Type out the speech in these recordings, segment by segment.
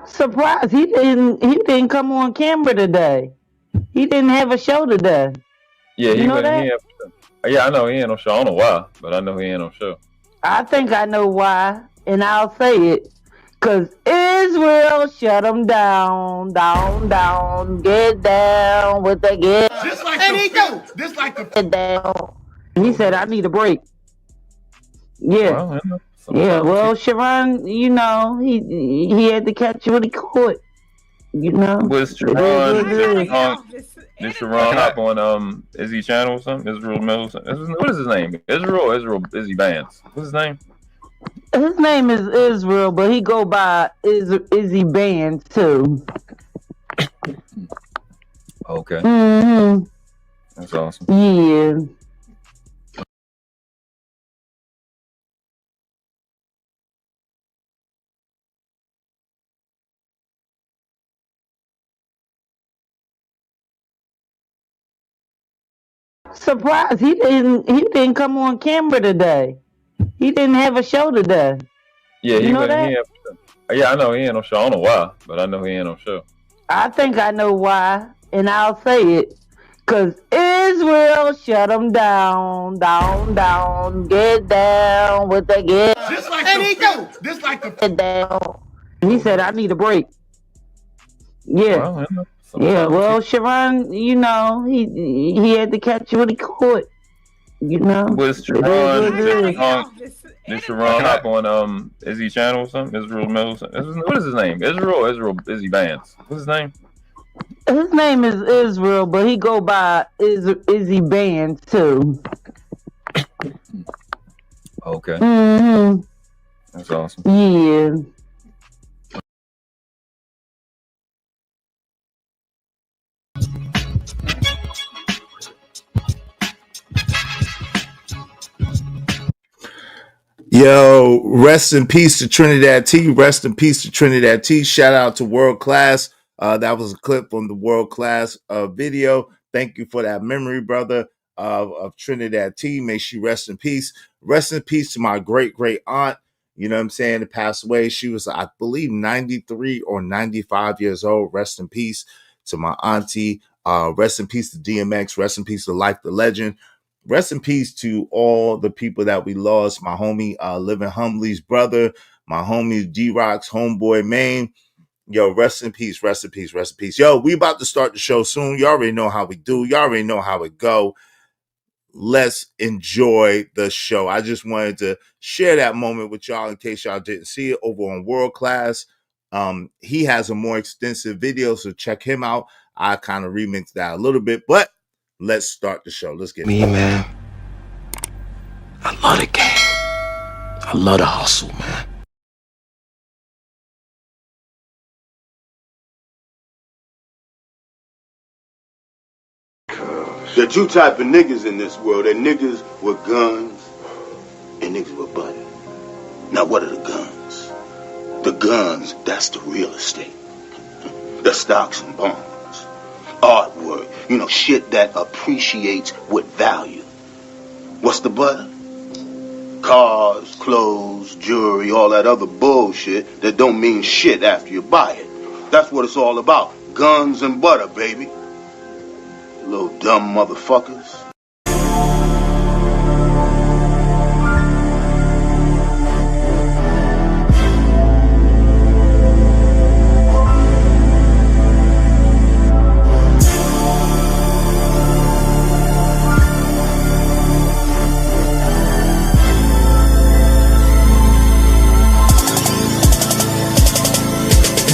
Surprise! He didn't come on camera today. He didn't have a show today. Yeah, You know that? yeah, I know he ain't no show. I don't know why, but I know he ain't no show. I think I know why, and I'll say it. Cause Israel shut him down, get down with the get. Just like the down. He said, I need a break. Yeah. Well, Sharon, you know, he had to catch what he caught. You know. Was Sharon did Sharon hop on Izzy channel or something? Israel Mills. What is his name? Israel Izzy Bands. What's his name? His name is Israel, but he go by Izzy Bands too. Okay. Mm-hmm. That's awesome. Yeah. Surprise! He didn't come on camera today. He didn't have a show today. Yeah, you know that? Yeah, I know he ain't no show. I don't know why, but I know he ain't no show. I think I know why, and I'll say it. Cause Israel shut him down, get down with the get. Just like the Get down. He said, I need a break. Yeah. Well, Sharon, you know, he had to catch what he caught. You know. Was Sharon did Sharon hop on Izzy channel or something? Israel Mills. What is his name? Israel Izzy Bands. What's his name? His name is Israel, but he go by Izzy Bands too. Okay. Mm-hmm. That's awesome. Yeah. Yo, rest in peace to Trinidad T. Rest in peace to Trinidad T. Shout out to World Class. That was a clip from the World Class video. Thank you for that memory, brother, of Trinidad T. May she rest in peace. Rest in peace to my great aunt. You know what I'm saying? That passed away. She was, I believe, 93 or 95 years old. Rest in peace to my auntie. Rest in peace to DMX. Rest in peace to Life the Legend. Rest in peace to all the people that we lost. My homie, Living Humbly's brother, my homie, D-Rock's homeboy, Maine. Yo, rest in peace, rest in peace, rest in peace. Yo, we about to start the show soon. You already know how we do. You already know how it go. Let's enjoy the show. I just wanted to share that moment with y'all in case y'all didn't see it over on World Class. He has a more extensive video, so check him out. I kind of remixed that a little bit, but let's start the show. Let's get me, man. I love the game. I love the hustle, man. There are two types of niggas in this world. There are niggas with guns and niggas with butter. Now what are the guns? The guns, that's the real estate. The stocks and bonds. Artwork, you know, shit that appreciates with value. What's the butter? Cars, clothes, jewelry, all that other bullshit that don't mean shit after you buy it. That's what it's all about. Guns and butter, baby. Little dumb motherfuckers.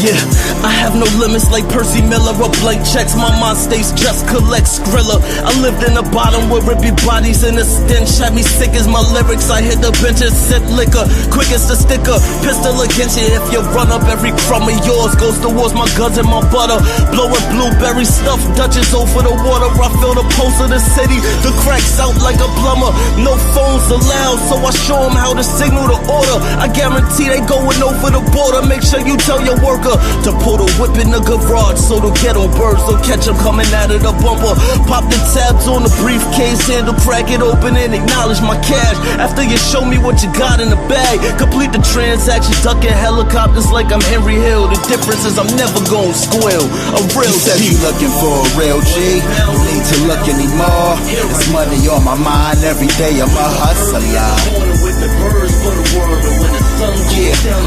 Yeah, I have no limits like Percy Miller or blank checks. My mind stays just collect Skrilla. I lived in the bottom where it be bodies in the stench. Had me sick as my lyrics. I hit the bench and sip liquor. Quick as the sticker, pistol against you. If you run up, every crumb of yours goes towards my guns and my butter. Blowing blueberry stuff, Dutchess over the water. I feel the pulse of the city. The cracks out like a plumber. No phones allowed, so I show them how to signal the order. I guarantee they going over the border. Make sure you tell your worker quicker to pull the whip in the garage so the ghetto birds don't catch them coming out of the bumper. Pop the tabs on the briefcase, handle, crack it open and acknowledge my cash. After you show me what you got in the bag, complete the transaction, ducking helicopters like I'm Henry Hill. The difference is I'm never gonna squeal. A real G. You looking for a real G? No need to look anymore. It's money on my mind every day. I'm a hustler. With the birds for the world, and when the sun goes down,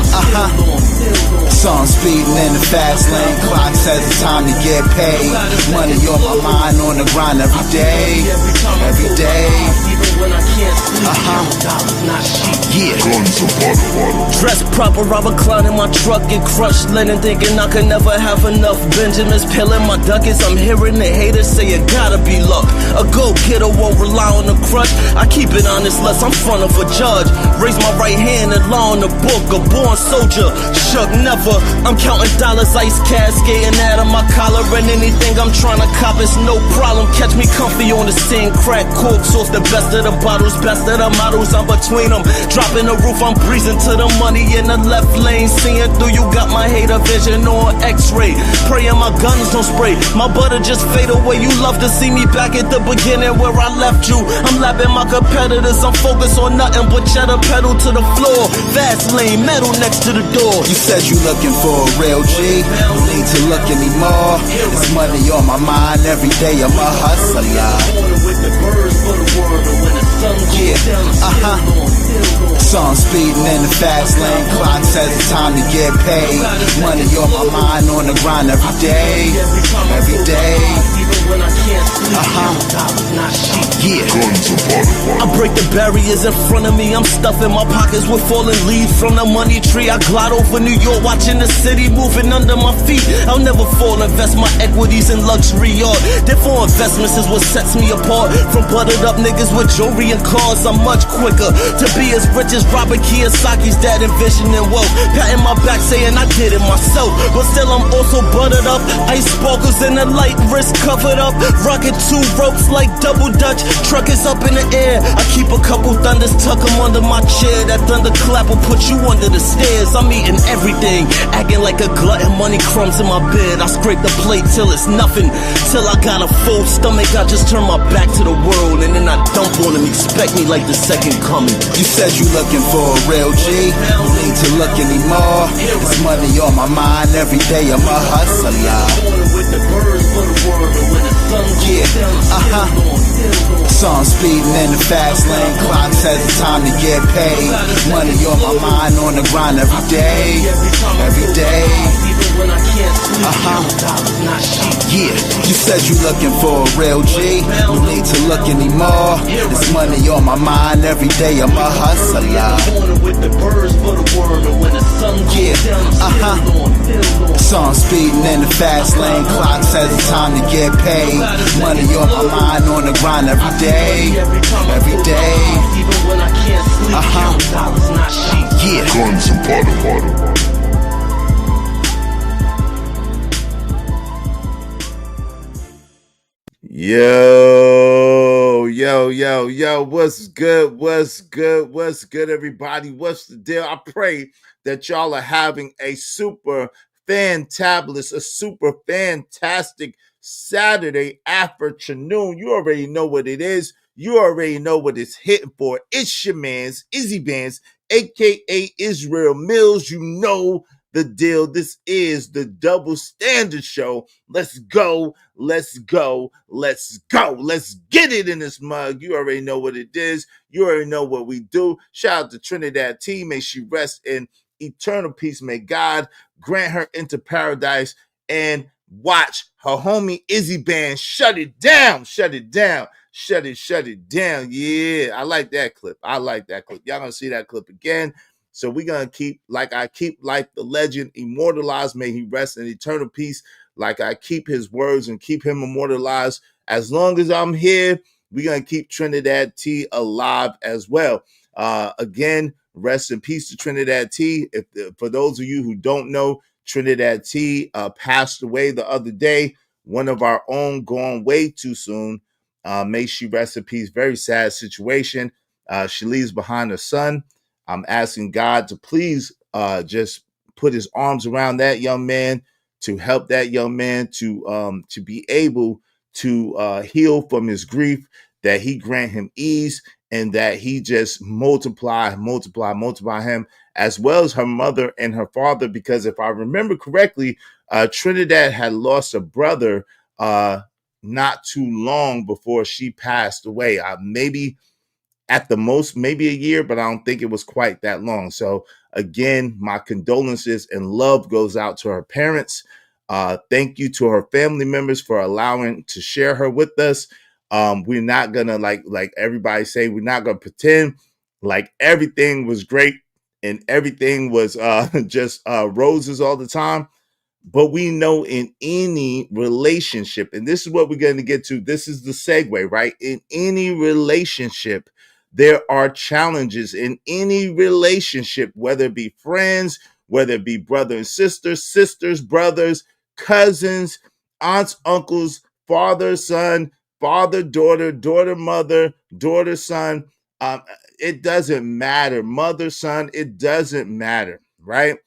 Song speeding in the fast lane. Clock says it's time to get paid. Money on my mind, on the grind every day. Every day. when I can't sleep. Dollars, not sheep. Yeah. Guns upon the water. Dressed proper, I recline in my truck and crush linen, thinking I could never have enough. Benjamins peeling my ducats. I'm hearing the haters say it gotta be luck. A go-getter won't rely on the crush. I keep it honest, less I'm front of a judge. Raise my right hand and law in the book. A born soldier, shook never. I'm counting dollars, ice cascading out of my collar, and anything I'm trying to cop is no problem. Catch me comfy on the scene, crack corks off the best of the bottles, best of the models. I'm between them, dropping the roof. I'm breezing to the money in the left lane, seeing through. You got my hater vision on X-ray. Praying my guns don't spray, my butter just fade away. You love to see me back at the beginning where I left you. I'm lapping my competitors. I'm focused on nothing but cheddar, pedal to the floor. Fast lane, metal next to the door. You said you looking for a real G. No need to look anymore. It's money on my mind every day. I'm a hustler. With the birds for the world, and when the sun goes down, Song speeding in the fast lane. Clock says it's time to get paid. Money on my mind, on the grind every day. Every day. when I can't sleep. Dollars, not sheep. Yeah. Guns upon the water. I break the barriers in front of me. I'm stuffing my pockets with falling leaves from the money tree. I glide over New York, watching the city moving under my feet. I'll never fall, invest my equities in luxury art. Therefore, investments is what sets me apart from buttered up niggas with jewelry and cars. I'm much quicker to be as rich as Robert Kiyosaki's dad envisioning wealth. Patting my back, saying I did it myself, but still I'm also buttered up. Ice sparkles in the light, wrist covered up. Rocking two ropes like double dutch. Truck is up in the air. I keep a couple thunders, tuck them under my chair. That thunderclap will put you under the stairs. I'm eating everything, acting like a glutton. Money crumbs in my bed. I scrape the plate till it's nothing. Till I got a full stomach, I just turn my back to the world, and then I dump on them. Expect me like the second coming. You said you looking for a real G. No need to look anymore. It's money on my mind every day. I'm a hustler. With the birds for the world, and when the sun goes down, Song speeding in the fast lane. Clock says it's time to get paid. Money on my mind, on the grind every day. Every day. when I can't sleep. Dollars, not sheep. Yeah. You said you looking for a real G. No need to look anymore. It's money on my mind every day. I'm a hustler. With the birds for the world, and when the sun goes down, Song speeding in the fast lane. Clock says it's time to get paid. Money on my mind, on the grind every day. Every day. Even when I can't sleep. Dollars, not sheep. Yeah. Guns upon the water. Yo, what's good? What's good, everybody? What's the deal? I pray that y'all are having a super fantabulous, a super fantastic Saturday afternoon. You already know what it is. You already know what it's hitting for. It's your man's Izzy Bands, aka Israel Mills. You know the deal. This is the Double Standard Show. Let's go. Let's get it in this mug. You already know what it is. You already know what we do. Shout out to Trinidad T. May she rest in eternal peace. May God grant her into paradise, and watch her homie Izzy Band shut it down. Shut it down. Yeah, I like that clip. Y'all gonna see that clip again. So we're going to keep like the legend immortalized. May he rest in eternal peace. Like I keep his words and keep him immortalized. As long as I'm here, we're going to keep Trinidad T alive as well. Again, rest in peace to Trinidad T. For those of you who don't know, Trinidad T passed away the other day. One of our own, gone way too soon. May she rest in peace. Very sad situation. She leaves behind a son. I'm asking God to please just put his arms around that young man, to help that young man to be able to heal from his grief, that he grant him ease, and that he just multiply him, as well as her mother and her father. Because if I remember correctly, Trinidad had lost a brother not too long before she passed away. Maybe at the most, maybe a year, but I don't think it was quite that long. So again, my condolences and love goes out to her parents. Thank you to her family members for allowing to share her with us. We're not gonna like everybody say, we're not gonna pretend like everything was great and everything was just roses all the time. But we know in any relationship, and this is what we're going to get to. This is the segue, right? In any relationship, there are challenges in any relationship, whether it be friends, whether it be brother and sisters, brothers, cousins, aunts, uncles, father, son, father, daughter, daughter, mother, daughter, son. It doesn't matter. Mother, son, it doesn't matter, right?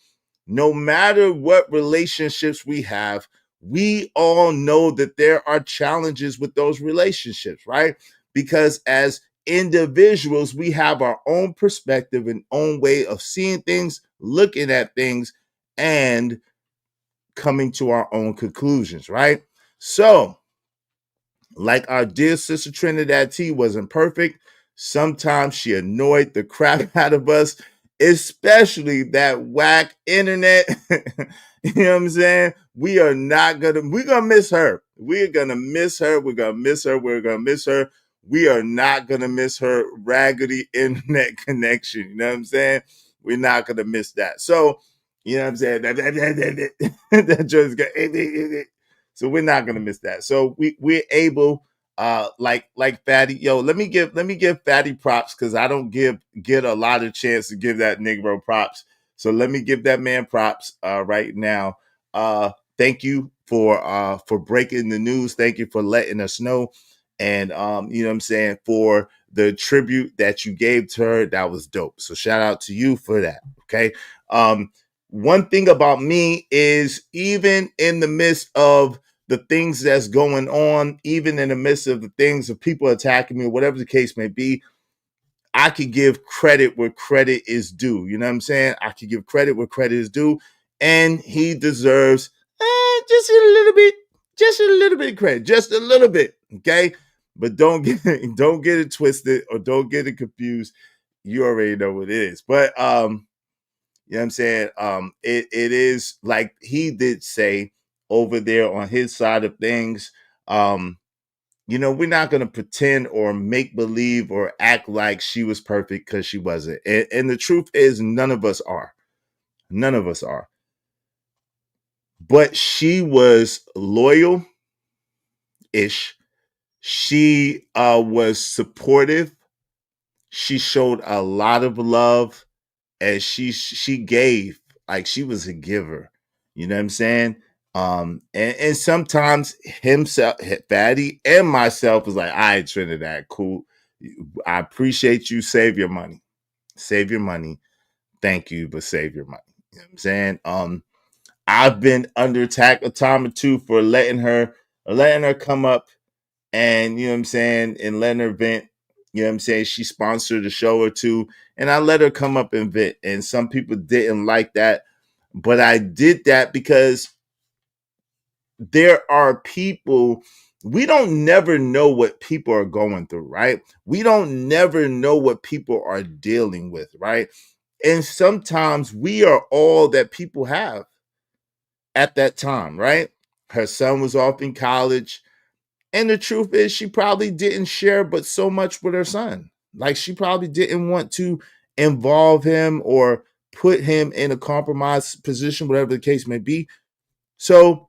No matter what relationships we have, we all know that there are challenges with those relationships, right? Because as individuals, we have our own perspective and own way of seeing things, looking at things, and coming to our own conclusions, right? So, like our dear sister Trinidad T wasn't perfect. Sometimes she annoyed the crap out of us, especially that whack internet. You know what I'm saying? We're gonna miss her. We're gonna miss her. We're gonna miss her. We're gonna miss her. We are not gonna miss her raggedy internet connection. You know what I'm saying? We're not gonna miss that. So, you know what I'm saying? That just got so we're not gonna miss that. So we're able, like Fatty. Yo, let me give Fatty props, because I don't get a lot of chance to give that Negro props. So let me give that man props right now. Thank you for breaking the news. Thank you for letting us know. And you know what I'm saying, for the tribute that you gave to her. That was dope. So shout out to you for that. Okay. One thing about me is, even in the midst of the things that's going on, even in the midst of the things of people attacking me, whatever the case may be, I could give credit where credit is due. You know what I'm saying? I could give credit where credit is due, and he deserves just a little bit of credit, just a little bit. Okay, but don't get it twisted or don't get it confused. You already know what it is. But you know what I'm saying? It is like he did say over there on his side of things. We're not going to pretend or make believe or act like she was perfect, because she wasn't. And the truth is, none of us are. None of us are. But she was loyal-ish. She was supportive. She showed a lot of love, and she gave, like she was a giver. You know what I'm saying? And sometimes himself, Fatty, and myself was like, all right, Trinidad, cool. I appreciate you. Save your money. Save your money. Thank you, but save your money. You know what I'm saying? I've been under attack a time or two for letting her come up, and you know what I'm saying, and letting her vent. You know what I'm saying? She sponsored a show or two, and I let her come up and vent. And some people didn't like that, but I did that because there are people, we don't never know what people are going through, right? We don't never know what people are dealing with, right? And sometimes we are all that people have at that time, right? Her son was off in college. And the truth is, she probably didn't share but so much with her son. Like, she probably didn't want to involve him or put him in a compromised position, whatever the case may be. So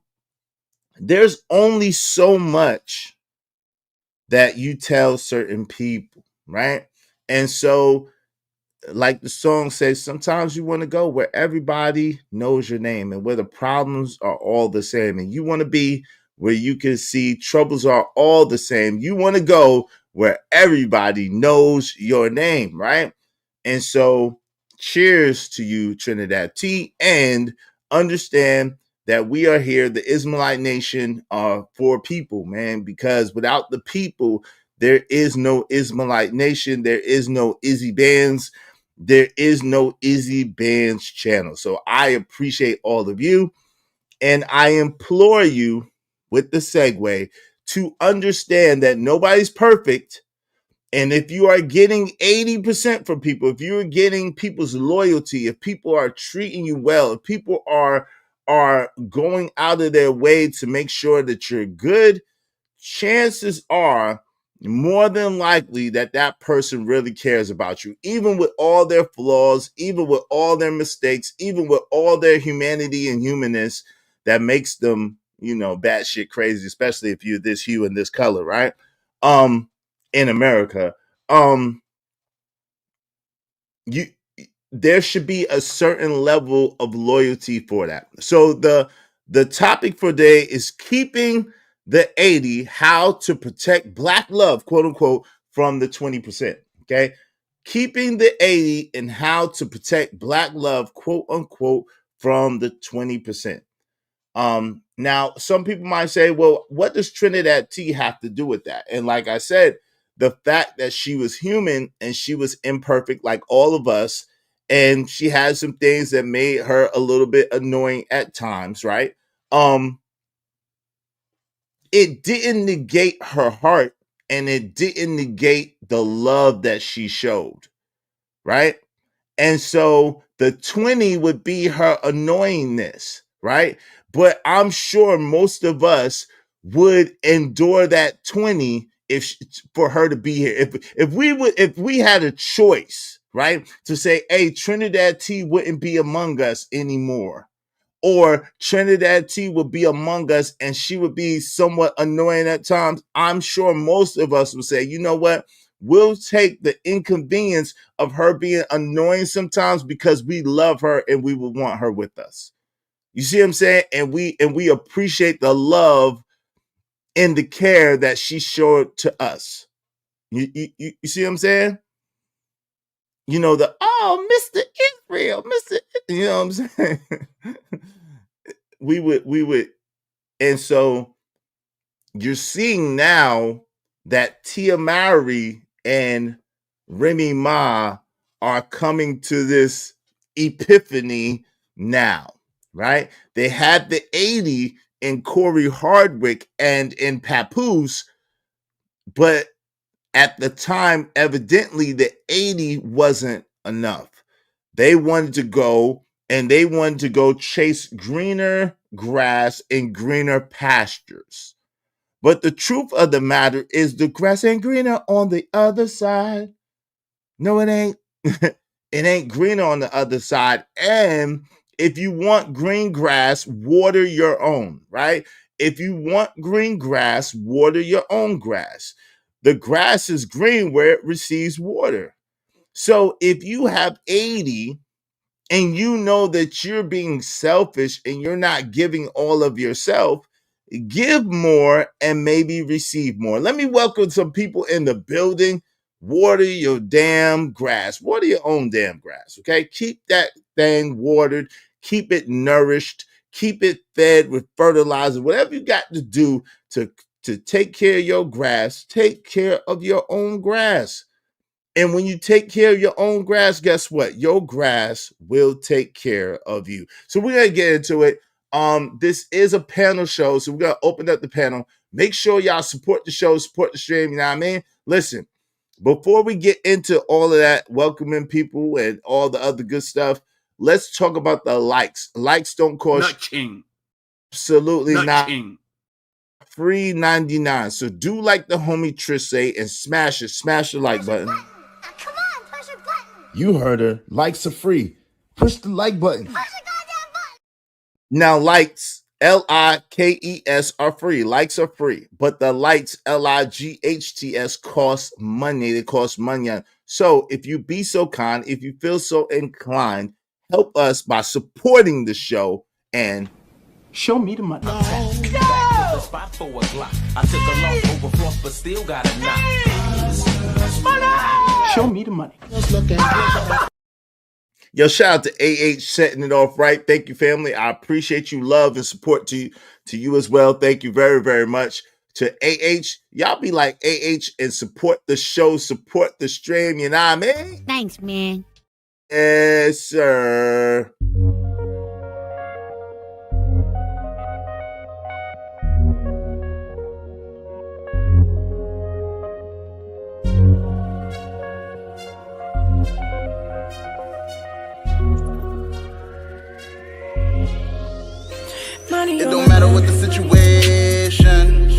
there's only so much that you tell certain people, right? And so, like the song says, sometimes you want to go where everybody knows your name and where the problems are all the same. And you want to be where you can see troubles are all the same. You want to go where everybody knows your name, right? And so cheers to you, Trinidad T, and understand that we are here, the Ismailite nation, for people, man, because without the people, there is no Ismailite nation. There is no Izzy Bands. There is no Izzy Bands channel. So I appreciate all of you. And I implore you with the segue to understand that nobody's perfect. And if you are getting 80% from people, if you're getting people's loyalty, if people are treating you well, if people are going out of their way to make sure that you're good, chances are more than likely that that person really cares about you, even with all their flaws, even with all their mistakes, even with all their humanity and humanness that makes them, you know, batshit crazy, especially if you're this hue and this color, right? In America, you there should be a certain level of loyalty for that. So the topic for today is keeping the 80, how to protect black love, quote unquote, from the 20%. Okay. Keeping the 80 and how to protect black love, quote unquote, from the 20%. Now some people might say, well, what does Trinidad T have to do with that? And like I said, the fact that she was human and she was imperfect like all of us, and she had some things that made her a little bit annoying at times, right? It didn't negate her heart, and it didn't negate the love that she showed, right? And so the 20 would be her annoyingness, right? But I'm sure most of us would endure that 20 for her to be here. If we had a choice, right, to say, hey, Trinidad T wouldn't be among us anymore, or Trinidad T would be among us and she would be somewhat annoying at times, I'm sure most of us would say, you know what? We'll take the inconvenience of her being annoying sometimes because we love her and we would want her with us. You see what I'm saying? And we appreciate the love and the care that she showed to us. You see what I'm saying? You know, Mr. Israel, you know what I'm saying? we would, and so you're seeing now that Tia Mowry and Remy Ma are coming to this epiphany now, right? They had the 80 in Corey Hardwick and in Papoose, but at the time, evidently the 80 wasn't enough. They wanted to go chase greener grass and greener pastures. But the truth of the matter is the grass ain't greener on the other side. No, it ain't. It ain't greener on the other side. And if you want green grass, water your own, right? If you want green grass, water your own grass. The grass is green where it receives water. So if you have 80 and you know that you're being selfish and you're not giving all of yourself, give more and maybe receive more. Let me welcome some people in the building. Water your damn grass. Water your own damn grass, okay? Keep that thing watered. Keep it nourished. Keep it fed with fertilizer. Whatever you got to do to take care of your grass, take care of your own grass. And when you take care of your own grass, guess what? Your grass will take care of you. So we're going to get into it. This is a panel show, so we're going to open up the panel. Make sure y'all support the show, support the stream, you know what I mean? Listen, before we get into all of that, welcoming people and all the other good stuff, let's talk about the likes. Likes don't cost absolutely not. Free 99. So do like the homie Trish say and smash the like button. Come on, push a button. You heard her. Likes are free. Push the like button. Push the goddamn button. Now, likes, LIKES, are free. Likes are free. But the likes, LIGHTS, cost money. They cost money. So if you be so kind, if you feel so inclined, help us by supporting the show and show me the money. Spot for a Glock. I took a loss over floss, but still got a knock. Show me the money. Yo, shout out to AH setting it off right. Thank you, family. I appreciate you, love and support to you as well. Thank you very, very much. To AH, y'all be like AH and support the show, support the stream. You know what I mean? Thanks, man. Yes, sir. It don't matter what the situation,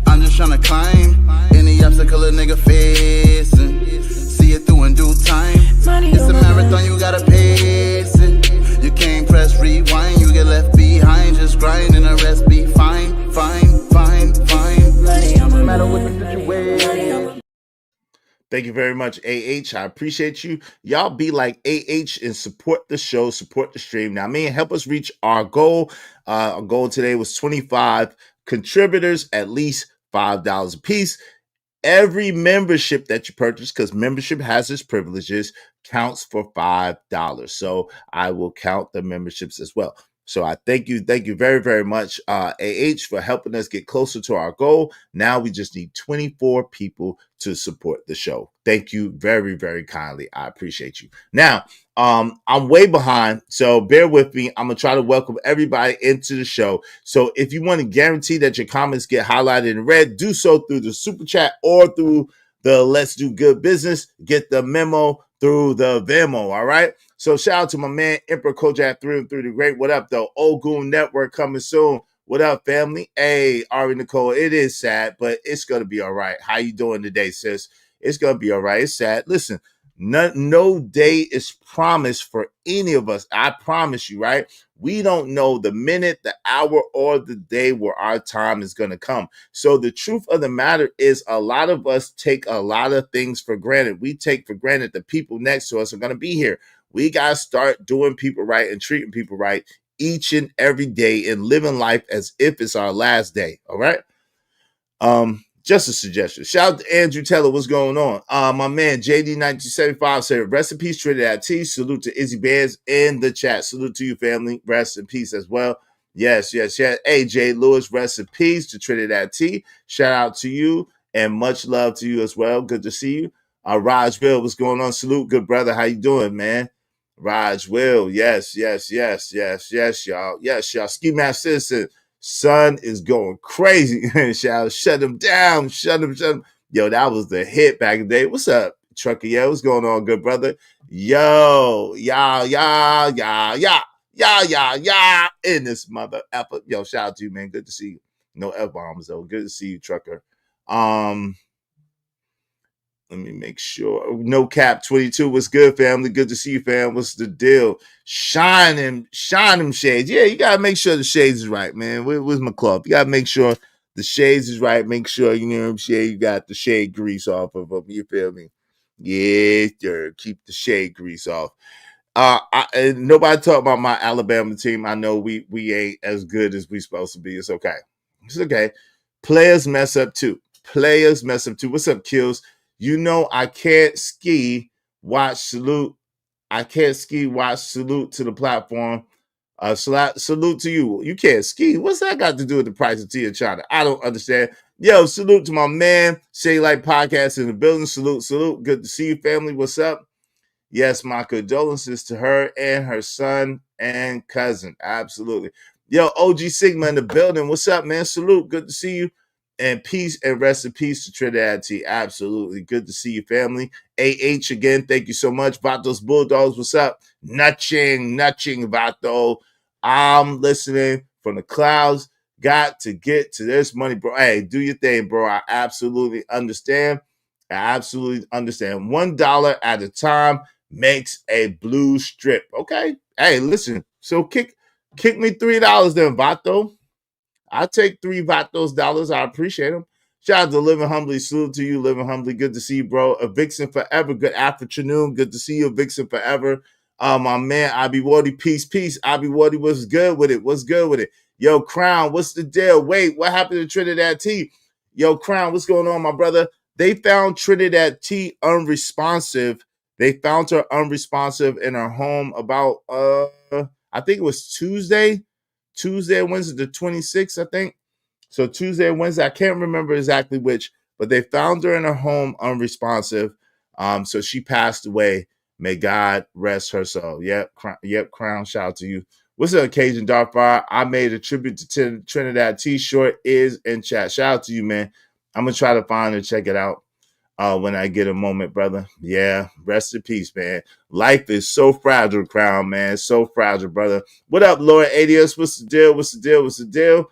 I'm just tryna climb any obstacle a nigga facing. See it through in due time. It's a marathon, you gotta pace it. You can't press rewind, you get left behind. Just grind and the rest be fine, fine, fine, fine. No matter what the situation. Thank you very much, AH. I appreciate you. Y'all be like AH and support the show, support the stream. Now, help us reach our goal. Our goal today was 25 contributors, at least $5 a piece. Every membership that you purchase, because membership has its privileges, counts for $5. So I will count the memberships as well. So I thank you very, very much, AH, for helping us get closer to our goal. Now we just need 24 people to support the show. Thank you very, very kindly. I appreciate you. Now, I'm way behind, so bear with me. I'm gonna try to welcome everybody into the show. So if you want to guarantee that your comments get highlighted in red, do so through the super chat or through the Let's Do Good Business. Get the memo through the Venmo. All right. So shout out to my man Emperor Kojak through and through the great. What up, though? Old Goon Network coming soon. What up, family? Hey, Ari Nicole. It is sad, but it's gonna be all right. How you doing today, sis? It's gonna be all right. It's sad. Listen. No day is promised for any of us. I promise you, right? We don't know the minute, the hour, or the day where our time is going to come. So the truth of the matter is a lot of us take a lot of things for granted. We take for granted the people next to us are going to be here. We got to start doing people right and treating people right each and every day and living life as if it's our last day. All right? Just a suggestion. Shout out to Andrew Taylor. What's going on? My man JD1975 said, rest in peace, Trinidad T. Salute to Izzy Bands in the chat. Salute to you, family. Rest in peace as well. Yes. Hey, Jay Lewis, rest in peace to Trinidad T. Shout out to you and much love to you as well. Good to see you. Rajville, what's going on? Salute, good brother. How you doing, man? Rajville, yes, y'all. Yes, y'all. Ski Mask Citizen. Son is going crazy. Shut him down. Shut him. Yo, that was the hit back in the day. What's up, Trucker? Yo, what's going on, good brother? Yo, yeah. In this mother effer. Yo, shout out to you, man. Good to see you. No F-bombs, though. Good to see you, Trucker. Let me make sure. No Cap 22. What's good, family? Good to see you, fam. What's the deal? Shine them shades. Yeah, you gotta make sure the shades is right, man. Where's my cloth? You gotta make sure the shades is right. Make sure, you know what I'm saying, you got the shade grease off of them. You feel me? Yeah, sir. Keep the shade grease off. And nobody talk about my Alabama team. I know we ain't as good as we supposed to be. It's okay. It's okay. Players mess up too. What's up, Kills? You know, I can't ski, watch, salute. I can't ski, watch, salute to the platform. Salute to you. You can't ski. What's that got to do with the price of tea in China? I don't understand. Yo, salute to my man. Shea Light Podcast in the building. Salute. Good to see you, family. What's up? Yes, my condolences to her and her son and cousin. Absolutely. Yo, OG Sigma in the building. What's up, man? Salute. Good to see you. And peace and rest in peace to Trinidad T. Absolutely. Good to see you, family. AH again, thank you so much. Vatos Bulldogs, what's up? Nutching, Vato. I'm listening from the clouds. Got to get to this money, bro. Hey, do your thing, bro. I absolutely understand. $1 at a time makes a blue strip. Okay. Hey, listen. So kick me $3 then, Vato. I'll take $3 Vatos dollars. I appreciate them. Shout out to Living Humbly. Salute to you, Living Humbly. Good to see you, bro. A Vixen Forever. Good afternoon. Good to see you, Vixen Forever. My man, Abby Wardy. Peace. Abby Wardy, what's good with it? Yo, Crown, what's the deal? Wait, what happened to Trinidad T? Yo, Crown, what's going on, my brother? They found Trinidad T unresponsive. They found her unresponsive in her home about I think it was Tuesday and Wednesday, the 26th, I think. So Tuesday and Wednesday, I can't remember exactly which, but they found her in her home unresponsive. So she passed away. May God rest her soul. Yep, Crown, shout out to you. What's the occasion, Darkfire? I made a tribute to Trinidad T. Short is in chat. Shout out to you, man. I'm gonna try to find and check it out when I get a moment, brother. Yeah, rest in peace, man. Life is so fragile, Crown, man. So fragile, brother. What up, Lord ADS? What's the deal? What's the deal? What's the deal?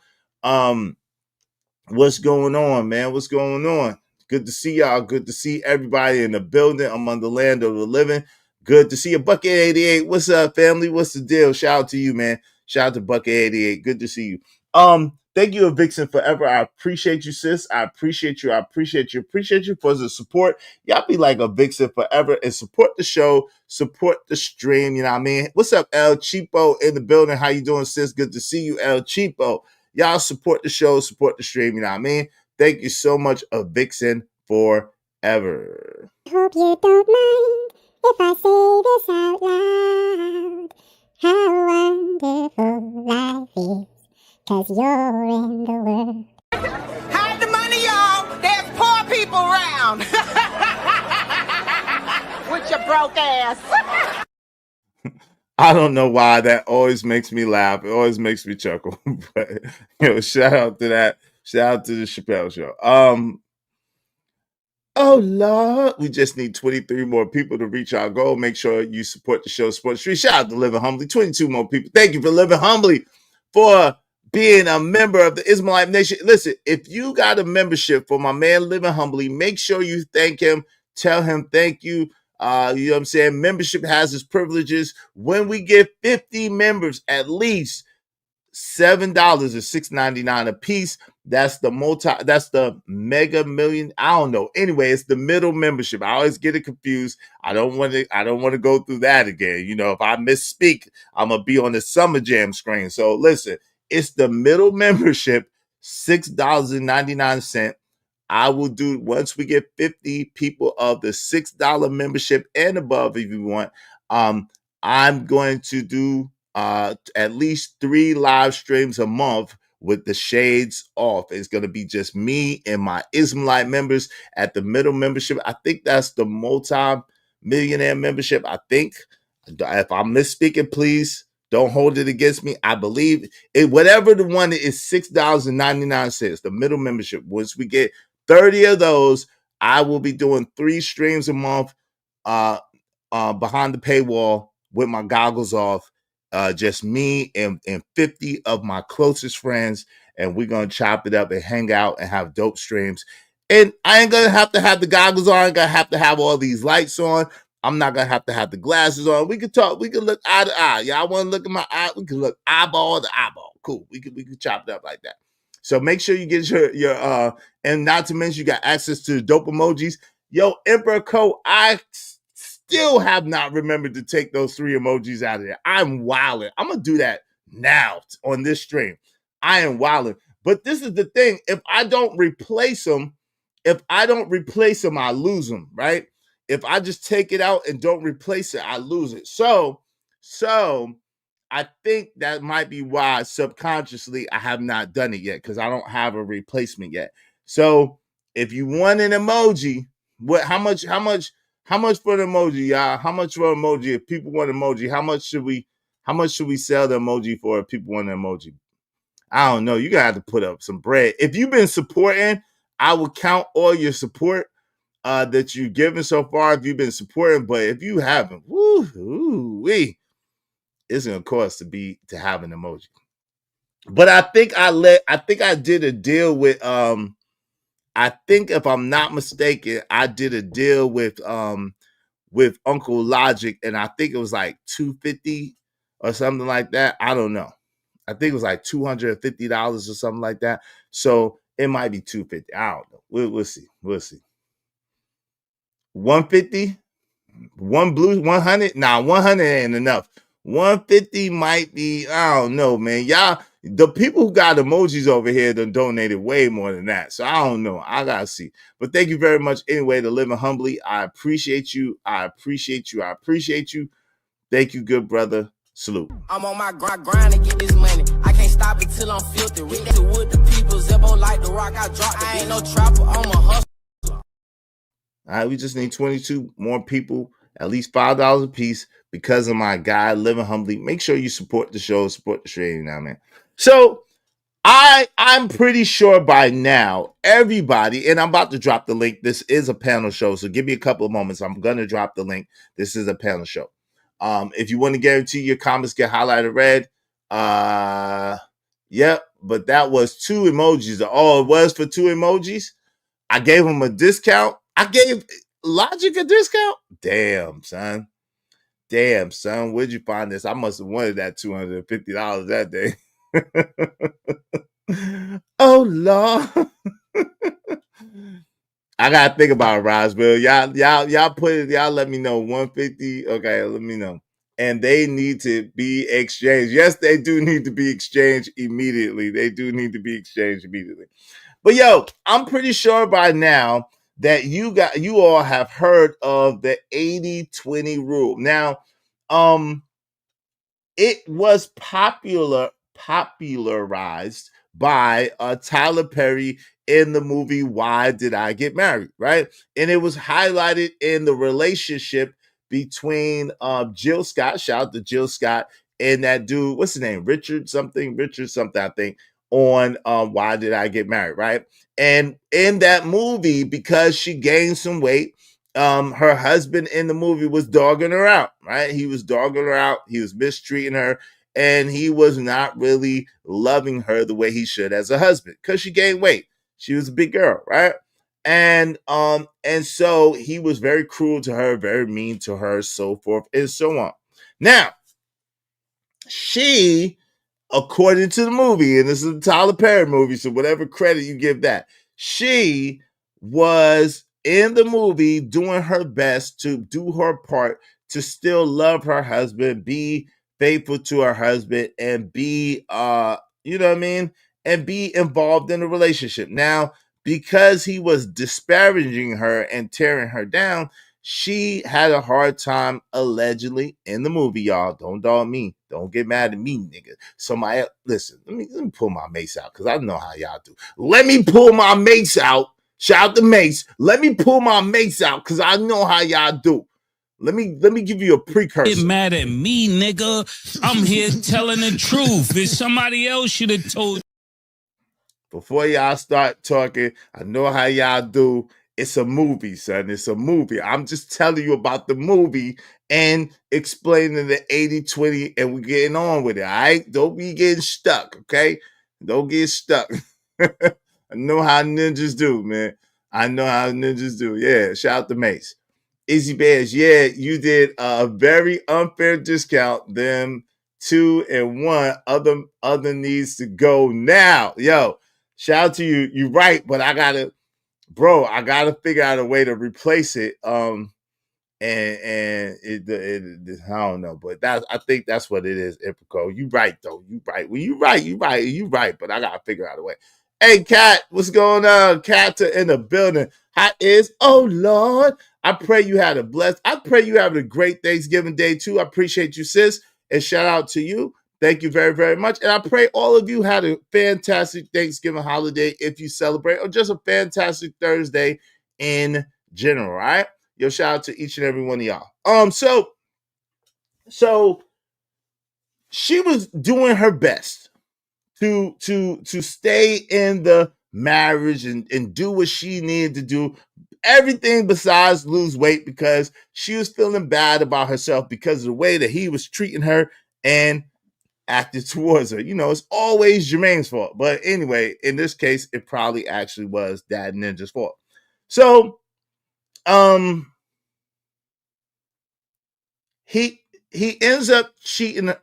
What's going on, man? What's going on? Good to see y'all. Good to see everybody in the building among the land of the living. Good to see you, Bucket 88. What's up, family? What's the deal? Shout out to you, man. Shout out to Bucket 88. Good to see you. Thank you, Vixen Forever. I appreciate you, sis. I appreciate you. I appreciate you. Appreciate you for the support. Y'all be like a Vixen Forever and support the show, support the stream. You know what I mean? What's up, El Cheapo in the building? How you doing, sis? Good to see you, El Cheapo. Y'all support the show, support the stream. You know what I mean? Thank you so much, a Vixen Forever. Hope you don't mind if I say this out loud. How wonderful life is, 'cause you're in the world. Hide the money, y'all. There's poor people around. With your broke ass. I don't know why that always makes me laugh. It always makes me chuckle. But shout out to that. Shout out to the Chappelle Show. Oh Lord, we just need 23 more people to reach our goal. Make sure you support the show, support the street. Shout out to Living Humbly. 22 more people. Thank you for living humbly, for being a member of the Israelite Nation. Listen, if you got a membership for my man Living Humbly, make sure you thank him. Tell him thank you. You know what I'm saying? Membership has its privileges. When we get 50 members, at least $7 or $6.99 a piece. That's the mega million. I don't know. Anyway, it's the middle membership. I always get it confused. I don't want to go through that again. You know, if I misspeak, I'm gonna be on the Summer Jam screen. So listen, it's the middle membership, $6.99. I will do, once we get 50 people of the $6 membership and above, if you want, I'm going to do at least 3 live streams a month with the shades off. It's going to be just me and my Ismailite members at the middle membership. I think that's the multi-millionaire membership. I think, if I'm misspeaking, please don't hold it against me. I believe it, whatever the one is, $6.99, the middle membership. Once we get 30 of those, I will be doing 3 streams a month behind the paywall with my goggles off. Just me and 50 of my closest friends, and we're gonna chop it up and hang out and have dope streams. And I ain't gonna have to have the goggles on. I ain't gonna have to have all these lights on. I'm not gonna have to have the glasses on. We can talk. We can look eye to eye. Y'all want to look at my eye? We can look eyeball to eyeball. Cool. We can chop it up like that. So make sure you get your and not to mention you got access to the dope emojis. Yo, Emperor Co. I still have not remembered to take those 3 emojis out of there. I'm wilding. I'm gonna do that now on this stream. I am wilding. But this is the thing. If I don't replace them, I lose them, right? If I just take it out and don't replace it, I lose it. So I think that might be why subconsciously I have not done it yet, because I don't have a replacement yet. So if you want an emoji, how much for an emoji, y'all? How much for an emoji? If people want an emoji, how much should we sell the emoji for if people want an emoji? I don't know. You gotta have to put up some bread. If you've been supporting, I will count all your support that you've given so far if you've been supporting. But if you haven't, it's gonna cost to have an emoji. But I think I did a deal with I think, if I'm not mistaken, I did a deal with Uncle Logic, and I think it was like $250 or something like that. I don't know. I think it was like $250 or something like that. So it might be $250. I don't know. We'll see. We'll see. 150, one blue, 100. Nah, 100 ain't enough. 150 might be. I don't know, man. Y'all The people who got emojis over here done donated way more than that. So I don't know. I gotta see. But thank you very much anyway to Living Humbly. I appreciate you. I appreciate you. I appreciate you. Thank you, good brother. Salute. I'm on my grind to get this money. I can't stop it till I'm filthy. With the people, Zebo like the rock. I drop. I ain't no trapper. I'm a hustler. All right, we just need 22 more people, at least $5 a piece, because of my guy Living Humbly. Make sure you support the show, support the stream now, man. So I'm pretty sure by now everybody, and I'm about to drop the link. This is a panel show, so give me a couple of moments. I'm gonna drop the link. This is a panel show. If you want to guarantee your comments get highlighted red, yep. But that was 2 emojis. Oh, it was for 2 emojis. I gave him a discount. I gave Logic a discount. Damn, son. Where'd you find this? I must have wanted that $250 that day. Oh Lord. I gotta think about it, Roswell. Y'all put it, y'all let me know. 150. Okay, let me know. And they need to be exchanged. Yes, they do need to be exchanged immediately. But yo, I'm pretty sure by now that you all have heard of the 80-20 rule. Now, it was popularized by Tyler Perry in the movie Why Did I Get Married, right? And it was highlighted in the relationship between Jill Scott, shout out to Jill Scott, and that dude, what's his name? Richard something, I think, on Why Did I Get Married, right? And in that movie, because she gained some weight, her husband in the movie was dogging her out, right? He was dogging her out. He was mistreating her, and he was not really loving her the way he should as a husband because she gained weight. She was a big girl, right? And so he was very cruel to her, very mean to her, so forth and so on. Now, she, according to the movie, and this is a Tyler Perry movie, so whatever credit you give that, she was in the movie doing her best to do her part to still love her husband, be faithful to her husband, and be you know what I mean, and be involved in a relationship. Now, because he was disparaging her and tearing her down, she had a hard time, allegedly, in the movie, y'all. Don't dog me. Don't get mad at me, nigga. Somebody, listen, let me pull my mace out, because I know how y'all do. Let me pull my mace out. Shout out to Mace. Let me pull my mace out, because I know how y'all do. Let me give you a precursor. Get mad at me, nigga. I'm here telling the truth. If somebody else should have told. Before y'all start talking, I know how y'all do. It's a movie, son. It's a movie. I'm just telling you about the movie and explaining the 80-20, and we're getting on with it, all right? Don't be getting stuck, okay? Don't get stuck. I know how ninjas do, man. I know how ninjas do. Yeah, shout out to Mace. Izzy Bears, yeah, you did a very unfair discount. Them 2 and 1. Other needs to go now. Yo, shout out to you. You're right, but I gotta figure out a way to replace it. And it I don't know, but I think that's what it is. Epico, you right though. You right. Well, you right. But I gotta figure out a way. Hey, Kat, what's going on? Kat in the building. How is? Oh Lord, I pray you had a blessed. I pray you having a great Thanksgiving day too. I appreciate you, sis, and shout out to you. Thank you very, very much. And I pray all of you had a fantastic Thanksgiving holiday if you celebrate, or just a fantastic Thursday in general, right? Yo, shout out to each and every one of y'all. So she was doing her best to stay in the marriage and do what she needed to do. Everything besides lose weight, because she was feeling bad about herself because of the way that he was treating her and acted towards her. You know, it's always Jermaine's fault. But anyway, in this case, it probably actually was Dad Ninja's fault. So, he ends up cheating.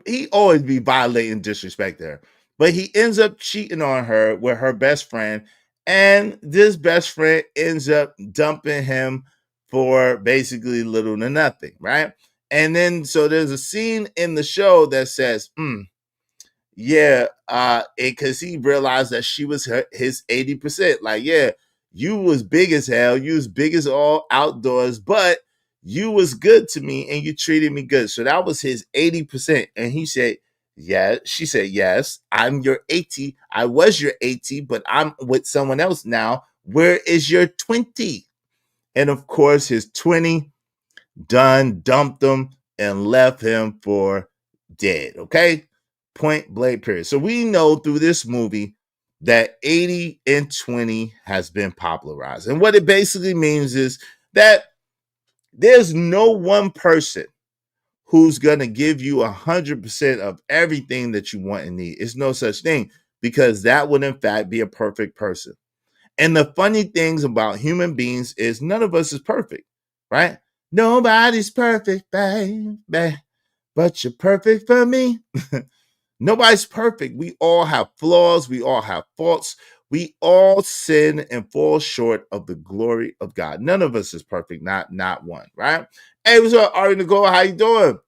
He always be violating disrespect there, but he ends up cheating on her with her best friend, and this best friend ends up dumping him for basically little to nothing, right? And then so there's a scene in the show that says, yeah, because he realized that she was his 80%. Like, yeah, you was big as hell, you was big as all outdoors, but you was good to me and you treated me good. So that was his 80%. And he said, yeah, she said, yes, I'm your 80. I was your 80, but I'm with someone else now. Where is your 20? And of course, his 20 dumped him and left him for dead. Okay. Point blank, period. So we know through this movie that 80 and 20 has been popularized. And what it basically means is that there's no one person who's going to give you 100% of everything that you want and need. It's no such thing, because that would in fact be a perfect person. And the funny things about human beings is none of us is perfect, right? Nobody's perfect, baby, but you're perfect for me. Nobody's perfect. We all have flaws. We all have faults. We all sin and fall short of the glory of God. None of us is perfect, not one, right? Hey, what's up, Ari Nicole? How you doing?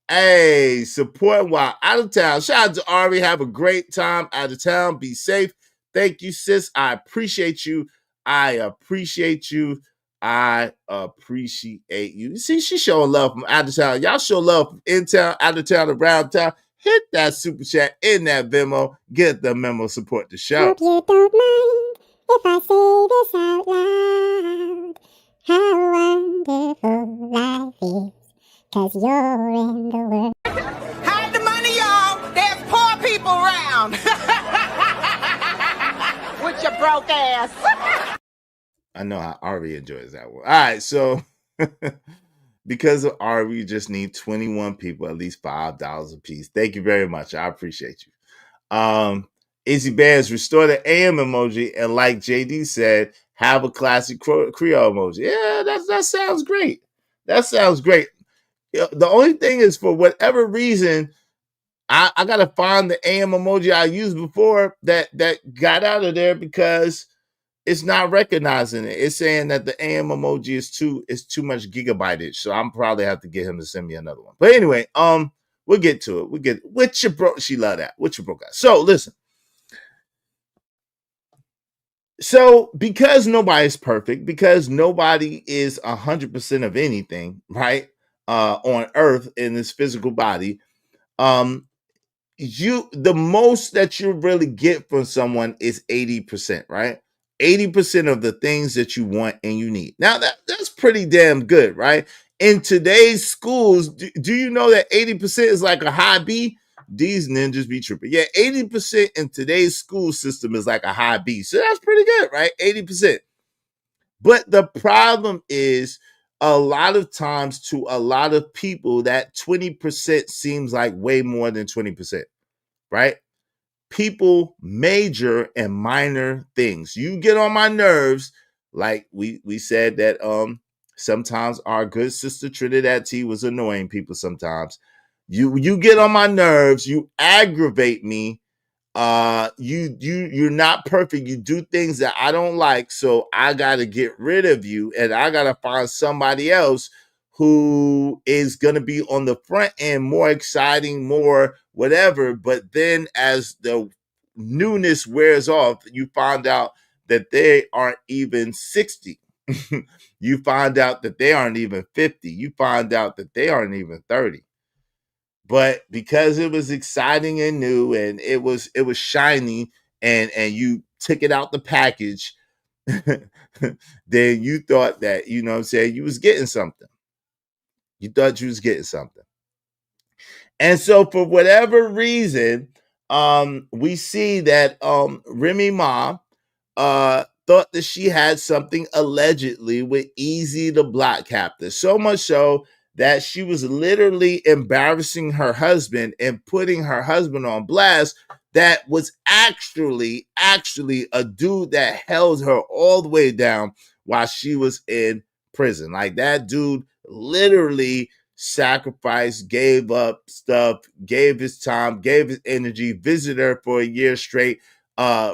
Hey, support while out of town. Shout out to Ari. Have a great time out of town. Be safe. Thank you, sis. I appreciate you. I appreciate you. I appreciate you. See, she's showing love from out of town. Y'all show love from in town, out of town, around town. Hit that super chat in that Venmo. Get the memo. Support the show. Hope you don't mind if I say this out loud. How wonderful life is, 'cause you're in the world. Hide the money, y'all. There's poor people around. With your broke ass. I know how Ari enjoys that one. All right, so because of Ari, we just need 21 people, at least $5 a piece. Thank you very much. I appreciate you. Izzy Bears, restore the AM emoji, and like JD said, have a classic Creole emoji. Yeah, that sounds great. That sounds great. The only thing is, for whatever reason, I gotta find the AM emoji I used before that got out of there, because it's not recognizing it. It's saying that the AM emoji is too much gigabyteage. So I'm probably have to get him to send me another one. But anyway, we'll get to it. We'll get with your bro. She love that. With your bro guys. So listen. So because nobody's perfect, because nobody is 100% of anything, right? On earth in this physical body, the most that you really get from someone is 80%, right? 80% of the things that you want and you need. Now that's pretty damn good, right? In today's schools, do you know that 80% is like a high B? These ninjas be tripping. Yeah, 80% in today's school system is like a high B. So that's pretty good, right? 80%. But the problem is, a lot of times to a lot of people, that 20% seems like way more than 20%, right? People major in minor things. You get on my nerves, like we said that sometimes our good sister Trinidad T was annoying people sometimes. You get on my nerves, you aggravate me. You're not perfect. You do things that I don't like, so I got to get rid of you, and I got to find somebody else who is going to be on the front end, more exciting, more whatever. But then as the newness wears off, you find out that they aren't even 60. You find out that they aren't even 50. You find out that they aren't even 30. But because it was exciting and new, and it was shiny, and you took it out the package, then you thought that, you know what I'm saying, you was getting something. You thought you was getting something. And so for whatever reason, we see that Remy Ma thought that she had something allegedly with Easy the Block Captain. So much so that she was literally embarrassing her husband and putting her husband on blast. That was actually a dude that held her all the way down while she was in prison. Like, that dude literally sacrificed, gave up stuff, gave his time, gave his energy, visited her for a year straight,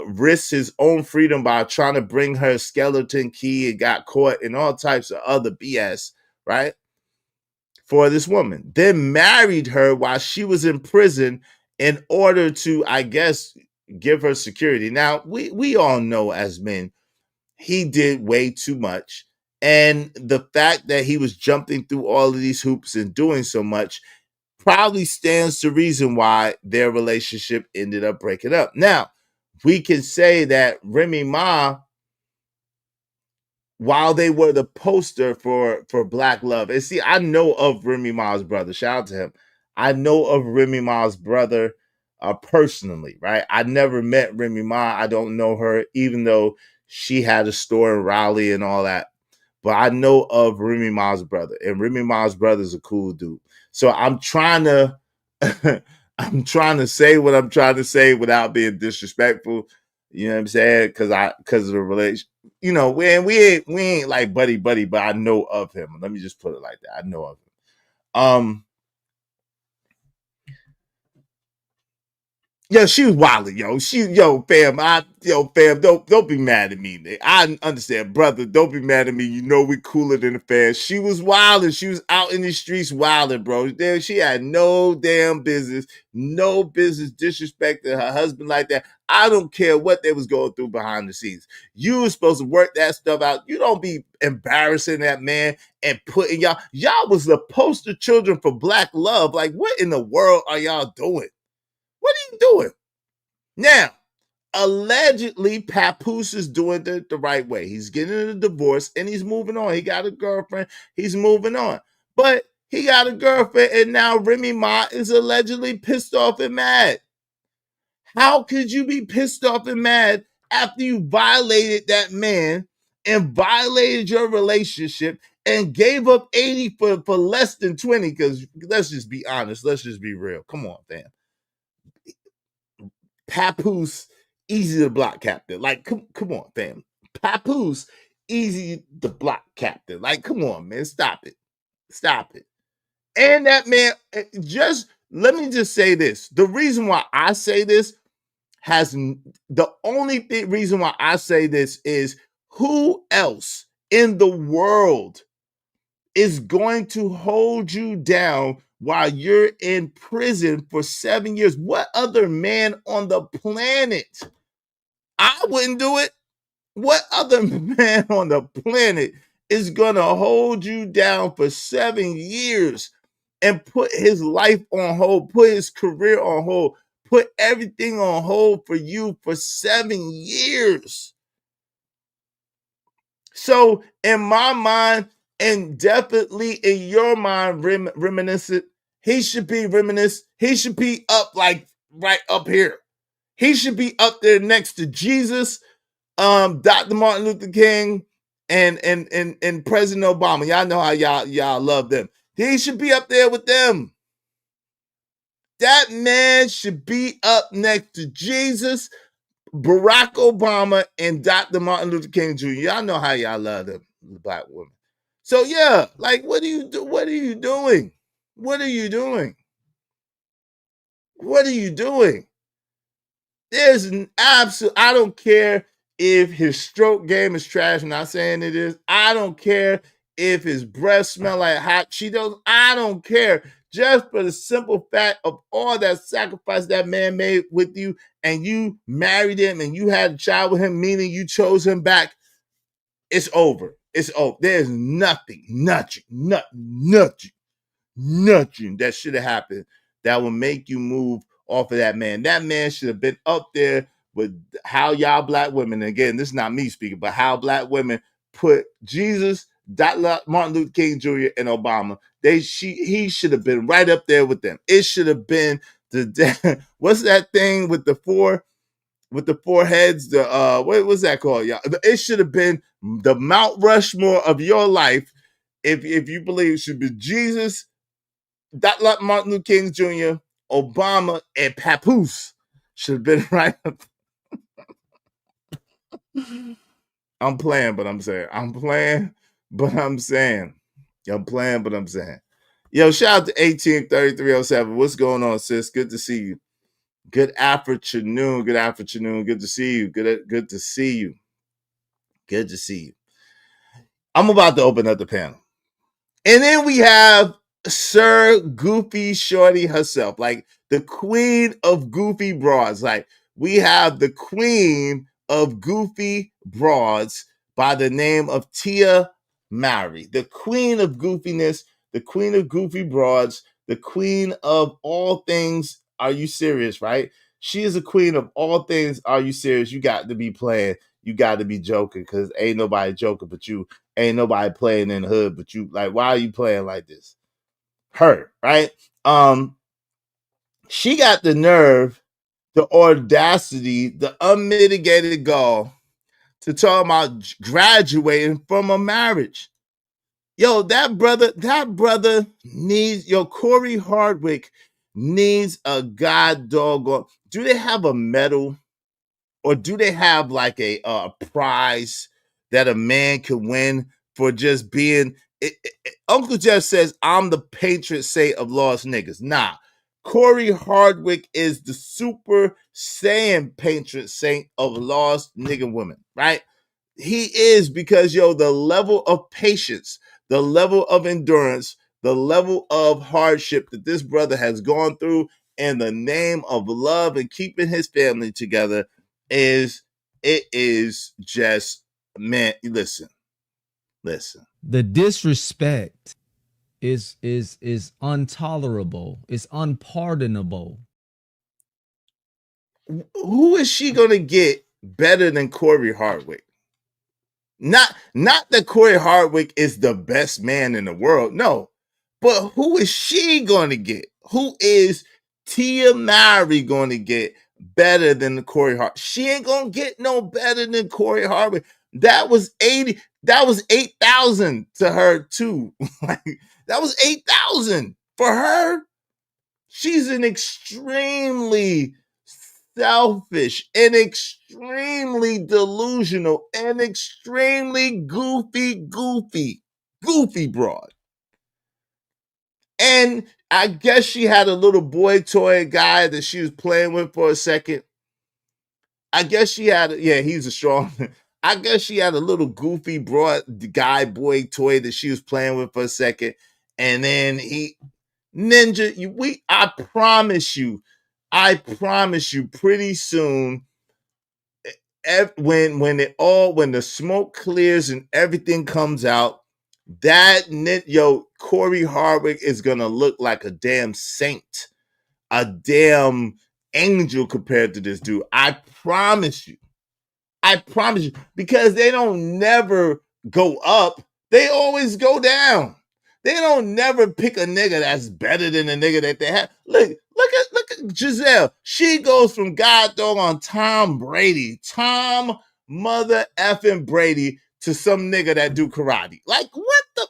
risked his own freedom by trying to bring her skeleton key, and got caught in all types of other BS, right? For this woman. Then married her while she was in prison in order to, I guess, give her security. Now, we all know as men, he did way too much. And the fact that he was jumping through all of these hoops and doing so much probably stands to reason why their relationship ended up breaking up. Now, we can say that Remy Ma, while they were the poster for Black love, and see, I know of Remy Ma's brother. Shout out to him. I know of Remy Ma's brother personally, right? I never met Remy Ma. I don't know her, even though she had a store in Raleigh and all that. But I know of Remy Ma's brother, and Remy Ma's brother is a cool dude. So I'm trying to, I'm trying to say what I'm trying to say without being disrespectful. You know what I'm saying? Because of the relation, you know, we ain't like buddy, but I know of him. Let me just put it like that. I know of him. Yo, she was wilding, yo. Fam, don't be mad at me. Man. I understand, brother. Don't be mad at me. You know we cooler than the fans. She was wilding. She was out in the streets wilding, bro. She had no damn business, disrespecting her husband like that. I don't care what they was going through behind the scenes. You was supposed to work that stuff out. You don't be embarrassing that man and putting y'all was the poster children for Black love. Like, what in the world are y'all doing? What are you doing? Now, allegedly, Papoose is doing the right way. He's getting a divorce and he's moving on. He got a girlfriend. He's moving on. But he got a girlfriend and now Remy Ma is allegedly pissed off and mad. How could you be pissed off and mad after you violated that man and violated your relationship and gave up 80 for less than 20? Because let's just be honest. Let's just be real. Come on, fam. Papoose, easy to block captain. Like, come on, fam. Papoose, easy to block captain. Like, come on, man. Stop it. Stop it. And that man, let me just say this. The reason why I say this the only reason why I say this is who else in the world is going to hold you down while you're in prison for 7 years? What other man on the planet? I wouldn't do it. What other man on the planet is going to hold you down for 7 years and put his life on hold, put his career on hold, put everything on hold for you for 7 years? So in my mind, and definitely in your mind, reminiscent, he should be reminiscent. He should be up like right up here. He should be up there next to Jesus, Dr. Martin Luther King, and President Obama. Y'all know how y'all love them. He should be up there with them. That man should be up next to Jesus, Barack Obama, and Dr. Martin Luther King Jr. Y'all know how y'all love them, Black women. So yeah, like, what are you doing? What are you doing? What are you doing? What are you doing? There's an absolute, I don't care if his stroke game is trash. I'm not saying it is. I don't care if his breath smell like hot Cheetos. I don't care. Just for the simple fact of all that sacrifice that man made with you, and you married him and you had a child with him, meaning you chose him back, it's over. It's over. There's nothing that should have happened that will make you move off of that man. That man should have been up there with how y'all Black women, and again, this is not me speaking, but how Black women put Jesus, Martin Luther King Jr., and Obama. He should have been right up there with them. It should have been what's that thing with the four heads? What was that called, y'all? It should have been the Mount Rushmore of your life. If you believe it should be Jesus, Martin Luther King Jr., Obama, and Papoose should have been right up. I'm playing, but I'm saying. Yo, shout out to 183307. What's going on, sis? Good to see you. Good afternoon. Good to see you. Good to see you. Good to see you. I'm about to open up the panel. And then we have Sir Goofy Shorty herself, like the queen of goofy broads. Like we have the queen of goofy broads by the name of Tia Mowry, the queen of goofiness, the queen of goofy broads, the queen of all things. Are you serious? Right? She is a queen of all things. Are you serious? You got to be playing. You got to be joking because ain't nobody joking but you. Ain't nobody playing in the hood but you. Like, why are you playing like this? Her, right? She got the nerve, the audacity, the unmitigated gall to talk about graduating from a marriage. Yo, that brother needs, Corey Hardwick needs a god doggone. Do they have a medal or do they have like a prize that a man can win for just being Uncle Jeff says I'm the patron saint of lost niggas. Nah, Corey Hardwick is the super saiyan patron saint of lost nigga women, right? He is, because the level of patience, the level of endurance, the level of hardship that this brother has gone through in the name of love and keeping his family together is just, man, listen. The disrespect is intolerable. It's unpardonable. Who is she gonna get better than Corey Hardwick? Not that Corey Hardwick is the best man in the world, no. But who is she gonna get? Who is Tia Mowry gonna get better than Corey Hardwick? She ain't gonna get no better than Corey Hardwick. That was 8,000 to her too. Like, that was 8,000 for her. She's an extremely selfish and extremely delusional and extremely goofy broad. And I guess she had a little boy toy guy that she was playing with for a second. I guess she had, he's a strong. I guess she had a little goofy broad guy boy toy that she was playing with for a second. And then I promise you, pretty soon, when the smoke clears and everything comes out, Corey Hardwick is gonna look like a damn saint, a damn angel compared to this dude. I promise you, because they don't never go up, they always go down. They don't never pick a nigga that's better than the nigga that they have. Look at Giselle. She goes from god dog on Tom mother effing Brady to some nigga that do karate. Like, what the?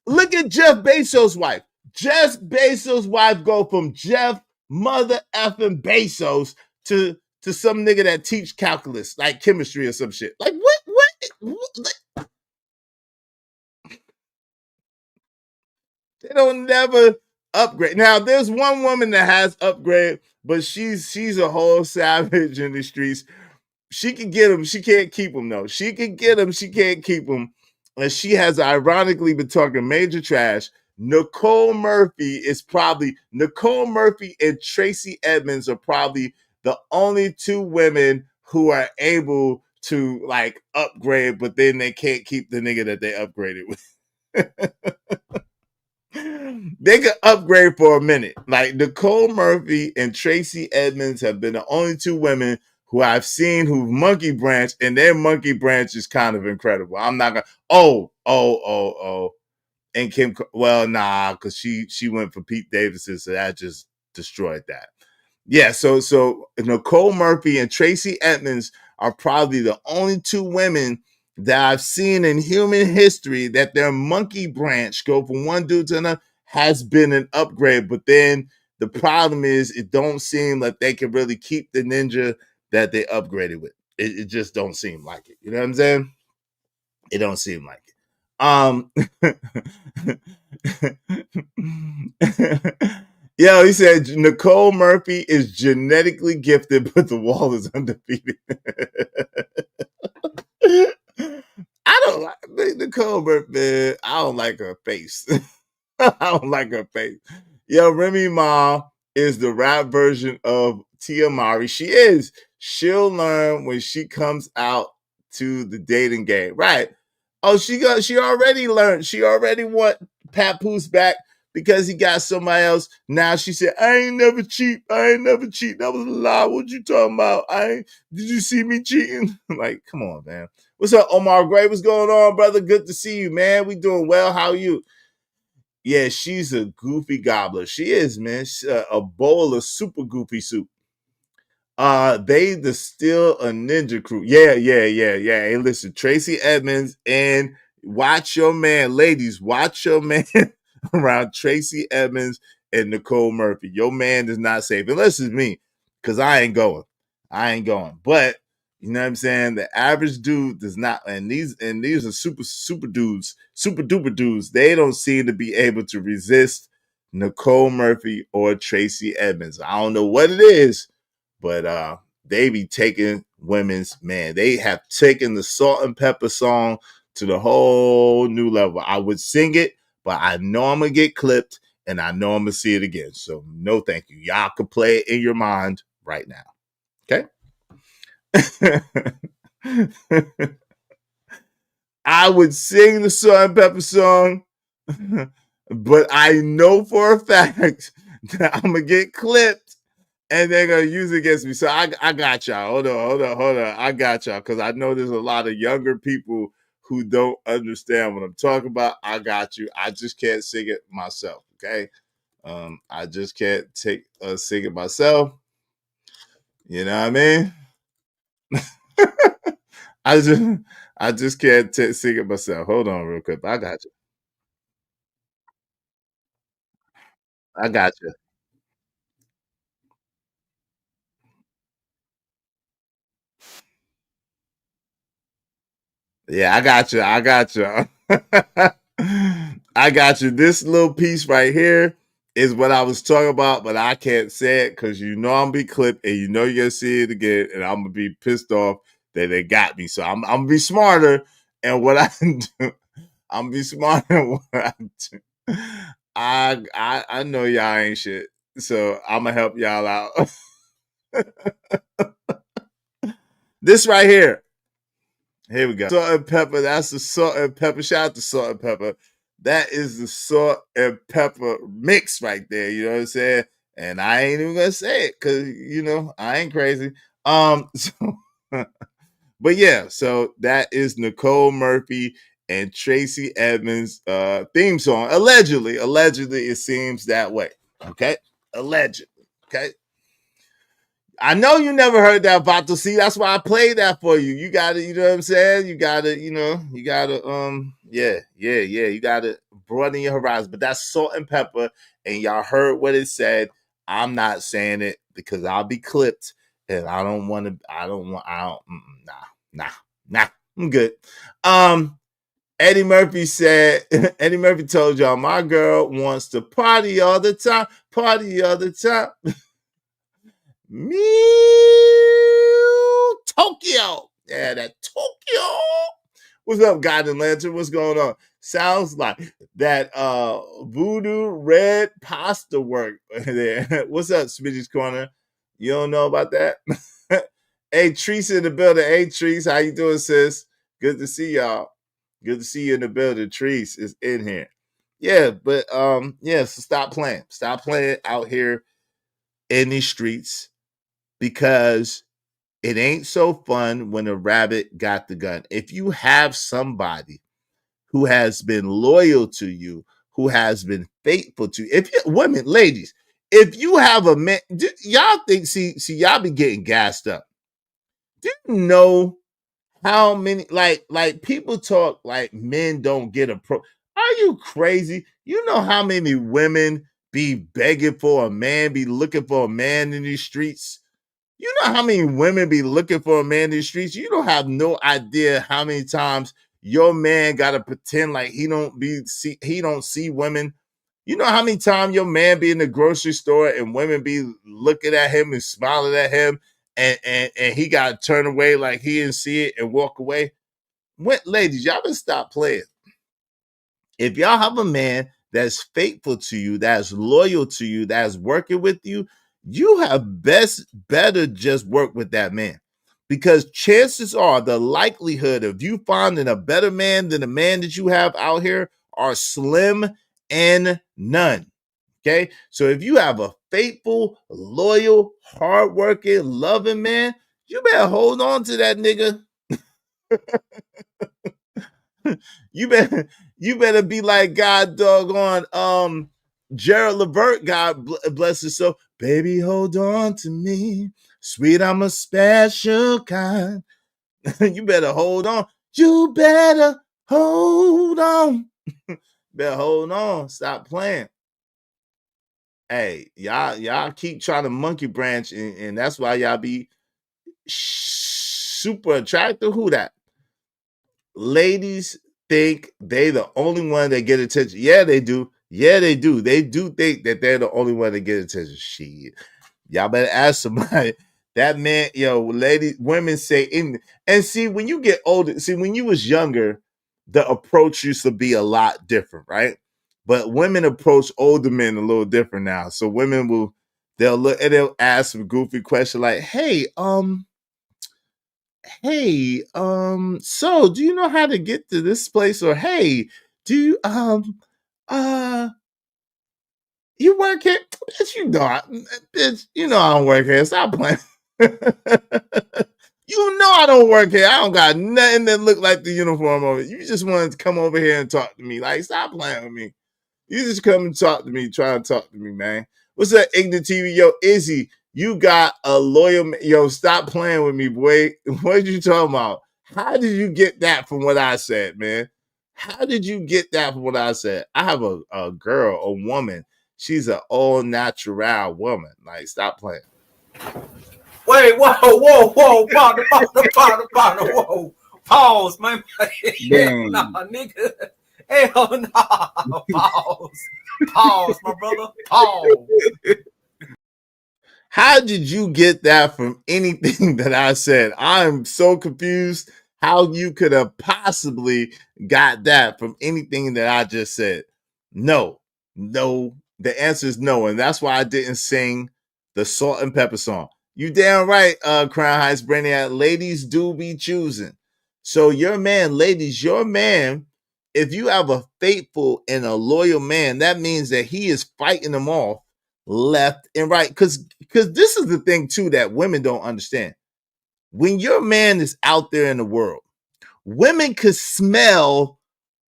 Look at Jeff Bezos' wife. Jeff Bezos' wife go from Jeff mother effing Bezos to some nigga that teach calculus, like chemistry or some shit. Like, what? They don't never upgrade. Now, there's one woman that has upgrade, but she's a whole savage in the streets. She can get him. She can't keep him, though. She can get him. She can't keep him. And she has ironically been talking major trash. Nicole Murphy and Tracy Edmonds are probably the only two women who are able to like upgrade, but then they can't keep the nigga that they upgraded with. They could upgrade for a minute. Like Nicole Murphy and Tracy Edmonds have been the only two women who I've seen who monkey branch, and their monkey branch is kind of incredible. I'm not gonna. And Kim, well, nah, because she went for Pete Davidson, so that just destroyed that. Yeah, so Nicole Murphy and Tracy Edmonds are probably the only two women that I've seen in human history that their monkey branch go from one dude to another has been an upgrade. But then the problem is it don't seem like they can really keep the ninja that they upgraded with. It just don't seem like it. You know what I'm saying? It don't seem like it. Yo, he said Nicole Murphy is genetically gifted, but the wall is undefeated. I don't like Nicole Murphy. I don't like her face. I don't like her face. Yo, Remy Ma is the rap version of Tia Mowry. She is. She'll learn when she comes out to the dating game. Right. Oh, she already learned. She already want Papoose back because he got somebody else. Now she said, I ain't never cheat. I ain't never cheat. That was a lie. What you talking about? Did you see me cheating? Like, come on, man. What's up, Omar Gray? What's going on, brother? Good to see you, man. We doing well. How are you? Yeah, she's a goofy gobbler. She is, man. She's a bowl of super goofy soup. They distill a ninja crew. Yeah. Hey, listen, Tracy Edmonds and watch your man, ladies, watch your man around Tracy Edmonds and Nicole Murphy. Your man is not safe. Unless it's me, because I ain't going. But you know what I'm saying? The average dude does not, and these are super dudes, super duper dudes. They don't seem to be able to resist Nicole Murphy or Tracy Edmonds. I don't know what it is, but they be taking women's, man. They have taken the Salt and Pepper song to the whole new level. I would sing it, but I know I'm gonna get clipped and I know I'm gonna see it again. So no thank you. Y'all can play it in your mind right now. Okay. I would sing the Salt and Pepper song, but I know for a fact that I'm gonna get clipped and they're gonna use it against me. So I got y'all. Hold on. I got y'all because I know there's a lot of younger people who don't understand what I'm talking about. I got you. I just can't sing it myself. Okay. I just can't sing it myself. You know what I mean? I just can't sing it myself. Hold on real quick. I got you. I got you. Yeah, I got you. I got you. I got you. This little piece right here is what I was talking about, but I can't say it because you know I'm gonna be clipped and you know you're gonna see it again, and I'm gonna be pissed off that they got me. So I'm gonna be smarter and what I do. I'm gonna be smarter in what I do. I know y'all ain't shit, so I'm gonna help y'all out. This right here. Here we go. Salt and pepper. That's the salt and pepper. Shout out to Salt and Pepper. That is the salt and pepper mix right there. You know what I'm saying? And I ain't even gonna say it because you know I ain't crazy. So, but yeah, so that is Nicole Murphy and Tracy Edmonds' theme song. Allegedly, it seems that way. Okay, allegedly. Okay. I know you never heard that Vato. See, that's why I played that for you. You gotta, you know what I'm saying? You gotta, you gotta, you gotta broaden your horizon. But that's Salt and Pepper, and y'all heard what it said. I'm not saying it because I'll be clipped, and I don't, nah. I'm good. Eddie Murphy said, Eddie Murphy told y'all, my girl wants to party all the time. Mew Tokyo. Yeah, that Tokyo. What's up, God and Lantern? What's going on? Sounds like that voodoo red pasta work there. What's up, Smitty's Corner? You don't know about that? Hey, Treese in the building. Hey, Treese, how you doing, sis? Good to see y'all. Good to see you in the building. Treese is in here. Yeah, but so stop playing. Stop playing out here in these streets because it ain't so fun when a rabbit got the gun. If you have somebody who has been loyal to you, who has been faithful to you, if you women, ladies, if you have a man, y'all think, see, y'all be getting gassed up. Do you know how many like people talk like men don't get Are you crazy? You know how many women be begging for a man, be looking for a man in these streets? You know how many women be looking for a man in the streets? You don't have no idea how many times your man gotta pretend like he don't see women. You know how many times your man be in the grocery store and women be looking at him and smiling at him and he gotta turn away like he didn't see it and walk away. Ladies, y'all better stop playing. If y'all have a man that's faithful to you, that's loyal to you, that's working with you, you have better just work with that man. Because chances are the likelihood of you finding a better man than the man that you have out here are slim and none. Okay. So if you have a faithful, loyal, hardworking, loving man, you better hold on to that nigga. you better be like God doggone Gerald Levert, God bless his soul. Baby, hold on to me. Sweet, I'm a special kind. You better hold on. You better hold on. Better hold on. Stop playing. Hey, y'all keep trying to monkey branch, and that's why y'all be super attractive. Who that? Ladies think they the only one that get attention. Yeah, they do. Yeah, they do. They do think that they're the only one that get attention. Shit. Y'all better ask somebody. That man, ladies, women say and see, when you get older, see, when you was younger, the approach used to be a lot different, right? But women approach older men a little different now. So women they'll look and they'll ask some goofy question like, hey, so do you know how to get to this place? Or hey, do you you work here? Bitch, you know bitch, you know I don't work here. Stop playing. You know I don't work here. I don't got nothing that look like the uniform over. You just wanted to come over here and talk to me. Like, stop playing with me. You just come and talk to me, try to talk to me, man. What's up, Ignorant TV? Yo, Izzy, you got a loyal. Yo, stop playing with me, boy. What you talking about? How did you get that from what I said, man? How did you get that from what I said? I have a girl, a woman. She's an all natural woman. Like, stop playing. Wait, whoa, partner, whoa. Pause, man. Nah, nigga. Hell no. Pause, my brother. Pause. How did you get that from anything that I said? I'm so confused how you could have possibly got that from anything that I just said. No. The answer is no. And that's why I didn't sing the Salt and Pepper song. You damn right, Crown Heights Brainiac. Ladies do be choosing. So your man, ladies, your man, if you have a faithful and a loyal man, that means that he is fighting them off left and right. Because this is the thing, too, that women don't understand. When your man is out there in the world, women could smell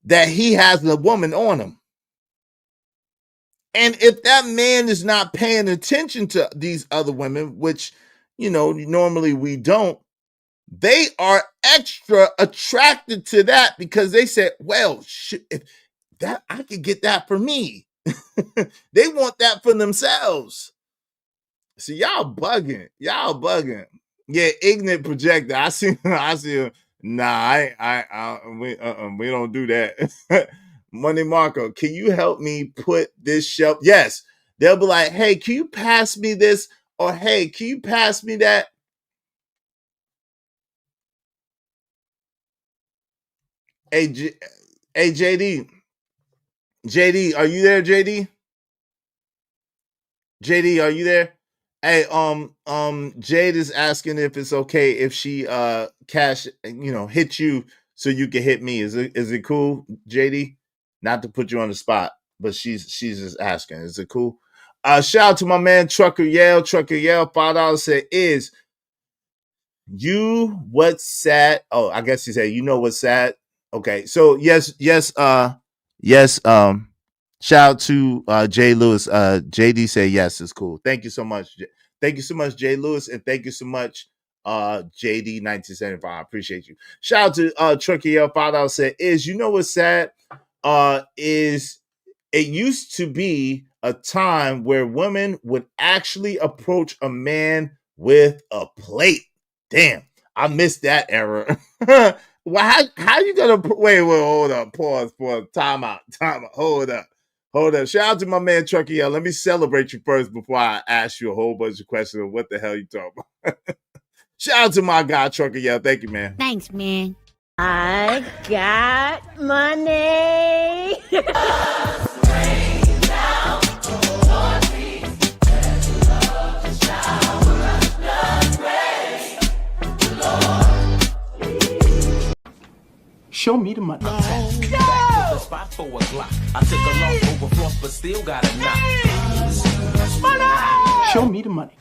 that he has a woman on him. And if that man is not paying attention to these other women, which, normally we don't, they are extra attracted to that because they said, well, if that I could get that for me. They want that for themselves. So y'all bugging. Yeah, ignorant projector. I see. Nah, we don't do that. Money Marco, can you help me put this shelf? Yes. They'll be like, hey, can you pass me this? Or hey, can you pass me that? Hey, JD. JD, are you there, JD? JD, are you there? Hey, Jade is asking if it's okay if she hit you so you can hit me. Is it cool, JD? Not to put you on the spot, but she's just asking. Is it cool? Shout out to my man Trucker Yale. $5 said, is you what's sad? Oh, I guess he said, you know what's sad? Okay, so yes. Shout out to Jay Lewis. JD say yes, it's cool. Thank you so much. Thank you so much, Jay Lewis, and thank you so much, JD 1975. I appreciate you. Shout out to Trucky L $5 said, is you know what's sad? Is it used to be a time where women would actually approach a man with a plate. Damn, I missed that era. Well, how you gonna wait, hold up, pause, time out, hold up. Shout out to my man Trucky L. Let me celebrate you first before I ask you a whole bunch of questions of what the hell you talking about. Shout out to my guy Trucky L. Thank you, man. Thanks, man. I got money. Show me the money. The spot for a Glock. I took a loss over floss, but still got a knock. Show me the money.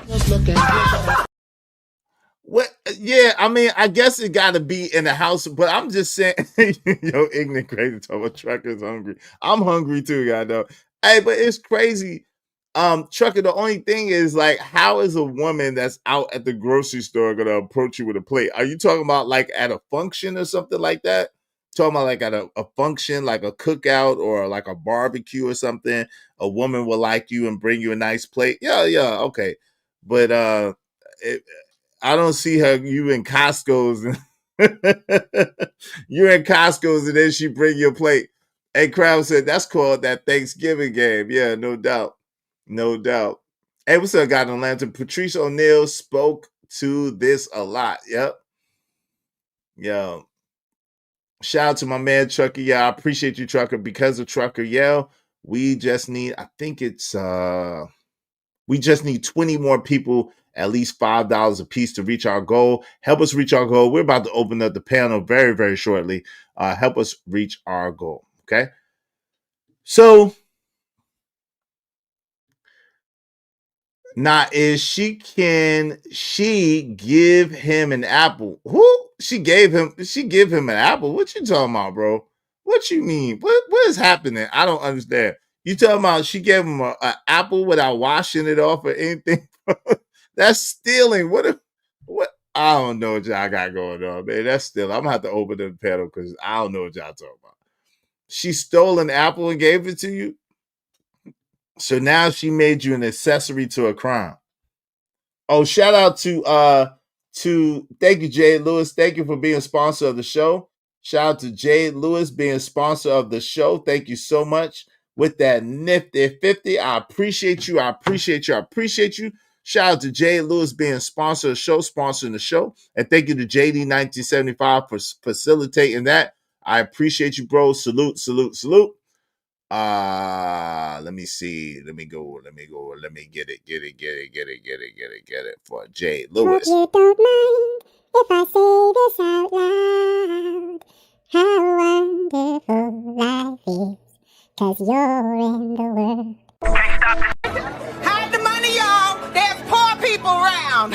What? Yeah, I mean, I guess it got to be in the house, but I'm just saying, yo, ignorant, crazy, talking about truckers hungry. I'm hungry too, God know. Hey, but it's crazy. Trucker, the only thing is, like, how is a woman that's out at the grocery store gonna approach you with a plate? Are you talking about like at a function or something like that? Talking about like at a function, like a cookout or like a barbecue or something? A woman will like you and bring you a nice plate. Yeah, okay. But I don't see her. You in Costco's, you're in Costco's, and then she bring you a plate. Hey, Crowd said that's called that Thanksgiving game. Yeah, no doubt, no doubt. Hey, what's up, guys in Atlanta? Patrice O'Neal spoke to this a lot. Yep. Yo. Shout out to my man Trucker. Yeah, I appreciate you, Trucker. Because of Trucker, yeah, we just need, I think it's we just need 20 more people, at least $5 a piece to reach our goal. Help us reach our goal. We're about to open up the panel very, very shortly. Help us reach our goal. Okay. So now can she give him an apple? Who? She give him an apple. What you talking about, bro? What you mean? What is happening? I don't understand. You talking about she gave him an apple without washing it off or anything? That's stealing. What? I don't know what y'all got going on, man. That's stealing. I'm gonna have to open the panel because I don't know what y'all talking about. She stole an apple and gave it to you. So now she made you an accessory to a crime. Oh, shout out to thank you, Jade Lewis. Thank you for being a sponsor of the show. Shout out to Jade Lewis being a sponsor of the show. Thank you so much with that nifty 50. I appreciate you. I appreciate you. I appreciate you. Shout out to Jade Lewis being a sponsor of the show, sponsoring the show. And thank you to JD 1975 for facilitating that. I appreciate you, bro. Salute, salute, salute. Let me see. Let me go. Let me get it for Jay Lewis. Hope you don't mind if I say this out loud. How wonderful life is, 'cause you're in the world. Hide the money, y'all. There's poor people around.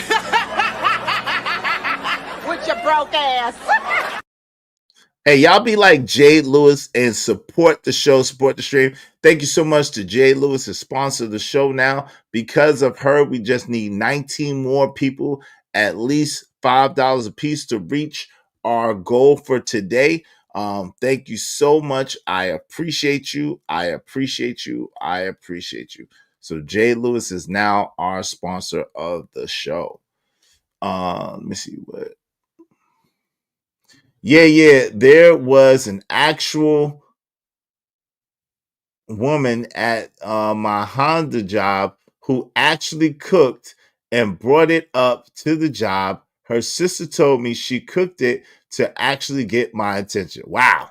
With your broke ass. Hey, y'all be like Jade Lewis and support the show, support the stream. Thank you so much to Jade Lewis to sponsor the show now. Because of her, we just need 19 more people, at least $5 a piece to reach our goal for today. Thank you so much. I appreciate you. I appreciate you. I appreciate you. So Jade Lewis is now our sponsor of the show. Let me see what. Yeah. There was an actual woman at my Honda job who actually cooked and brought it up to the job. Her sister told me she cooked it to actually get my attention. Wow.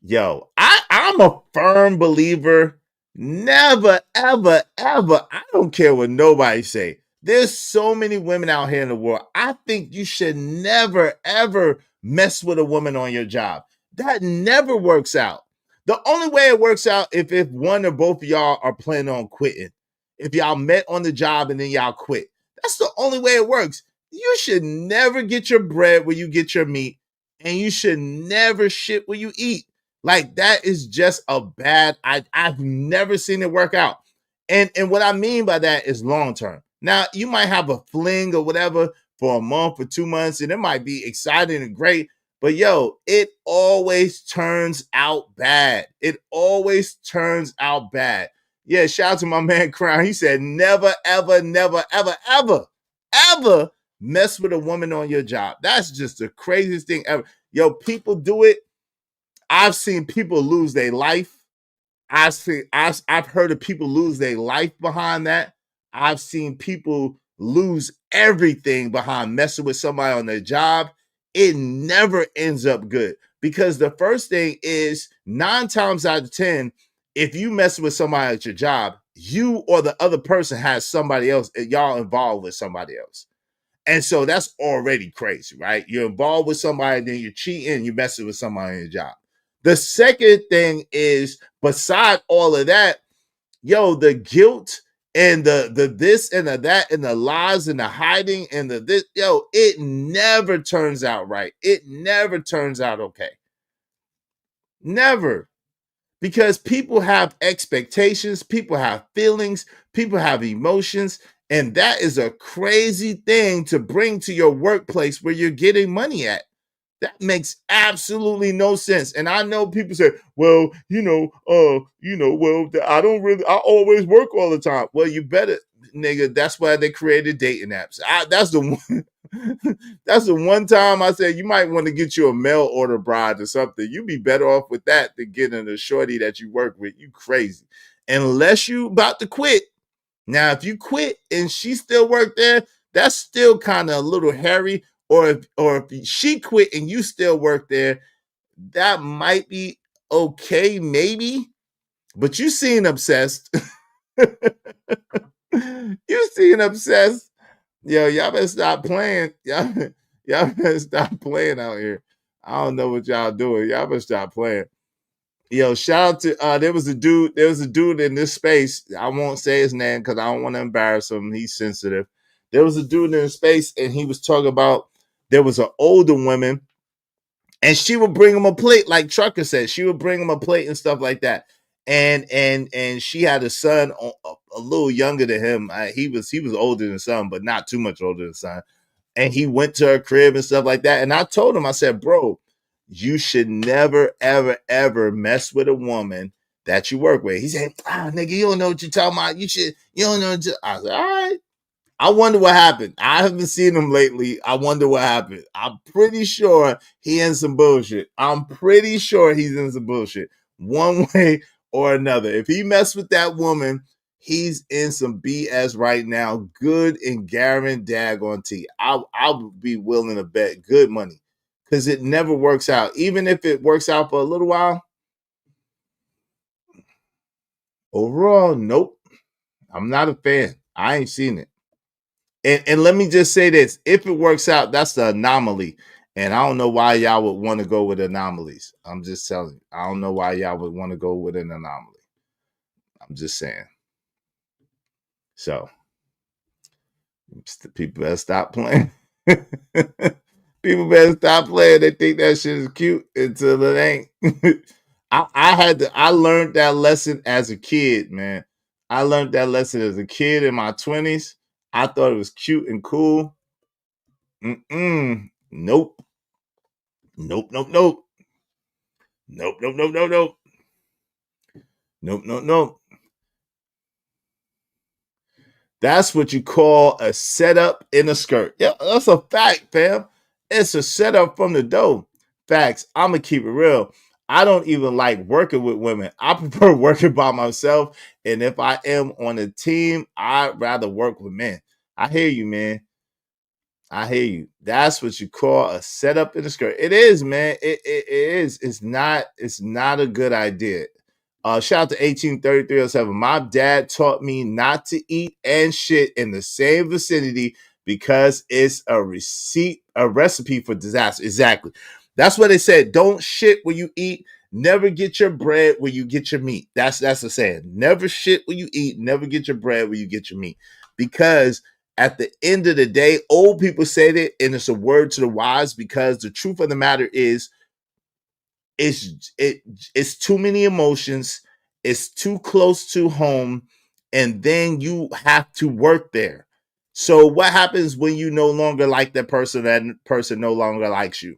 Yo, I'm a firm believer. Never, ever, ever. I don't care what nobody say. There's so many women out here in the world. I think you should never, ever mess with a woman on your job. That never works out. The only way it works out if one or both of y'all are planning on quitting. If y'all met on the job and then y'all quit. That's the only way it works. You should never get your bread where you get your meat, and you should never shit where you eat. Like, that is just a bad, I've never seen it work out. And what I mean by that is long term. Now, you might have a fling or whatever for a month or 2 months, and it might be exciting and great. But yo, it always turns out bad. It always turns out bad. Yeah, shout out to my man Crown. He said, never, ever, never, ever, ever, ever mess with a woman on your job. That's just the craziest thing ever. Yo, people do it. I've seen people lose their life. I've heard of people lose their life behind that. I've seen people lose everything behind messing with somebody on their job. It never ends up good, because the first thing is 9 times out of 10, if you mess with somebody at your job, you or the other person has somebody else, y'all involved with somebody else. And so that's already crazy, right? You're involved with somebody, then you're cheating, you're messing with somebody in your job. The second thing is, beside all of that, yo, the guilt and the this and the that and the lies and the hiding and the this, yo, it never turns out right. It never turns out okay. Never. Because people have expectations, people have feelings, people have emotions, and that is a crazy thing to bring to your workplace where you're getting money at. That makes absolutely no sense. And I know people say, well, well, I always work all the time. Well, you better, nigga, that's why they created dating apps. That's the one. That's the one time I said you might want to get you a mail order bride or something. You'd be better off with that than getting a shorty that you work with. You crazy. Unless you about to quit. Now, if you quit and she still work there, that's still kind of a little hairy. Or if she quit and you still work there, that might be okay, maybe. But you seem obsessed. You seem obsessed. Yo, y'all better stop playing. Y'all better stop playing out here. I don't know what y'all doing. Y'all better stop playing. Yo, shout out to there was a dude in this space. I won't say his name because I don't want to embarrass him. He's sensitive. There was a dude in the space, and he was talking about there was an older woman, and she would bring him a plate, like Trucker said. She would bring him a plate and stuff like that. And she had a son a little younger than him. He was older than son, but not too much older than son. And he went to her crib and stuff like that. And I told him, I said, bro, you should never, ever, ever mess with a woman that you work with. He said, nigga, you don't know what you're talking about. You don't know. I said, all right. I wonder what happened. I haven't seen him lately. I wonder what happened. I'm pretty sure he in some bullshit. I'm pretty sure he's in some bullshit. One way or another. If he messed with that woman, he's in some BS right now. Good and guaranteed. I'll be willing to bet good money. Because it never works out. Even if it works out for a little while. Overall, nope. I'm not a fan. I ain't seen it. And let me just say this. If it works out, that's the anomaly. And I don't know why y'all would want to go with anomalies. I'm just telling you. I don't know why y'all would want to go with an anomaly. I'm just saying. So, people better stop playing. People better stop playing. They think that shit is cute until it ain't. I learned that lesson as a kid, man. I learned that lesson as a kid in my 20s. I thought it was cute and cool. Nope. Nope. Nope. Nope. That's what you call a setup in a skirt. Yeah, that's a fact, fam. It's a setup from the dough. Facts. I'm going to keep it real. I don't even like working with women. I prefer working by myself. And if I am on a team, I'd rather work with men. I hear you, man. I hear you. That's what you call a setup in a skirt. It is, man. It is. It's not a good idea. Shout out to 183307. My dad taught me not to eat and shit in the same vicinity because it's a recipe for disaster. Exactly. That's what they said. Don't shit where you eat. Never get your bread where you get your meat. That's the saying. Never shit where you eat. Never get your bread where you get your meat. Because at the end of the day, old people say that, and it's a word to the wise, because the truth of the matter is, it's too many emotions, it's too close to home, and then you have to work there. So what happens when you no longer like that person no longer likes you?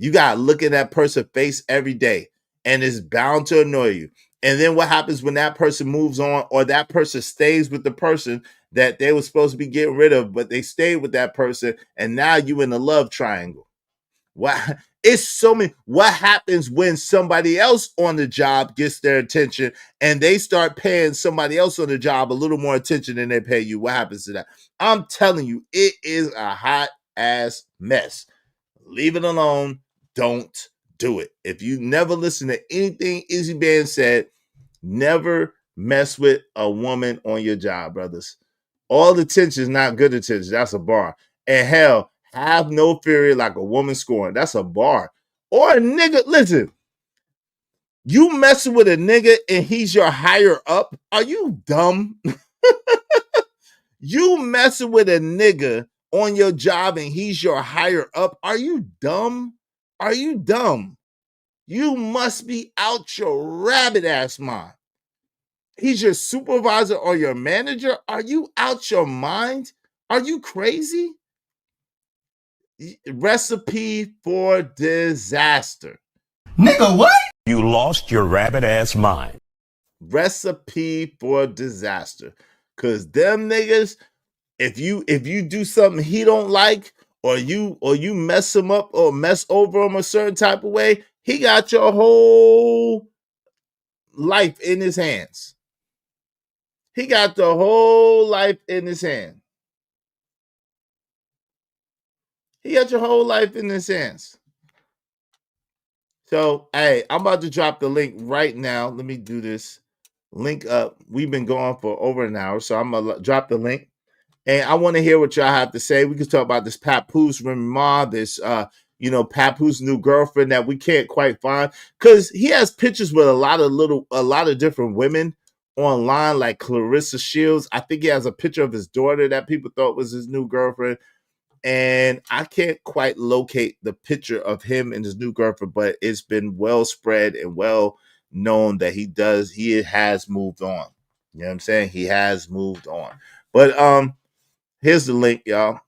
You got to look at that person's face every day, and it's bound to annoy you. And then what happens when that person moves on, or that person stays with the person that they were supposed to be getting rid of, but they stayed with that person, and now you in a love triangle? What? It's so many. What happens when somebody else on the job gets their attention and they start paying somebody else on the job a little more attention than they pay you? What happens to that? I'm telling you, it is a hot ass mess. Leave it alone. Don't do it. If you never listen to anything Izzy Band said, never mess with a woman on your job, brothers. All attention is not good attention. That's a bar. And hell, have no fury like a woman scorned. That's a bar. Or a nigga, listen, you messing with a nigga and he's your higher up? Are you dumb? You messing with a nigga on your job and he's your higher up? Are you dumb? Are you dumb? You must be out your rabbit ass mind. He's your supervisor or your manager? Are you out your mind? Are you crazy? Recipe for disaster. Nigga, what? You lost your rabbit ass mind. Recipe for disaster. Cause them niggas, if you do something he don't like, or you mess him up or mess over him a certain type of way, he got your whole life in his hands. He got the whole life in his hand. He got your whole life in his hands. So, hey, I'm about to drop the link right now. Let me do this. Link up. We've been going for over an hour, so I'm going to drop the link. And I want to hear what y'all have to say. We can talk about this Papoose Remy, this, Papoose new girlfriend that we can't quite find. Because he has pictures with a lot of different women online, like Clarissa Shields. I think he has a picture of his daughter that people thought was his new girlfriend. And I can't quite locate the picture of him and his new girlfriend, but it's been well spread and well known that he has moved on. You know what I'm saying? He has moved on. But here's the link, y'all.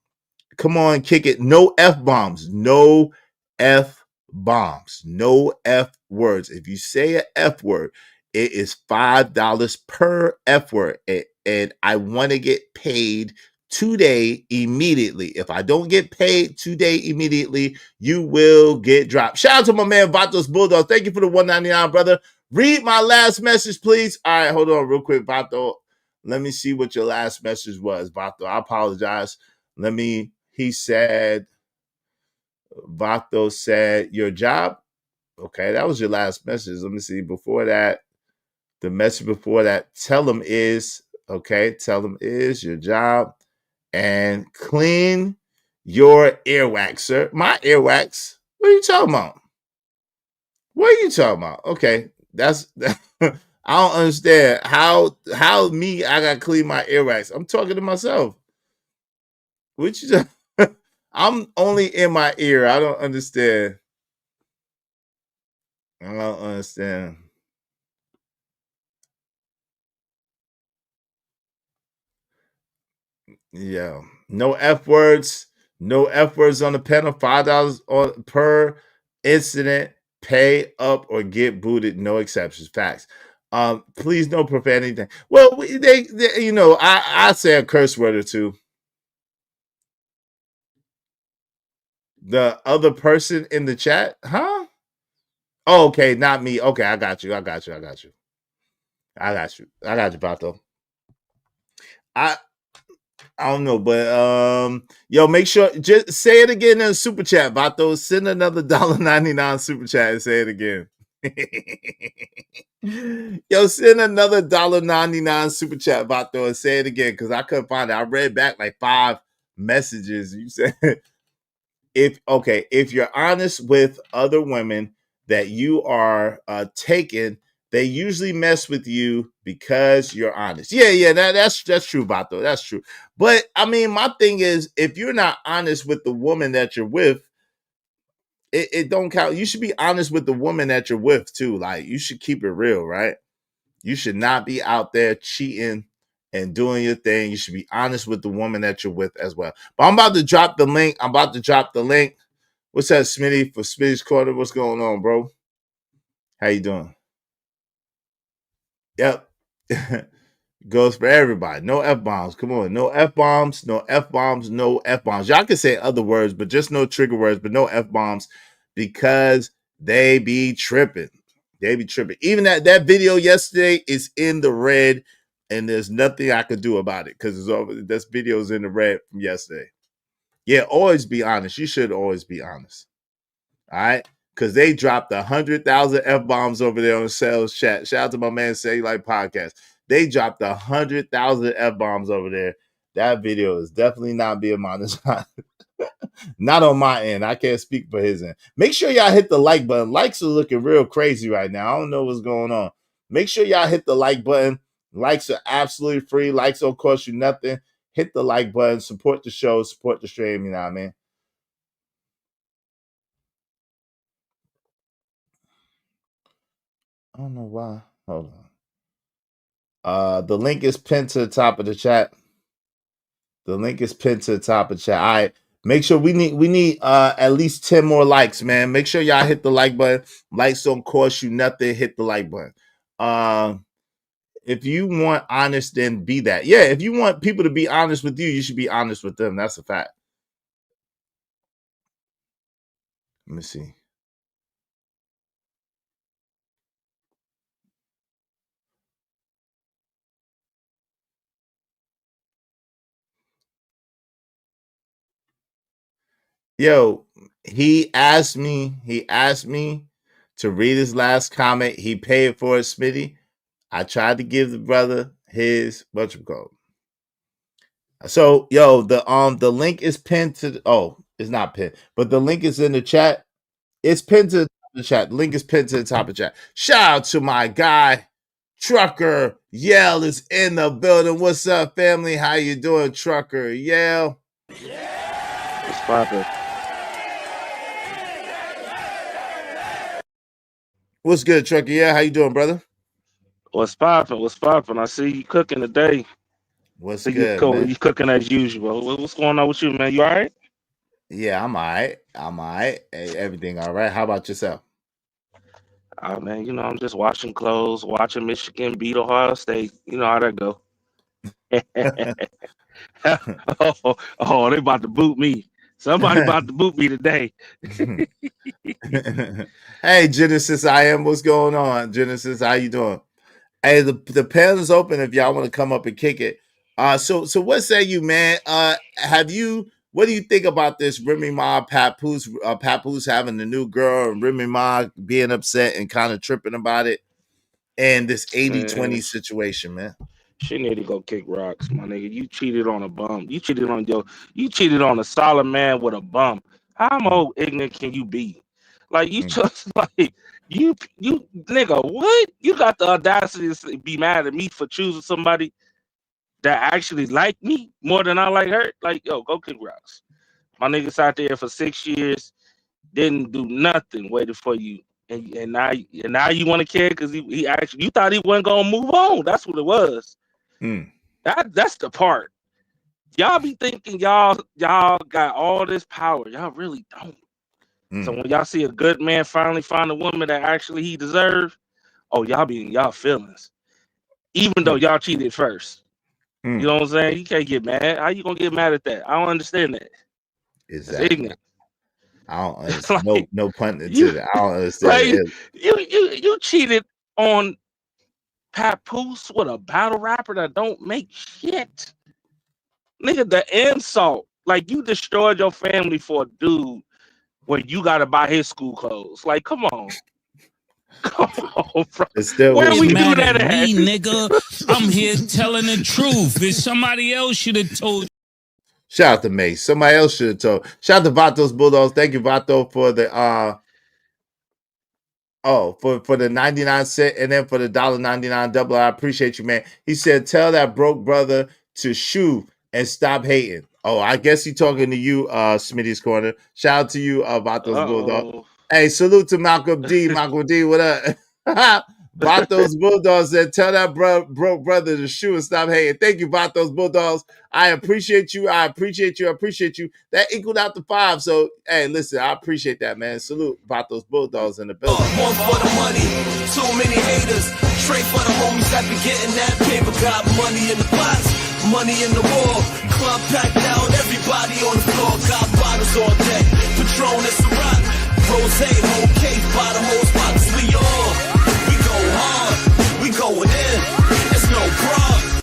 Come on, kick it. No F-bombs. No F-bombs. No F words. If you say an F word, it is $5 per F word. And I want to get paid today immediately. If I don't get paid today immediately, you will get dropped. Shout out to my man Vatos Bulldog. Thank you for the $1.99, brother. Read my last message, please. All right, hold on real quick, Vato. Let me see what your last message was, Vato. I apologize. He said, Vato said, your job. Okay, that was your last message. Let me see. Before that, the message before that, tell him is your job. And clean your earwax, sir. My earwax? What are you talking about? What are you talking about? Okay, I don't understand how I gotta clean my earwax. I'm talking to myself. What you? I'm only in my ear. I don't understand. I don't understand. Yeah, no F words. No F words on the panel. $5 per incident. Pay up or get booted. No exceptions. Facts. Please no profanity. Well, they I say a curse word or two. The other person in the chat, huh? Oh, okay, not me. Okay, I got you, Vato. I don't know, but yo, make sure just say it again in the super chat, Vato. Send another $1.99 super chat and say it again. Yo, send another $1.99 super chat, Vato, and say it again because I couldn't find it. I read back like 5 messages. You said if you're honest with other women that you are taking, they usually mess with you because you're honest. Yeah, that's true, Vato. That's true. But I mean, my thing is, if you're not honest with the woman that you're with, it don't count. You should be honest with the woman that you're with too. Like, you should keep it real, right? You should not be out there cheating and doing your thing. You should be honest with the woman that you're with as well. But I'm about to drop the link. What's that, Smitty, for Smitty's Corner? What's going on, bro? How you doing? Yep. Goes for everybody. No F-bombs. Come on. No F-bombs. No F-bombs. No F-bombs. Y'all can say other words, but just no trigger words, but no F-bombs because they be tripping. They be tripping. Even that video yesterday is in the red, and there's nothing I could do about it because this video's in the red from yesterday. Yeah, always be honest. You should always be honest. All right? Because they dropped 100,000 F-bombs over there on the sales chat. Shout out to my man Say Like Podcast. They dropped 100,000 F-bombs over there. That video is definitely not being monetized. Not on my end. I can't speak for his end. Make sure y'all hit the like button. Likes are looking real crazy right now. I don't know what's going on. Make sure y'all hit the like button. Likes are absolutely free. Likes don't cost you nothing. Hit the like button. Support the show. Support the stream. You know what I mean? I don't know why. Hold on. The link is pinned to the top of the chat. The link is pinned to the top of the chat. All right. Make sure we need at least 10 more likes, man. Make sure y'all hit the like button. Likes don't cost you nothing. Hit the like button. If you want honest, then be that. Yeah, if you want people to be honest with you, you should be honest with them. That's a fact. Let me see. Yo, he asked me to read his last comment. He paid for it, Smitty. I tried to give the brother his whatchamacallit. So, yo, the link is pinned to it's not pinned, but the link is in the chat. It's pinned to the top of the chat. The link is pinned to the top of the chat. Shout out to my guy, Trucker Yell is in the building. What's up, family? How you doing, Trucker Yell? What's poppin'? What's good, Trucker? Yeah, how you doing, brother? What's poppin'? What's poppin'? I see you cooking today. What's good, man? You cooking as usual. What's going on with you, man? You all right? Yeah, I'm all right. Hey, everything all right. How about yourself? Oh, man, you know, I'm just washing clothes, watching Michigan beat Ohio State. You know how that go. They about to boot me. Somebody about to boot me today. Hey, Genesis, what's going on? Genesis, how you doing? Hey, the panel is open if y'all want to come up and kick it. So what say you, man? What do you think about this Remy Ma Papoose having the new girl and Remy Ma being upset and kind of tripping about it and this 80-20 situation, man? She need to go kick rocks, my nigga. You cheated on a bum. You cheated on a solid man with a bum. How more ignorant can you be? Like you just like you nigga, what? You got the audacity to be mad at me for choosing somebody that actually like me more than I like her? Like, yo, go kick rocks. My niggas out there for 6 years, didn't do nothing waiting for you. And now you want to care because he actually, you thought he wasn't gonna move on. That's what it was. That's the part. Y'all be thinking y'all got all this power. Y'all really don't. So when y'all see a good man finally find a woman that actually he deserves, y'all be in y'all feelings. Even though y'all cheated first. You know what I'm saying? You can't get mad. How you gonna get mad at that? I don't understand that. Exactly. It's ignorant. I don't understand. No pun intended. I don't understand. Like, you cheated on Papoose with a battle rapper that don't make shit. Nigga, the insult. Like, you destroyed your family for a dude where you gotta buy his school clothes. Like, come on. Come on, bro. Where we do that at? Me, nigga. I'm here telling the truth. If somebody else should have told. Shout out to Mace. Somebody else should have told. Shout out to Vatos Bulldogs. Thank you, Vato, for the for the 99 cent and then for the $1.99 double. I appreciate you, man. He said, tell that broke brother to shoot and stop hating. Oh, I guess he's talking to you, Smitty's Corner. Shout out to you, Vatos Bulldogs. Hey, salute to Malcolm D. Malcolm D, what up? Vatos Bulldogs said, tell that broke brother to shoot and stop hating. Thank you, Vatos Bulldogs. I appreciate you. I appreciate you. That equaled out to 5. So, hey, listen, I appreciate that, man. Salute Vatos Bulldogs in the building. One for the money, too many haters. Straight for the homies that be getting that paper. Got money in the pots, money in the wall. Club packed out, everybody on the floor. Got bottles all deck, Patron and Ciroc. Rose, whole case, bottom hose box. We go hard, we going in. It's no problem.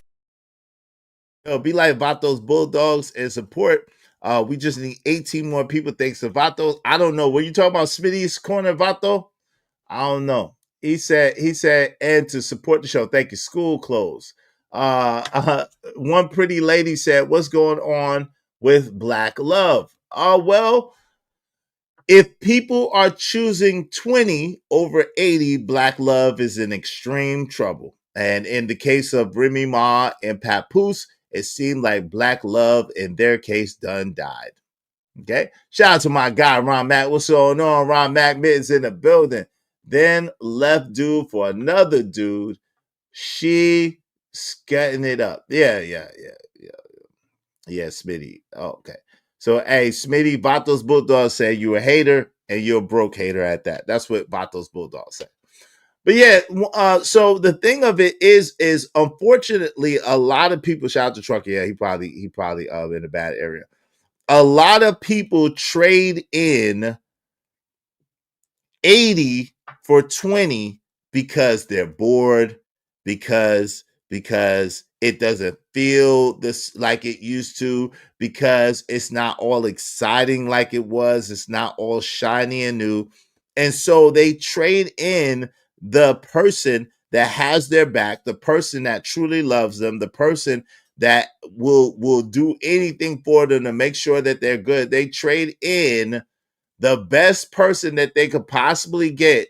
Yo, be like Vatos Bulldogs and support. We just need 18 more people. Thanks to Vatos. I don't know. Were you talking about Smitty's Corner, Vato? I don't know. He said, and to support the show. Thank you. School clothes. One pretty lady said, "What's going on with black love?" Well, if people are choosing 20 over 80, black love is in extreme trouble. And in the case of Remy Ma and Papoose, it seemed like black love in their case done died. Okay. Shout out to my guy, Ron Mack. What's going on? Ron Mack Mittens in the building. Then left dude for another dude. She scutting it up. Yeah, Smitty. Oh, okay. So, hey, Smitty, Vatos Bulldog said you a hater and you're a broke hater at that. That's what Vatos Bulldog said. But yeah, so the thing of it is unfortunately a lot of people, shout out to Trucker. Yeah, he probably in a bad area. A lot of people trade in 80 for 20 because they're bored, because it doesn't feel this like it used to, because it's not all exciting like it was, it's not all shiny and new. And so they trade in the person that has their back, the person that truly loves them, the person that will do anything for them to make sure that they're good. They trade in the best person that they could possibly get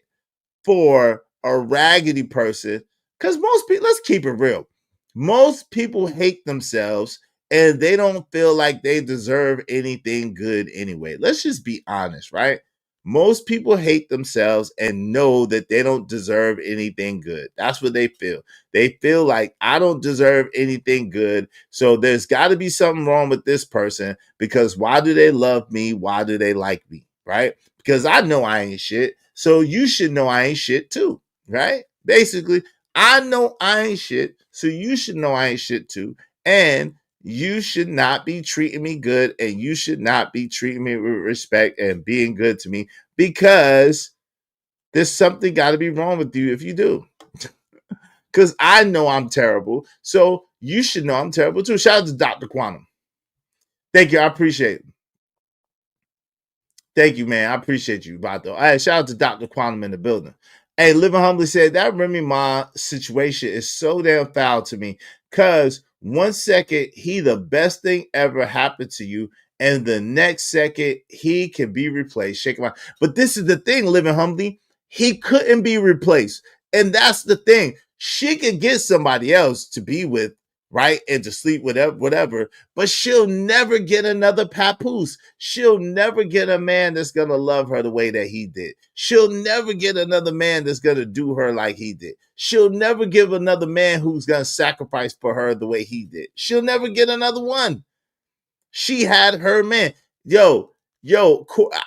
for a raggedy person. Because most people, let's keep it real, most people hate themselves and they don't feel like they deserve anything good anyway. Let's just be honest, right? Most people hate themselves and know that they don't deserve anything good. That's what they feel. They feel like, I don't deserve anything good. So there's got to be something wrong with this person, because why do they love me? Why do they like me? Right? Because I know I ain't shit. So you should know I ain't shit too. Right? Basically, I know I ain't shit. So you should know I ain't shit too. And you should not be treating me good, and you should not be treating me with respect and being good to me, because there's something got to be wrong with you if you do. Because I know I'm terrible. So you should know I'm terrible too. Shout out to Dr. Quantum. Thank you. I appreciate it. Thank you, man. I appreciate you, Vato. Hey, shout out to Dr. Quantum in the building. Hey, Living Humbly said that Remy Ma situation is so damn foul to me, because 1 second he the best thing ever happened to you, and the next second he can be replaced. Shake him out. But this is the thing, Living Humbly, he couldn't be replaced, and that's the thing. She could get somebody else to be with, right, and to sleep with, whatever, but she'll never get another Papoose. She'll never get a man that's gonna love her the way that he did. She'll never get another man that's gonna do her like he did. She'll never give another man who's gonna sacrifice for her the way he did. She'll never get another one. She had her man. Yo,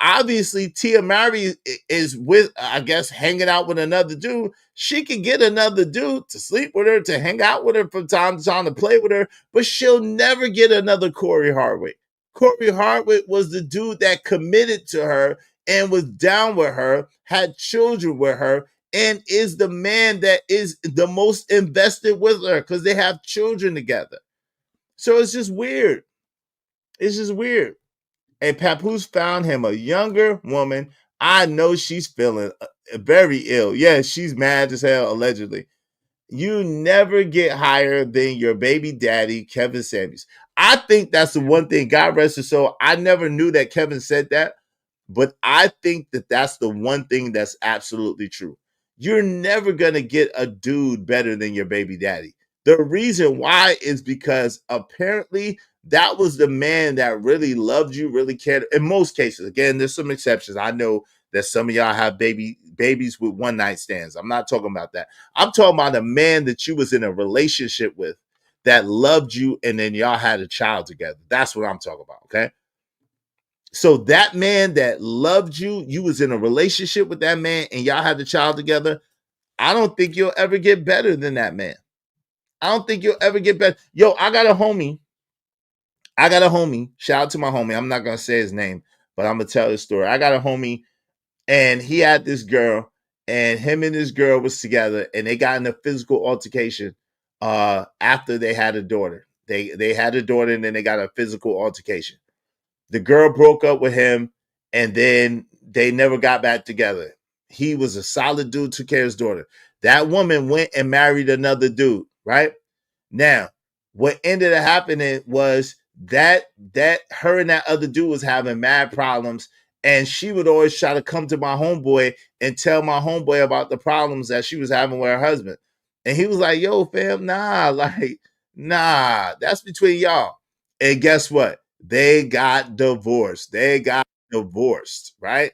obviously Tia Mary is with, I guess, hanging out with another dude. She can get another dude to sleep with her, to hang out with her from time to time, to play with her, but she'll never get another Corey Hardwick. Corey Hardwick was the dude that committed to her and was down with her, had children with her, and is the man that is the most invested with her because they have children together. So it's just weird. It's just weird. And Papoose found him a younger woman. I know she's feeling very ill. Yeah, she's mad as hell, allegedly. You never get higher than your baby daddy, Kevin Samuels. I think that's the one thing. God rest his soul. I never knew that Kevin said that, but I think that that's the one thing that's absolutely true. You're never going to get a dude better than your baby daddy. The reason why is because apparently that was the man that really loved you, really cared. In most cases, again, there's some exceptions. I know that some of y'all have babies with one night stands. I'm not talking about that. I'm talking about a man that you was in a relationship with that loved you, and then y'all had a child together. That's what I'm talking about, okay? So that man that loved you, you was in a relationship with that man, and y'all had a child together. I don't think you'll ever get better than that man. I don't think you'll ever get better. Yo, I got a homie. Shout out to my homie. I'm not going to say his name, but I'm going to tell his story. I got a homie, and he had this girl, and him and this girl was together, and they got in a physical altercation after they had a daughter. They had a daughter, and then they got a physical altercation. The girl broke up with him, and then they never got back together. He was a solid dude, took care of his daughter. That woman went and married another dude, right? Now, what ended up happening was that her and that other dude was having mad problems, and she would always try to come to my homeboy and tell my homeboy about the problems that she was having with her husband. And he was like, yo, fam, nah, that's between y'all. And guess what? They got divorced. Right?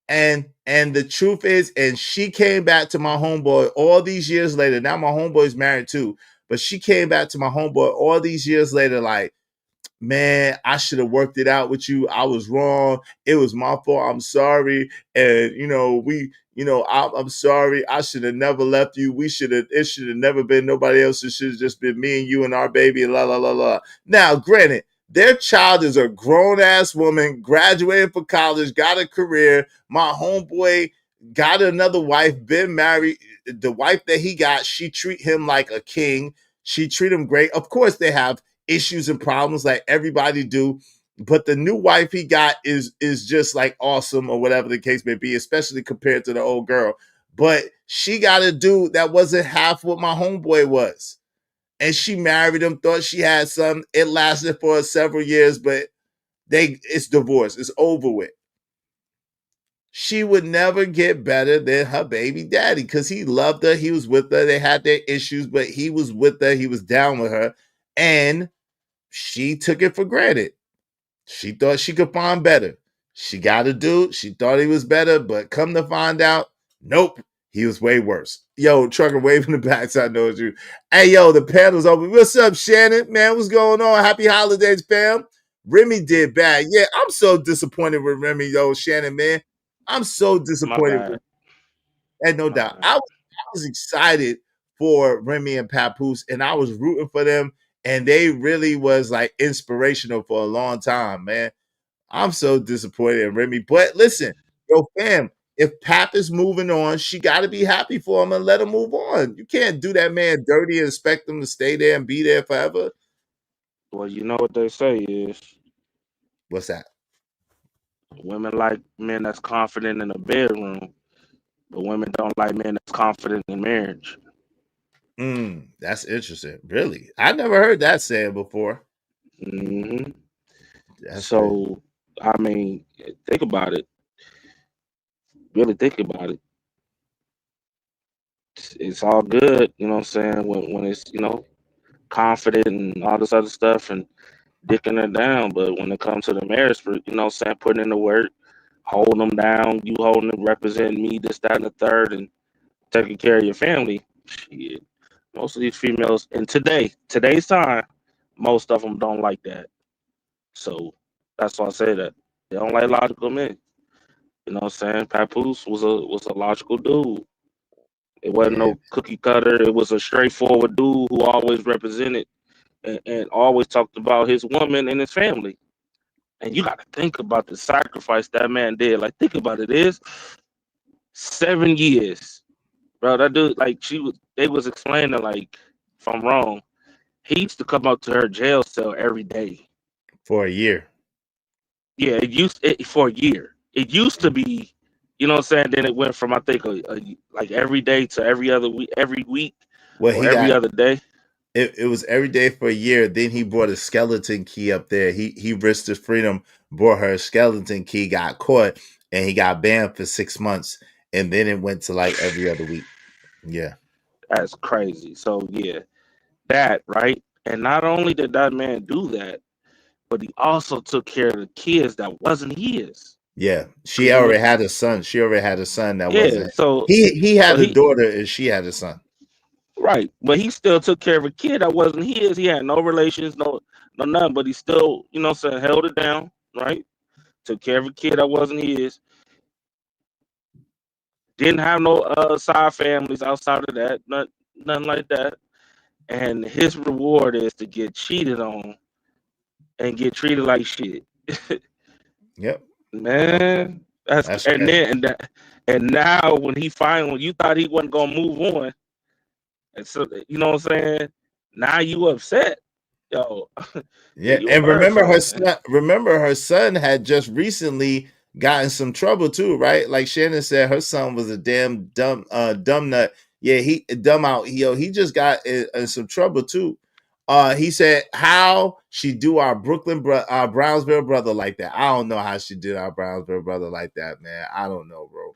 And the truth is, and she came back to my homeboy all these years later. Now my homeboy's married too, but she came back to my homeboy all these years later, like, man, I should have worked it out with you. I was wrong. It was my fault. I'm sorry. And I'm sorry. I should have never left you. It should have never been nobody else. It should have just been me and you and our baby. La la la la. Now, granted, their child is a grown-ass woman, graduated from college, got a career. My homeboy got another wife, been married. The wife that he got, she treat him like a king. She treat him great. Of course, they have issues and problems like everybody do, but the new wife he got is just like awesome, or whatever the case may be, especially compared to the old girl. But she got a dude that wasn't half what my homeboy was. And she married him, thought she had some. It lasted for several years, but it's divorce. It's over with. She would never get better than her baby daddy because he loved her. He was with her. They had their issues, but he was with her. He was down with her. And she took it for granted. She thought she could find better. She got a dude. She thought he was better, but come to find out, nope. He was way worse. Yo, trucker waving the backside knows you. Hey, yo, the panel's open. What's up, Shannon? Man, what's going on? Happy holidays, fam. Remy did bad. Yeah, I'm so disappointed with Remy, yo, Shannon, man. I'm so disappointed. And no doubt. I was excited for Remy and Papoose, and I was rooting for them, and they really was like inspirational for a long time, man. I'm so disappointed in Remy. But listen, yo, fam, if Pap is moving on, she got to be happy for him and let him move on. You can't do that man dirty and expect him to stay there and be there forever. Well, you know what they say is, what's that? Women like men that's confident in the bedroom, but women don't like men that's confident in marriage. That's interesting. Really, I never heard that said before. Mm-hmm. So, I mean, think about it. Really think about it. It's all good, you know what I'm saying, when it's, confident and all this other stuff and dicking her down. But when it comes to the marriage, you know what I'm saying, putting in the work, holding them down, you holding them, representing me, this, that, and the third, and taking care of your family, shit. Most of these females, and today's time, most of them don't like that. So that's why I say that. They don't like logical men. You know what I'm saying? Papoose was a logical dude. It wasn't no cookie cutter. It was a straightforward dude who always represented and always talked about his woman and his family. And you got to think about the sacrifice that man did. Like, think about it. It is 7 years, bro. That dude, like, they was explaining, like, if I'm wrong, he used to come up to her jail cell every day for a year. Yeah, for a year. It used to be, you know what I'm saying? Then it went from, I think, like every day to every other week, every week, or every other day. It was every day for a year. Then he brought a skeleton key up there. He risked his freedom, brought her a skeleton key, got caught, and he got banned for 6 months. And then it went to like every other week. Yeah. That's crazy. So yeah, that, right? And not only did that man do that, but he also took care of the kids that wasn't his. Yeah, she already had a son. She already had a son that wasn't. So he had a daughter and she had a son. Right, but he still took care of a kid that wasn't his. He had no relations, no nothing. But he still, you know what I'm saying, held it down. Right, took care of a kid that wasn't his. Didn't have no side families outside of that. Nothing like that. And his reward is to get cheated on and get treated like shit. Yep. Man, that's and then and now when you thought he wasn't gonna move on, and so you know what I'm saying, now you upset, yo. Yeah, and remember her son had just recently gotten some trouble too, right? Like Shannon said, her son was a damn dumb nut. Yeah, he dumb out. He just got in some trouble too. He said, how she do our Brownsville brother like that. I don't know how she did our Brownsville brother like that, man. I don't know, bro.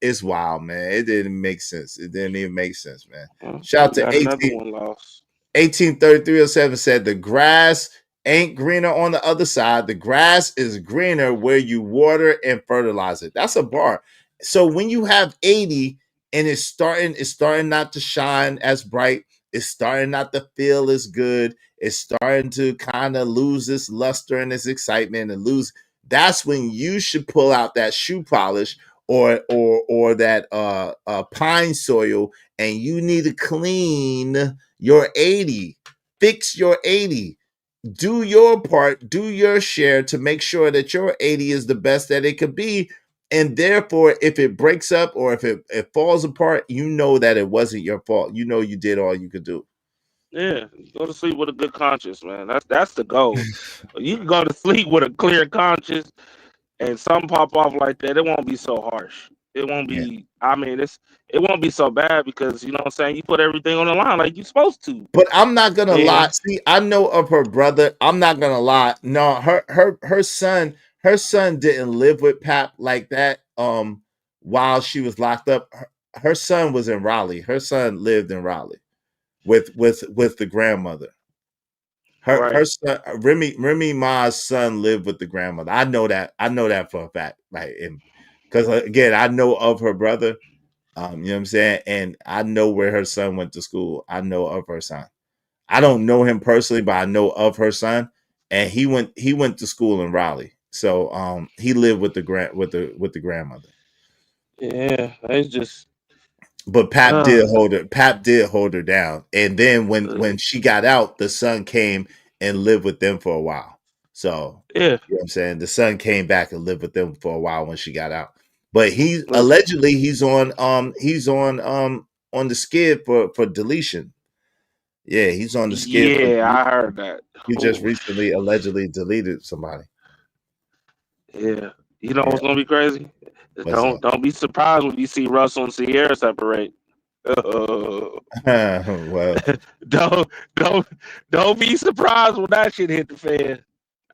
It's wild, man. It didn't make sense. It didn't even make sense, man. Shout out to another one lost. 183307 said the grass ain't greener on the other side. The grass is greener where you water and fertilize it. That's a bar. So when you have 80 and it's starting not to shine as bright, it's starting not to feel as good, it's starting to kind of lose its luster and its excitement and lose. That's when you should pull out that shoe polish or that pine soil, and you need to clean your 80, fix your 80, do your part, do your share to make sure that your 80 is the best that it could be. And therefore, if it breaks up or if it falls apart, you know that it wasn't your fault. You know you did all you could do. Yeah, go to sleep with a good conscience, man. That's the goal. You can go to sleep with a clear conscience, and something pop off like that, it won't be so harsh. It won't be. I mean, it won't be so bad because you know what I'm saying. You put everything on the line like you're supposed to. But I'm not gonna Yeah. lie. See, I know of her brother. I'm not gonna lie. No, her son didn't live with Pap like that. While she was locked up, her son was in Raleigh. Her son lived in Raleigh with the grandmother. Her son, Remy Ma's son lived with the grandmother. I know that for a fact. Like, because again, I know of her brother. You know what I'm saying? And I know where her son went to school. I know of her son. I don't know him personally, but I know of her son. And he went to school in Raleigh. So he lived with the grandmother. Yeah, it's just. But Pap did hold her down. And then when she got out, the son came and lived with them for a while. So yeah, you know what I'm saying? The son came back and lived with them for a while when she got out. But he allegedly he's on the skid for deletion. Yeah, he's on the skid. Yeah, I heard that. He just recently allegedly deleted somebody. Yeah, you know what's gonna be crazy? Don't be surprised when you see Russell and Sierra separate. Well, don't be surprised when that shit hit the fan.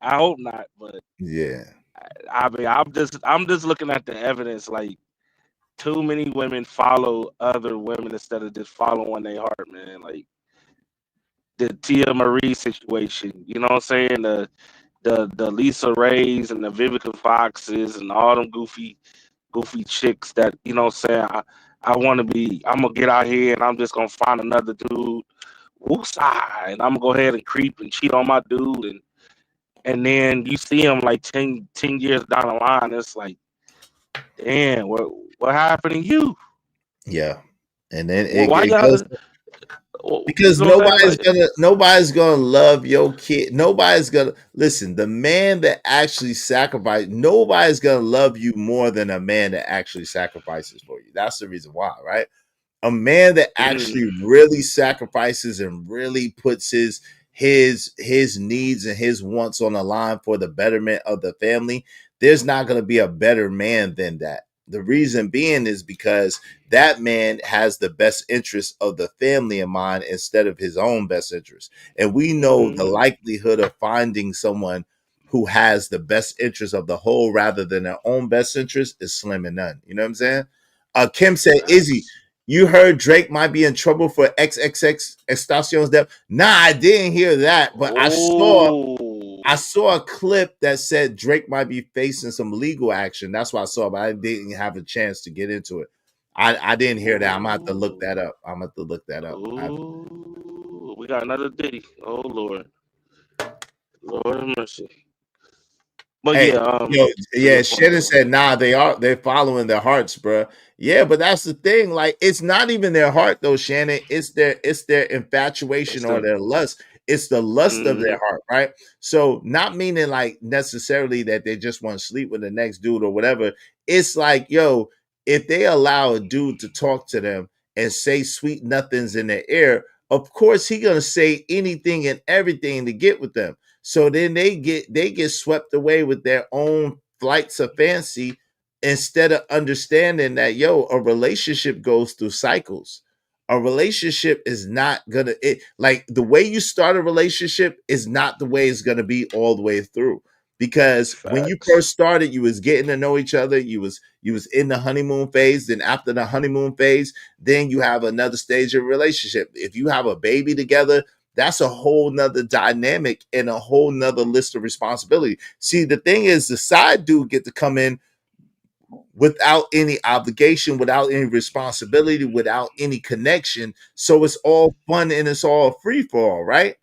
I hope not, but yeah. I mean, I'm just looking at the evidence. Like, too many women follow other women instead of just following their heart, man. Like the Tia Marie situation, you know what I'm saying? The Lisa Rays and the Vivica Foxes and all them goofy chicks that, you know what I'm saying, I'm gonna get out here and I'm just gonna find another dude, woosah, and I'm gonna go ahead and creep and cheat on my dude, and then you see him like 10 years down the line, it's like, damn, what happened to you? Yeah. And then Why goes, because you know nobody's gonna love your kid. Nobody's gonna listen. The man that actually sacrificed, nobody's gonna love you more than a man that actually sacrifices for you. That's the reason why, right? A man that actually really sacrifices and really puts his needs and his wants on the line for the betterment of the family, there's not going to be a better man than that. The reason being is because that man has the best interest of the family in mind instead of his own best interest. And we know the likelihood of finding someone who has the best interest of the whole rather than their own best interest is slim and none. You know what I'm saying? Kim said, Izzy, you heard Drake might be in trouble for XXX Estacion's death. Nah, I didn't hear that, but I saw a clip that said Drake might be facing some legal action. That's what I saw, but I didn't have a chance to get into it. I didn't hear that. I'm gonna have to look that up. Ooh, we got another Diddy. Oh Lord have mercy. But hey, Shannon said, nah, they're following their hearts, bro. Yeah, but that's the thing. Like, it's not even their heart though, Shannon. It's their infatuation or their lust. It's the lust of their heart, right? So not meaning like necessarily that they just want to sleep with the next dude or whatever. It's like, yo, if they allow a dude to talk to them and say sweet nothings in their ear, of course he gonna say anything and everything to get with them. So then they get swept away with their own flights of fancy instead of understanding that, yo, a relationship goes through cycles. a relationship is not gonna like the way you start a relationship is not the way it's gonna be all the way through. Because when you first started, you was getting to know each other, you was in the honeymoon phase. Then after the honeymoon phase, then you have another stage of relationship. If you have a baby together, that's a whole nother dynamic and a whole nother list of responsibility. See, the thing is, the side dude get to come in without any obligation, without any responsibility, without any connection. So it's all fun and it's all free for all, right?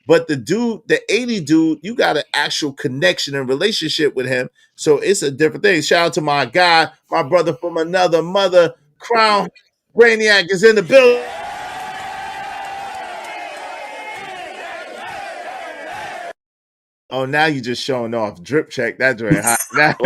But the dude, the 80 dude, you got an actual connection and relationship with him. So it's a different thing. Shout out to my guy, my brother from another mother, Crown Brainiac is in the building. Oh, now you just showing off. Drip check that joint hot. Now,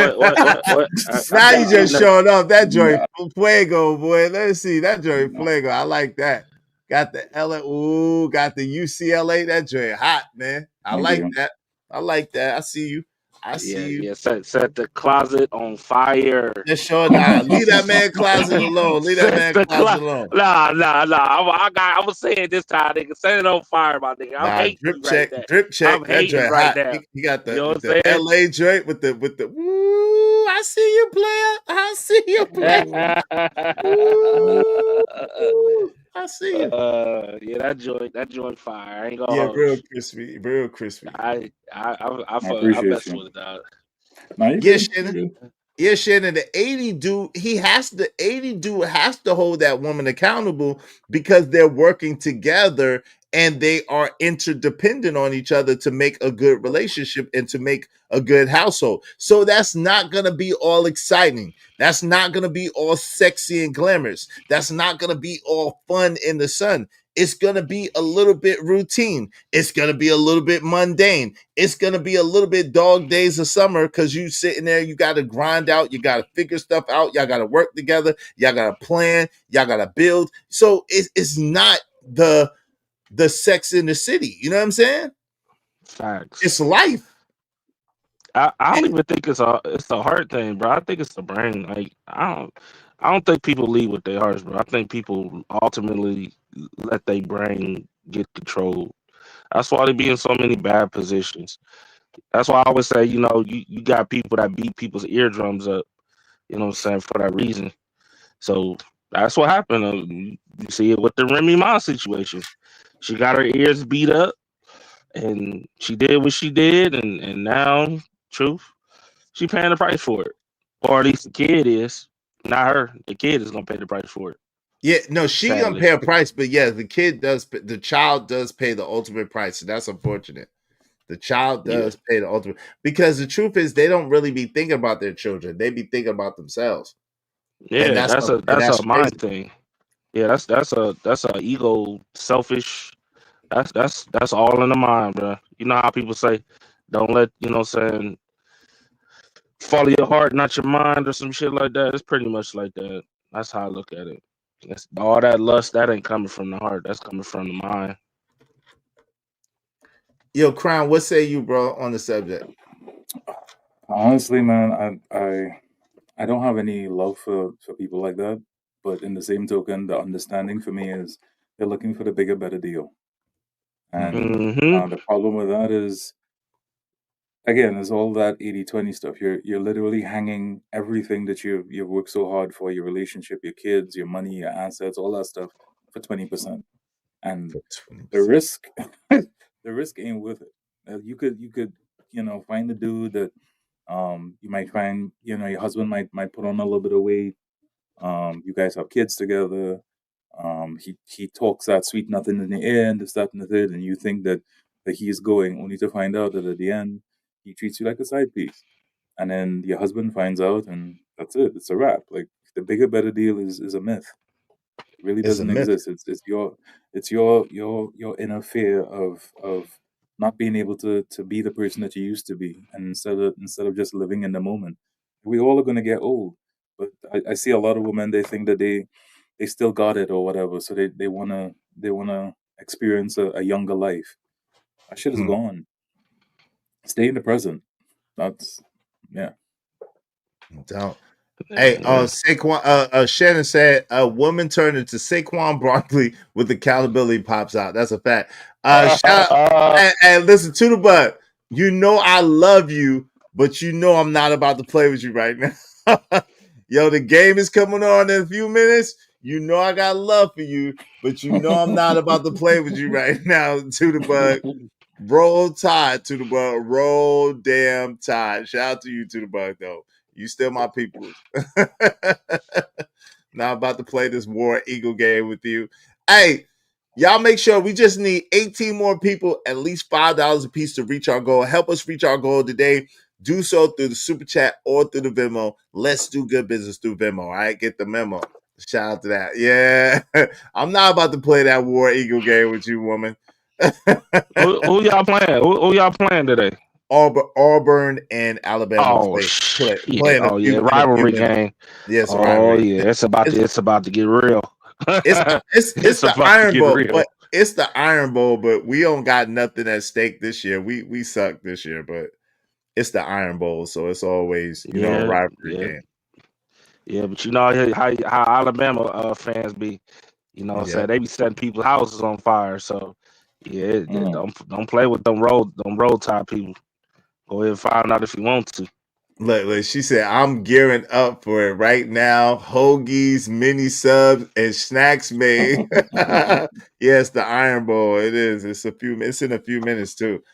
now you just showing off that joint fuego, boy. Let's see that joint fuego. I like that. Got the LA, ooh, got the UCLA. That joint hot, man. I like that. I like that. I see you. I see you. Yeah. Set the closet on fire. Just show nah. Leave that man closet alone. Leave that man closet alone. Nah. I was saying this time, nigga. Set it on fire, my nigga. I'm hating drip check, right now. drip check. I'm hating right now. You got the, you know what the LA joint with the woo. I see you, player. I see you, player. I see you. Yeah, that joint fire. I ain't gonna hold real you. crispy, real crispy. I mess with it, dog. Yeah, Shannon, the 80 dude, the 80 dude has to hold that woman accountable because they're working together and they are interdependent on each other to make a good relationship and to make a good household. So that's not going to be all exciting. That's not going to be all sexy and glamorous. That's not going to be all fun in the sun. It's going to be a little bit routine. It's going to be a little bit mundane. It's going to be a little bit dog days of summer because you sitting there, you got to grind out. You got to figure stuff out. Y'all got to work together. Y'all got to plan. Y'all got to build. So it's not the Sex in the City. You know what I'm saying? Facts. It's life. I don't even think it's a heart thing, bro. I think it's the brain. Like I don't think people lead with their hearts, bro. I think people ultimately let their brain get controlled. That's why they be in so many bad positions. That's why I always say, you got people that beat people's eardrums up, you know what I'm saying, for that reason. So that's what happened. You see it with the Remy Ma situation. She got her ears beat up and she did what she did, and now, truth, she paying the price for it. Or at least the kid is. Not her. The kid is gonna pay the price for it. Yeah, no, she Sadly. gonna pay a price, but yeah, the child does pay the ultimate price, so that's unfortunate. The child does pay the ultimate, because the truth is they don't really be thinking about their children; they be thinking about themselves. Yeah, that's a mind thing. Yeah, that's a ego, selfish. That's all in the mind, bro. You know how people say, don't let saying, follow your heart, not your mind, or some shit like that. It's pretty much like that. That's how I look at it. That's all that lust that ain't coming from the heart. That's coming from the mind. Yo, Crown, what say you, bro, on the subject? Honestly, man, I don't have any love for people like that. But in the same token, the understanding for me is they're looking for the bigger, better deal. And the problem with that is, again, it's all that 80-20 stuff. You're literally hanging everything that you've worked so hard for, your relationship, your kids, your money, your assets, all that stuff, for 20%. And the risk ain't worth it. You could find a dude that you might find, your husband might put on a little bit of weight. You guys have kids together. He talks that sweet nothing in the end, this, that, and the third, and you think that he's going, only to find out that at the end he treats you like a side piece. And then your husband finds out, and that's it. It's a wrap. Like, the bigger, better deal is a myth. It really doesn't exist. It's your inner fear of not being able to be the person that you used to be, and instead of just living in the moment. We all are going to get old, but I see a lot of women. They think that they still got it or whatever, so they wanna experience a younger life. That shit is gone. Stay in the present. That's Don't. Hey, Saquon, Shannon said a woman turned into Saquon Barkley with accountability pops out. That's a fact. Shout out, and listen to the bud. You know I love you, but you know I'm not about to play with you right now. Yo, the game is coming on in a few minutes. You know I got love for you, but you know I'm not about to play with you right now. To the bud. Roll Tide to the bug. Roll damn Tide. Shout out to you to the bug though. You still my peoples. Not about to play this War Eagle game with you. Hey, y'all make sure we just need 18 more people, at least $5 a piece to reach our goal. Help us reach our goal today. Do so through the super chat or through the Venmo. Let's do good business through Venmo. All right, get the memo. Shout out to that. Yeah, I'm not about to play that War Eagle game with you, woman. Who y'all playing? Who y'all playing today? Auburn and Alabama playing a few rivalry game. Yes, rivalry. Yeah, it's about to get real. It's the Iron Bowl, but it's the Iron Bowl, but we don't got nothing at stake this year. We suck this year, but it's the Iron Bowl, so it's always a rivalry game. Yeah, but you know how Alabama fans be, saying they be setting people's houses on fire. So don't play with them road Tide people. Go ahead and find out if you want to. Look, she said, I'm gearing up for it right now. Hoagies, mini subs, and snacks made. Yes, the Iron Bowl. It is. It's in a few minutes too.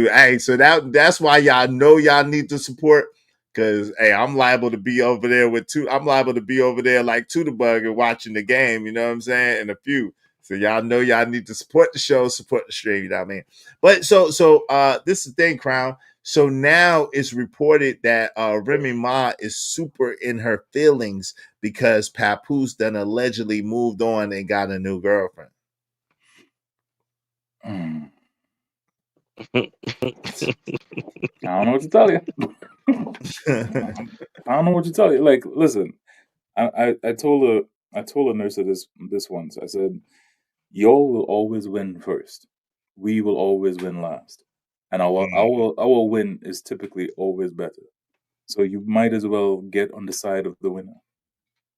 Hey, so that's why y'all know y'all need to support. Cause I'm liable to be over there I'm liable to be over there like to the bug and watching the game, you know what I'm saying? In a few. So y'all know y'all need to support the show, support the stream, you know what I mean? But so this is the thing, Crown. So now it's reported that Remy Ma is super in her feelings because Papoose done allegedly moved on and got a new girlfriend. I don't know what to tell you. I don't know what to tell you. Like, listen, I told a nurse this once. I said, y'all will always win first. We will always win last. And our win is typically always better. So you might as well get on the side of the winner.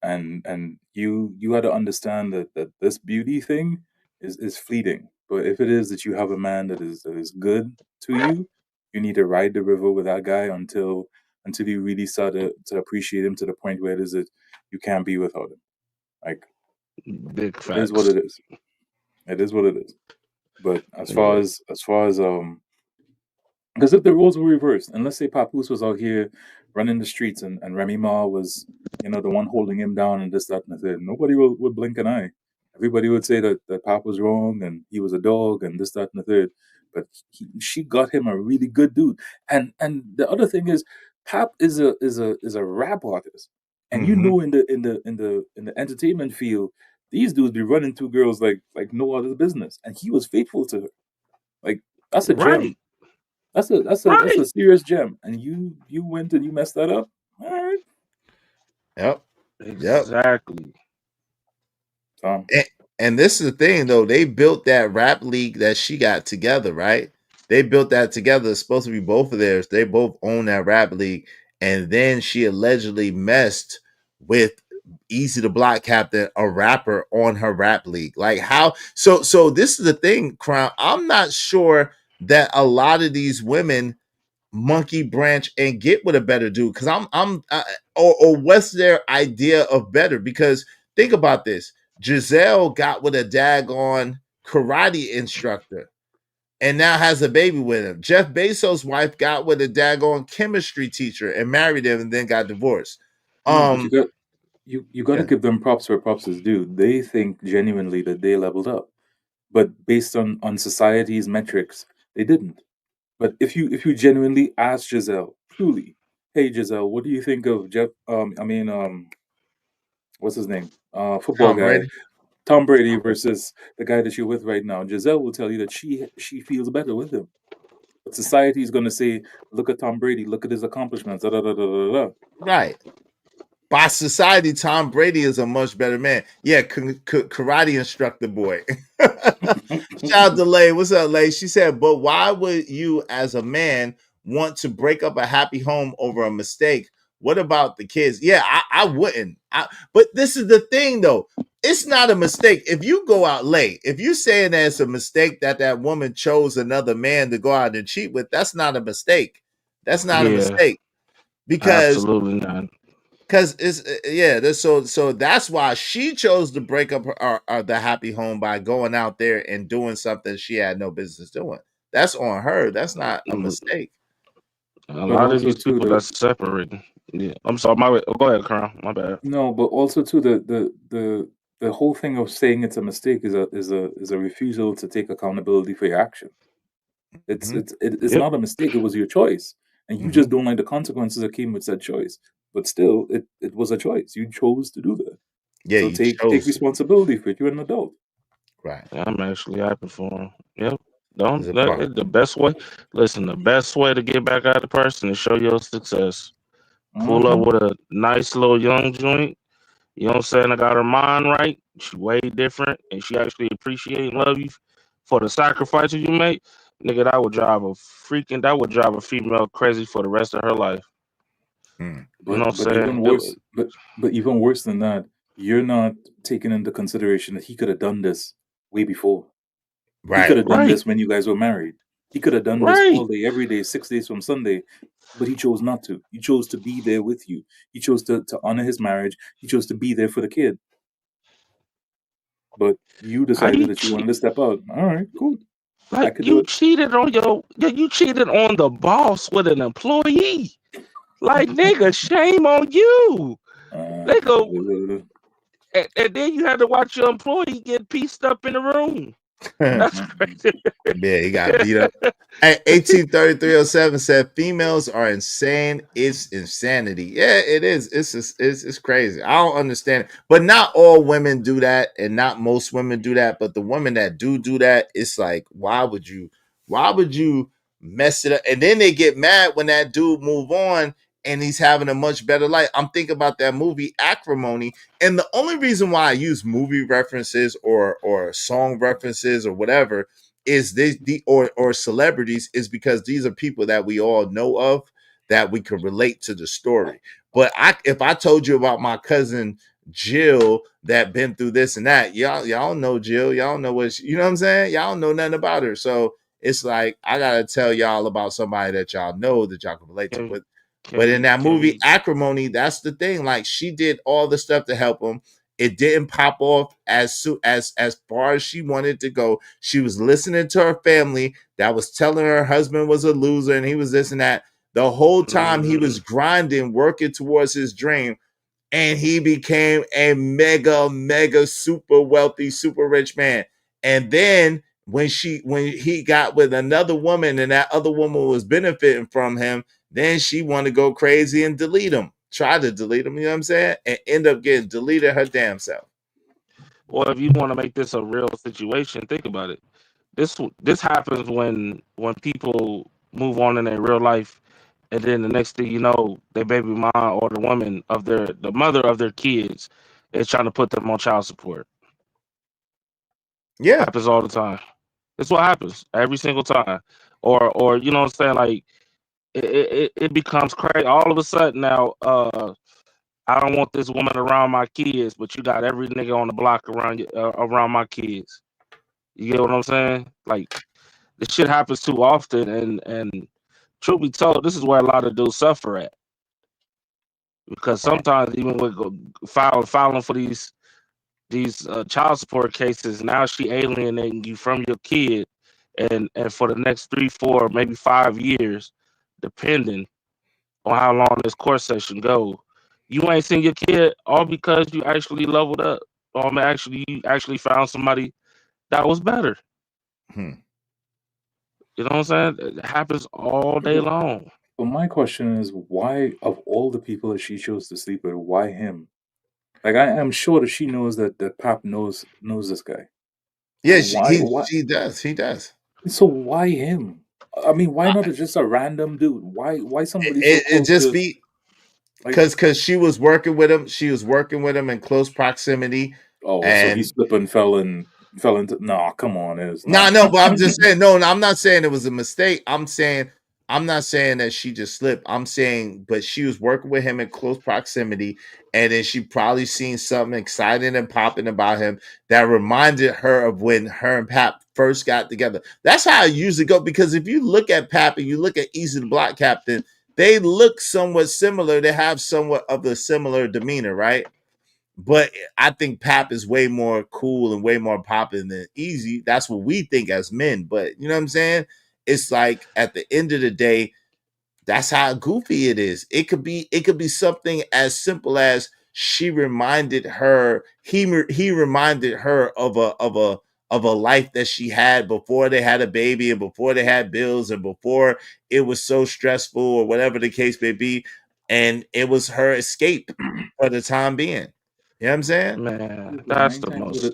And you got to understand that this beauty thing is fleeting. But if it is that you have a man that is good to you, you need to ride the river with that guy until you really start to appreciate him to the point where it is that you can't be without him. Like, big facts. It is what it is. It is what it is. But as far as because if the roles were reversed, and let's say Papoose was out here running the streets and Remy Ma was, the one holding him down and this, that, and the third, nobody would blink an eye. Everybody would say that Pap was wrong and he was a dog and this, that, and the third. But she got him a really good dude. And the other thing is, Pap is a rap artist, and in the entertainment field, these dudes be running two girls like no other business, and he was faithful to her. Like, that's a gem. That's a serious gem, and you went and you messed that up. All right. Yep. Exactly. And this is the thing, though. They built that rap league that she got together, right? They built that together. It's supposed to be both of theirs. They both own that rap league, and then she allegedly messed with Easy the Block Captain, a rapper, on her rap league. Like, how? So this is the thing, Crown. I'm not sure that a lot of these women monkey branch and get with a better dude, because or what's their idea of better? Because think about this. Giselle got with a daggone karate instructor and now has a baby with him. Jeff Bezos' wife got with a daggone chemistry teacher and married him and then got divorced. You got to give them props where props is due. They think genuinely that they leveled up, but based on society's metrics, they didn't. But if you genuinely ask Giselle, truly, hey Giselle, what do you think of Jeff? What's his name? Football Tom guy, Brady. Tom Brady versus the guy that you're with right now. Giselle will tell you that she feels better with him. But society is going to say, look at Tom Brady, look at his accomplishments. Da, da, da, da, da, da. Right. By society, Tom Brady is a much better man. Yeah, karate instructor boy. Shout out to Lay. What's up, Lay? She said, but why would you as a man want to break up a happy home over a mistake What about the kids? Yeah, I wouldn't. But this is the thing, though. It's not a mistake. If you go out late, if you're saying that it's a mistake that woman chose another man to go out and cheat with, that's not a mistake. That's not a mistake. Because absolutely not. Because it's so that's why she chose to break up the happy home by going out there and doing something she had no business doing. That's on her. That's not a mistake. A lot of these people that's separating. Yeah, I'm sorry. Go ahead, Crown. My bad. No, but also too the whole thing of saying it's a mistake is a refusal to take accountability for your action. It's not a mistake. It was your choice, and you just don't like the consequences that came with said choice. But still, it was a choice. You chose to do that. Yeah, so take responsibility for it. You're an adult. Right. I'm actually happy for him. Yep. The best way. Listen, the best way to get back at the person is show your success. Pull up with a nice little young joint. You know what I'm saying? I got her mind right. She way different, and she actually appreciate and love you for the sacrifices you make. Nigga, that would drive a female crazy for the rest of her life. But, you know what I'm saying? Even worse, but even worse than that, you're not taking into consideration that he could have done this way before. Right. He could have done this when you guys were married. He could have done this all day, every day, 6 days from Sunday, but he chose not to. He chose to be there with you. He chose to honor his marriage. He chose to be there for the kid. But you decided that you wanted to step out. All right, cool. Like you cheated on you cheated on the boss with an employee. Like nigga, shame on you. Nigga, and then you had to watch your employee get pieced up in the room. That's crazy. Yeah, he got beat up. Hey, 183307 said females are insane. It's insanity. Yeah, it is. It's crazy. I don't understand it. But not all women do that, and not most women do that. But the women that do that, it's like, why would you mess it up? And then they get mad when that dude move on and he's having a much better life. I'm thinking about that movie Acrimony, and the only reason why I use movie references or song references or whatever is or celebrities is because these are people that we all know of that we can relate to the story. But if I told you about my cousin Jill that been through this and that, y'all know Jill, y'all know what you know what I'm saying? Y'all know nothing about her. So it's like I gotta tell y'all about somebody that y'all know that y'all can relate to. But in that movie Acrimony, that's the thing. Like she did all the stuff to help him. It didn't pop off as far as she wanted to go. She was listening to her family that was telling her husband was a loser and he was this and that. The whole time he was grinding, working towards his dream, and he became a mega super wealthy, super rich man. And then when he got with another woman and that other woman was benefiting from him, then she wanted to go crazy and delete him. Try to delete him, you know what I'm saying? And end up getting deleted her damn self. Well, if you want to make this a real situation, think about it. This happens when people move on in their real life, and then the next thing you know, their baby mom or the woman of the mother of their kids is trying to put them on child support. Yeah, happens all the time. It's what happens every single time. Or you know what I'm saying? Like it becomes crazy. All of a sudden now, I don't want this woman around my kids, but you got every nigga on the block around my kids. You get what I'm saying? Like this shit happens too often, and truth be told, this is where a lot of dudes suffer at. Because sometimes even with filing for these child support cases, now she alienating you from your kid, and for the next 3, 4, maybe 5 years, depending on how long this court session go, you ain't seen your kid all because you actually leveled up, or you actually found somebody that was better. You know what I'm saying? It happens all day long. But my question is, why, of all the people that she chose to sleep with, why him? Like I am sure that she knows that Pap knows this guy. Yeah, she does. He does. So why him? I mean, why not just a random dude? Why somebody so it close just to, be because she was working with him. She was working with him in close proximity. Oh, so he slipped and fell into. No, come on, no. But I'm just saying. No, I'm not saying it was a mistake. I'm saying I'm not saying that she just slipped. I'm saying, but she was working with him in close proximity, and then she probably seen something exciting and popping about him that reminded her of when her and Pap first got together. That's how it usually go. Because if you look at Pap and you look at Easy the Block Captain, they look somewhat similar. They have somewhat of a similar demeanor, right? But I think Pap is way more cool and way more popping than Easy. That's what we think as men. But you know what I'm saying? It's like at the end of the day, that's how goofy it is. It could be something as simple as he reminded her of a life that she had before they had a baby and before they had bills and before it was so stressful or whatever the case may be, and it was her escape for the time being. You know what I'm saying? Man, that's the most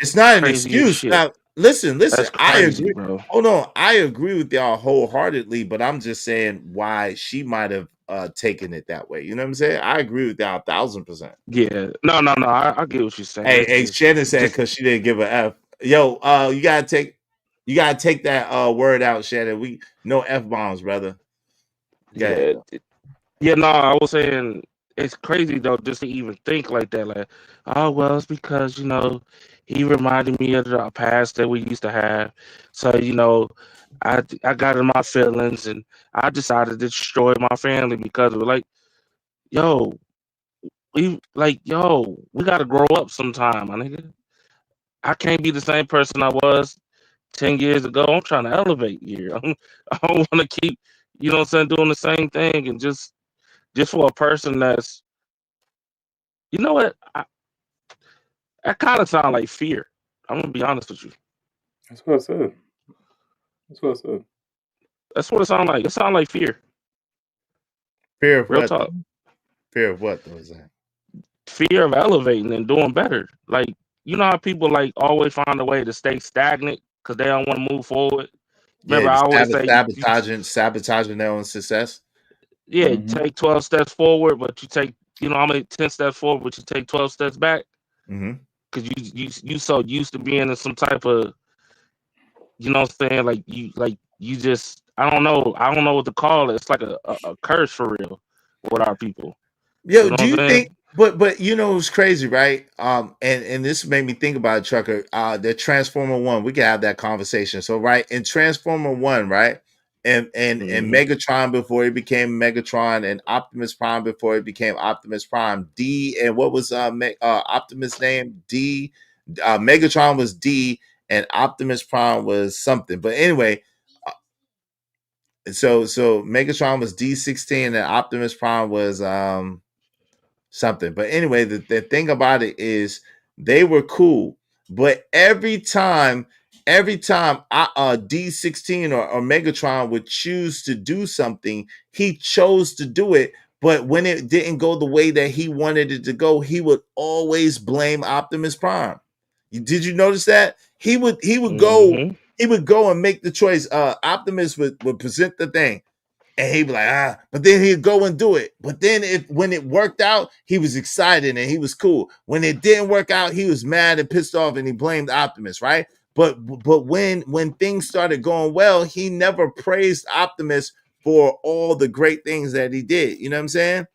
It's not an craziest excuse. shit. Now, listen. That's I crazy, agree. bro. Hold on. I agree with y'all wholeheartedly, but I'm just saying why she might have taken it that way. You know what I'm saying? I agree with y'all 1,000%. Yeah. No. I get what you're saying. It's Hey, just, Shannon said because she didn't give an F. Yo, you gotta take that word out, Shannon. We no F bombs, brother. yeah. Yeah, no, I was saying it's crazy though just to even think like that. Like, oh well, it's because he reminded me of the past that we used to have. So I got in my feelings and I decided to destroy my family because of it. Like, yo, we gotta grow up sometime, my nigga. I can't be the same person I was 10 years ago. I'm trying to elevate here. I don't want to keep, what I'm saying, doing the same thing and just for a person that's. You know what? That kind of sound like fear. I'm gonna be honest with you. That's what I said. That's what I said. That's what it sounds like. It sounds like fear. Fear of Real what? talk. Fear of what? Was that? Fear of elevating and doing better. Like, you know how people like always find a way to stay stagnant because they don't want to move forward. Yeah, Remember, I always say sabotaging their own success. You take 12 steps forward, but you take, I'm gonna 10 steps forward, but you take 12 steps back. Because you so used to being in some type of, you know what I'm saying, like you just, I don't know what to call it. It's like a curse for real with our people. Yo, You know do what you I'm saying? think? But you know it's crazy, right? And this made me think about it, Trucker. The Transformer One, we can have that conversation. So, right in Transformer One, right, and Megatron before he became Megatron, and Optimus Prime before he became Optimus Prime. D and what was Optimus' name? D. Megatron was D, and Optimus Prime was something. But anyway, so Megatron was D16, and Optimus Prime was something. But anyway, the thing about it is they were cool. But every time D16 or Megatron would choose to do something, he chose to do it. But when it didn't go the way that he wanted it to go, he would always blame Optimus Prime. Did you notice that? He would go and make the choice. Optimus would present the thing. And he'd be like, but then he'd go and do it. But then when it worked out, he was excited and he was cool. When it didn't work out, he was mad and pissed off and he blamed Optimus, right? But when things started going well, he never praised Optimus for all the great things that he did. You know what I'm saying?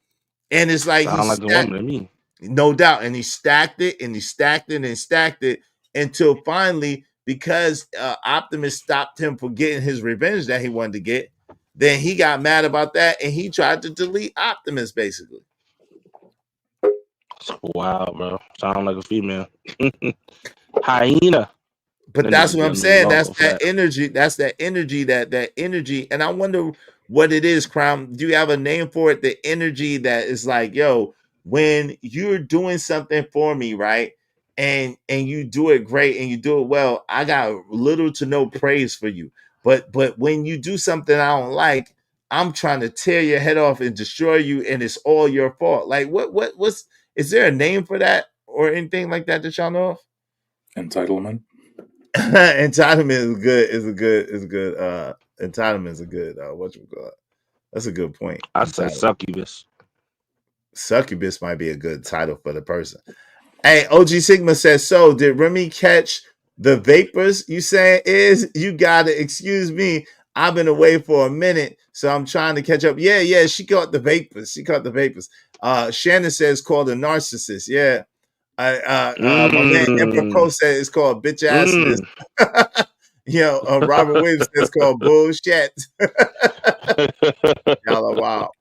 And it's like Sound like a woman to me. No doubt. And he stacked it and he stacked it and stacked it until finally, because Optimus stopped him from getting his revenge that he wanted to get, then he got mad about that and he tried to delete Optimus basically. Wow, bro. Sound like a female. Hyena. But that's what I'm saying. That's that energy. That's that energy, that energy. And I wonder what it is, Crown. Do you have a name for it? The energy that is like, yo, when you're doing something for me, right? And you do it great and you do it well, I got little to no praise for you. But when you do something I don't like, I'm trying to tear your head off and destroy you, and it's all your fault. Like what's is there a name for that or anything like that y'all know of? Entitlement. Entitlement is a good entitlement is a good what you call it. That's a good point. I say succubus. Succubus might be a good title for the person. Hey, OG Sigma says, so did Remy catch the vapors you saying is? You gotta excuse me. I've been away for a minute, so I'm trying to catch up. Yeah, she caught the vapors. Shannon says called a narcissist. Yeah. My man Emperor Cole said it's called bitch assness. Robert Williams says called bullshit. Y'all are wild.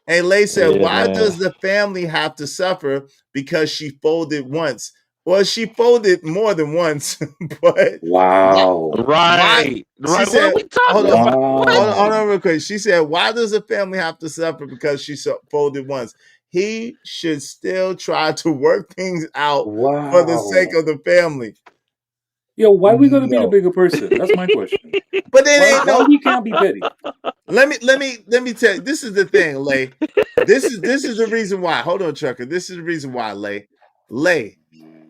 Hey, Lay said, why does the family have to suffer because she folded once? Well, she folded more than once, but wow. Right. She said, what we talking hold about? on real quick. She said, why does the family have to suffer because she folded once? He should still try to work things out for the sake of the family. Yo, why we gonna be the bigger person? That's my question. But it ain't why we can't be petty? Let me tell you. This is the thing, Lay. This is the reason why. Hold on, Trucker. This is the reason why, Lay. Lay.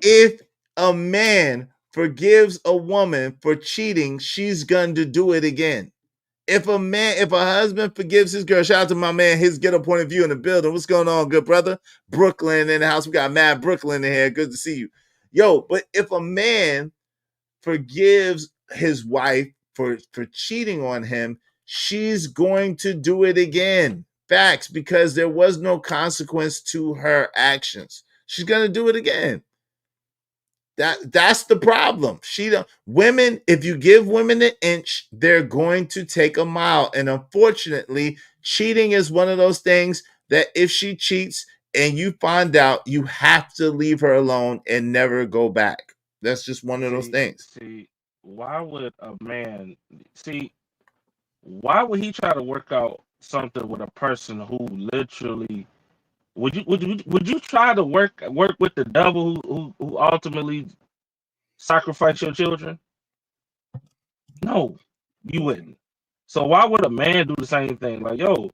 If a man forgives a woman for cheating, she's going to do it again. If a husband forgives his girl, shout out to my man, his get a point of view in the building. What's going on, good brother? Brooklyn in the house. We got Mad Brooklyn in here. Good to see you. Yo, but if a man forgives his wife for cheating on him, she's going to do it again. Facts, because there was no consequence to her actions. She's going to do it again. That's the problem. Women, if you give women an inch, they're going to take a mile. And unfortunately, cheating is one of those things that if she cheats and you find out, you have to leave her alone and never go back. That's just one of those things. Why would a man why would he try to work out something with a person who literally would you try to work with the devil who ultimately sacrifice your children? No, you wouldn't. So why would a man do the same thing? Like, yo,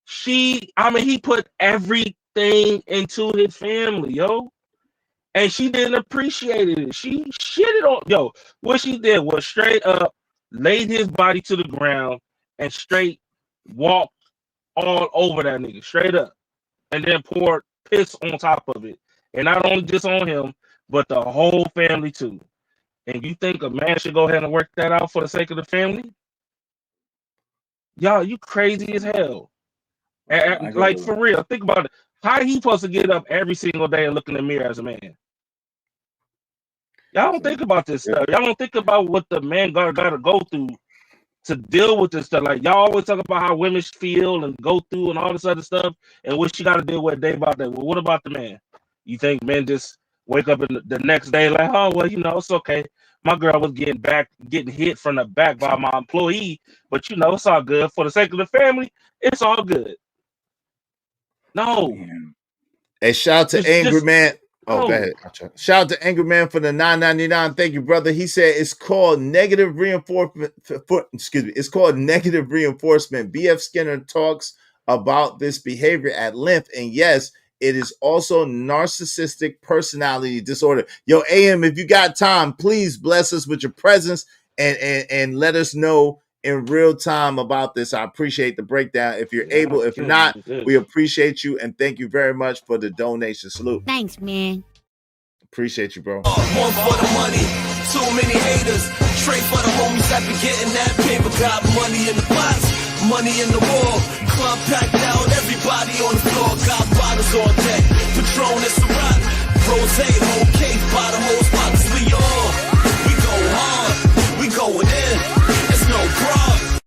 he put everything into his family, yo. And she didn't appreciate it. She shitted on what she did was straight up laid his body to the ground and straight walked all over that nigga, straight up. And then poured piss on top of it. And not only just on him, but the whole family too. And you think a man should go ahead and work that out for the sake of the family? Y'all, you crazy as hell. And, like, for real, think about it. How he supposed to get up every single day and look in the mirror as a man? Y'all don't think about this stuff. Y'all don't think about what the man gotta go through to deal with this stuff. Like, y'all always talk about how women feel and go through and all this other stuff and what she got to deal with day by day. Well, what about the man? You think men just wake up in the next day like, oh, well, it's okay. My girl was getting hit from the back by my employee, but it's all good. For the sake of the family, it's all good. No. Hey, shout out to Angry Man. Oh, go ahead. Shout out to Angry Man for the $9.99. Thank you, brother. He said it's called negative reinforcement. It's called negative reinforcement. BF Skinner talks about this behavior at length, and yes, it is also narcissistic personality disorder. Yo, AM, if you got time, please bless us with your presence and let us know in real time about this. I appreciate the breakdown if you're able. If not, we appreciate you and thank you very much for the donation. Salute. Thanks, man. Appreciate you, bro. More for the money, too many haters. Straight for the homies that be getting that paper. Got money in the pots, money in the wall. Club packed out, everybody on the floor. Got bottles on deck, Patron and Ciroc. Rosé, whole cake, bottom hole spots. We go hard, we going in. It's no problem.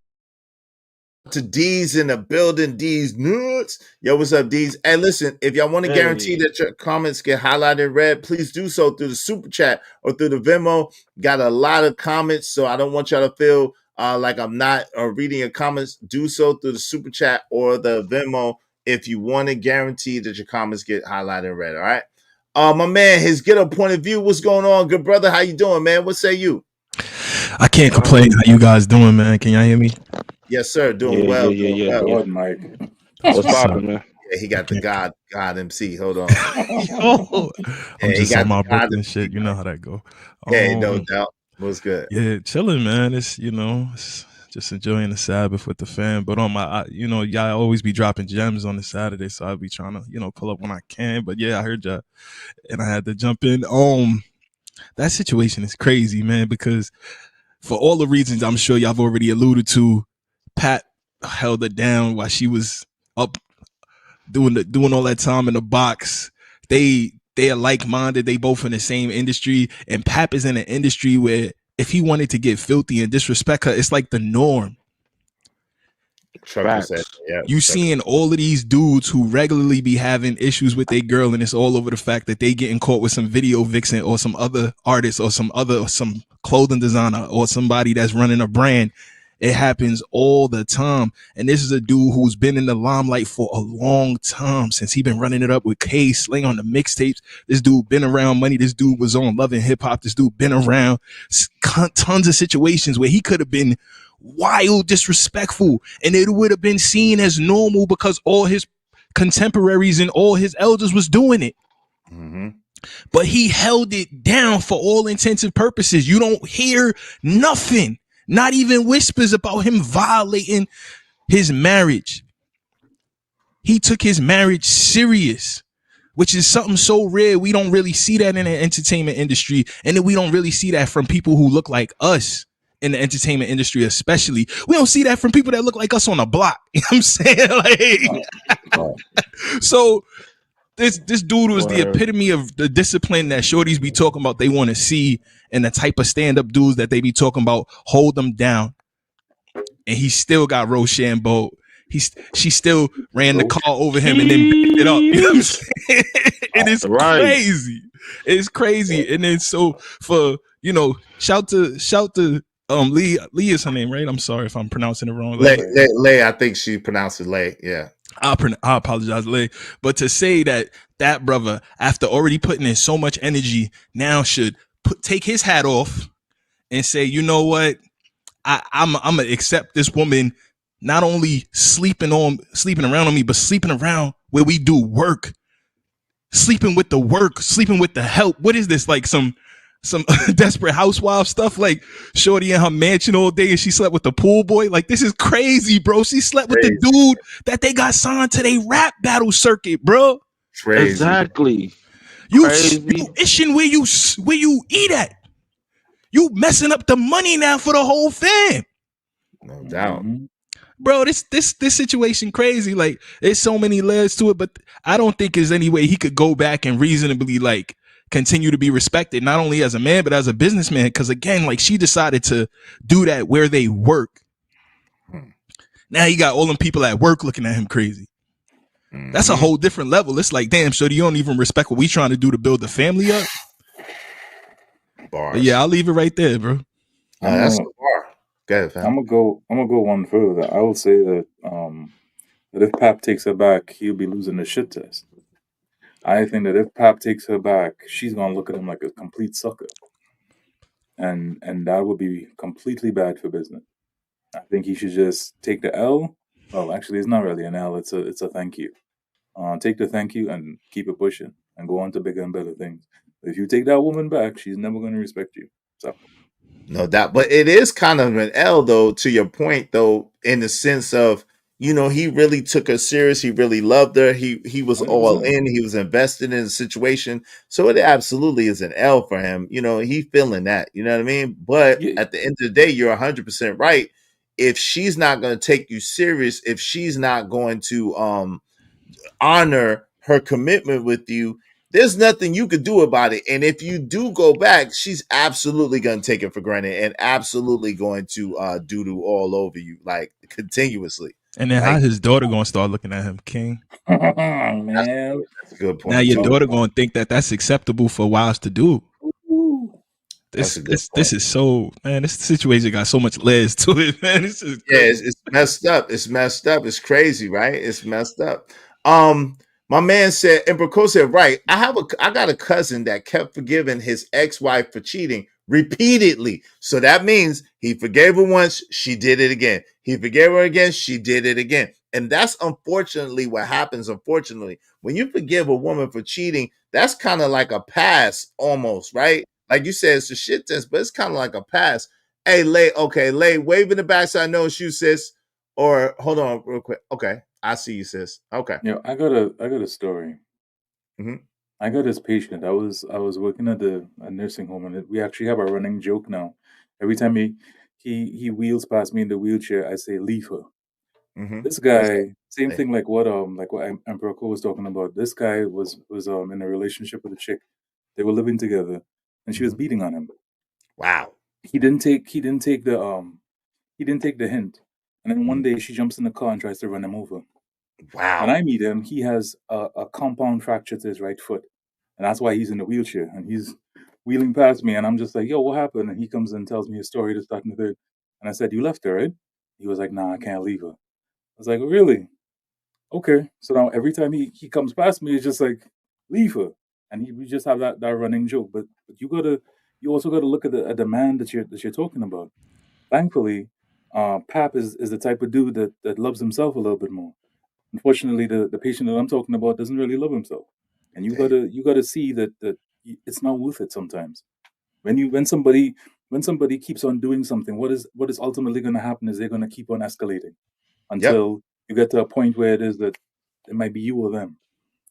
To D's in the building, D's nuts. Yo, what's up, D's? Hey, listen, if y'all want to guarantee that your comments get highlighted in red, please do so through the super chat or through the Venmo. Got a lot of comments, so I don't want y'all to feel like I'm not reading your comments. Do so through the super chat or the Venmo if you want to guarantee that your comments get highlighted in red. All right. My man, his get a point of view. What's going on, good brother? How you doing, man? What say you? I can't complain. How you guys doing, man? Can y'all hear me? Yes, sir. Doing well. Good, Mike. What's poppin', man? Yeah, he got the God MC. Hold on. I'm just on my Brooklyn shit. You know how that go. Hey, no doubt. What's good? Yeah, chilling, man. It's it's just enjoying the Sabbath with the fam. But on my, y'all always be dropping gems on the Saturday, so I'll be trying to, pull up when I can. But yeah, I heard y'all, and I had to jump in. That situation is crazy, man, because for all the reasons I'm sure y'all have already alluded to, Pat held her down while she was up doing all that time in the box. They are like-minded. They both in the same industry, and Pap is in an industry where if he wanted to get filthy and disrespect her, it's like the norm. You seeing all of these dudes who regularly be having issues with their girl, and it's all over the fact that they getting caught with some video vixen or some other artist or some clothing designer or somebody that's running a brand. It happens all the time. And this is a dude who's been in the limelight for a long time, since he been running it up with K Slay on the mixtapes. This dude been around money. This dude was on Love and Hip Hop. This dude been around tons of situations where he could have been wild disrespectful, and it would have been seen as normal because all his contemporaries and all his elders was doing it. But he held it down for all intents and purposes. You don't hear nothing, not even whispers about him violating his marriage. He took his marriage serious, which is something so rare. We don't really see that in the entertainment industry, and then we don't really see that from people who look like us in the entertainment industry, especially. We don't see that from people that look like us on the block. You know what I'm saying? Like, so this dude was the epitome of the discipline that shorties be talking about they want to see, and the type of stand-up dudes that they be talking about hold them down. And he still got Rochambeau. She still ran the car over him and then picked it up. You know what I'm saying? It is crazy. It's crazy. And then so for, shout to Lee is her name, right? I'm sorry if I'm pronouncing it wrong. Lay, I think she pronounced it Lay. Yeah. I apologize, Lay. But to say that brother, after already putting in so much energy, now should take his hat off and say, you know what? I'm gonna accept this woman not only sleeping around on me, but sleeping around where we do work, sleeping with the help. What is this, like some Desperate Housewife stuff? Like shorty in her mansion all day and she slept with the pool boy? Like, this is crazy, bro. She slept with the dude that they got signed to their rap battle circuit, bro. Crazy. Exactly. You ishing where you eat at. You messing up the money now for the whole fam. No doubt. Bro, this situation crazy. Like, there's so many layers to it, but I don't think there's any way he could go back and reasonably like continue to be respected, not only as a man but as a businessman. Because again, like, she decided to do that where they work. Now you got all them people at work looking at him crazy. That's a whole different level. It's like, damn, so you don't even respect what we trying to do to build the family up. But yeah, I'll leave it right there, bro. That's a bar. Go ahead, fam. I'm gonna go one further. I will say that that if Pap takes her back, he'll be losing the shit test. I think that if Pap takes her back, she's gonna look at him like a complete sucker, and that would be completely bad for business. I think he should just take the L. Well, actually, it's not really an L. It's a thank you. Take the thank you and keep it pushing and go on to bigger and better things. If you take that woman back, she's never going to respect you. So, no doubt. But it is kind of an L, though, to your point, though, in the sense of, he really took her serious. He really loved her. He was 100%. All in. He was invested in the situation. So it absolutely is an L for him. He feeling that. You know what I mean? But at the end of the day, you're 100% right. If she's not going to take you serious, if she's not going to honor her commitment with you, there's nothing you could do about it. And if you do go back, she's absolutely going to take it for granted and absolutely going to doo-doo all over you, like, continuously. And then how his daughter going to start looking at him, King? Man, that's a good point. Now your daughter going to think that that's acceptable for wives to do. This is so, man, this situation got so much layers to it, man. This is it's messed up. It's messed up. It's crazy, right? It's messed up. My man said, and Braco said, right, I got a cousin that kept forgiving his ex-wife for cheating repeatedly. So that means he forgave her once, she did it again. He forgave her again, she did it again. And that's unfortunately what happens. Unfortunately, when you forgive a woman for cheating, that's kind of like a pass almost, right? Like you said, it's a shit test, but it's kind of like a pass. Hey, Lay, wave in the back so I know it's you, sis. Or hold on real quick. Okay, I see you, sis. Okay. I got a story. I got this patient. I was working at a nursing home, and we actually have a running joke now. Every time he wheels past me in the wheelchair, I say, "Leave her." Mm-hmm. This guy, same thing like what Emperor Cole was talking about. This guy was in a relationship with a chick. They were living together, and she was beating on him. Wow. He didn't take the hint, and then one day she jumps in the car and tries to run him over. Wow. When I meet him, he has a compound fracture to his right foot, and that's why he's in a wheelchair. And he's wheeling past me, and I'm just like, "Yo, what happened?" And he comes and tells me his story, this, that, and the third. And I said, "You left her, right?" He was like, "Nah, I can't leave her." I was like, "Really? Okay." So now every time he comes past me, it's just like, "Leave her," and we just have that running joke. But you also gotta look at the man that you're talking about. Thankfully, Pap is the type of dude that loves himself a little bit more. Unfortunately, the patient that I'm talking about doesn't really love himself, and you gotta see that it's not worth it sometimes. When somebody keeps on doing something, what is ultimately going to happen is they're going to keep on escalating until you get to a point where it is that it might be you or them,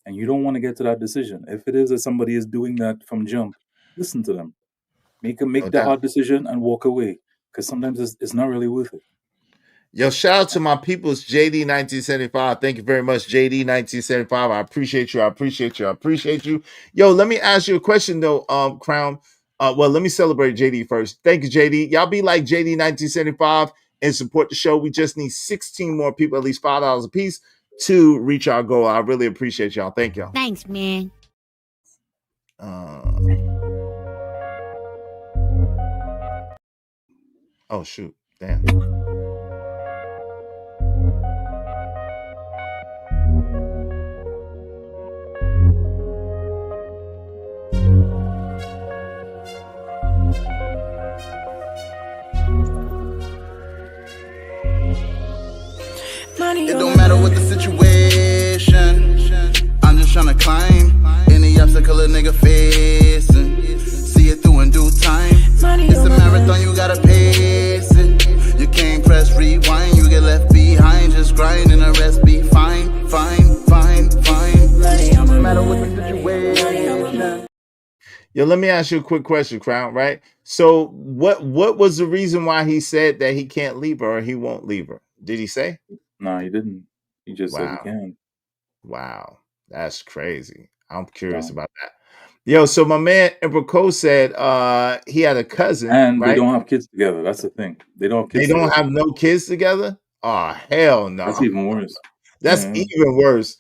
and you don't want to get to that decision. If it is that somebody is doing that from jump, listen to them, make the hard decision and walk away, because sometimes it's not really worth it. Yo, shout out to my people's JD1975. Thank you very much, JD1975. I appreciate you. I appreciate you. I appreciate you. Yo, let me ask you a question though, Crown. Well, let me celebrate JD first. Thank you, JD. Y'all be like JD1975 and support the show. We just need 16 more people, at least $5 a piece, to reach our goal. I really appreciate y'all. Thank y'all. Thanks, man. Oh shoot. Damn. It don't matter what the situation, I'm just tryna climb any obstacle a nigga facing. See it through in due time. It's a marathon, you gotta pace it. You can't press rewind, you get left behind. Just grind and the rest be fine, fine, fine, fine. No matter what the situation. Yo, let me ask you a quick question, Crown, right? So what was the reason why he said that he can't leave her or he won't leave her? Did he say? No, he didn't. He just said he can. Wow. That's crazy. I'm curious about that. Yo, so my man Emperor Cole said he had a cousin, and right? they don't have kids together. That's the thing. They don't have kids They don't together. have no kids together? Oh, hell no. That's even worse. That's even worse.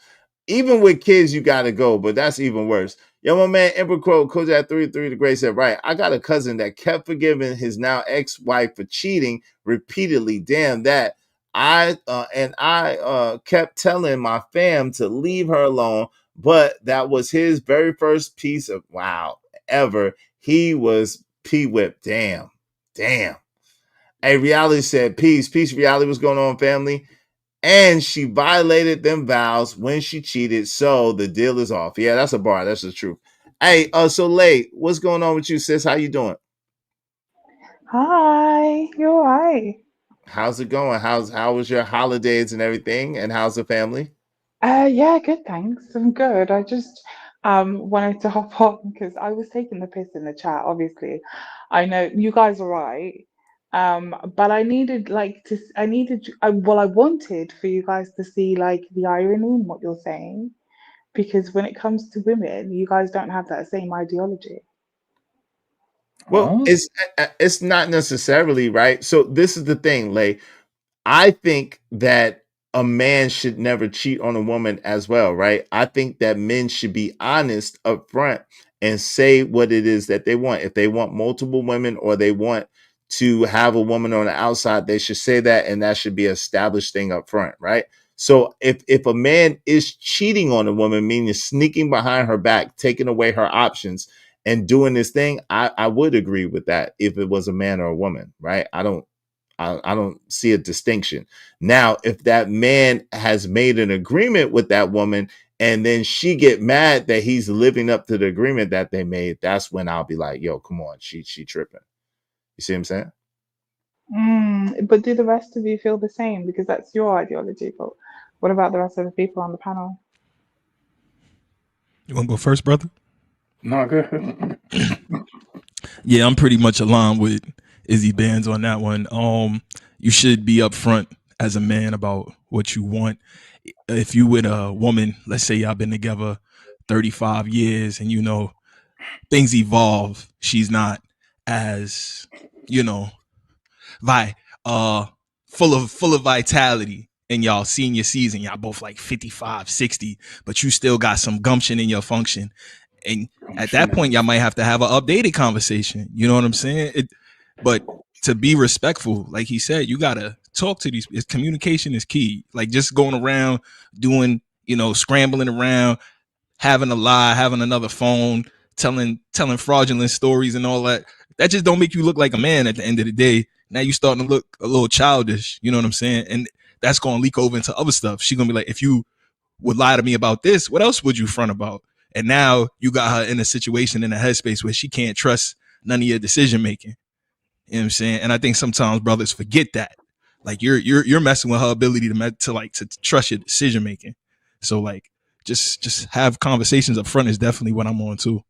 Even with kids, you gotta go, but that's even worse. Yo, my man Emperor Crow, Kojak 33 the Great said, right, I got a cousin that kept forgiving his now ex-wife for cheating repeatedly. Damn that. I kept telling my fam to leave her alone, but that was his very first piece of ever. He was P-whipped. Damn. Hey, Reality said, peace, Reality, what's going on, family? And she violated them vows when she cheated, so the deal is off. Yeah, that's a bar. That's the truth. Hey, so Lay, what's going on with you, sis? How you doing? Hi, you all right? How's it going? How was your holidays and everything? And how's the family? Yeah, good, thanks. I'm good. I just wanted to hop on because I was taking the piss in the chat, obviously. I know you guys are right. But I needed I wanted for you guys to see like the irony in what you're saying because when it comes to women, you guys don't have that same ideology. Well, it's not necessarily right. So this is the thing, Lay. I think that a man should never cheat on a woman as well, right? I think that men should be honest up front and say what it is that they want. If they want multiple women or they want to have a woman on the outside, they should say that, and that should be an established thing up front, right? So if a man is cheating on a woman, meaning sneaking behind her back, taking away her options, and doing this thing, I would agree with that if it was a man or a woman, right? I don't see a distinction. Now, if that man has made an agreement with that woman and then she get mad that he's living up to the agreement that they made, that's when I'll be like, yo, come on, she tripping. You see what I'm saying? But do the rest of you feel the same? Because that's your ideology. But what about the rest of the people on the panel? You want to go first, brother? No, go ahead. Yeah, I'm pretty much aligned with Izzy bands on that one. You should be upfront as a man about what you want. If you with a woman, let's say y'all been together 35 years and you know things evolve, she's not as, you know, full of vitality in y'all senior season. Y'all both like 55, 60, but you still got some gumption in your function. And at that point, y'all might have to have an updated conversation. You know what I'm saying? But to be respectful, like he said, you gotta talk to these. Communication is key. Like just going around doing, you know, scrambling around, having a lie, having another phone, telling fraudulent stories and all that. That just don't make you look like a man at the end of the day. Now you starting to look a little childish. You know what I'm saying? And that's gonna leak over into other stuff. She's gonna be like, if you would lie to me about this, what else would you front about? And now you got her in a situation, in a headspace where she can't trust none of your decision making. You know what I'm saying? And I think sometimes brothers forget that. Like you're messing with her ability to trust your decision making. So like just have conversations up front is definitely what I'm on too.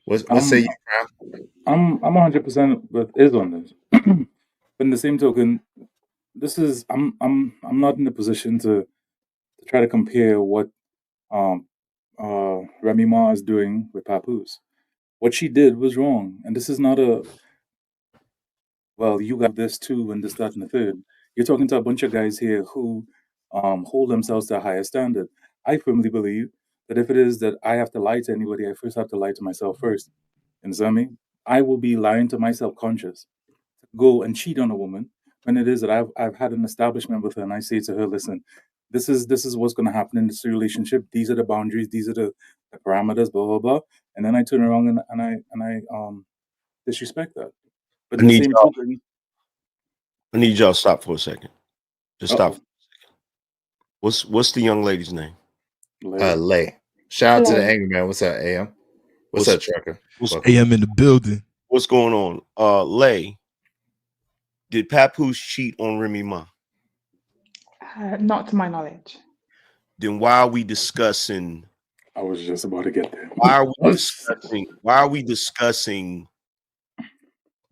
What say you, I'm 100% with Iz on this. But in the same token, this is I'm not in a position to try to compare what Remy Ma is doing with Papoose. What she did was wrong, and this is not a well, you got this too, and this, that, and the third. You're talking to a bunch of guys here who hold themselves to a higher standard. I firmly believe that if it is that I have to lie to anybody, I first have to lie to myself first. You understand me? I will be lying to my self-conscious to go and cheat on a woman when it is that I've had an establishment with her, and I say to her, listen, this is what's going to happen in this relationship. These are the boundaries. These are the parameters. Blah blah blah. And then I turn around and I disrespect that. But in the same token, I need y'all to stop for a second. Just stop. For a second. What's the young lady's name? Lay. Shout out to the angry man. What's up, AM? What's up, Trucker? AM in the building. What's going on? Lay. Did Papoose cheat on Remy Ma? Not to my knowledge. Then why are we discussing? I was just about to get there. Why are we discussing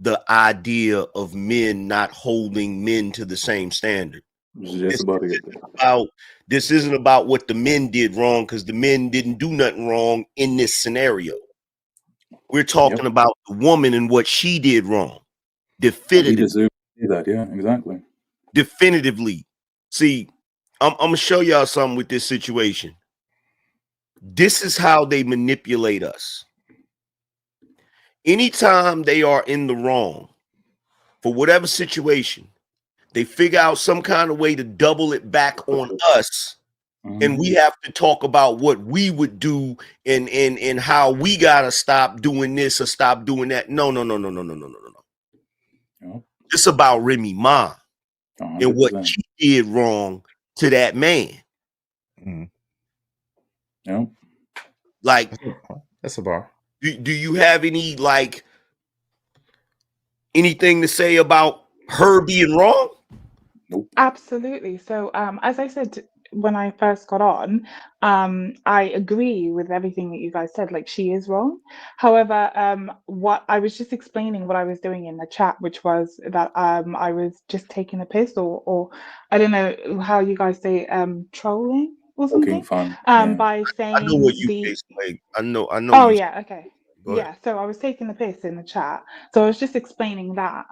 the idea of men not holding men to the same standard? Just about to get there. This isn't about what the men did wrong, because the men didn't do nothing wrong in this scenario. We're talking about the woman and what she did wrong. Definitively. That, yeah, exactly. Definitively. See, I'm gonna show y'all something with this situation. This is how they manipulate us. Anytime they are in the wrong for whatever situation, they figure out some kind of way to double it back on us. And we have to talk about what we would do and how we gotta stop doing this or stop doing that. No. It's about Remy Ma 100%. And what she did wrong to that man. Yeah. Like, that's a bar. Do you have any anything to say about her being wrong? Nope. Absolutely. So, as I said when I first got on, I agree with everything that you guys said. Like, she is wrong. However, what I was just explaining what I was doing in the chat, which was that I was just taking a piss, or I don't know how you guys say, trolling or something. Fun. By saying I know what you say. I know. Oh yeah. Okay. Yeah. So I was taking the piss in the chat. So I was just explaining that.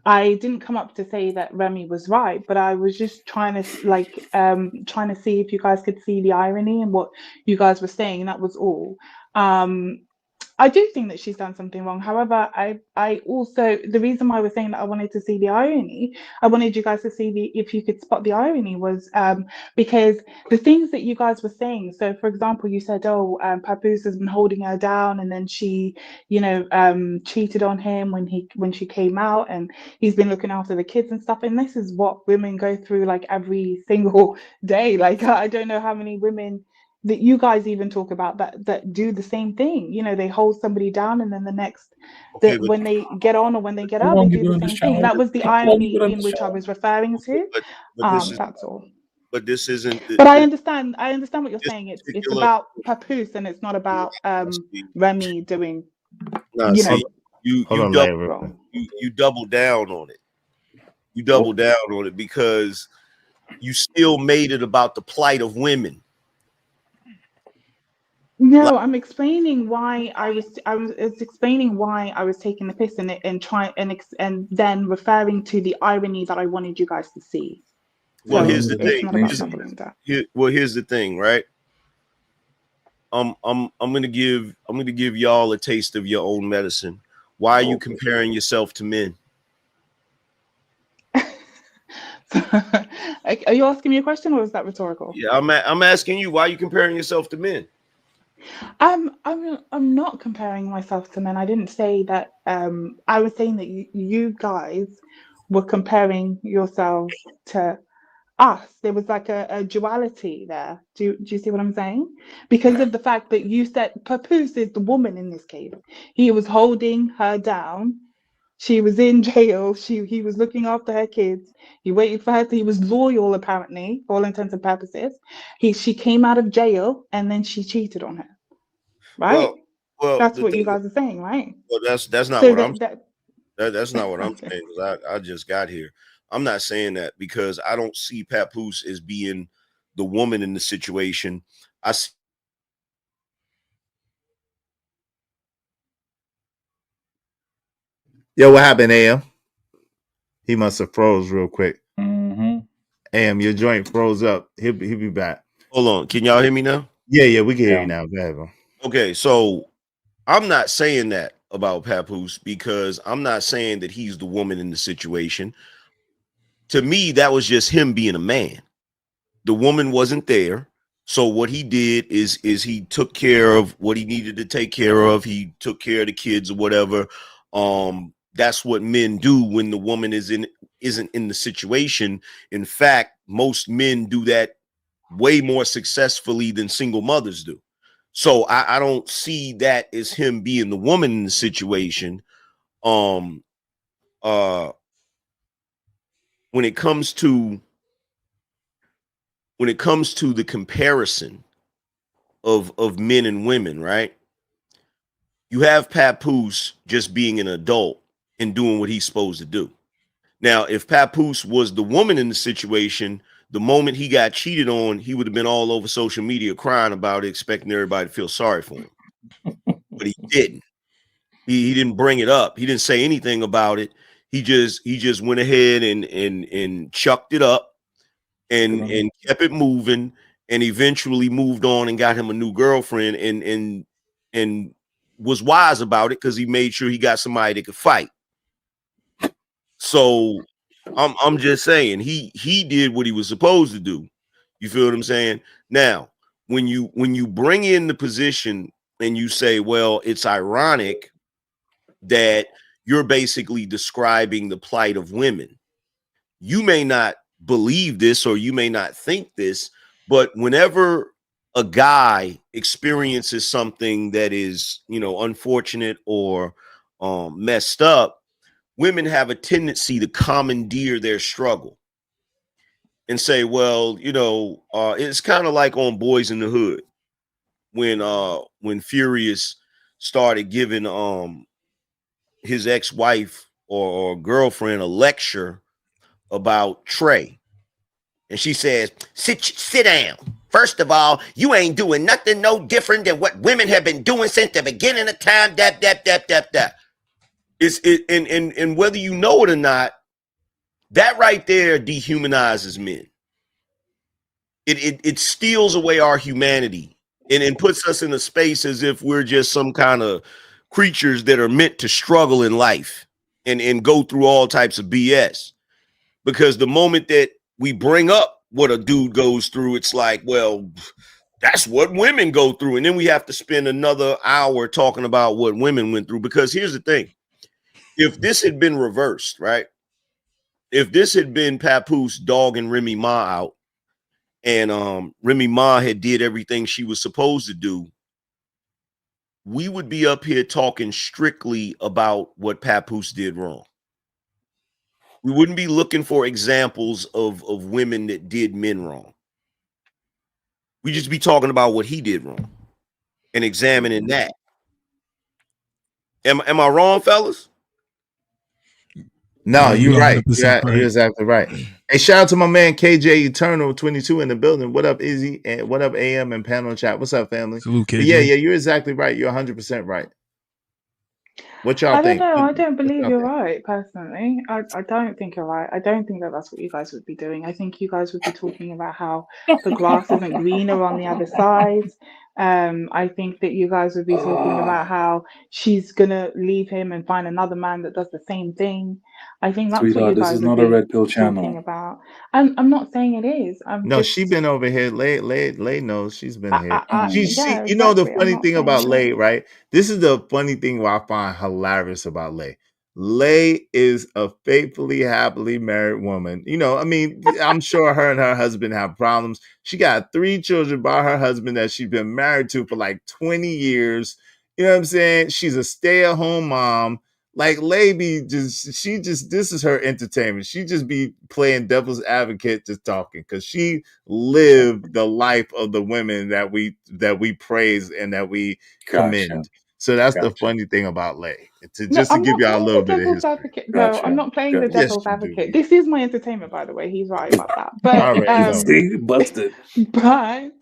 I didn't come up to say that Remy was right, but I was just trying to see if you guys could see the irony in what you guys were saying, and that was all. I do think that she's done something wrong. However, I also, the reason why I was saying that I wanted to see the irony, I wanted you guys to see if you could spot the irony, was because the things that you guys were saying. So, for example, you said, Papoose has been holding her down, and then she, cheated on him when she came out, and he's been looking after the kids and stuff. And this is what women go through like every single day. Like, I don't know how many women that you guys even talk about that do the same thing. They hold somebody down, and then the next when they get on or when they get out, they do the same thing. That was the irony in which I was referring to. That's all. But this isn't. But I understand what you're saying. It's about Papoose, and it's not about Remy doing Nah, you see, know, you double down on it. You double down on it because you still made it about the plight of women. No, I'm explaining why I was explaining why I was taking the piss in it and trying and then referring to the irony that I wanted you guys to see. Well, So here's the it's thing. not about doubling down. Here's the thing, right? I'm gonna give y'all a taste of your own medicine. Why are you comparing yourself to men? Are you asking me a question or is that rhetorical? Yeah, I'm asking you, why are you comparing yourself to men? I'm not comparing myself to men. I didn't say that. I was saying that you guys were comparing yourselves to us. There was like a duality there. Do you see what I'm saying? Because of the fact that you said Papoose is the woman in this case. He was holding her down. She was in jail. He was looking after her kids. He waited for her he was loyal apparently, for all intents and purposes. She came out of jail and then she cheated on her. Right? Well, That's what you guys are saying, right? Well, that's not So what I'm. that That's not what I'm okay. saying because I just got here. I'm not saying that because I don't see Papoose as being the woman in the situation. I see. Yo, what happened, AM? He must have froze real quick. Mm-hmm. AM, your joint froze up. He'll be back. Hold on, can y'all hear me now? Yeah, we can hear you now. Go ahead, bro. Okay, so I'm not saying that about Papoose because I'm not saying that he's the woman in the situation. To me, that was just him being a man. The woman wasn't there. So what he did is he took care of what he needed to take care of. He took care of the kids or whatever. That's what men do when the woman isn't in the situation. In fact, most men do that way more successfully than single mothers do. So I don't see that as him being the woman in the situation. When it comes to the comparison of men and women, right? You have Papoose just being an adult and doing what he's supposed to do. Now, if Papoose was the woman in the situation, the moment he got cheated on, he would have been all over social media crying about it, expecting everybody to feel sorry for him. But he didn't. He didn't bring it up. He didn't say anything about it. He just went ahead and chucked it up and kept it moving and eventually moved on and got him a new girlfriend and was wise about it because he made sure he got somebody that could fight. So I'm just saying he did what he was supposed to do. You feel what I'm saying? Now, when you bring in the position and you say, well, it's ironic that you're basically describing the plight of women. You may not believe this or you may not think this, but whenever a guy experiences something that is, unfortunate or messed up, women have a tendency to commandeer their struggle and say, well, it's kind of like on Boys in the Hood when Furious started giving his ex-wife or girlfriend a lecture about Trey. And she says, sit down. First of all, you ain't doing nothing no different than what women have been doing since the beginning of time. And whether you know it or not, that right there dehumanizes men. It steals away our humanity and puts us in a space as if we're just some kind of creatures that are meant to struggle in life and go through all types of BS. Because the moment that we bring up what a dude goes through, it's like, well, that's what women go through. And then we have to spend another hour talking about what women went through. Because here's the thing. If this had been reversed, right? If this had been Papoose dogging Remy Ma out and Remy Ma had did everything she was supposed to do, we would be up here talking strictly about what Papoose did wrong. We wouldn't be looking for examples of women that did men wrong. We just be talking about what he did wrong and examining that. Am I wrong, fellas? No, you're right. 100% You're exactly right. Hey, shout out to my man KJ Eternal 22 in the building. What up, Izzy? And what up, AM and panel chat? What's up, family? Salute, KJ. But yeah, you're exactly right. You're 100% right. What y'all I don't think? know. I don't believe you're right, personally. I don't think you're right. I don't think that that's what you guys would be doing. I think you guys would be talking about how the grass isn't greener on the other side. I think that you guys would be talking about how she's gonna leave him and find another man that does the same thing. I think that's what you Sweetheart, this guys is would not a be red pill talking channel. about. I'm not saying it is. I'm No, she just been over here. Lay knows she's been here. yeah, You know the exactly. I'm funny not thing about saying it Lay, is. right? This is the funny thing what I find hilarious about Lay. Lay is a faithfully, happily married woman. You know, I mean, I'm sure her and her husband have problems. She got 3 children by her husband that she's been married to for like 20 years. You know what I'm saying? She's a stay-at-home mom. Like Lay this is her entertainment. She just be playing devil's advocate, just talking, because she lived the life of the women that we praise and that we commend. So that's the funny thing about Lay. No, Just to I'm give not y'all a playing little the bit of devil's history. advocate. No, I'm not playing the Yes, devil's you do. advocate. This is my entertainment, by the way. He's right about that. I But already know. See, busted. but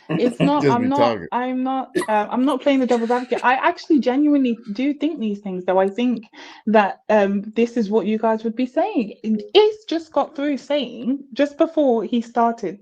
it's not. Just be talking. I'm not playing the devil's advocate. I actually genuinely do think these things, though. I think that this is what you guys would be saying. Is just got through saying just before he started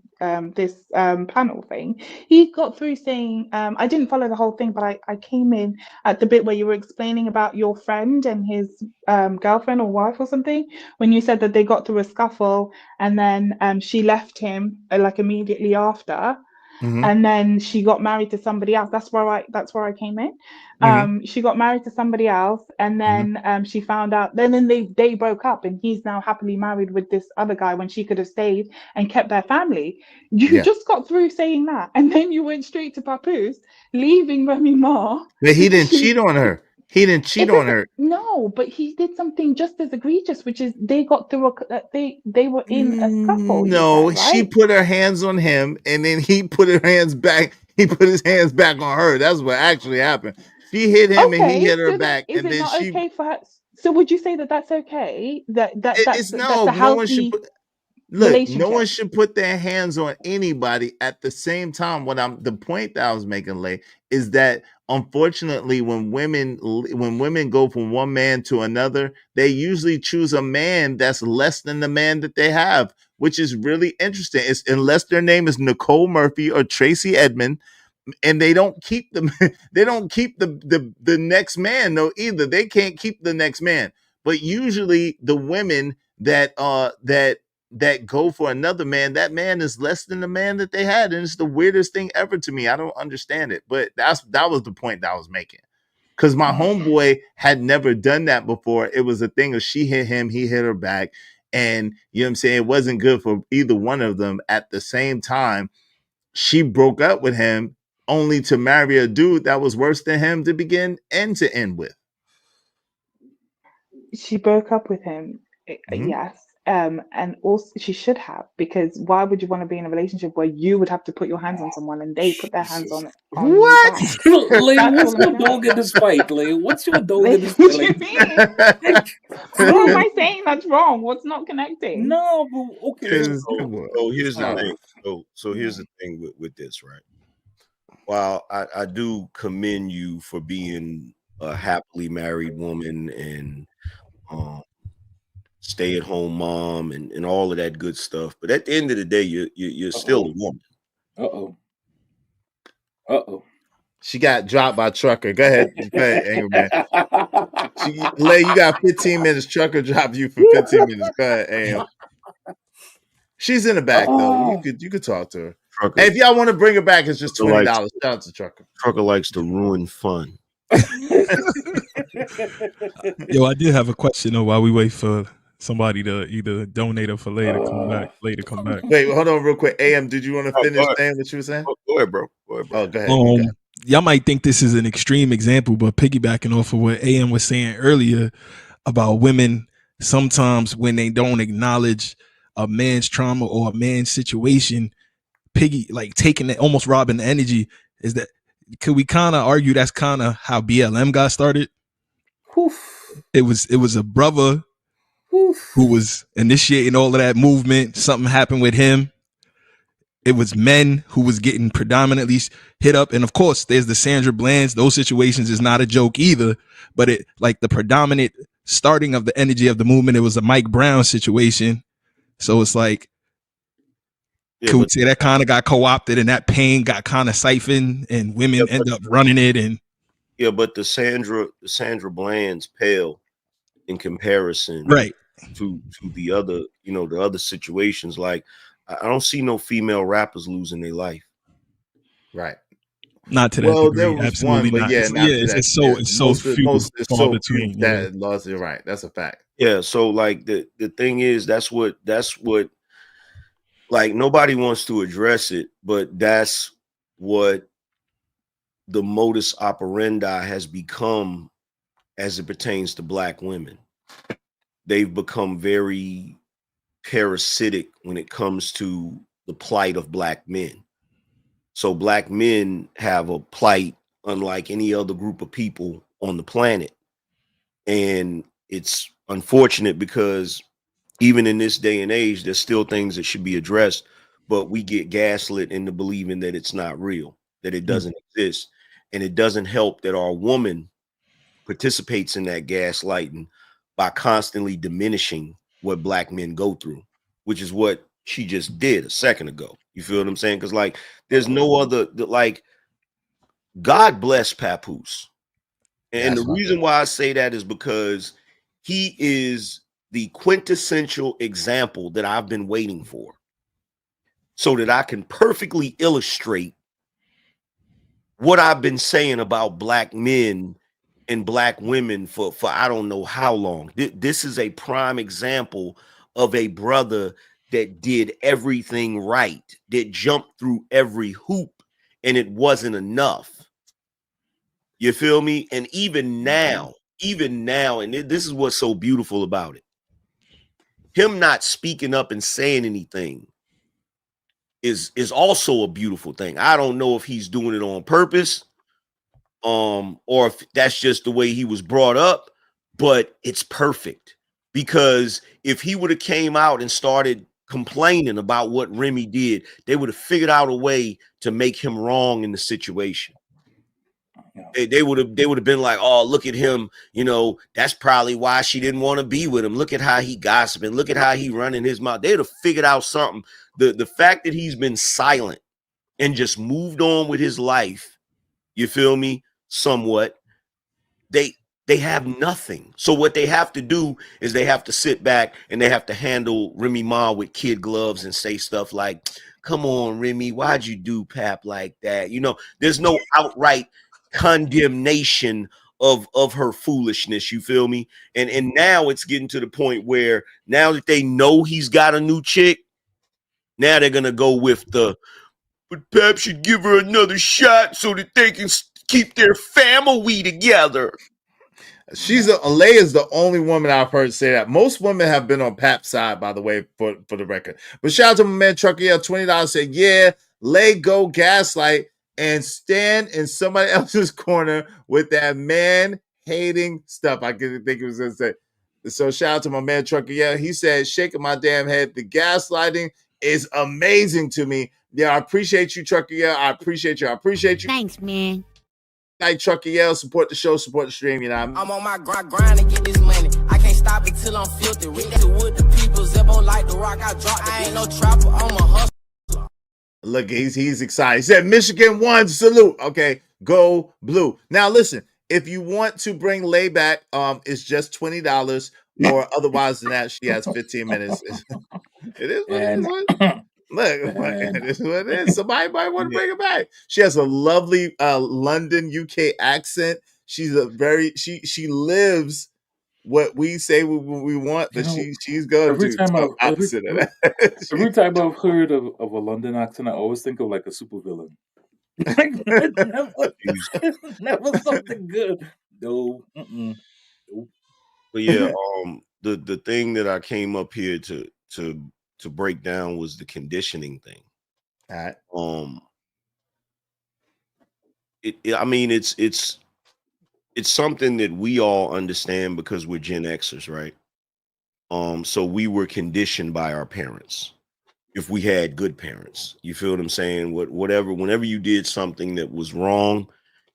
this panel thing. He got through saying, I didn't follow the whole thing, but I came in at the bit where you were explaining about your friend and his girlfriend or wife or something, when you said that they got through a scuffle and then she left him like immediately after. Mhm. And then she got married to somebody else. That's where I came in. She got married to somebody else, and then she found out. Then they broke up, and he's now happily married with this other guy when she could have stayed and kept their family. You Yeah. just got through saying that, and then you went straight to Papoose, leaving Remy Ma. But he didn't cheat on her. He didn't cheat on her. No, but he did something just as egregious, which is they got through they were in a scuffle. You No, said, she right? put her hands on him, and then he put her hands back. He put his hands back on her. That's what actually happened. She hit him, and he Okay, hit her so then back, is and it then not she. okay for her? So would you say that that's okay? That's It's no. a No one should healthy put. Look, no one relationship? should put their hands on anybody at the same time. The point that I was making, Lay, is that unfortunately, when women go from one man to another, they usually choose a man that's less than the man that they have, which is really interesting. It's unless their name is Nicole Murphy or Tracy Edmond, and they don't keep them. They don't keep the next man. No, either they can't keep the next man. But usually, the women that go for another man, that man is less than the man that they had, and it's the weirdest thing ever to me. I don't understand it, but that was the point that I was making. Because my homeboy had never done that before. It was a thing of she hit him, he hit her back, and you know what I'm saying, it wasn't good for either one of them. At the same time, she broke up with him only to marry a dude that was worse than him to begin and to end with. She broke up with him, yes. And also she should have, because why would you want to be in a relationship where you would have to put your hands on someone and they put their hands on you What? back? Lay, That's what's all I'm your dog in saying. this fight, Lay? What's your dog Like, in this what fight? do you mean? How am I saying that's wrong? What's not connecting? No, but okay. So here's the thing. So here's the thing with this, right? While I do commend you for being a happily married woman and stay-at-home mom and all of that good stuff, but at the end of the day, you're still a woman. She got dropped by Trucker. Go ahead, Angry Man. Lay, you got 15 minutes. Trucker dropped you for 15 minutes. Go ahead, AM. She's in the back though. You could talk to her. Trucker. Hey, if y'all want to bring her back, it's just $20. Shout out to Trucker. Trucker likes to ruin fun. Yo, I did have a question though while we wait for somebody to either donate or for Lay to come back. Lay to come back. Wait, hold on real quick. AM, did you want to finish saying what you were saying? Go ahead, bro. Oh, go ahead. Y'all might think this is an extreme example, but piggybacking off of what AM was saying earlier about women, sometimes when they don't acknowledge a man's trauma or a man's situation, taking it, almost robbing the energy, is that, could we kind of argue that's kind of how BLM got started? It was a brother who was initiating all of that movement. Something happened with him. It was men who was getting predominantly hit up. And of course, there's the Sandra Bland's. Those situations is not a joke either. But it like the predominant starting of the energy of the movement, it was a Mike Brown situation. So it's like, can we say that kind of got co-opted and that pain got kind of siphoned and women end up running it? And but the Sandra Bland's pale in comparison right to the other, the other situations. Like, I don't see no female rappers losing their life. Right. Not to that degree. There was absolutely one, but not. It's so few far few between. that lost it. Right. That's a fact. Yeah. So like the thing is, that's what like nobody wants to address it, but that's what the modus operandi has become as it pertains to Black women. They've become very parasitic when it comes to the plight of Black men. So Black men have a plight unlike any other group of people on the planet. And it's unfortunate because even in this day and age, there's still things that should be addressed, but we get gaslit into believing that it's not real, that it doesn't exist. And it doesn't help that our woman participates in that gaslighting by constantly diminishing what Black men go through, which is what she just did a second ago. You feel what I'm saying? Because like there's no other, like, God bless Papoose. And the reason why I say that is because he is the quintessential example that I've been waiting for, so that I can perfectly illustrate what I've been saying about Black men and Black women for I don't know how long. This is a prime example of a brother that did everything right, that jumped through every hoop, and it wasn't enough. You feel me? And even now, and this is what's so beautiful about it. Him not speaking up and saying anything is also a beautiful thing. I don't know if he's doing it on purpose, or if that's just the way he was brought up, but it's perfect. Because if he would have came out and started complaining about what Remy did, they would have figured out a way to make him wrong in the situation. They would have been like, oh, look at him, that's probably why she didn't want to be with him. Look at how he gossiping, look at how he running his mouth. They'd have figured out something. The fact that he's been silent and just moved on with his life, you feel me, somewhat, they have nothing. So what they have to do is they have to sit back and they have to handle Remy Ma with kid gloves and say stuff like, come on, Remy, why'd you do Pap like that? There's no outright condemnation of her foolishness, you feel me? And now it's getting to the point where now that they know he's got a new chick, now they're gonna go with but Pap should give her another shot so that they can keep their family together. Alea is the only woman I've heard say that. Most women have been on Pap's side, by the way, for the record. But shout out to my man Trucker Yell, $20 said, yeah, lay go gaslight and stand in somebody else's corner with that man hating stuff. I didn't think it was gonna say. So shout out to my man Trucker Yell. He said, shaking my damn head. The gaslighting is amazing to me. Yeah, I appreciate you, Trucker Yell. I appreciate you. Thanks, man. Like Trucker Yell, support the show, support the stream, I'm on my grind to get this money. I can't stop it till I'm filthy. With the people, Zebo like the rock, I drop. I ain't no trapper, I'm a hustler. Look, he's excited. He said, Michigan won, salute. Okay, go blue. Now listen, if you want to bring Lay back, it's just $20, or otherwise than that, she has 15 minutes. It is what it is. Look, it is what it is. Somebody might want to bring her back. She has a lovely London, UK accent. She's she lives what we say we want, but she's going every to time the opposite of that. Every time I've heard of a London accent, I always think of like a supervillain. It's never something good. No. But yeah, the thing that I came up here to break down was the conditioning thing. All right. I mean, it's it's something that we all understand because we're Gen Xers, right? So we were conditioned by our parents. If we had good parents, you feel what I'm saying? Whenever you did something that was wrong,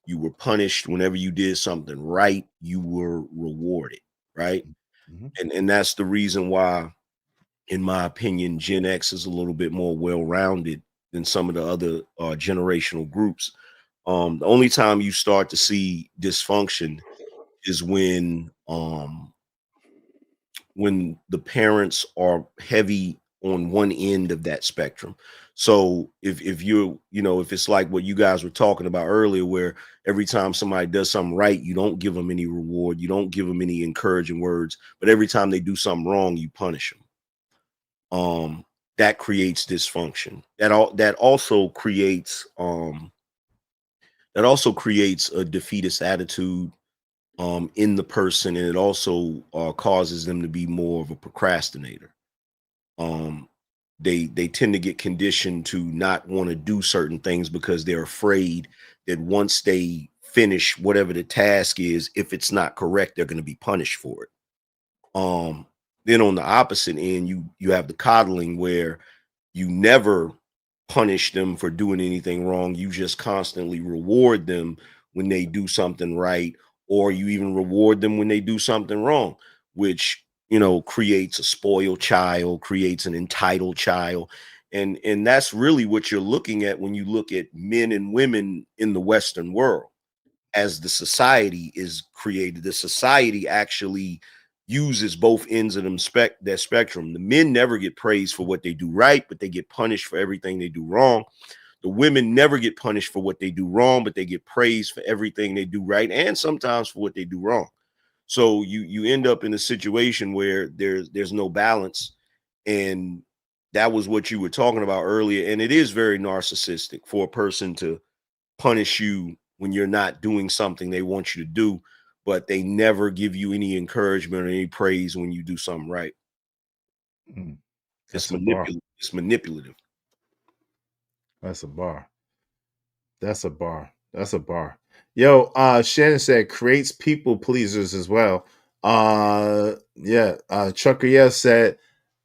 you were punished. Whenever you did something right, you were rewarded, right? And that's the reason why, in my opinion, Gen X is a little bit more well-rounded than some of the other generational groups. The only time you start to see dysfunction is when the parents are heavy on one end of that spectrum. So if you're, if it's like what you guys were talking about earlier, where every time somebody does something right, you don't give them any reward, you don't give them any encouraging words, but every time they do something wrong, you punish them. That creates dysfunction. That also creates a defeatist attitude in the person, and it also causes them to be more of a procrastinator. They tend to get conditioned to not want to do certain things because they're afraid that once they finish whatever the task is, if it's not correct, they're going to be punished for it. Then on the opposite end, you have the coddling, where you never punish them for doing anything wrong. You just constantly reward them when they do something right, or you even reward them when they do something wrong, which, creates a spoiled child, creates an entitled child. And that's really what you're looking at when you look at men and women in the Western world. As the society is created, the society actually uses both ends of that spectrum. The men never get praised for what they do right, but they get punished for everything they do wrong. The women never get punished for what they do wrong, but they get praised for everything they do right, and sometimes for what they do wrong. So you end up in a situation where there's no balance. And that was what you were talking about earlier. And it is very narcissistic for a person to punish you when you're not doing something they want you to do, but they never give you any encouragement or any praise when you do something right. That's It's manipulative. That's a bar. That's a bar. That's a bar. Yo, Shannon said creates people pleasers as well. Chucker Yes said,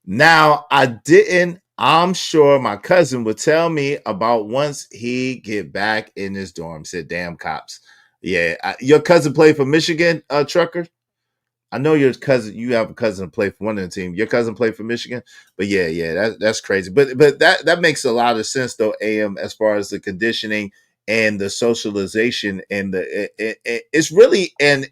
now I didn't. I'm sure my cousin would tell me about once he get back in his dorm. Said, damn cops. Yeah, your cousin played for Michigan, Trucker. I know your cousin. You have a cousin who played for one of the team. Your cousin played for Michigan, but that's crazy. But that makes a lot of sense though. AM, as far as the conditioning and the socialization and it's really an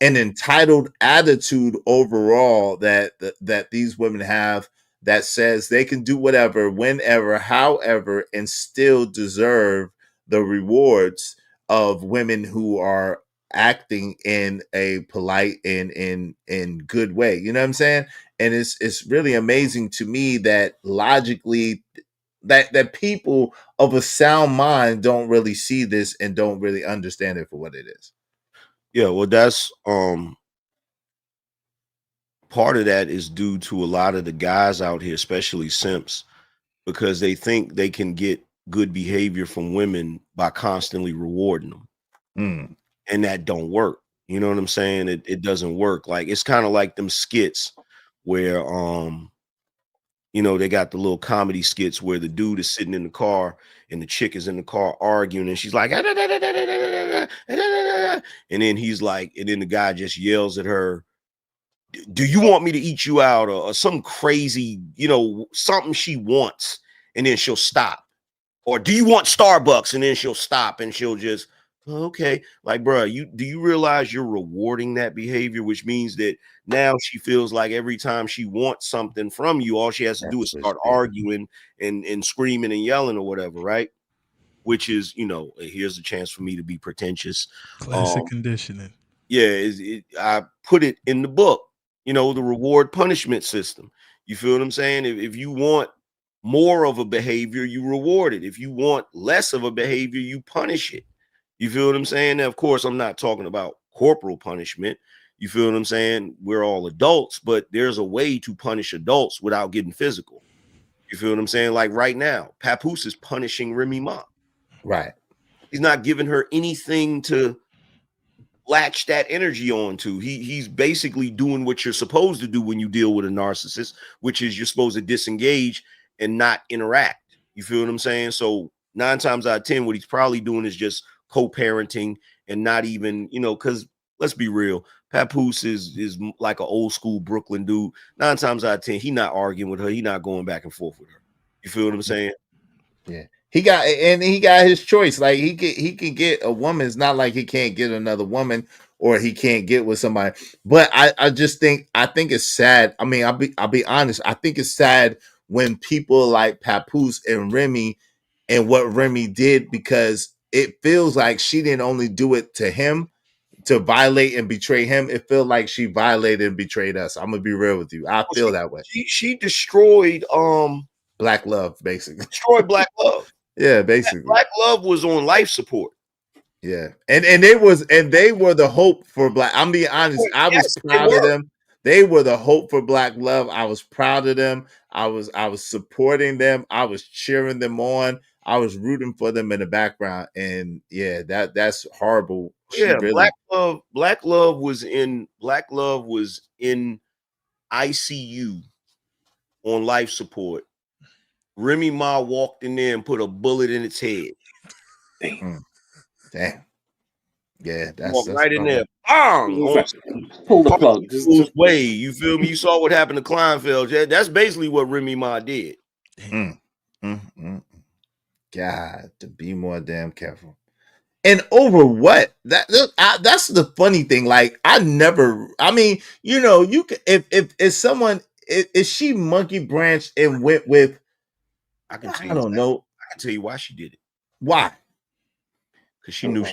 entitled attitude overall that these women have, that says they can do whatever, whenever, however, and still deserve the rewards of women who are acting in a polite and in good way. You know what I'm saying? And it's really amazing to me that logically that people of a sound mind don't really see this and don't really understand it for what it is. Yeah, well, that's part of that is due to a lot of the guys out here, especially simps, because they think they can get good behavior from women by constantly rewarding them. And that don't work. You know what I'm saying? It doesn't work. Like, it's kind of like them skits where they got the little comedy skits where the dude is sitting in the car and the chick is in the car arguing, and she's like, and then he's like, and then the guy just yells at her, do you want me to eat you out, or some crazy, something she wants, and then she'll stop. Or do you want Starbucks? And then she'll stop and she'll just, okay. Like, bro, do you realize you're rewarding that behavior, which means that now she feels like every time she wants something from you, all she has to do is start arguing and screaming and yelling or whatever, right? Which is, here's a chance for me to be pretentious. Classic conditioning. Yeah, I put it in the book, the reward punishment system. You feel what I'm saying? If you want more of a behavior, you reward it. If you want less of a behavior, you punish it. You feel what I'm saying? Now, of course, I'm not talking about corporal punishment. You feel what I'm saying? We're all adults, but there's a way to punish adults without getting physical. You feel what I'm saying? Like right now, Papoose is punishing Remy Ma. Right. He's not giving her anything to latch that energy onto. He's basically doing what you're supposed to do when you deal with a narcissist, which is you're supposed to disengage and not interact. You feel what I'm saying? So 9 times out of 10, what he's probably doing is just co-parenting and not even, because let's be real, Papoose is like an old school Brooklyn dude. 9 times out of 10, he not arguing with her. He not going back and forth with her. You feel what I'm saying? Yeah. He got his choice. Like he can get a woman. It's not like he can't get another woman or he can't get with somebody. But I think it's sad. I mean, I'll be honest. I think it's sad when people like Papoose and Remy and what Remy did, because it feels like she didn't only do it to him to violate and betray him. It felt like she violated and betrayed us. I'm gonna be real with you. I feel that way. She destroyed Black love, basically. Destroyed Black love. Yeah, basically. Black love was on life support. Yeah, and they were the hope for Black. I'm being honest. I was proud of them. They were the hope for Black love. I was proud of them. I was supporting them. I was cheering them on. I was rooting for them in the background. And yeah, that's horrible. Yeah, really... Black love was in ICU on life support. Remy Ma walked in there and put a bullet in its head. Damn. Yeah, that's right in there. Bang! Pull the plug. Just way. You feel me? You saw what happened to Kleinfeld. Yeah, that's basically what Remy Ma did. God, to be more damn careful. And over what? That's the funny thing. Like, you can, if someone, if she monkey branched and went with, I don't know. I can tell you why she did it. Why? Because she knew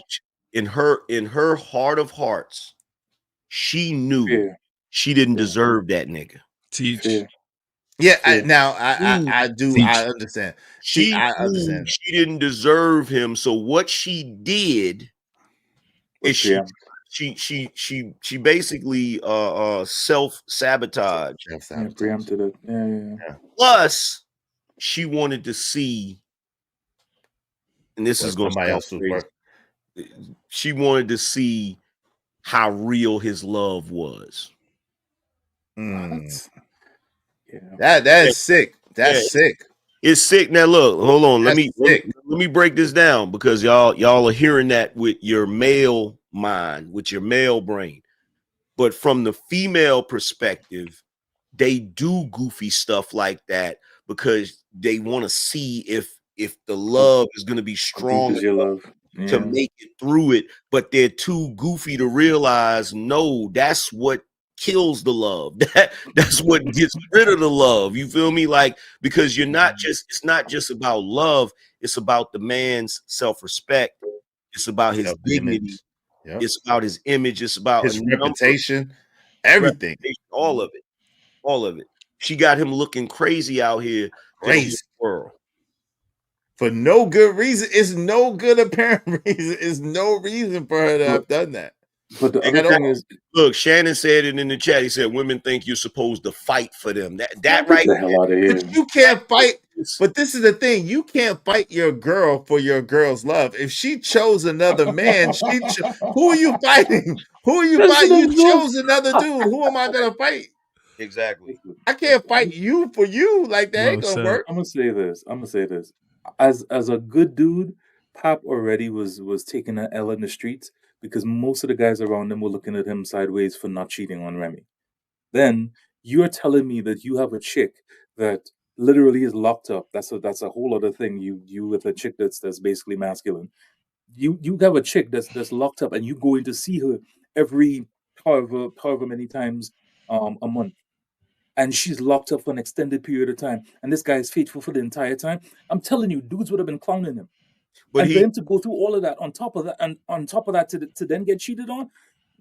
in her heart of hearts, she knew she didn't deserve that nigga. Teach. Yeah, I understand. I understand. She didn't deserve him. So what she did is she basically self-sabotage. Preempted it. Yeah. Plus, she wanted to see, and this is going to sound crazy. She wanted to see how real his love was. That is sick. That's sick. It's sick. Now look, hold on. Let me break this down, because y'all are hearing that with your male mind, with your male brain. But from the female perspective, they do goofy stuff like that because they want to see if the love is going to be strong to make it through it, but they're too goofy to realize, no, that's what kills the love. That's what gets rid of the love. You feel me? Like, because it's not just about love, it's about the man's self-respect, it's about his dignity, it's about his image, it's about his reputation, everything. All of it. She got him looking crazy out here. Crazy world. For no good reason. It's no good apparent reason. It's no reason for her to have done that. But the other thing is, look, Shannon said it in the chat. He said women think you're supposed to fight for them. That right the hell out of here. You can't fight. But this is the thing. You can't fight your girl for your girl's love. If she chose another man, who are you fighting? Who are you fighting? You chose another dude. Who am I gonna fight? Exactly. I can't fight you for you. Like, that ain't gonna work. I'm gonna say this. As a good dude, Pap already was taking an L in the streets, because most of the guys around him were looking at him sideways for not cheating on Remy. Then you're telling me that you have a chick that literally is locked up. That's a whole other thing. You with a chick that's basically masculine. You have a chick that's locked up, and you going to see her every however many times a month. And she's locked up for an extended period of time, and this guy is faithful for the entire time. I'm telling you, dudes would have been clowning him. But for him to go through all of that, on top of that, to then get cheated on,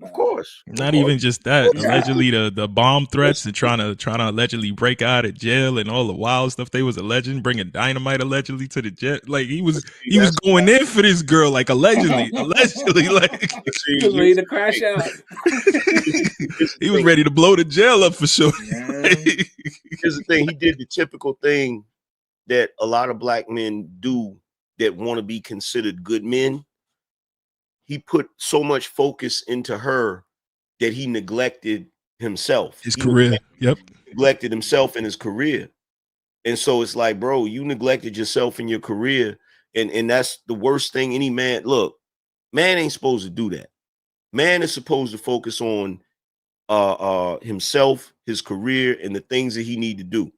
of course. Not even just that. Allegedly, the bomb threats and trying to allegedly break out of jail and all the wild stuff they was alleging, bringing dynamite allegedly to the jet. Like, he was going in for this girl, like allegedly, like he was ready to crash out. He was ready to blow the jail up for sure. Here's the thing: he did the typical thing that a lot of black men do that want to be considered good men. he put so much focus into her that he neglected himself. His career. Neglected himself in his career. And so it's like, bro, you neglected yourself in your career. And that's the worst thing any man. Look, man ain't supposed to do that. Man is supposed to focus on himself, his career, and the things that he need to do.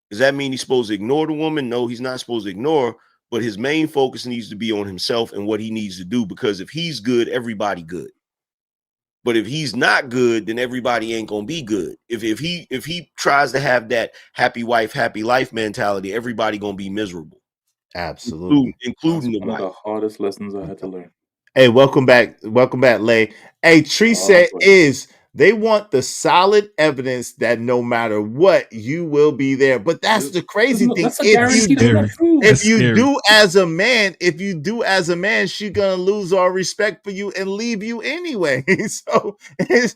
Does that mean he's supposed to ignore the woman? No, he's not supposed to ignore, but his main focus needs to be on himself and what he needs to do, because if he's good, everybody good. But if he's not good, then everybody ain't gonna be good. If he tries to have that happy wife, happy life mentality, everybody gonna be miserable. Absolutely, including the one of wife. the hardest lessons I had to learn. Hey, welcome back, Lay. Hey, Tree said they want the solid evidence that no matter what, you will be there. But that's the crazy thing. That's a guarantee they're not true. If you do as a man, she's gonna lose all respect for you and leave you anyway. So it's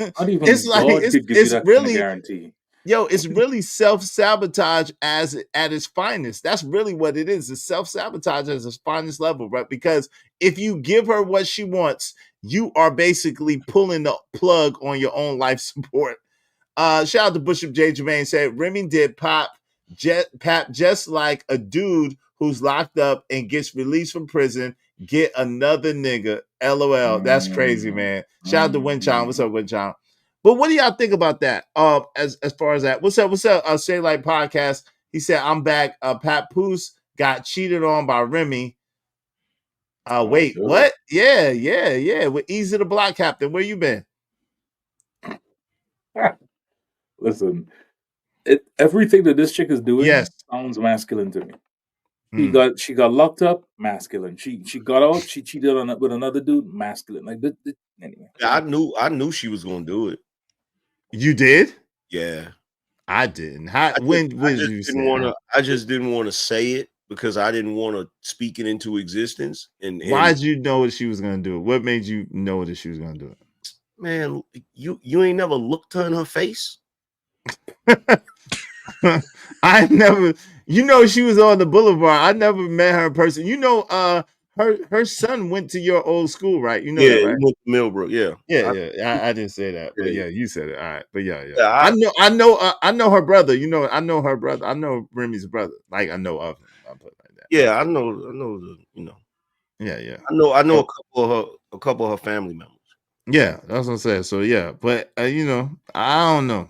like it's really guarantee. Yo, it's really self-sabotage at its finest. That's really what it is. It's self-sabotage at its finest level, right? Because if you give her what she wants, you are basically pulling the plug on your own life support. Shout out to Bishop J. Jermaine said Remy did Pap just like a dude who's locked up and gets released from prison. Get another nigga. LOL. That's crazy, man. Shout out to Winchon. What's up, Winchon? But what do y'all think about that? As far as that, what's up? Say Like Podcast. He said, I'm back. Pat Poose got cheated on by Remy. Wait, what? Yeah. With Easy the Block Captain. Where you been? Listen, everything that this chick is doing sounds masculine to me. She got locked up, masculine. She got out, she cheated with another dude, masculine. Like anyway. Yeah, I knew she was gonna do it. You did? Yeah. I didn't. I just didn't want to say it because I didn't want to speak it into existence. And why did you know that she was gonna do it? What made you know that she was gonna do it? Man, you ain't never looked her in her face. I never, she was on the boulevard. I never met her in person. Her son went to your old school, right? You know that, right? He went to Millbrook. Yeah. I didn't say that, but yeah, you said it. All right, but yeah. I know her brother. I know her brother. I know Remy's brother. Like I know of him. I'll put it like that. Yeah, I know the. Yeah. I know a couple of her family members. Yeah, that's what I'm saying. So yeah, but I don't know.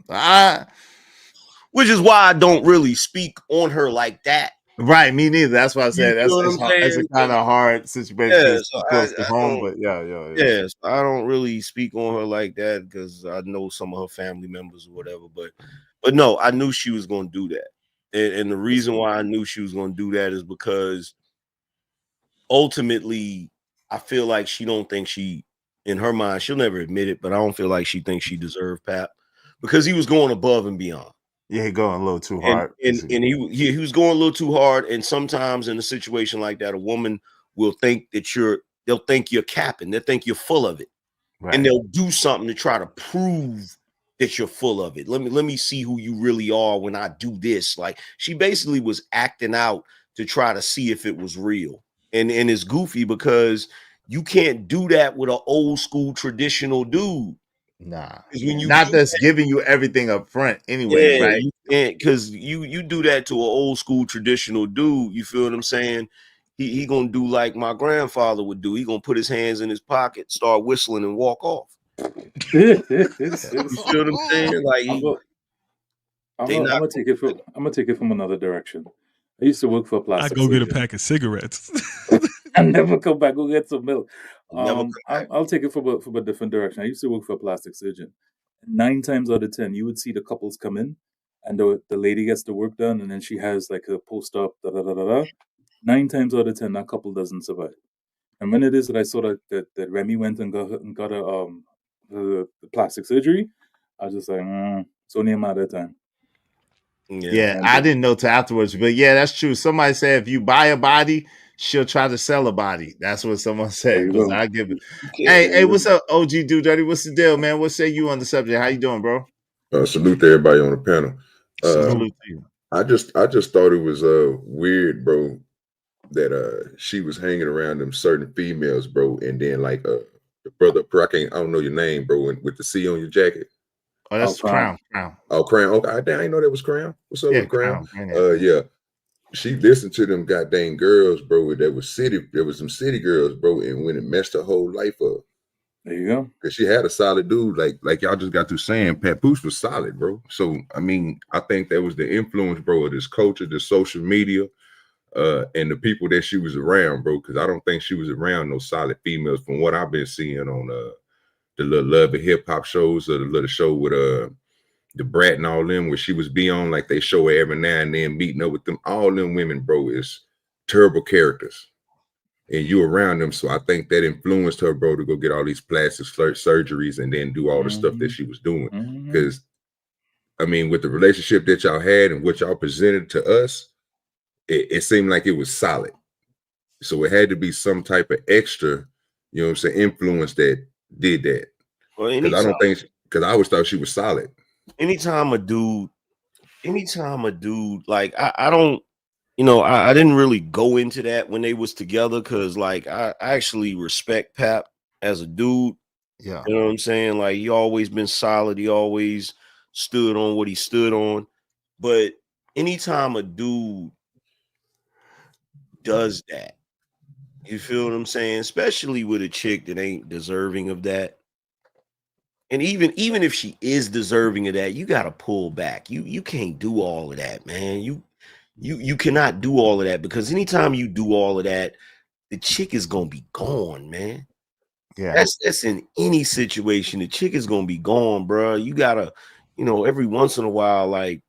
Which is why I don't really speak on her like that. Right, me neither. That's why I said it's a kind of hard situation close to home. But yeah. So I don't really speak on her like that because I know some of her family members or whatever. But no, I knew she was going to do that, and the reason why I knew she was going to do that is because ultimately, I feel like she don't think in her mind, she'll never admit it, but I don't feel like she thinks she deserved Pap because he was going above and beyond. Yeah, he going a little too hard. And he was going a little too hard. And sometimes in a situation like that, a woman will think that they'll think you're capping. They'll think you're full of it. Right. And they'll do something to try to prove that you're full of it. Let me see who you really are when I do this. Like she basically was acting out to try to see if it was real. And it's goofy because you can't do that with an old school traditional dude. Nah, that's giving you everything up front anyway, right? Because you do that to an old school traditional dude, you feel what I'm saying? He gonna do like my grandfather would do. He gonna put his hands in his pocket, start whistling, and walk off. You feel what I'm saying? Like I'm gonna take it from another direction. I used to work for a plastic. I go get a pack of cigarettes. I never come back. Go get some milk. I'll take it from a different direction. I used to work for a plastic surgeon. 9 times out of 10, you would see the couples come in, and the lady gets the work done, and then she has like a post-op. 9 times out of 10, that couple doesn't survive. And when it is that I saw that Remy went and got the plastic surgery, I was just like, it's only a matter of time. Yeah, I didn't know till afterwards, but yeah, that's true. Somebody said if you buy a body, she'll try to sell a body. That's what someone said. But I give it. Hey, what's up, OG Dude Dirty? What's the deal, man? What say you on the subject? How you doing, bro? Salute to everybody on the panel. Salute to you. I just thought it was weird, bro, that she was hanging around them certain females, bro, and then like The brother, I don't know your name, bro. With the C on your jacket. Oh, that's Crown. Crown. Oh, Crown. Okay, I didn't know that was Crown. What's up with Crown? Crown. Yeah. She listened to them goddamn girls, bro. There was some city girls, bro, and when it messed her whole life up. There you go. Because she had a solid dude, like y'all just got through saying, Papoose was solid, bro. So I mean, I think that was the influence, bro, of this culture, the social media, and the people that she was around, bro. Because I don't think she was around no solid females from what I've been seeing on the little Love and Hip Hop shows, or the little show with the Brat and all them, where she was be on, like they show her every now and then meeting up with them. All them women, bro, is terrible characters. And you around them. So I think that influenced her, bro, to go get all these plastic surgeries and then do all the stuff that she was doing. Because, I mean, with the relationship that y'all had and what y'all presented to us, it seemed like it was solid. So it had to be some type of extra, you know what I'm saying, influence that did that. Because I don't think, because I always thought she was solid. Anytime a dude, like I don't, I didn't really go into that when they was together, because like I actually respect Pap as a dude. Yeah. You know what I'm saying? Like, he always been solid. He always stood on what he stood on. But anytime a dude does that, you feel what I'm saying? Especially with a chick that ain't deserving of that. And even if she is deserving of that, you gotta pull back. You can't do all of that, man. You cannot do all of that, because anytime you do all of that, the chick is gonna be gone, man. Yeah, that's in any situation. The chick is gonna be gone, bro. You gotta, every once in a while, like,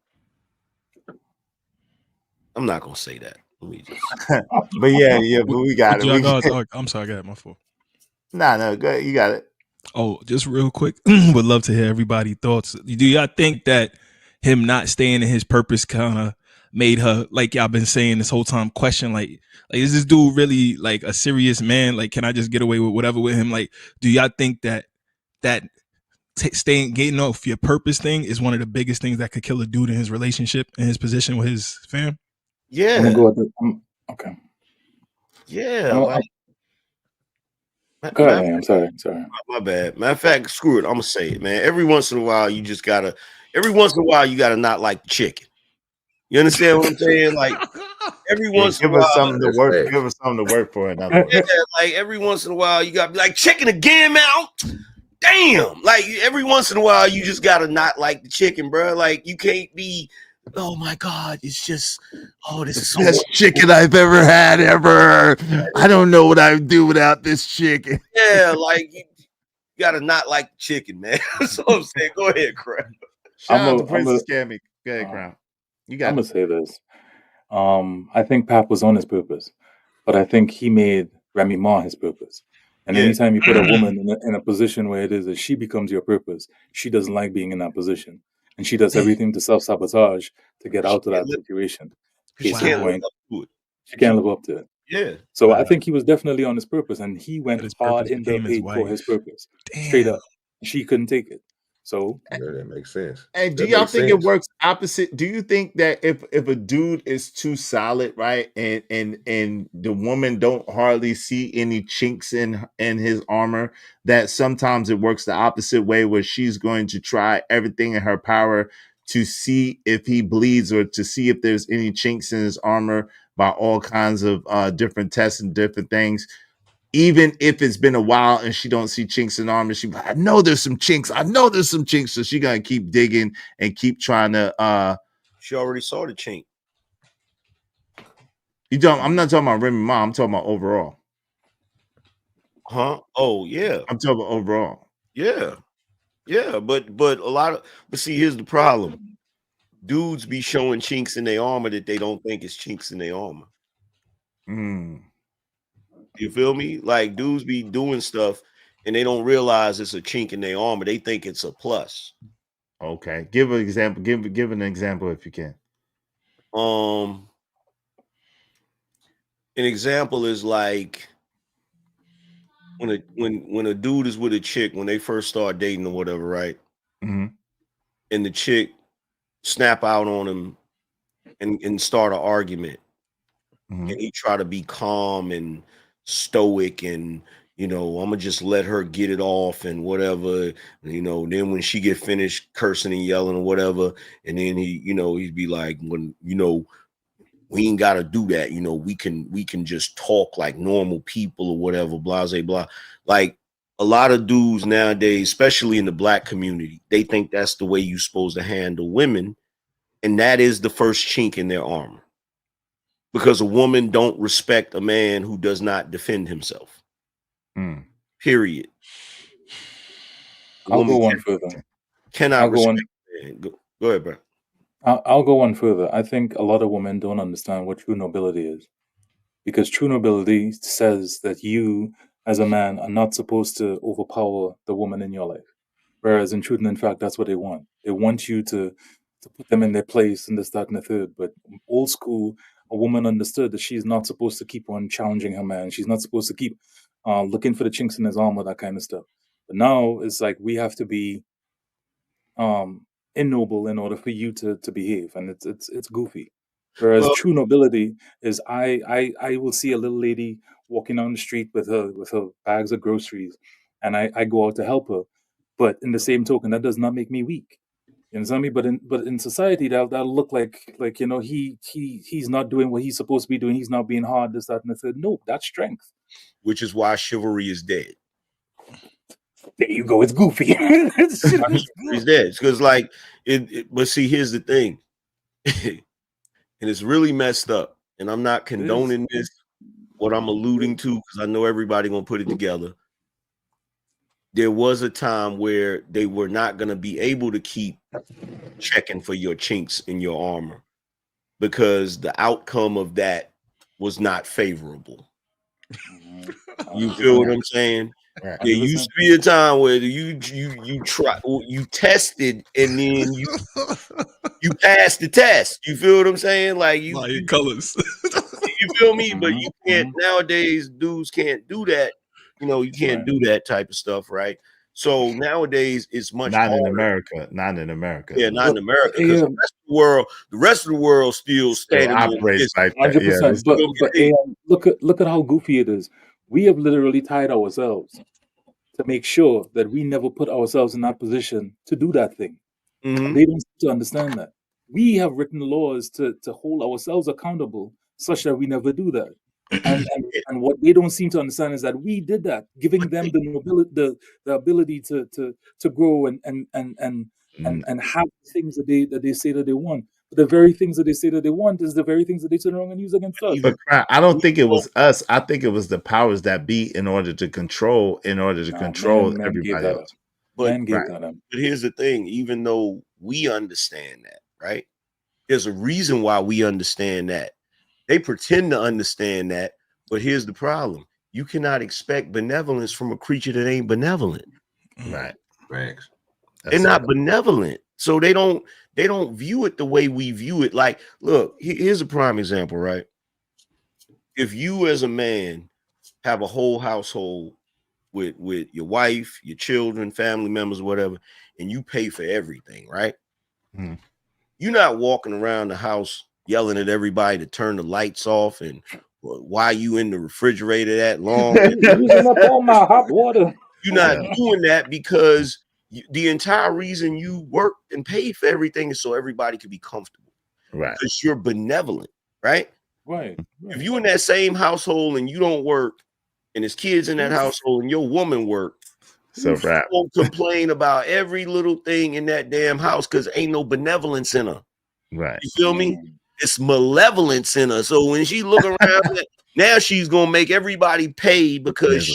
I'm not gonna say that. Let me just. But we got it. I'm sorry, I got my fault. No, go ahead. You got it. Oh, just real quick, would love to hear everybody's thoughts. Do y'all think that him not staying in his purpose kind of made her, like y'all been saying this whole time, question like is this dude really like a serious man? Like, can I just get away with whatever with him? Like, do y'all think that getting off your purpose thing is one of the biggest things that could kill a dude in his relationship and his position with his fam? Yeah. I'm gonna go with the, okay. Yeah. Go ahead, I'm sorry. My bad. Matter of fact, screw it. I'm gonna say it, man. Every once in a while, you gotta not like the chicken. You understand what I'm saying? Like, every once in a while, give us something to work for. Like, every once in a while, you gotta be like, chicken again, man. Damn. Like, every once in a while, you just gotta not like the chicken, bro. Like, you can't be, oh my God, it's just, this is so best chicken I've ever had ever. I don't know what I would do without this chicken. Yeah, like, you gotta not like the chicken, man. That's what I'm saying. Go ahead, Crown. Shout out to Princess Cammy. Go ahead, Crown. You got I'm gonna say this. I think Pap was on his purpose, but I think he made Remy Ma his purpose. And anytime you put a woman in a position where it is that she becomes your purpose, she doesn't like being in that position, and she does everything to self-sabotage to get out of that situation. She can't live up to it. She can't live up to it. Yeah. So I think he was definitely on his purpose, and he went hard in the paint for his purpose. Straight up, she couldn't take it. So that makes sense. And do y'all think it works opposite? Do you think that if a dude is too solid, right, and the woman don't hardly see any chinks in his armor, that sometimes it works the opposite way, where she's going to try everything in her power to see if he bleeds, or to see if there's any chinks in his armor by all kinds of different tests and different things? Even if it's been a while and she don't see chinks in armor, she like, I know there's some chinks. So she gonna keep digging and keep trying to. She already saw the chink. I'm not talking about Remy Ma. I'm talking about overall. Huh? Oh yeah. I'm talking about overall. Yeah. But see, here's the problem. Dudes be showing chinks in their armor that they don't think is chinks in their armor. You feel me? Like, dudes be doing stuff and they don't realize it's a chink in their armor. They think it's a plus. Okay. Give an example. Give an example if you can. An example is like when a dude is with a chick, when they first start dating or whatever, right? Mm-hmm. And the chick snap out on him and start an argument. Mm-hmm. And he try to be calm and stoic and, I'm gonna just let her get it off and whatever, then when she get finished cursing and yelling or whatever, and then he'd be like, when we ain't gotta do that, we can just talk like normal people or whatever, blah blah blah. Like a lot of dudes nowadays, especially in the black community, they think that's the way you're supposed to handle women, and that is the first chink in their armor. Because a woman don't respect a man who does not defend himself. Period. I'll go one further. Cannot respect. Go ahead, bro. I'll go one further. I think a lot of women don't understand what true nobility is, because true nobility says that you, as a man, are not supposed to overpower the woman in your life. Whereas in truth and in fact, that's what they want. They want you to put them in their place and this, that, and the third. But old school, a woman understood that she's not supposed to keep on challenging her man. She's not supposed to keep looking for the chinks in his armor, that kind of stuff. But now it's like we have to be ignoble in order for you to behave, and it's goofy. Whereas true nobility is I will see a little lady walking down the street with her bags of groceries, and I go out to help her. But in the same token, that does not make me weak. You understand me? But in society, that'll look like he's not doing what he's supposed to be doing. He's not being hard, this, that, and the third. No, that's strength. Which is why chivalry is dead. There you go. It's goofy. It's dead. Because like but see, here's the thing. And it's really messed up. And I'm not condoning this. What I'm alluding to, because I know everybody gonna put it together. There was a time where they were not going to be able to keep checking for your chinks in your armor because the outcome of that was not favorable. You feel what I'm saying? Right. There used to be a time where you tested and then you passed the test. You feel what I'm saying? Like you colors. You feel me? But you can't nowadays. Dudes can't do that. You can't do that type of stuff, right? So nowadays it's much not harder. in America. Not in America. Yeah, not in America. Because the rest of the world still standing operates like that. 100%. But look at how goofy it is. We have literally tied ourselves to make sure that we never put ourselves in that position to do that thing. They don't seem to understand that. We have written laws to hold ourselves accountable such that we never do that. And what they don't seem to understand is that we did that, giving them the ability to grow and have things that they say that they want. But the very things that they say that they want is the very things that they turn around and use against us. But I don't think it was us. I think it was the powers that be in order to control everybody else. But here's the thing: even though we understand that, right? There's a reason why we understand that. They pretend to understand that, but here's the problem. You cannot expect benevolence from a creature that ain't benevolent. Right. Thanks. They're not benevolent. So they don't view it the way we view it. Like, look, here's a prime example, right? If you as a man have a whole household with your wife, your children, family members, whatever, and you pay for everything, right? You're not walking around the house yelling at everybody to turn the lights off and why you in the refrigerator that long. Using up all my hot water. You're not doing that because the entire reason you worked and paid for everything is so everybody could be comfortable. Right. Because you're benevolent, right? Right. If you in that same household and you don't work and there's kids in that household and your woman work, so you won't complain about every little thing in that damn house because ain't no benevolence in her. Right. You feel me? It's malevolence in her. So when she look around, now she's gonna make everybody pay because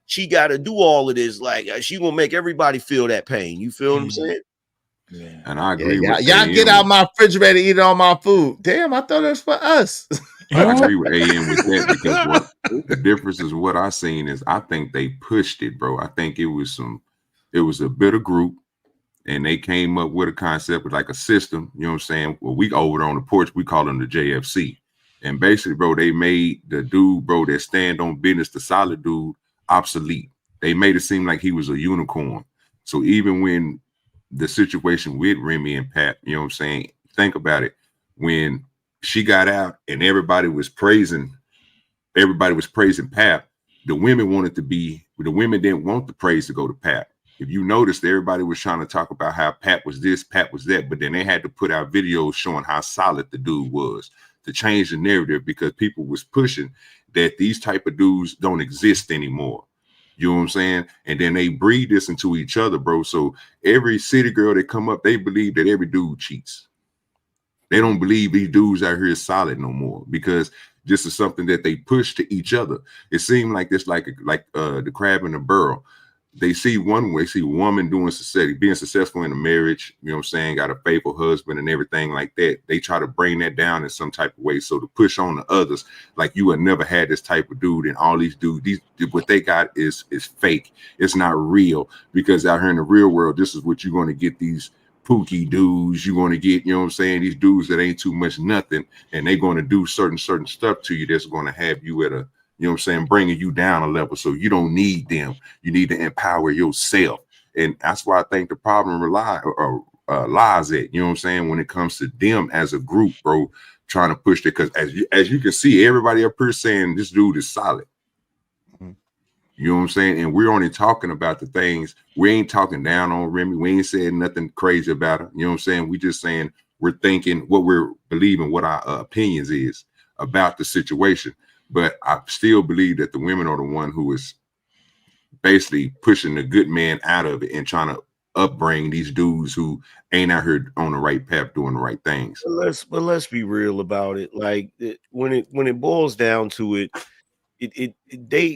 she got to do all of this. Like she gonna make everybody feel that pain. You feel what I'm saying? Yeah. And I agree with y'all get out my refrigerator, eat all my food. Damn, I thought it was for us. I agree with AM with that because the difference is what I seen is I think they pushed it, bro. I think it was a bit of group. And they came up with a concept with like a system, you know what I'm saying? Well, we over there on the porch, we call them the JFC. And basically, bro, they made the dude, bro, that stand on business, the solid dude, obsolete. They made it seem like he was a unicorn. So even when the situation with Remy and Pat, you know what I'm saying? Think about it. When she got out and everybody was praising Pat, the women didn't want the praise to go to Pat. If you noticed, everybody was trying to talk about how Pat was this, Pat was that, but then they had to put out videos showing how solid the dude was to change the narrative, because people was pushing that these type of dudes don't exist anymore. You know what I'm saying? And then they breed this into each other, bro. So every city girl that come up, they believe that every dude cheats. They don't believe these dudes out here is solid no more, because this is something that they push to each other. It seemed like this, like the crab in the barrel. They see one way, see a woman being successful in a marriage, you know what I'm saying, got a faithful husband and everything like that. They try to bring that down in some type of way. So to push on the others, like you had never had this type of dude, and all these dudes, what they got is fake. It's not real, because out here in the real world, this is what you're going to get, these pookie dudes. You're going to get, you know what I'm saying, these dudes that ain't too much nothing, and they're going to do certain stuff to you that's going to have you at a, you know what I'm saying, bringing you down a level. So you don't need them. You need to empower yourself. And that's why I think the problem lies at, you know what I'm saying, when it comes to them as a group, bro, trying to push it. Because as you can see, everybody up here saying this dude is solid. You know what I'm saying? And we're only talking about the things. We ain't talking down on Remy. We ain't saying nothing crazy about her. You know what I'm saying? We just saying we're thinking what we're believing, what our opinions is about the situation. But I still believe that the women are the one who is basically pushing the good man out of it and trying to upbring these dudes who ain't out here on the right path doing the right things. But let's be real about it. Like when it boils down to it,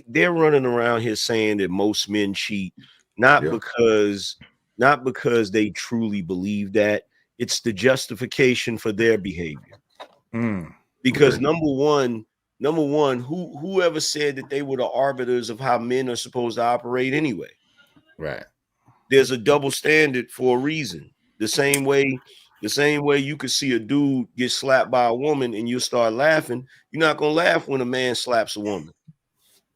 they're running around here saying that most men cheat, not because they truly believe that. It's the justification for their behavior. Because number one, whoever said that they were the arbiters of how men are supposed to operate anyway? Right. There's a double standard for a reason. The same way you could see a dude get slapped by a woman and you'll start laughing. You're not gonna laugh when a man slaps a woman.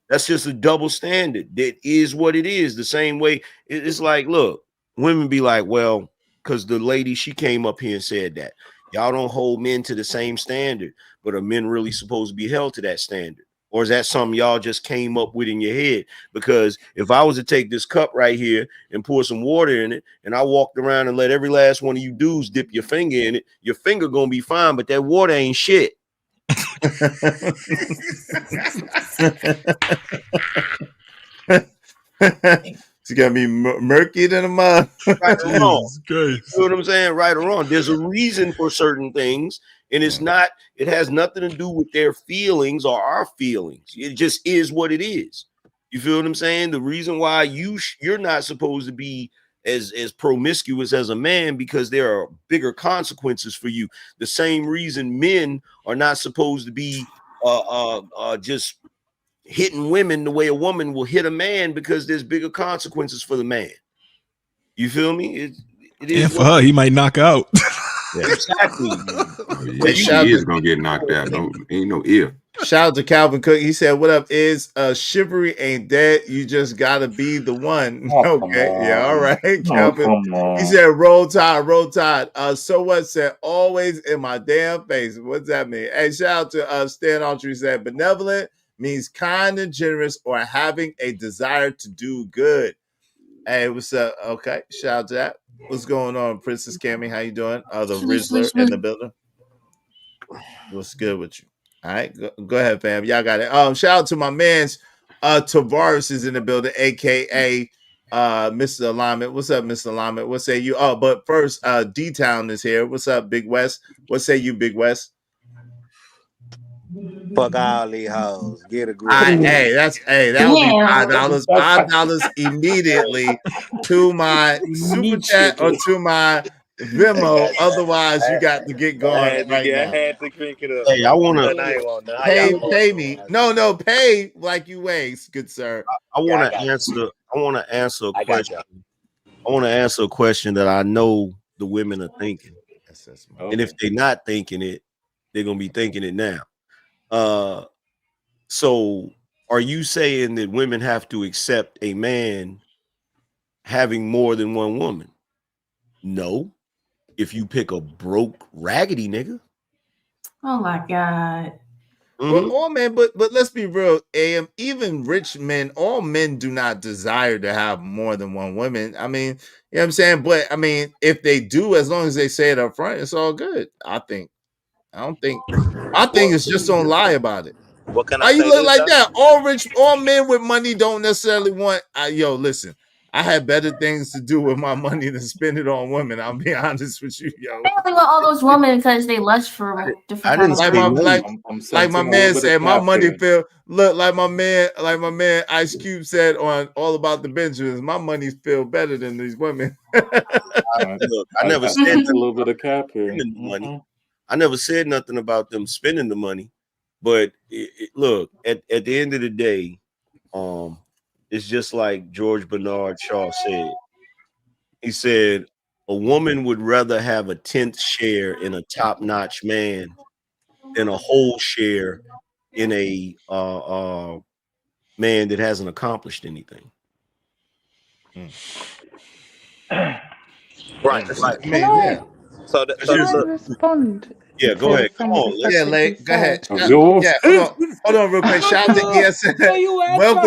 That's just a double standard. That is what it is. The same way it's like, look, women be like, well, because the lady, she came up here and said that y'all don't hold men to the same standard, but are men really supposed to be held to that standard? Or is that something y'all just came up with in your head? Because if I was to take this cup right here and pour some water in it, and I walked around and let every last one of you dudes dip your finger in it, your finger gonna be fine, but that water ain't shit. It's gonna be murky than a mud. Right or wrong. You know what I'm saying? Right or wrong. There's a reason for certain things, and it has nothing to do with their feelings or our feelings. It just is what it is. You feel what I'm saying? The reason why you're not supposed to be as promiscuous as a man, because there are bigger consequences for you. The same reason men are not supposed to be just hitting women the way a woman will hit a man, because there's bigger consequences for the man. You feel me? It is. And for her, he might knock out. Exactly. She is gonna get knocked out. Ain't no if. Shout out to Calvin Cook. He said, "What up? Is chivalry ain't dead? You just gotta be the one." Okay, yeah, all right, Calvin. He said, "Roll Tide, roll tide." So what? Said always in my damn face. What's that mean? Hey, shout out to Stan Autry. Said benevolent means kind and generous, or having a desire to do good. Hey, what's up? Okay, shout out to that. What's going on, Princess Cammy? How you doing? The Rizzler in the building. What's good with you? All right, go ahead, fam. Y'all got it. Shout out to my man's Tavares is in the building, aka Mr. Alignment. What's up, Mr. Alignment? What say you? Oh, but first, D-Town is here. What's up, Big West? What say you, Big West? Fuck all these hoes. Get a grip. That would be $5. $5 immediately to my super chat or to my Venmo. Otherwise, you got to get going right now. I had to drink it up. Hey, I want to pay me. No, pay like you weigh, good sir. I want to answer a question. I want to answer a question that I know the women are thinking. And if they're not thinking it, they're gonna be thinking it now. So are you saying that women have to accept a man having more than one woman? No. If you pick a broke, raggedy nigga. Oh my God. Well, all men, but let's be real, even rich men, all men do not desire to have more than one woman. I mean, you know what I'm saying? But I mean, if they do, as long as they say it up front, it's all good. I think. I don't think. I think it's just don't lie about it. What can I Why you say look this, like Justin? that? All men with money don't necessarily want. Yo, listen, I had better things to do with my money than spend it on women. I'll be honest with you, yo. They only want all those women because they lust for different kind of Like girls. my man said, my money feel look like my man Ice Cube said on All About the Benjamins. My money feel better than these women. Look, I never said a nothing little bit of cap about here. spending the money. I never said nothing about them spending the money. But look, at the end of the day, it's just like George Bernard Shaw said. He said, a woman would rather have a 10th share in a top-notch man than a whole share in a man that hasn't accomplished anything. Right. Can I respond Yeah, go to ahead. Come some of the on. stuff Yeah, that he Late. Go ahead. said? Hold on, real quick. Shout out to ESS.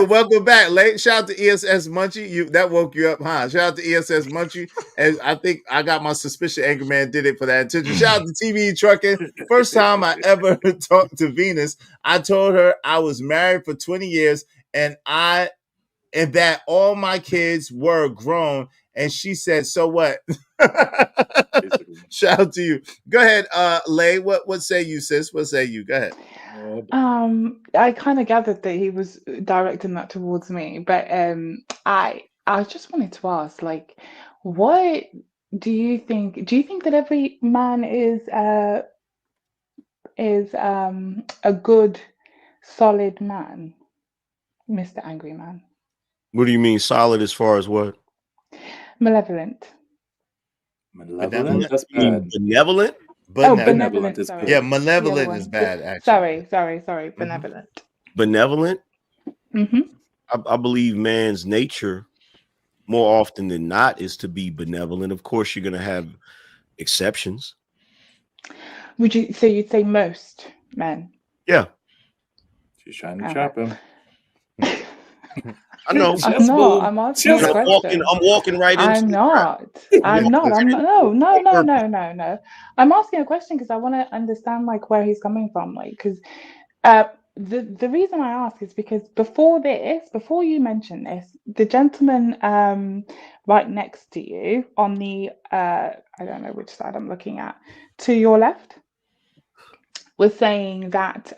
Welcome back, Late. Shout out to ESS Munchie. That woke you up, huh? Shout out to ESS Munchie. And I think I got my suspicion. Angry Man did it for that attention. Shout out to TV Trucking. First time I ever talked to Venus, I told her I was married for 20 years and that all my kids were grown. And she said, "So what?" Shout out to you. Go ahead, Lay. What say you, sis? What say you? Go ahead. I kind of gathered that he was directing that towards me, but I just wanted to ask, like, what do you think? Do you think that every man is a good, solid man, Mr. Angry Man? What do you mean solid as far as what? Malevolent. Malevolent? That's You mean bad. benevolent? Benevolent. is Sorry. Yeah, The malevolent other is one. bad, actually. Sorry. Benevolent. Benevolent? Mm-hmm. I believe man's nature, more often than not, is to be benevolent. Of course, you're going to have exceptions. You'd say most men? Yeah. She's trying to trap him. I know. I'm not. I'm asking a question. I'm walking right into I'm not. No. I'm asking a question because I want to understand like where he's coming from. Like, because the reason I ask is because before you mentioned this, the gentleman right next to you on the I don't know which side I'm looking at, to your left, was saying that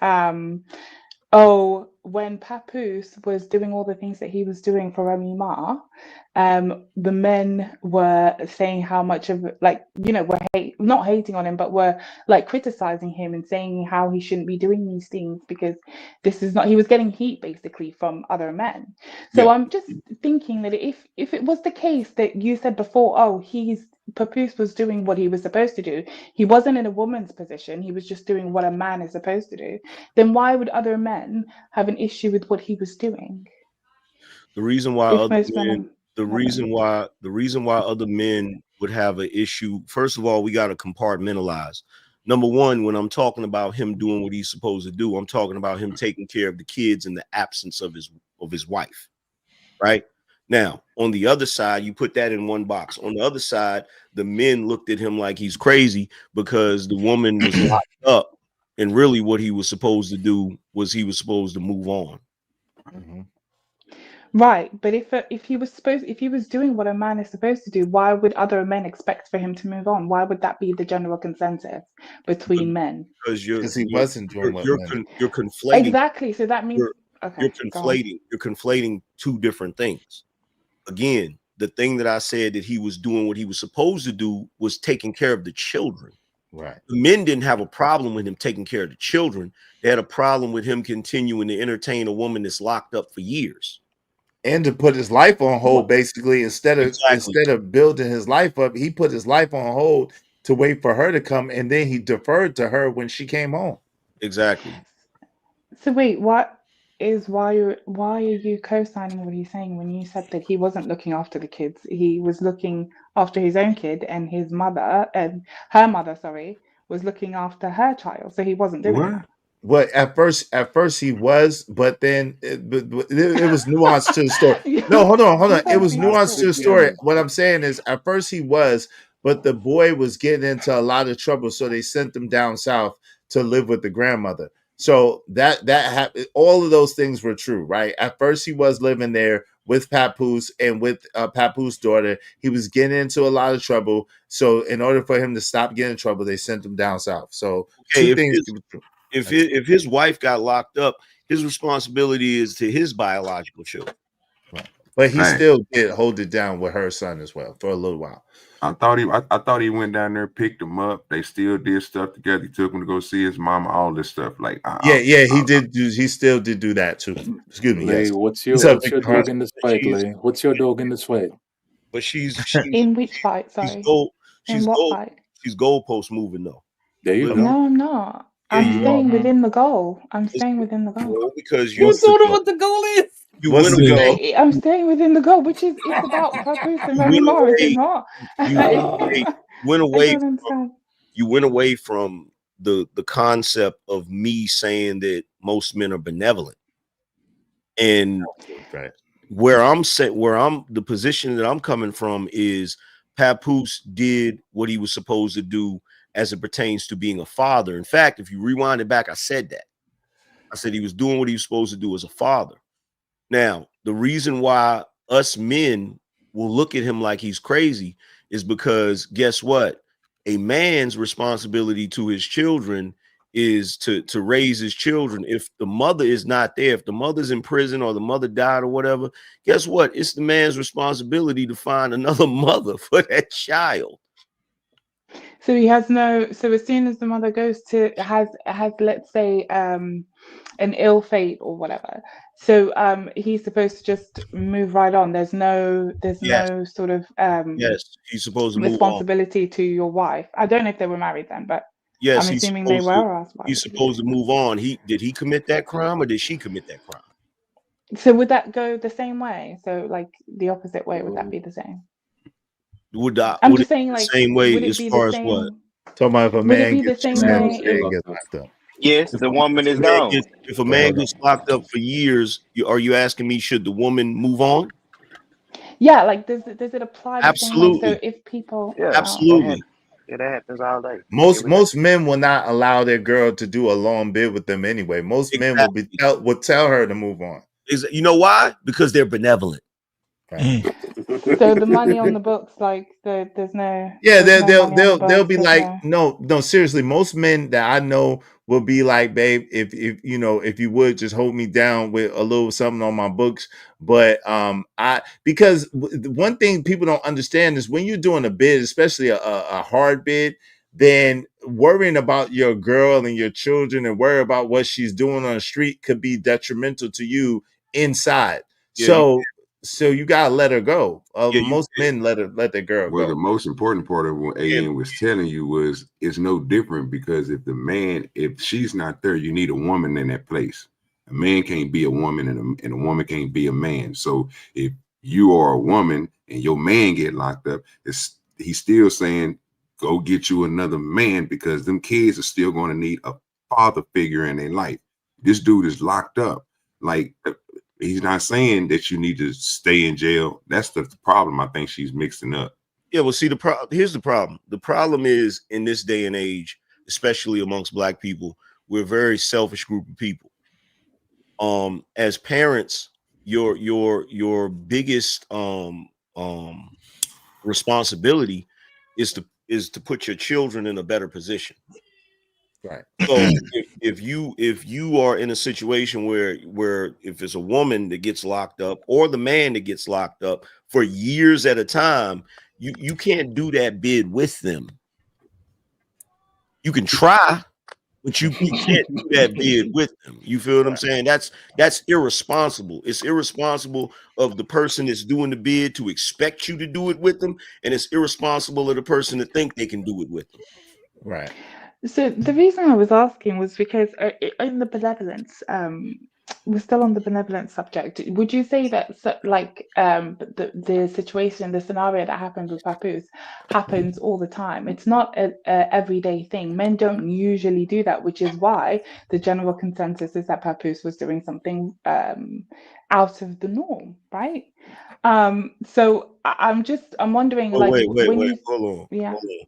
when Papoose was doing all the things that he was doing for Remy Ma, the men were saying how much of were not hating on him, but were like criticizing him and saying how he shouldn't be doing these things because this is not. He was getting heat basically from other men. So I'm just thinking that if it was the case that you said before, Papoose was doing what he was supposed to do. He wasn't in a woman's position. He was just doing what a man is supposed to do. Then why would other men have an issue with what he was doing? The reason why other men would have an issue, first of all, we got to compartmentalize. Number one, when I'm talking about him doing what he's supposed to do, I'm talking about him taking care of the kids in the absence of his wife. Right? Now, on the other side, you put that in one box. On the other side, the men looked at him like he's crazy because the woman was locked up. And really what he was supposed to do was he was supposed to move on. Mm-hmm. Right. But if he was doing what a man is supposed to do, why would other men expect for him to move on? Why would that be the general consensus between men? Because he wasn't doing what you're conflating. Exactly. So that means you're conflating two different things. Again, the thing that I said that he was doing what he was supposed to do was taking care of the children. Right. The men didn't have a problem with him taking care of the children. They had a problem with him continuing to entertain a woman that's locked up for years. And to put his life on hold, basically, instead of building his life up, he put his life on hold to wait for her to come, and then he deferred to her when she came home. Exactly. So wait, why are you co-signing what he's saying when you said that he wasn't looking after the kids? He was looking after his own kid, and her mother, was looking after her child. So he wasn't doing that. Well, at first he was, but then it was nuanced to the story. No, hold on. It was nuanced to the story. What I'm saying is, at first he was, but the boy was getting into a lot of trouble, so they sent him down south to live with the grandmother. So that happened. All of those things were true, right? At first he was living there with Papoose and with Papoose' daughter. He was getting into a lot of trouble. So in order for him to stop getting in trouble, they sent him down south. So Okay, two things. if his wife got locked up, his responsibility is to his biological children. Right. But he still did hold it down with her son as well for a little while. I thought he went down there, picked him up. They still did stuff together. He took him to go see his mama, all this stuff. Like, he still did do that too. Excuse me. Lay, Yes. what's your dog in this fight, Lay? What's your dog in this fight? But she's in which fight? Sorry. In what fight? She's goalpost moving though. There you go. No, I'm not. I'm staying within the goal. I'm staying within the goal. Because you told him what the goal is. You went away. I'm staying within the goal, which is it's about Papoose and Remy Ma, is it not? You went away from the concept of me saying that most men are benevolent. And the position that I'm coming from is Papoose did what he was supposed to do as it pertains to being a father. In fact, if you rewind it back, I said that. I said he was doing what he was supposed to do as a father. Now, the reason why us men will look at him like he's crazy is because guess what? A man's responsibility to his children is to raise his children. If the mother is not there, if the mother's in prison or the mother died or whatever, guess what? It's the man's responsibility to find another mother for that child. So he has no. So as soon as the mother goes to has let's say an ill fate or whatever, so he's supposed to just move right on. There's no sort of he's supposed to responsibility move on to your wife. I don't know if they were married then, but yes, I'm assuming they were. He's supposed to move on. Did he commit that crime or did she commit that crime? So would that go the same way? So like the opposite way, would that be the same? I'm just saying, like, same way as far as what? Talking about if a man gets locked up. Yes, the woman is gone. If a man gets locked up for years, are you asking me should the woman move on? Yeah, like does it apply the Absolutely. same way? So if people absolutely. That happens all day. Most men will not allow their girl to do a long bid with them anyway. Most men will tell her to move on. You know why? Because they're benevolent. So the money on the books, like there's no. Yeah, they'll be like, no, seriously. Most men that I know will be like, babe, if you would just hold me down with a little something on my books. But because one thing people don't understand is when you're doing a bid, especially a hard bid, then worrying about your girl and your children and worry about what she's doing on the street could be detrimental to you inside. Yeah, so you gotta let her go. Most men let their girl go. Well, the most important part of what AN was telling you was it's no different because if she's not there, you need a woman in that place. A man can't be a woman and a woman can't be a man. So if you are a woman and your man get locked up, he's still saying go get you another man because them kids are still going to need a father figure in their life. This dude is locked up. Like, he's not saying that you need to stay in jail. That's the problem I think she's mixing up. Yeah, well, see, here's the problem. The problem is in this day and age, especially amongst Black people, we're a very selfish group of people. As parents, your biggest responsibility is to put your children in a better position. Right. So if you are in a situation where if it's a woman that gets locked up or the man that gets locked up for years at a time, you can't do that bid with them. You can try, but you can't do that bid with them. You feel what I'm saying? That's irresponsible. It's irresponsible of the person that's doing the bid to expect you to do it with them, and it's irresponsible of the person to think they can do it with them. Right. So the reason I was asking was because in the benevolence we're still on the benevolent subject. Would you say that, the situation, the scenario that happened with Papoose happens all the time? It's not a everyday thing. Men don't usually do that, which is why the general consensus is that Papoose was doing something out of the norm, right? So I'm wondering, Oh, like, wait, when you, hold on. yeah, Hold on.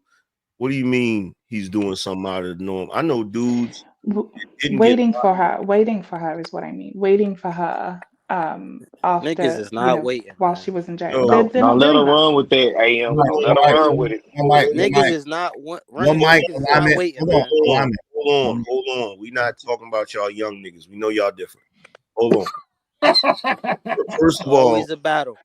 What do you mean he's doing something out of the norm? I know dudes didn't get waiting for her is what I mean. Waiting for her Niggas after, is not waiting, while man. she was in jail. Yo, They're Don't not let her doing that. run with that, AM. Don't let her run with it. Niggas is not running. Niggas is not waiting, man. Hold on. We not talking about y'all young niggas. We know y'all different. Hold on. First of all, Always a battle.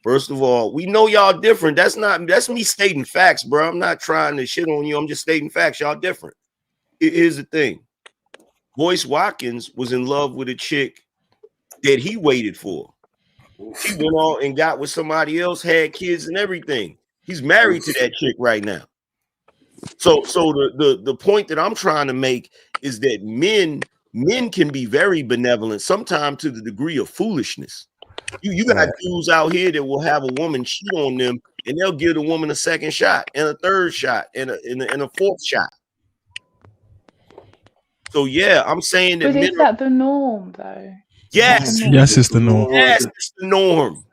First of all, we know y'all different. That's me stating facts, bro. I'm not trying to shit on you. I'm just stating facts. Y'all different. Here's the thing. Boyce Watkins was in love with a chick that he waited for. She went on and got with somebody else, had kids and everything. He's married to that chick right now. So the point that I'm trying to make is that men can be very benevolent, sometimes to the degree of foolishness. You got dudes out here that will have a woman cheat on them, and they'll give the woman a second shot and a third shot and a fourth shot. So yeah, I'm saying that But men is that the norm, though? yes, Yes, it's the norm. yes, it's the norm.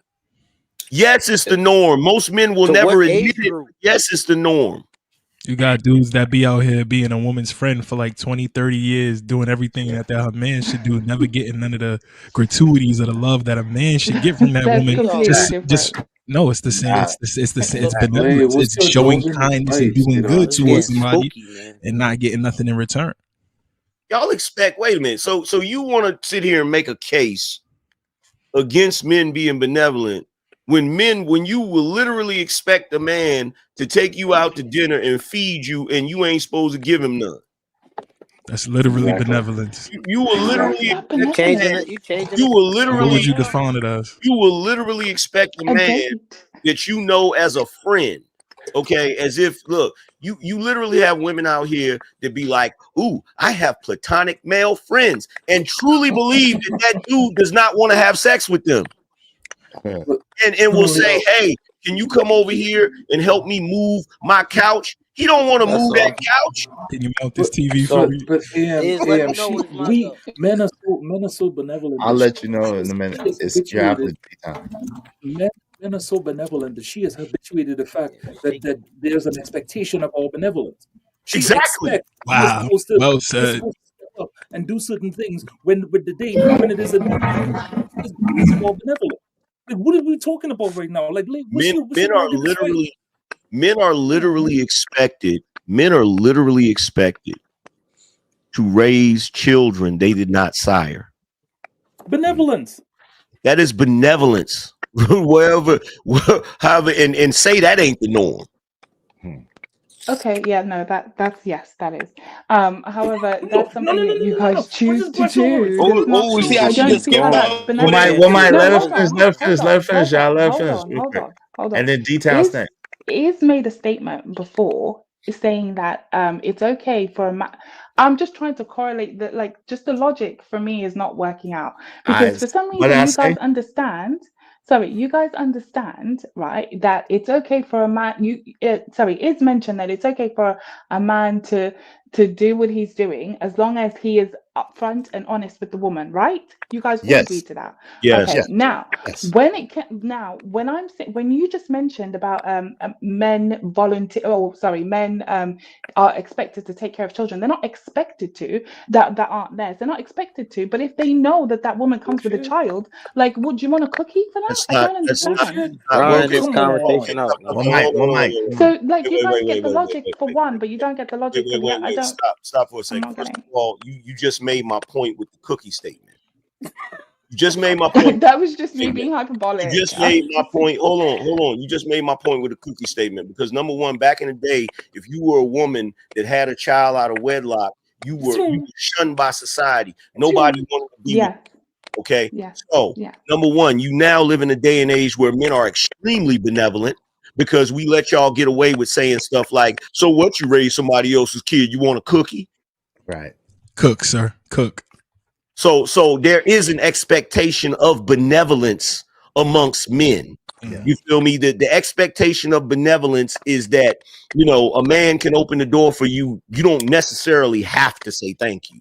Yes, it's the norm. Most men will To never what admit age it. group? Yes, it's the norm. You got dudes that be out here being a woman's friend for like 20, 30 years, doing everything that a man should do, never getting none of the gratuities or the love that a man should get from that That's woman. completely different. No, it's the same. It's benevolence. what's It's your showing golden kindness and advice, doing good It's towards getting somebody spooky, man. and not getting nothing in return. Y'all expect, wait a minute. So you want to sit here and make a case against men being benevolent when you will literally expect a man to take you out to dinner and feed you and you ain't supposed to give him none. That's literally benevolence. You will literally You changing it. You changing it. What would you define it as? You will literally expect a man that you know as a friend. Okay, as if look, you literally have women out here that be like, "Ooh, I have platonic male friends," and truly believe that dude does not want to have sex with them, and will say, "Hey, can you come over here and help me move my couch?" He don't want to move that couch. Can you mount this TV for me? But Let me know when it's my go. men are so benevolent. I'll let you know in a minute. It's you have to be time. Men are so benevolent that she has habituated the fact that there's an expectation of our benevolence. She expects Wow. we're Well supposed said. to step up and do certain things when it is a need because of our benevolence. Like, what are we talking about right now? Like, Men are literally expected. Men are literally expected to raise children they did not sire. Benevolence. That is benevolence. However, and say that ain't the norm. Okay, yeah, no, that's yes, that is. However, that's something that you guys choose to do. I don't see how that's benevolent. Let her Hold finish. on, Let her finish. Let her finish, y'all. Let her hold finish. on, Real hold quick. on, hold on. And then details next. Is made a statement before saying that it's okay for a man. I'm just trying to correlate that, like, just the logic for me is not working out because for some reason you guys understand. Sorry, you guys understand, right? That it's okay for a man. It's mentioned that it's okay for a man to do what he's doing as long as he is upfront and honest with the woman, right? You guys all agree to that. Yes. Okay. Now, when you just mentioned about men are expected to take care of children. They're not expected to that aren't theirs. They're not expected to. But if they know that woman comes with a child, like, would you want a cookie for that? I don't understand. Ryan this conversation out. So, like, you guys get the logic for one, but you don't get the logic for the other. I don't. Stop for a second. First of all, you just made my point with the cookie statement. You just made my point. That was just me being hyperbolic. You just made my point. Hold on. You just made my point with the cookie statement because number one, back in the day, if you were a woman that had a child out of wedlock, you were shunned by society. Nobody wanted to be with you. Okay. So number one, you now live in a day and age where men are extremely benevolent because we let y'all get away with saying stuff like, "So what? You raise somebody else's kid? You want a cookie?" Right. Cook, sir. Cook. So there is an expectation of benevolence amongst men. Yeah. You feel me? The expectation of benevolence is that, you know, a man can open the door for you. You don't necessarily have to say thank you.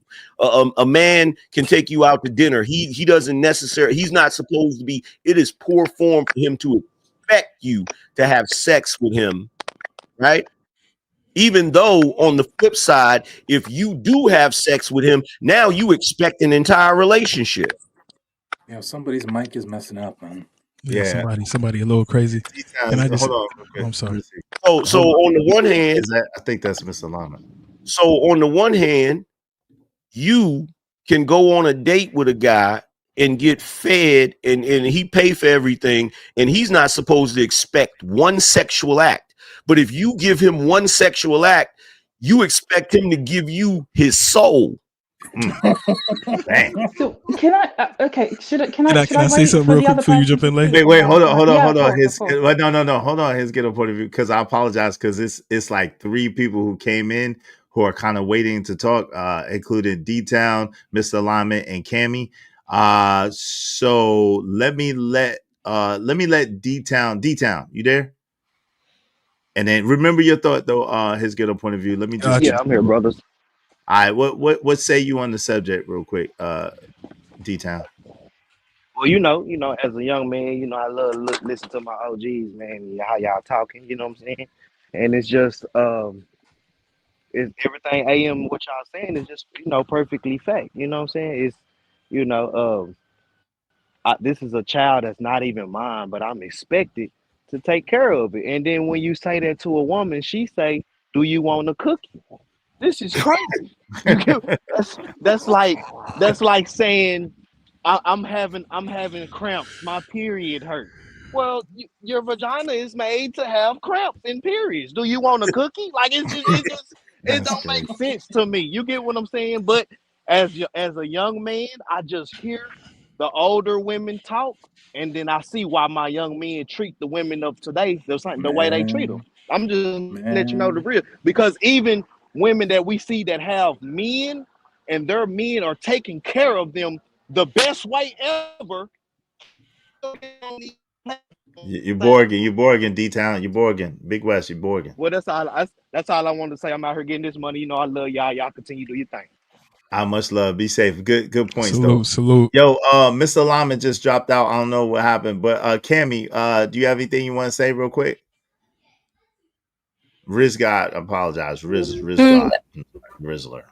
A man can take you out to dinner. He doesn't necessarily, he's not supposed to be, it is poor form for him to expect you to have sex with him, right? Even though on the flip side, if you do have sex with him, now you expect an entire relationship. Yeah, somebody's mic is messing up, man. Yeah, somebody a little crazy. And I just hold on. Okay. I'm sorry. So on the one hand, I think that's misalignment. So on the one hand, you can go on a date with a guy and get fed and he pay for everything, and he's not supposed to expect one sexual act. But if you give him one sexual act, you expect him to give you his soul. So can I? Okay, should I? Can I say wait something for real the quick other before you person jump to in, Lay? speak? Wait, and hold then- on. Yeah, of Hold on. course, of course. No. Hold on. His get a point of view, because I apologize, because it's like 3 people who came in who are kind of waiting to talk, including D-Town, Mr. Alignment, and Cammy. So let me let D-Town, you there? And then remember your thought though, his get a point of view. Let me just I'm here, brothers. all right, what say you on the subject real quick, D-Town? Well, as a young man, I love listen to my OGs, man. How y'all talking? You know what I'm saying? And it's just, it's everything AM. What y'all saying is just, perfectly fact. You know what I'm saying? It's, you know, this is a child that's not even mine, but I'm expected to take care of it. And then when you say that to a woman, she say, "Do you want a cookie?" This is crazy. That's like saying I'm having cramps. My period hurt. Well, your vagina is made to have cramps and periods. Do you want a cookie? Like it don't make sense to me. You get what I'm saying? But as a young man, I just hear the older women talk, and then I see why my young men treat the women of today the way they treat them. I'm just let you know the real, because even women that we see that have men and their men are taking care of them the best way ever. You Borgin, D-Town, you Borgin, Big West, you Borgin. Well, that's all I wanted to say. I'm out here getting this money. I love y'all. Y'all continue to do your thing. How much love? Be safe. Good points Salute, though. salute. Yo, Mr. Lyman just dropped out. I don't know what happened, but Cammy, do you have anything you want to say real quick? Riz God, apologize. Riz God, Rizzler.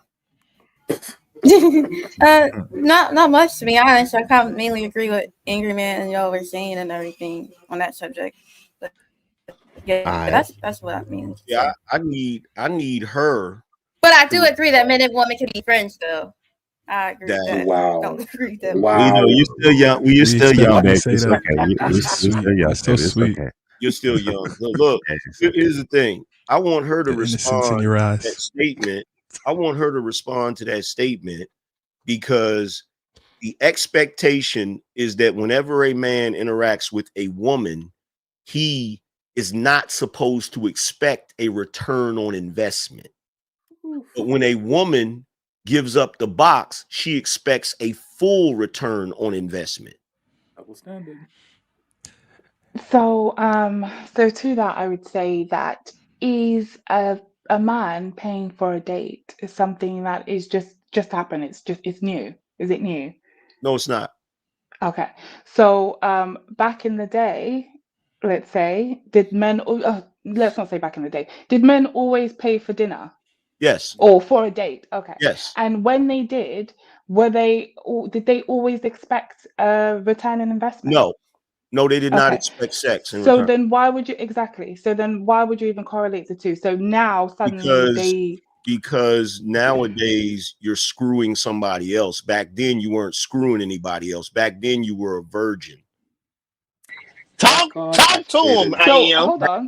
Not much, to be honest. I kind of mainly agree with Angry Man and y'all were saying and everything on that subject. But yeah, that's what I mean. Yeah, I need her. But I do agree that men and women can be friends, though. I agree with that. Wow. Don't agree with that. Wow. We know you still young. You still young. It's okay. You still young. That's so sweet. Okay. You're still young. Look, here's the thing. I want her to respond in your to eyes. that statement. I want her to respond to that statement, because the expectation is that whenever a man interacts with a woman, he is not supposed to expect a return on investment. But when a woman gives up the box, she expects a full return on investment. Double standard. So, so to that, I would say that is a man paying for a date is something that is just happened. It's new. Is it new? No, it's not. Okay. So, back in the day, let's say, did men? Let's not say back in the day. Did men always pay for dinner Yes. or for a date? Okay. Yes. And when they did, did they always expect a return on investment? No, they did not Okay. expect sex in So return. then why would you even correlate the two? So now suddenly because nowadays you're screwing somebody else. Back then you weren't screwing anybody else. Back then you were a virgin. Talk to him. Hold on.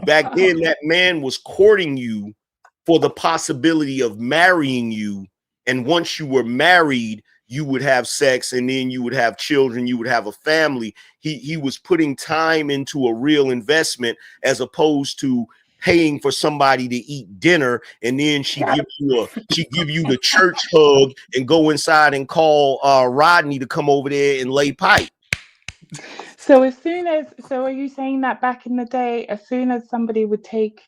Back then that man was courting you for the possibility of marrying you, and once you were married, you would have sex, and then you would have children, you would have a family. He was putting time into a real investment, as opposed to paying for somebody to eat dinner, and then she give you the church hug and go inside and call Rodney to come over there and lay pipe. So are you saying that back in the day, as soon as somebody would take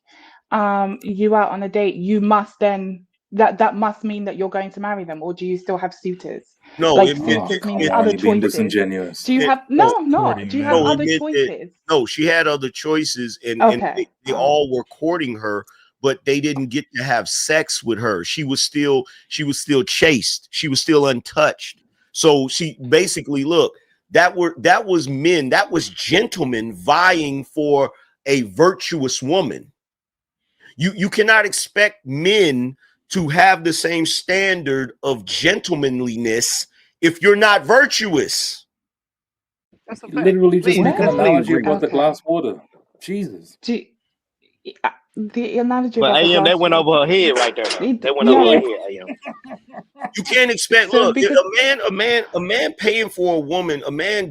you out on a date, you must then that must mean that you're going to marry them, or do you still have suitors? No, Like suitors meaning other being choices. disingenuous. Do you have do you have other choices? No, she had other choices, and Okay. they all were courting her, but they didn't get to have sex with her. She was still chaste. She was still untouched. So she basically, look, that was men, that was gentlemen vying for a virtuous woman. You cannot expect men to have the same standard of gentlemanliness if you're not virtuous. That's a fact. Literally just make an analogy about the Okay. glass water. Jesus. The analogy But about the AM, glass that went over her head right there. That went over her head, AM. You can't expect, So look, because- a man paying for a woman, a man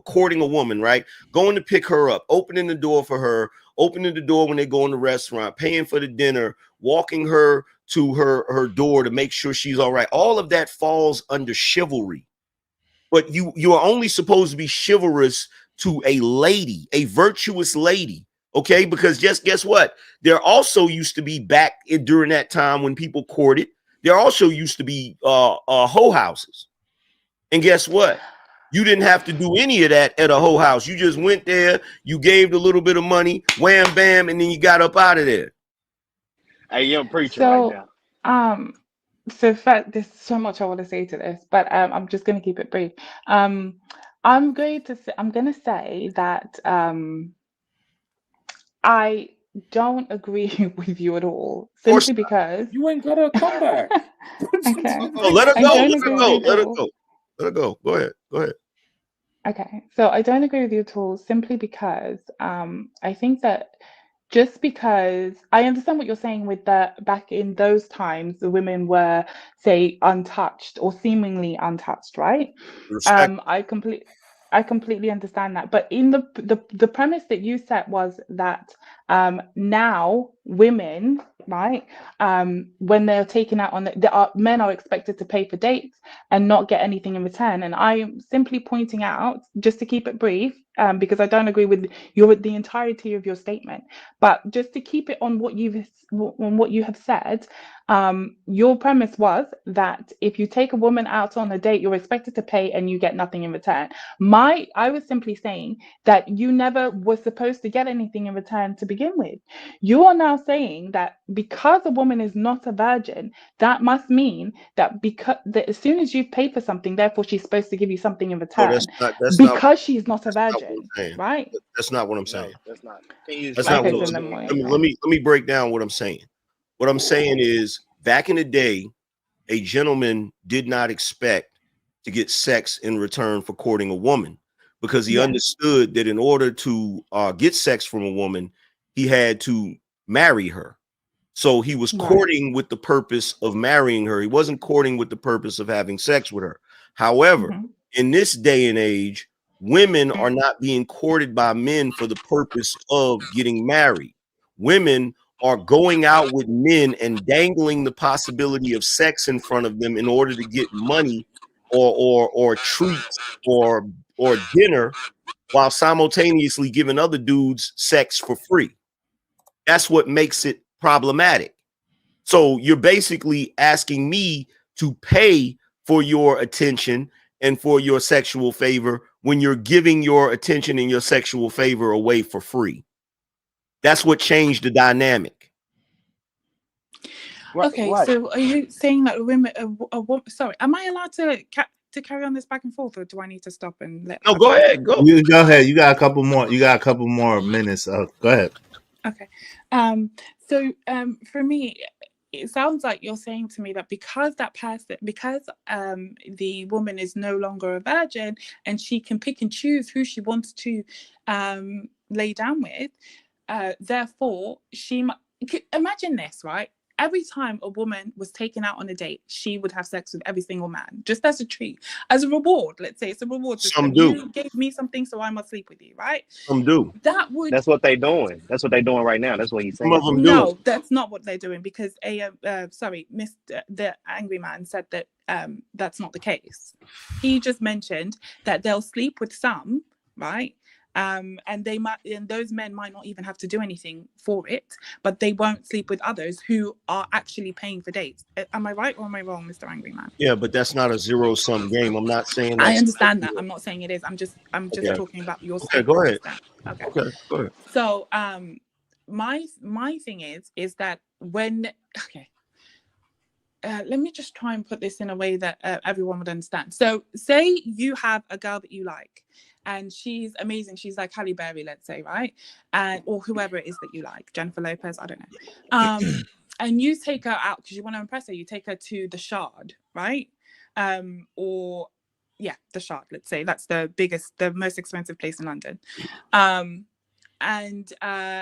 courting a woman, right? Going to pick her up, opening the door for her, opening the door when they go in the restaurant, paying for the dinner, walking her to her door to make sure she's all right. All of that falls under chivalry. But you are only supposed to be chivalrous to a lady, a virtuous lady. Okay, because just guess what? There also used to be back during that time when people courted, there also used to be hoe houses. And guess what? You didn't have to do any of that at a hoe house. You just went there, you gave a little bit of money, wham bam, and then you got up out of there. AM preaching right now. So in fact, there's so much I want to say to this, but I'm just going to keep it brief. I'm going to say that I don't agree with you at all, simply because you ain't got a comeback. Okay. Oh, let her I go. don't Let agree her with go. you at Let her all. go. Let her go. Go ahead. Go ahead. Okay, so I don't agree with you at all, simply because I think that just because I understand what you're saying with that back in those times, the women were, say, untouched or seemingly untouched, right? Respect. I completely understand that. But in the premise that you set was that now women, right, when they're taken out on men are expected to pay for dates and not get anything in return. And I am simply pointing out, just to keep it brief, because I don't agree with the entirety of your statement, but just to keep it on what you have said, your premise was that if you take a woman out on a date, you're expected to pay and you get nothing in return. I was simply saying that you never were supposed to get anything in return to begin with. You are now saying that because a woman is not a virgin, that must mean that as soon as you've paid for something, therefore she's supposed to give you something in No, return she's not a virgin, right? That's not what I'm saying. That's not. Can you That's explain not Okay, what so I'm then saying. wait. Let me break down what I'm saying. What I'm saying is, back in the day, a gentleman did not expect to get sex in return for courting a woman, because he understood that in order to get sex from a woman, he had to marry her. So he was courting with the purpose of marrying her. He wasn't courting with the purpose of having sex with her. However, in this day and age, women are not being courted by men for the purpose of getting married. Women are going out with men and dangling the possibility of sex in front of them in order to get money or treats or dinner, while simultaneously giving other dudes sex for free. That's what makes it problematic. So you're basically asking me to pay for your attention and for your sexual favor when you're giving your attention and your sexual favor away for free. That's what changed the dynamic. Okay, so are you saying that women? Sorry, am I allowed to carry on this back and forth, or do I need to stop and let? No, go ahead. Go. You go ahead. You got a couple more. You got a couple more minutes. Go ahead. Okay. So for me, it sounds like you're saying to me that because the woman is no longer a virgin and she can pick and choose who she wants to lay down with, therefore imagine this, right? every time a woman was taken out on a date, she would have sex with every single man, just as a treat, as a reward. Let's say it's a reward system. Some do. You gave me something, so I must sleep with you, right? Some do. That would. That's what they doing. That's what they doing right now. That's what he's saying. Some of them do. No, that's not what they're doing because the angry man said that that's not the case. He just mentioned that they'll sleep with some, right? And those men might not even have to do anything for it, but they won't sleep with others who are actually paying for dates. Am I right or am I wrong, Mr. Angry Man? Yeah, but that's not a zero-sum game. I'm not saying that. I understand that. I'm not saying it is. I'm just talking about your statement. Go ahead. Okay, go ahead. So my thing is that when let me just try and put this in a way that everyone would understand. So say you have a girl that you like and she's amazing. She's like Halle Berry, let's say, right? Or whoever it is that you like, Jennifer Lopez, I don't know. And you take her out because you want to impress her. You take her to the Shard, right? Or yeah, the Shard, let's say. That's the most expensive place in London. And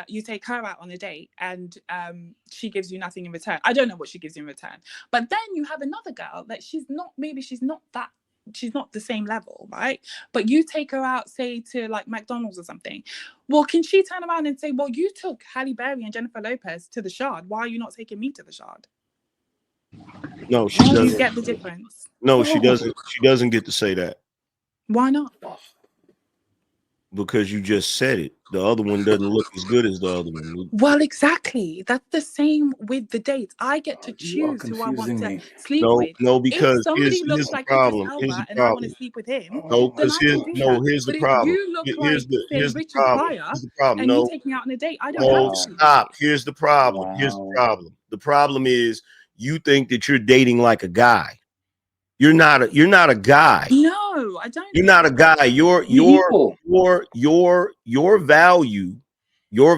you take her out on a date and she gives you nothing in return. I don't know what she gives you in return. But then you have another girl that she's not the same level, right? But you take her out, say, to like McDonald's or something. Well, can she turn around and say, well, you took Halle Berry and Jennifer Lopez to the Shard. Why are you not taking me to the Shard? No, she doesn't. Do you get the difference? No, she doesn't. She doesn't get to say that. Why not? Because you just said it. The other one doesn't look as good as the other one. Well, exactly. That's the same with the dates. I get to choose who I want to sleep with. No, because if somebody here's looks the like problem. Idris Elba and I want to sleep with him, no, because here's the problem. If you look like Richard Pryor and you take me out on a date, I don't have to sleep. Stop. Here's the problem. Wow. Here's the problem. The problem is you think that you're dating like a guy. You're not a guy. No, I don't. You're not a guy. Your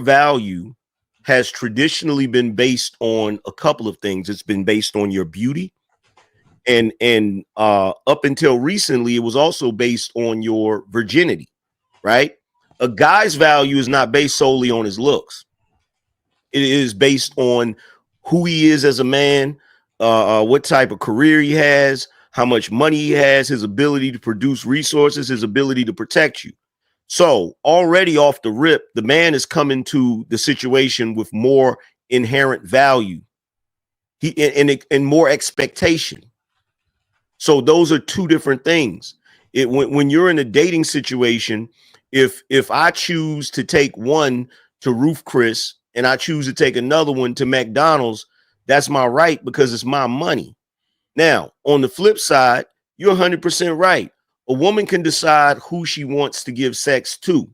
value has traditionally been based on a couple of things. It's been based on your beauty, and up until recently, it was also based on your virginity, right? A guy's value is not based solely on his looks. It is based on who he is as a man, what type of career he has, how much money he has, his ability to produce resources, his ability to protect you. So already off the rip, the man is coming to the situation with more inherent value, and more expectation. So those are two different things. When you're in a dating situation, if I choose to take one to Roof Chris and I choose to take another one to McDonald's, that's my right because it's my money. Now, on the flip side, you're 100% right. A woman can decide who she wants to give sex to.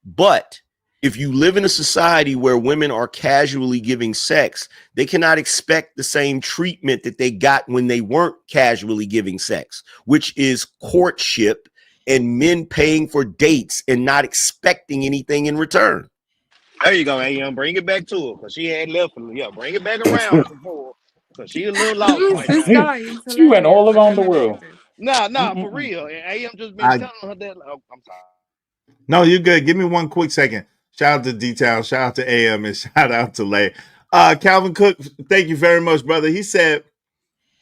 But if you live in a society where women are casually giving sex, they cannot expect the same treatment that they got when they weren't casually giving sex, which is courtship and men paying for dates and not expecting anything in return. There you go, AM. Bring it back to her because she had left. Yeah, bring it back around before. Because she a little lost right now. She went all around the world. Nah, for real. And AM just been telling her that. Oh, I'm sorry. No, you're good. Give me one quick second. Shout out to D-Town, shout out to AM, and shout out to Lay. Calvin Cook, thank you very much, brother. He said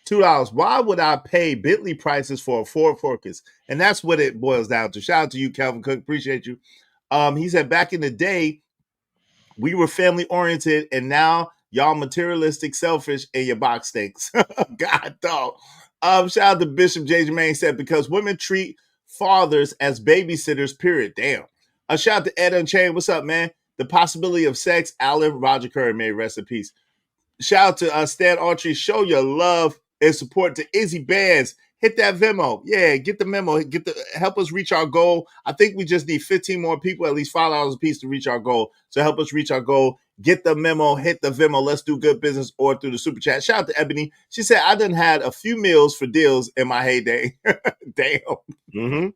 $2. Why would I pay Bentley prices for a Ford Focus? And that's what it boils down to. Shout out to you, Calvin Cook. Appreciate you. He said back in the day, we were family oriented, and now y'all materialistic, selfish, and your box stinks. God, dog. Shout out to Bishop J. Jermaine said, because women treat fathers as babysitters, period. Damn. Shout out to Ed Unchained. What's up, man? The possibility of sex. Alan Roger Curry, may rest in peace. Shout out to Stan Autry. Show your love and support to Izzy Bands. Hit that Venmo. Yeah, get the memo. Help us reach our goal. I think we just need 15 more people, at least $5 a piece to reach our goal. So help us reach our goal. Get the memo, hit the Venmo. Let's do good business, or through the super chat. Shout out to Ebony. She said, I done had a few meals for deals in my heyday. Damn. Mm-hmm.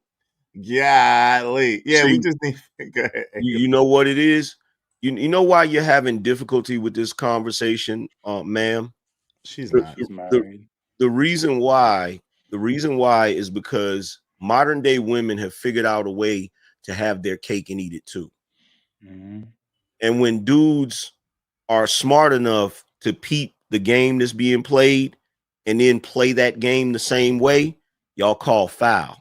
Golly. Yeah, we just need. Go ahead. You know what it is? You know why you're having difficulty with this conversation, ma'am? She's not. She's married. The reason why is because modern day women have figured out a way to have their cake and eat it too. Mm-hmm. And when dudes are smart enough to peep the game that's being played and then play that game the same way, y'all call foul.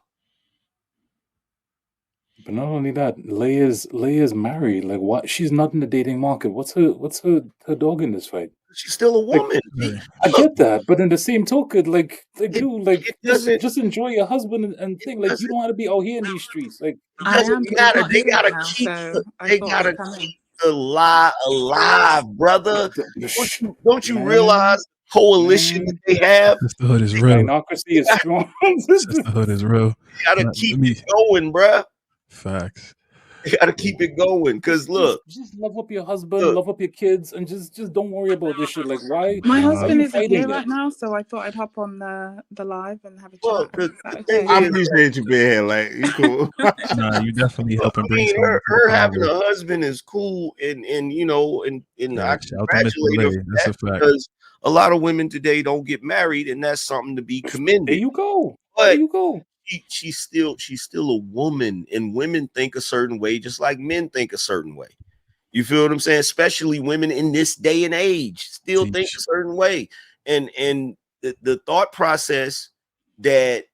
But not only that, Leia's married. Like, what? She's not in the dating market. What's her dog in this fight? She's still a woman. I get that, but in the same token, dude, it doesn't- just enjoy your husband and thing. Like, you don't want to be out here in these streets. Like, It doesn't matter. They gotta keep the lie alive, brother. Don't you realize the coalition that they have? Sisterhood is real. Democracy is strong. Sisterhood is real. You gotta keep it going, bruh. Facts. You gotta keep it going, cause look, just love up your husband, love up your kids, and just don't worry about this shit. Like, why? My why are husband you isn't fighting here it? right now, so I thought I'd hop on the live and have a chat. Is that okay? I appreciate you being here. Like, you cool. Nah, you definitely helping I bring mean, someone to her the having convo. a husband is cool, and you know, and I Shout out to Mr. congratulate her Lay. for That's that, a fact. because a lot of women today don't get married, and that's something to be commended. There you go. But there you go. She's still a woman, and women think a certain way, just like men think a certain way. You feel what I'm saying? Especially women in this day and age still think a certain way, and the thought process that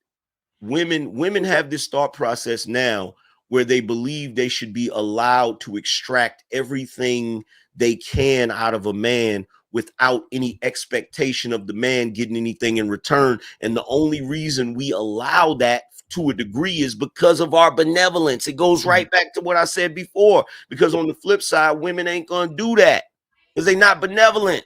women have this thought process now where they believe they should be allowed to extract everything they can out of a man without any expectation of the man getting anything in return. And the only reason we allow that to a degree is because of our benevolence. It goes right back to what I said before, because on the flip side, women ain't gonna do that because they're not benevolent.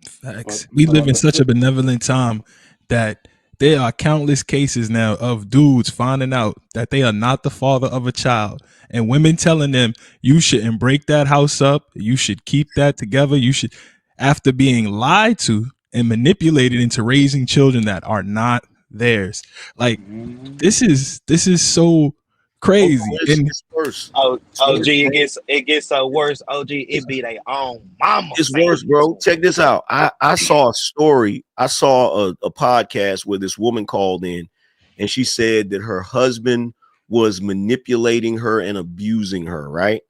Facts. We live in such a benevolent time that there are countless cases now of dudes finding out that they are not the father of a child, and women telling them, you shouldn't break that house up, you should keep that together, you should, after being lied to and manipulated into raising children that are not theirs. Like, this is so crazy. And It's worse. OG, it gets so worse. OG, it be their own mama. It's worse, bro. Check this out. I saw a story. I saw a podcast where this woman called in, and she said that her husband was manipulating her and abusing her, right?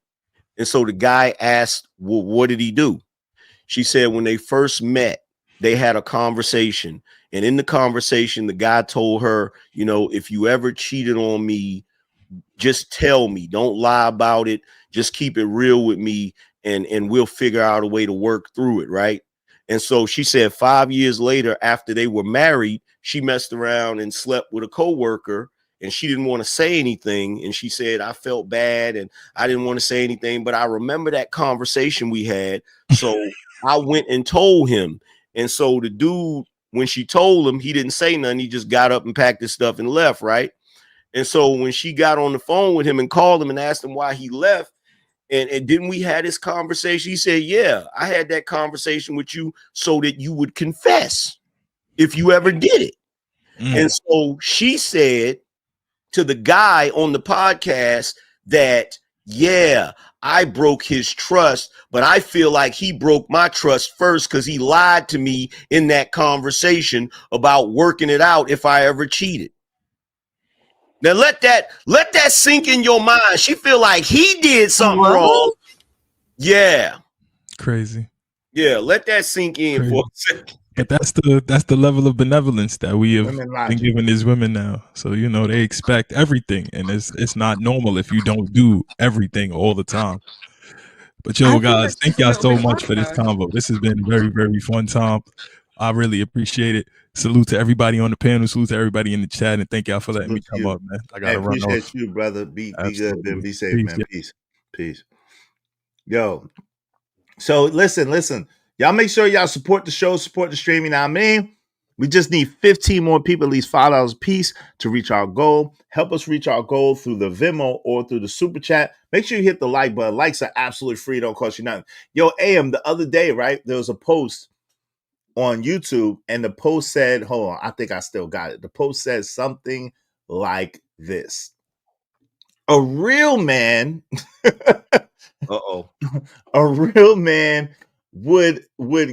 And so the guy asked, well, what did he do? She said when they first met, they had a conversation. And in the conversation, the guy told her, you know, if you ever cheated on me, just tell me. Don't lie about it. Just keep it real with me, and we'll figure out a way to work through it, right? And so she said 5 years later, after they were married, she messed around and slept with a coworker, and she didn't want to say anything. And she said, I felt bad and I didn't want to say anything, but I remember that conversation we had. So I went and told him. And so the dude, when she told him, he didn't say nothing. He just got up and packed his stuff and left, right? And so when she got on the phone with him and called him and asked him why he left, and didn't we have this conversation? He said, yeah, I had that conversation with you so that you would confess if you ever did it. And so she said to the guy on the podcast that, yeah, I broke his trust, but I feel like he broke my trust first because he lied to me in that conversation about working it out if I ever cheated. Now let that sink in your mind. She feel like he did something wrong. Yeah. crazy. Yeah, let that sink in for a second. But that's the level of benevolence that we have been giving these women now. So, you know, they expect everything, and it's not normal if you don't do everything all the time. But yo, guys, thank y'all so much for this convo. This has been a very, very fun time. I really appreciate it. Salute to everybody on the panel. Salute to everybody in the chat, and thank y'all for letting me come up, man. I gotta run off. Appreciate you, brother. Be good, man. Be safe, man. Peace. Yo. So listen. Y'all make sure y'all support the show, support the streaming. I mean, we just need 15 more people, at least $5 a piece, to reach our goal. Help us reach our goal through the Venmo or through the super chat. Make sure you hit the like button. Likes are absolutely free. Don't cost you nothing. Yo, AM, the other day, right? There was a post on YouTube, and the post said, hold on, I think I still got it. The post says something like this. A real man, a real man would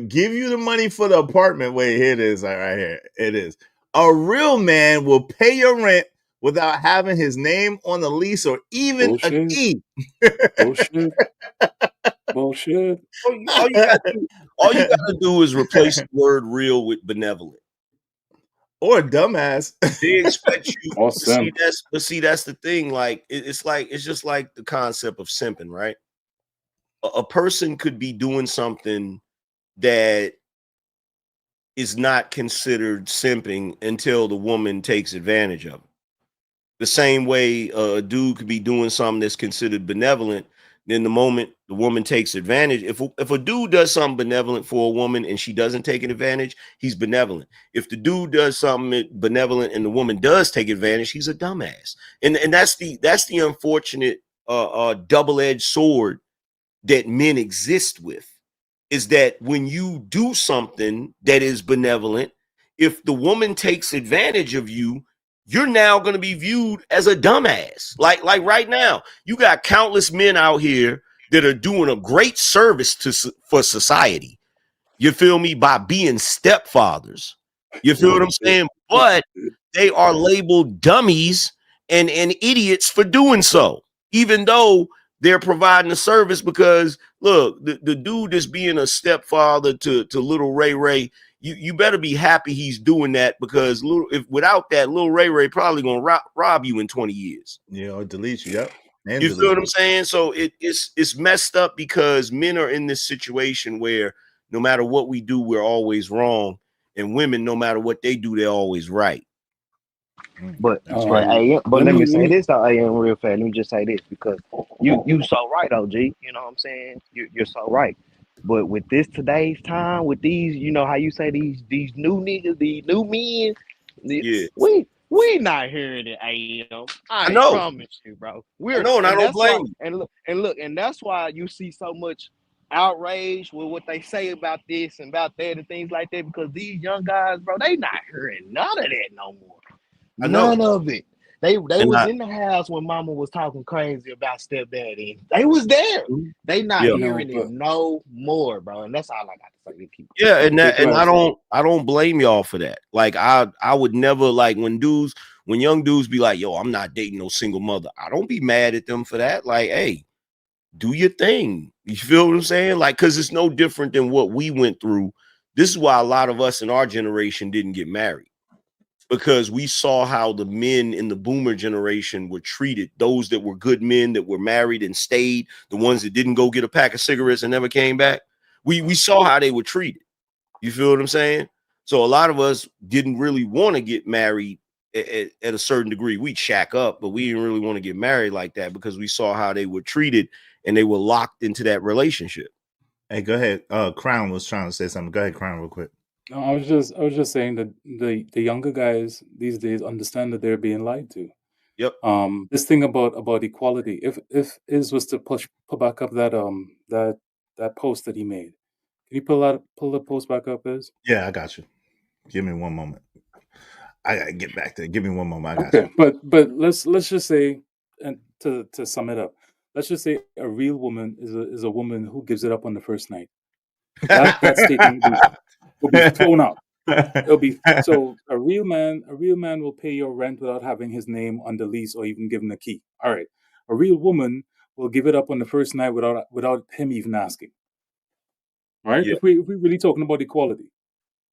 give you the money for the apartment. Wait, here it is. Right here. It is. A real man will pay your rent without having his name on the lease or even a key. Bullshit. All you gotta do is replace the word real with benevolent. Or dumbass. They expect you Or to see simp. that's the thing. Like it's just like the concept of simping, right? A person could be doing something that is not considered simping until the woman takes advantage of it. The same way a dude could be doing something that's considered benevolent, then the moment the woman takes advantage, if a dude does something benevolent for a woman and she doesn't take an advantage, he's benevolent. If the dude does something benevolent and the woman does take advantage, he's a dumbass. And that's the unfortunate double-edged sword that men exist with, is that when you do something that is benevolent, if the woman takes advantage of you, you're now going to be viewed as a dumbass. Like right now, you got countless men out here that are doing a great service for society. You feel me? By being stepfathers. You feel what I'm saying? But they are labeled dummies and idiots for doing so, even though they're providing a service. Because look, the dude that's being a stepfather to little Ray, you better be happy he's doing that, because if without that, little Ray probably gonna rob you in 20 years. Yeah, or delete you. Yep. And You feel what I'm you. saying? So it's messed up, because men are in this situation where no matter what we do, we're always wrong, and women, no matter what they do, they're always right. But let let me say me this though, I am real fast. Let me just say this, because you so right, OG. You know what I'm saying? You're so right. But with this today's time, with these, you know how you say these new niggas, these new men, Yeah, we not hearing it, AM. I I know. promise you, bro. I know, and I And don't that's why, blame you. and that's why you see so much outrage with what they say about this and about that and things like that, because these young guys, bro, they not hearing none of that no more. I know. None of it. They And was in the house when mama was talking crazy about stepdaddy. They was there. They not Yeah. hearing it no more, bro. And that's all I got to say to keep it. Yeah, and Big I Rev. don't blame y'all for that. Like I would never, like, when young dudes be like, yo, I'm not dating no single mother, I don't be mad at them for that. Like, hey, do your thing. You feel what I'm saying? Like, because it's no different than what we went through. This is why a lot of us in our generation didn't get married, because we saw how the men in the boomer generation were treated. Those that were good men, that were married and stayed, the ones that didn't go get a pack of cigarettes and never came back. We saw how they were treated. You feel what I'm saying? So a lot of us didn't really want to get married at a certain degree. We'd shack up, but we didn't really want to get married like that, because we saw how they were treated and they were locked into that relationship. Hey, go ahead. Crown was trying to say something. Go ahead, Crown, real quick. No, I was just saying that the younger guys these days understand that they're being lied to. Yep. This thing about equality. If Iz was to pull back up that that post that he made, can you pull the post back up, Iz? Yeah, I got you. Give me one moment. I gotta get back to it. Give me one moment. I got you. But let's just say, and to sum it up, let's just say a real woman is a woman who gives it up on the first night. That statement will be thrown out. It'll be so a real man will pay your rent without having his name on the lease or even given a key. All right. A real woman will give it up on the first night without him even asking. All right? Yeah. If we're really talking about equality.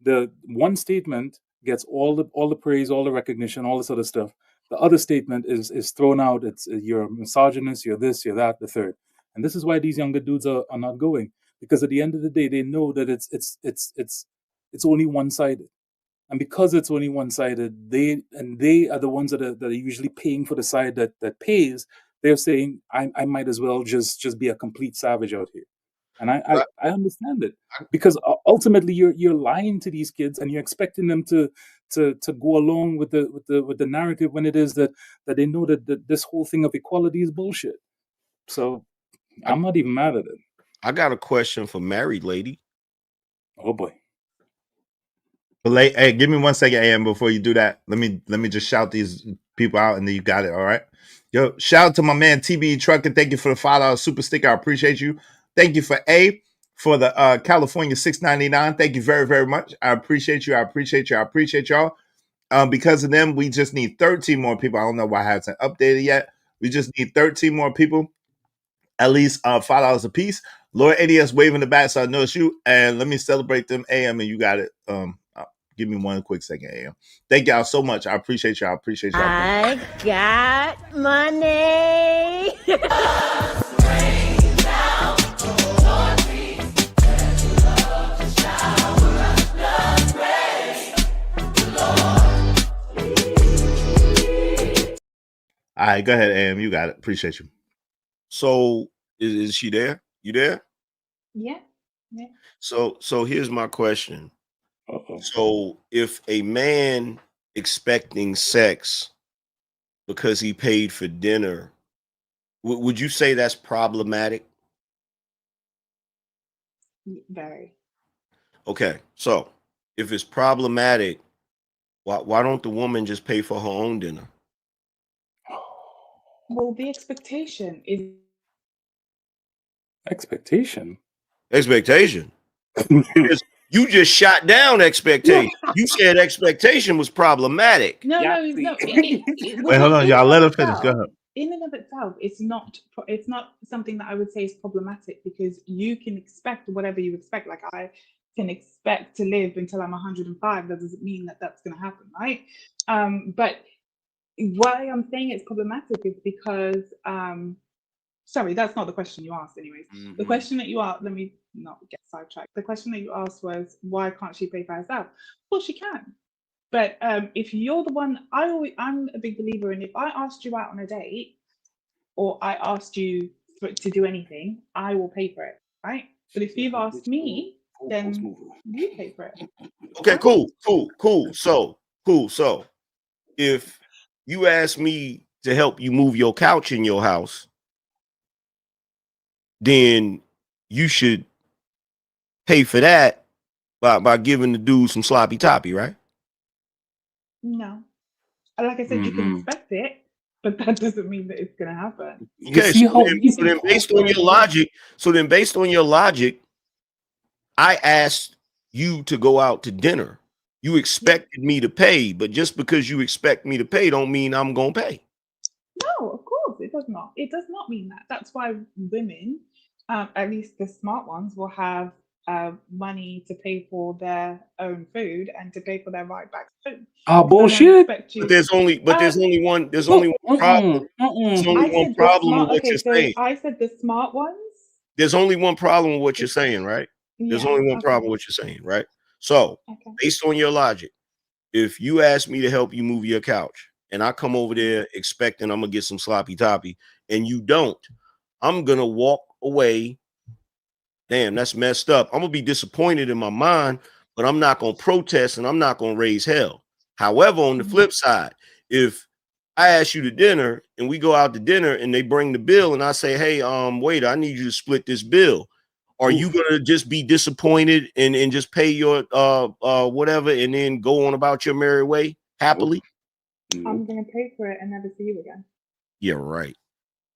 The one statement gets all the praise, all the recognition, all this other stuff. The other statement is thrown out. It's you're a misogynist, you're this, you're that, the third. And this is why these younger dudes are not going, because at the end of the day, they know that it's only one-sided. And because it's only one-sided, they are the ones that are usually paying for the side that pays. They're saying, I might as well just be a complete savage out here. And I understand it, because ultimately you're lying to these kids and you're expecting them to go along with the narrative, when it is that they know that this whole thing of equality is bullshit. So I'm not even mad at it. I got a question for married lady. Oh boy. Hey, give me 1 second, AM, before you do that. Let me just shout these people out, and then you got it. All right. Yo, shout out to my man TB Trucker. Thank you for the $5 super sticker. I appreciate you. Thank you for the California $6.99. Thank you very, very much. I appreciate you. I appreciate you. I appreciate y'all. Because of them, we just need 13 more people. I don't know why I haven't updated yet. We just need 13 more people, at least $5 a piece. Lord ADS waving the back, so I know it's you. And let me celebrate them, AM, and you got it. Give me one quick second, AM. Thank y'all so much. I appreciate y'all. I got money. All right, go ahead, AM. You got it. Appreciate you. So is she there? You there? Yeah. So here's my question. So if a man expecting sex because he paid for dinner, would you say that's problematic? Very. Okay, so if it's problematic, why don't the woman just pay for her own dinner? Well, the expectation is Expectation. You just shot down expectation. You said expectation was problematic. no. Wait, hold on, y'all. Let her finish. Go ahead. In and of itself, it's not something that I would say is problematic, because you can expect whatever you expect. Like, I can expect to live until I'm 105. That doesn't mean that that's going to happen, right? But why I'm saying it's problematic is because sorry, that's not the question you asked anyways. The question that you asked, let me not get sidetracked. The question that you asked was, why can't she pay for herself? Well, she can. But if you're the one, I'm a big believer in, if I asked you out on a date, or I asked you to do anything, I will pay for it, right? But if you've asked me, then you pay for it. Okay, cool. So if you ask me to help you move your couch in your house, then you should pay for that by giving the dude some sloppy toppy, right? No. Like I said, you can expect it, but that doesn't mean that it's going to happen. Okay, so then based on your logic, I asked you to go out to dinner. You expected me to pay, but just because you expect me to pay don't mean I'm going to pay. No, of course, it does not. It does not mean that. That's why women, at least the smart ones, will have money to pay for their own food and to pay for their ride back home. Bullshit. But there's only one problem. There's only one problem with what you're saying. I said the smart ones. There's only one problem with what you're saying, right? There's only one problem with what you're saying, right? So, based on your logic, if you ask me to help you move your couch and I come over there expecting I'm gonna get some sloppy toppy and you don't, I'm gonna walk away. Damn, that's messed up. I'm gonna be disappointed in my mind, but I'm not gonna protest and I'm not gonna raise hell. However, on the flip side, if I ask you to dinner and we go out to dinner and they bring the bill and I say, hey, waiter, I need you to split this bill. Are you gonna just be disappointed and just pay your whatever and then go on about your merry way happily? I'm gonna pay for it and never see you again. Yeah, right.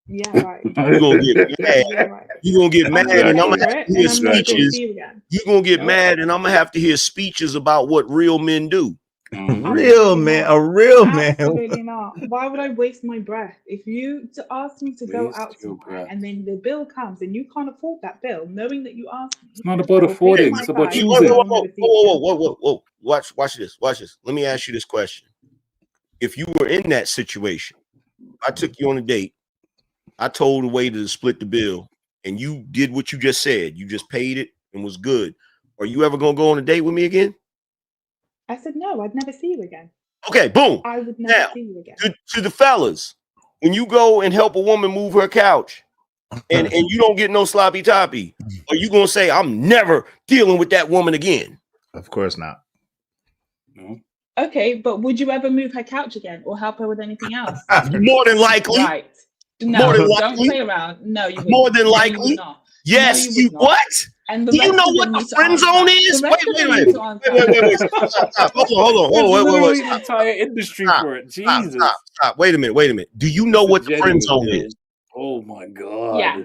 Yeah, right. You're gonna get mad. Yeah, right. You're gonna get mad and I'm gonna have to hear speeches. Again. You're gonna get mad and I'm gonna have to hear speeches about what real men do. A real man. Absolutely not. Why would I waste my breath? If you ask me to go out somewhere and then the bill comes and you can't afford that bill, knowing that you asked me. It's not about affording, it's about choosing. Whoa. Watch this. Let me ask you this question. If you were in that situation, I took you on a date, I told the waiter to split the bill, and you did what you just said. You just paid it and was good. Are you ever gonna go on a date with me again? I said no, I'd never see you again. Okay, boom. I would never see you again. To the fellas, when you go and help a woman move her couch and you don't get no sloppy toppy, are you gonna say I'm never dealing with that woman again? Of course not. No. Okay, but would you ever move her couch again or help her with anything else? More than likely. Right. No, don't play around. No, you wouldn't. More than No, likely. you would not. Yes, No, you would not. what? And do you know what the friend zone is? Wait. Stop. Hold on. Wait. The entire industry for it. Jesus. Stop. Wait a minute. Do you know what the friend zone is? Oh my God. Yeah.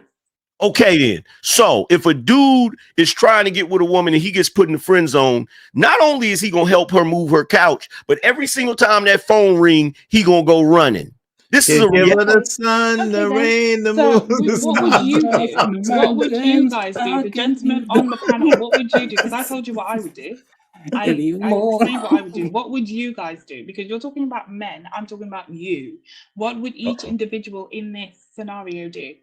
Okay, then. So if a dude is trying to get with a woman and he gets put in the friend zone, not only is he gonna help her move her couch, but every single time that phone ring, he gonna go running. This is a give her reality. the sun, the rain, the So, moon, the what would you stars. do? What would you guys do? The gentlemen on the panel, what would you do? Because I told you what I would do. I explained what I would do. What would you guys do? Because you're talking about men, I'm talking about you. What would each individual in this scenario do?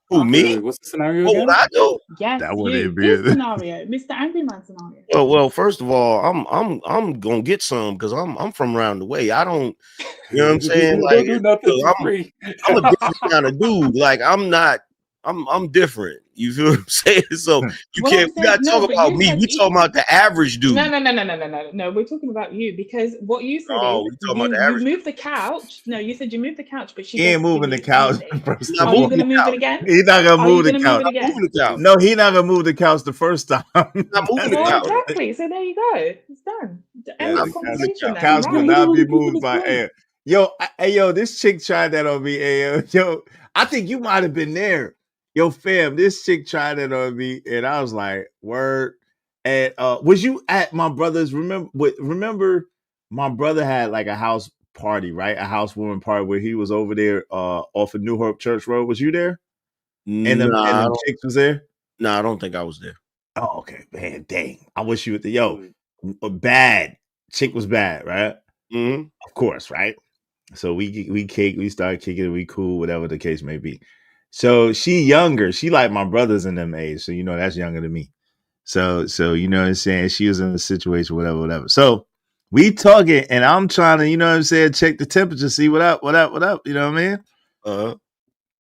Who, me? What's the scenario What again? would I do? Yes, That you. wouldn't be His it. scenario, Mr. Angry Man scenario. Well, first of all, I'm gonna get some because I'm from around the way. I don't, you know what I'm saying? Don't Like, do nothing for free. I'm a different kind of dude. Like, I'm different. You feel what I'm saying? So you What I'm can't. We gotta saying, no, talk but about you me. said We talking about the average dude. No. We're talking about you because what you said Oh, is we talking about the you average. moved the couch. No, you said you moved the couch, but she He ain't doesn't give moving you the couch. anything. First Not Are you moving gonna the move it couch. again? He's not gonna Are you move the gonna couch. move it again? Moving the couch. No, he's not gonna move the couch the first time. Not moving the Well, couch. exactly. So there you go. It's done. End Yeah, of the conversation. Then, couch will right? not be moved by air. Yo, this chick tried that on me. Yo, I think you might have been there. Yo, fam, this chick tried it on me, and I was like, word. And was you at my brother's? Remember, my brother had like a house party, right? A housewarming party where he was over there off of New Hope Church Road. Was you there? And Nah, them chicks was there? Nah, I don't think I was there. Oh, okay, man. Dang. I wish you would. Bad. Chick was bad, right? Mm-hmm. Of course, right? So we started kicking it, we cool, whatever the case may be. So she younger. She like my brothers in them age. So that's younger than me. So you know what I'm saying? She was in a situation, whatever. So we talking, and I'm trying to, you know what I'm saying, check the temperature, see what up, you know what I mean? Uh-huh.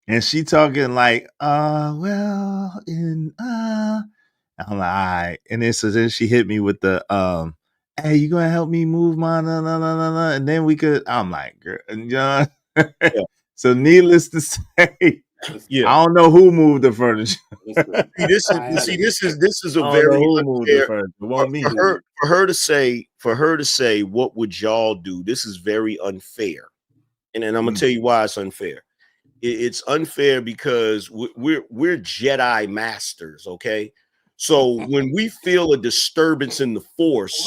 And she talking like, well, I'm like, all right. And then she hit me with the hey, you gonna help me move my and then we could. I'm like, girl, John. So needless to say, I don't know who moved the furniture. This is a very unfair for her to say what would y'all do. This is very unfair, and I'm gonna tell you why it's unfair. It's unfair because we're Jedi masters, okay? So when we feel a disturbance in the force,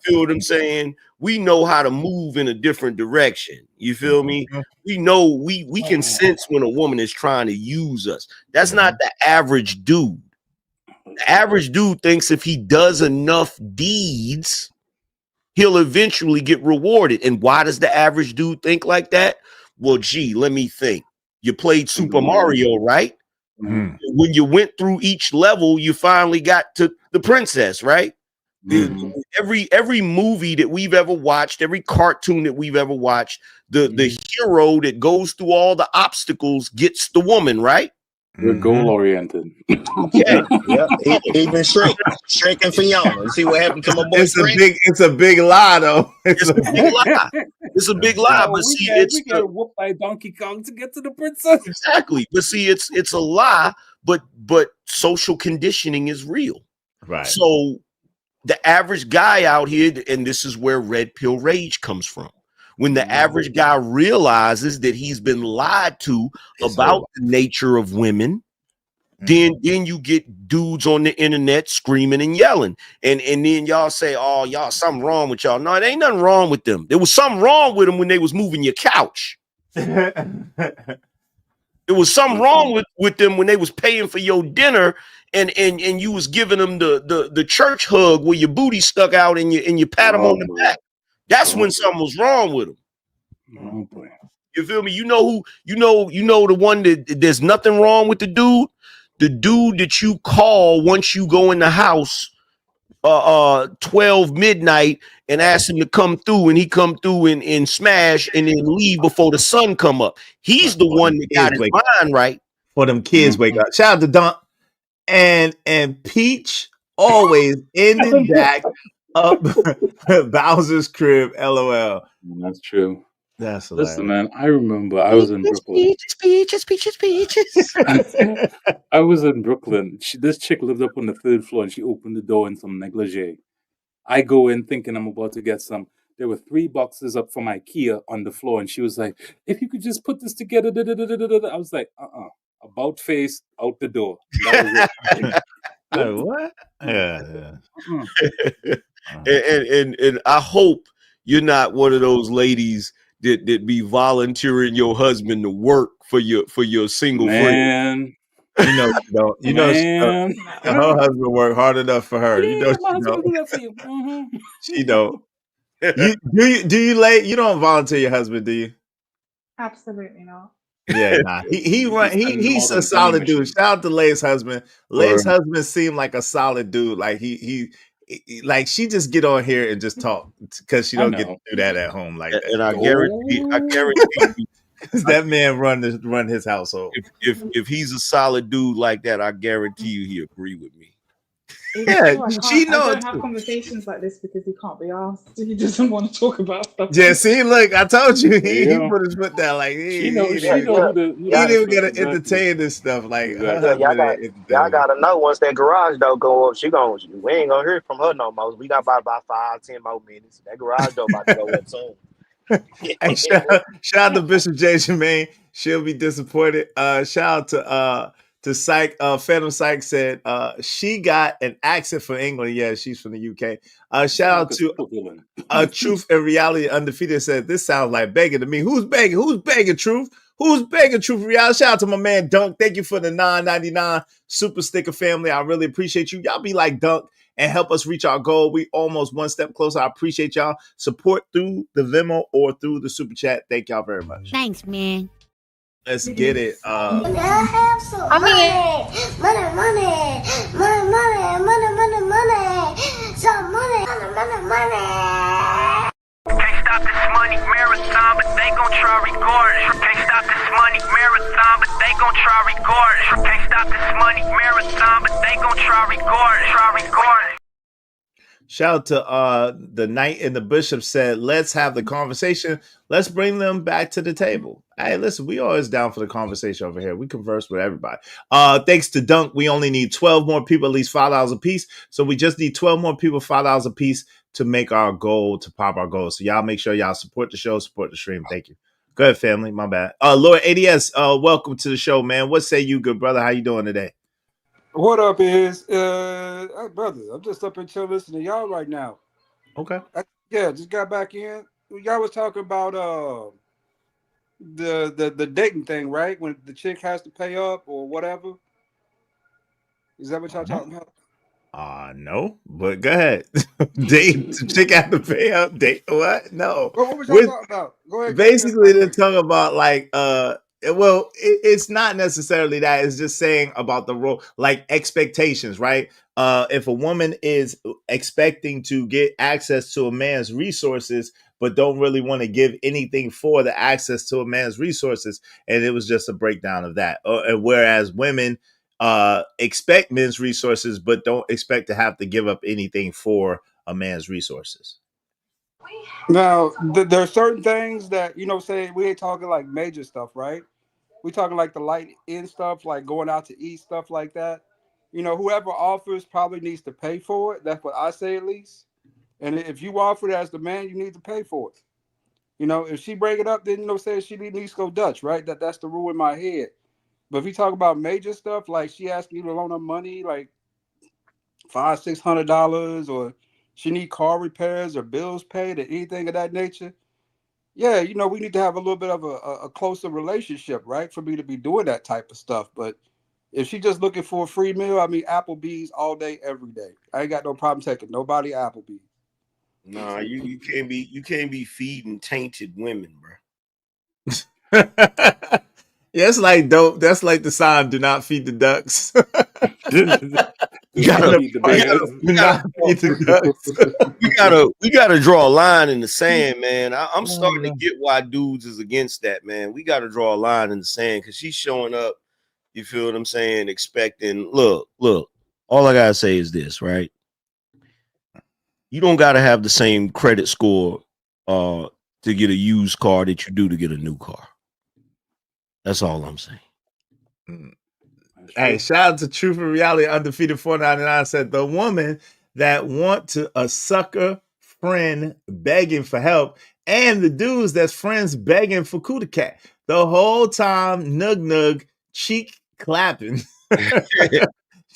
feel what I'm saying? We know how to move in a different direction. You feel me? We know we can sense when a woman is trying to use us. That's not the average dude. The average dude thinks if he does enough deeds, he'll eventually get rewarded. And why does the average dude think like that? Well, gee, let me think. You played Super Mario, right? Mm. When you went through each level, you finally got to the princess, right? Every movie that we've ever watched, every cartoon that we've ever watched, the hero that goes through all the obstacles gets the woman, right? We're goal oriented. Okay. Yeah. Even Shrek and Fiona. You see what happened to my boy Shrek? It's a big lie, though. It's a big lie. It's a big lie. But see, we get whooped by Donkey Kong to get to the princess. Exactly. But see, it's a lie. But social conditioning is real. Right. So the average guy out here, and this is where red pill rage comes from. When the average guy realizes that he's been lied to about the nature of women, then you get dudes on the internet screaming and yelling. And then y'all say, oh, y'all, something wrong with y'all. No, it ain't nothing wrong with them. There was something wrong with them when they was moving your couch. There was something wrong with them when they was paying for your dinner and you was giving them the church hug where your booty stuck out and you pat them on the back. That's when something was wrong with them. Oh boy. You feel me? You know the one that there's nothing wrong with the dude that you call once you go in the house 12 midnight and ask him to come through, and he come through and smash and then leave before the sun come up. He's the one that got his mind right. For them kids wake up. Shout out to Don and Peach always ended back up Bowser's crib. LOL. That's true. That's hilarious. Listen, man, I remember I was in Brooklyn. Peaches. I was in Brooklyn. This chick lived up on the 3rd floor, and she opened the door in some negligee. I go in thinking I'm about to get some. There were 3 boxes up from IKEA on the floor, and she was like, "If you could just put this together." I was like, about face, out the door. That was it. What? Yeah. And I hope you're not one of those ladies that be volunteering your husband to work for your single friend. You know she don't. You know she don't. Her husband work hard enough for her. You know she don't. do that for you. She don't. You you don't volunteer your husband, do you? Absolutely not. Yeah, nah. He's a solid dude. Shout out to Lay's husband. Lay's husband seemed like a solid dude. Like he like she just get on here and just talk because she don't get to do that at home like that. And I guarantee you, that man run his household. If he's a solid dude like that, I guarantee you he agree with me. Yeah, she knows. I don't have conversations like this because he can't be asked. He doesn't want to talk about stuff. Yeah, see, look, I told you he put his foot down. Like he didn't even gotta entertain this stuff. Like y'all gotta know once that garage door go up, we ain't gonna hear from her no more. We got about 5-10 more minutes. That garage door about to go up soon. Hey, shout out to Bishop J. Jermaine. She'll be disappointed. Shout out to Psych. Phantom Psych said she got an accent from England. Yeah, she's from the UK. Shout out to Truth and Reality Undefeated said this sounds like begging to me. Who's begging? Who's begging, Truth? Who's begging, Truth and Reality? Shout out to my man Dunk. Thank you for the $9.99 super sticker family. I really appreciate you. Y'all be like Dunk and help us reach our goal. We almost one step closer. I appreciate y'all support through the Venmo or through the super chat. Thank y'all very much. Thanks, man. Let's get it. I have some money. Some money. Can't stop this money marathon, but they gon' try regardless. Can't stop this money marathon, but they gon' try regardless. Can't stop this money marathon, but they gon' try regardless. Shout out to the Knight and the Bishop said, let's have the conversation. Let's bring them back to the table. Hey, listen, we always down for the conversation over here. We converse with everybody. Thanks to Dunk, we only need 12 more people, at least $5 a piece. So we just need 12 more people, $5 a piece to make our goal, to pop our goal. So y'all make sure y'all support the show, support the stream. Thank you. Go ahead, family. My bad. Lord ADS, welcome to the show, man. What say you, good brother? How you doing today? What up is brother? I'm just up and chill listening to y'all right now. Okay. Just got back in. Y'all was talking about the dating thing, right? When the chick has to pay up or whatever. Is that what y'all talking about? No, but go ahead. Date chick have to pay up. Date what? No. What was y'all talking about? Go ahead. Basically, they're talking about like well, it's not necessarily that. It's just saying about the role, like expectations, right? If a woman is expecting to get access to a man's resources, but don't really want to give anything for the access to a man's resources, and it was just a breakdown of that. Whereas women expect men's resources, but don't expect to have to give up anything for a man's resources. Now, there are certain things that, say we ain't talking like major stuff, right? We talking like the light end stuff, like going out to eat, stuff like that. Whoever offers probably needs to pay for it. That's what I say, at least. And if you offer it as the man, you need to pay for it. If she bring it up, then, say she needs to go Dutch, right? That's the rule in my head. But if you talk about major stuff, like she asking you to loan her money, like $500-$600, or she need car repairs or bills paid or anything of that nature, yeah, we need to have a little bit of a closer relationship, right? For me to be doing that type of stuff. But if she just looking for a free meal, I mean, Applebee's all day, every day. I ain't got no problem taking nobody Applebee's. Nah, you can't be feeding tainted women, bro. Yeah, it's like dope. That's like the sign: "Do not feed the ducks." We gotta draw a line in the sand, man. I'm starting to get why dudes is against that, man. We gotta draw a line in the sand because she's showing up. You feel what I'm saying? Expecting. Look. All I gotta say is this, right? You don't gotta have the same credit score to get a used car that you do to get a new car. That's all I'm saying. Hey, shout out to Truth and Reality Undefeated 499 said the woman that want to a sucker friend begging for help and the dudes that's friends begging for cootie cat. The whole time nug cheek clapping.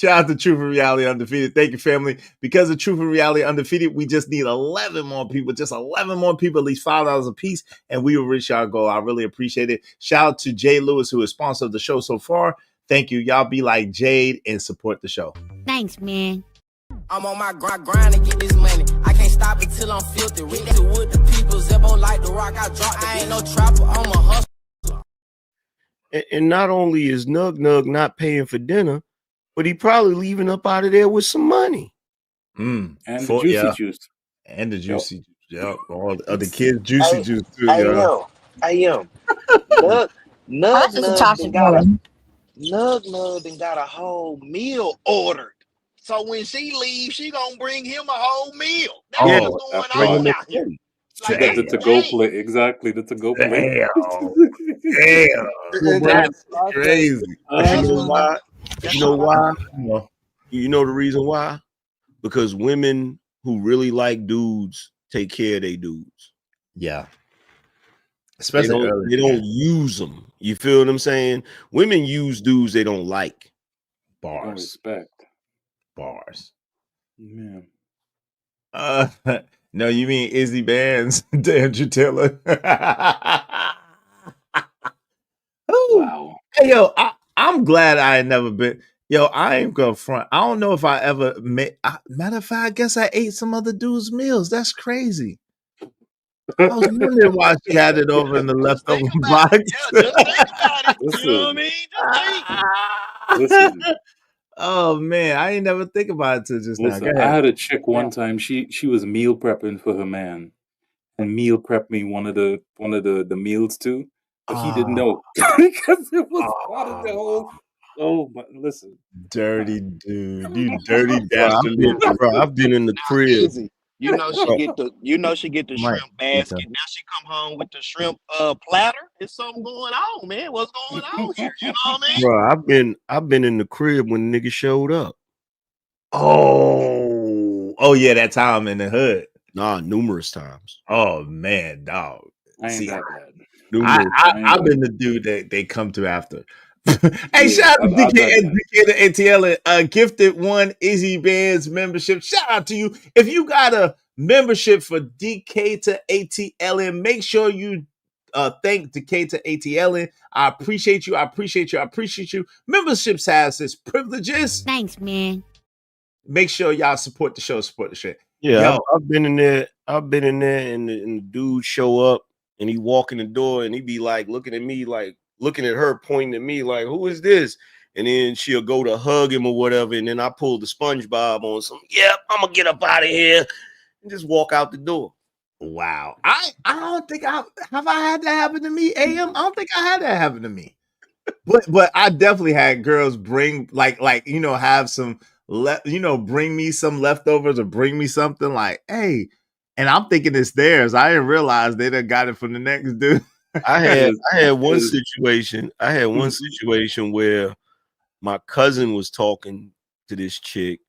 Shout out to Truth and Reality Undefeated. Thank you, family. Because of Truth and Reality Undefeated, we just need 11 more people. Just 11 more people, at least $5 a piece, and we will reach our goal. I really appreciate it. Shout out to Jay Lewis, who has sponsored the show so far. Thank you. Y'all be like Jade and support the show. Thanks, man. I'm on my grind to get this money. I can't stop until I'm filthy. With the wood, the people, Zebo like the rock. I drop. I ain't no trapper. I'm a hustler. And not only is Nug not paying for dinner, but he probably leaving up out of there with some money. And the juicy juice. And the juicy juice. Yep. All the other kids' juicy juice too. I am. Nug done got a whole meal ordered. So when she leaves, she gonna bring him a whole meal. That's what's going on out here. She got the to-go plate. Exactly, the to-go plate. Damn. That's crazy. You know why? You know why? You know the reason why? Because women who really like dudes take care of their dudes. Yeah. Especially they don't use them. You feel what I'm saying? Women use dudes they don't like. Bars. Respect. Bars. Man. No, you mean Izzy Bands to Andrew Taylor. Wow. Hey, yo, I'm glad I ain't never been. Yo, I ain't gonna front. I don't know if I ever met. Matter of fact, I guess I ate some other dude's meals. That's crazy. I was wondering why she had it over in the leftover box. Yeah, just think about it. You know what I mean? Just think. Listen. Oh man, I ain't never think about it till just Listen, now. I had a chick one time. She was meal prepping for her man, and meal prepped me one of the meals too. But he didn't know because it was part of the whole. Oh, but listen, dirty dude, you dirty dastard, bro. I've been in the crib. You know she get the shrimp basket. Now she come home with the shrimp platter. There's something going on, man. What's going on here? You know what I mean? Bro, I've been in the crib when niggas showed up. Oh yeah, that time in the hood. Nah, numerous times. Oh man, dog. I ain't that bad. I've been the dude that they come to after. Hey, shout out to DK and ATL and gifted one Izzy Bands membership. Shout out to you. If you got a membership for DK to ATL, make sure you thank DK to ATL. I appreciate you. I appreciate you. I appreciate you. Memberships has its privileges. Thanks, man. Make sure y'all support the show. Support the shit. Yeah, I've been in there. And the dude show up and he walk in the door and he be like looking at me like. Looking at her, pointing at me like, who is this? And then she'll go to hug him or whatever. And then I pull the SpongeBob on some, yep, I'm going to get up out of here and just walk out the door. Wow. I don't think I had that happen to me, AM? I don't think I had that happen to me. But I definitely had girls bring like have some bring me some leftovers or bring me something like, hey, and I'm thinking it's theirs. I didn't realize they done got it from the next dude. I had one situation. I had one situation where my cousin was talking to this chick,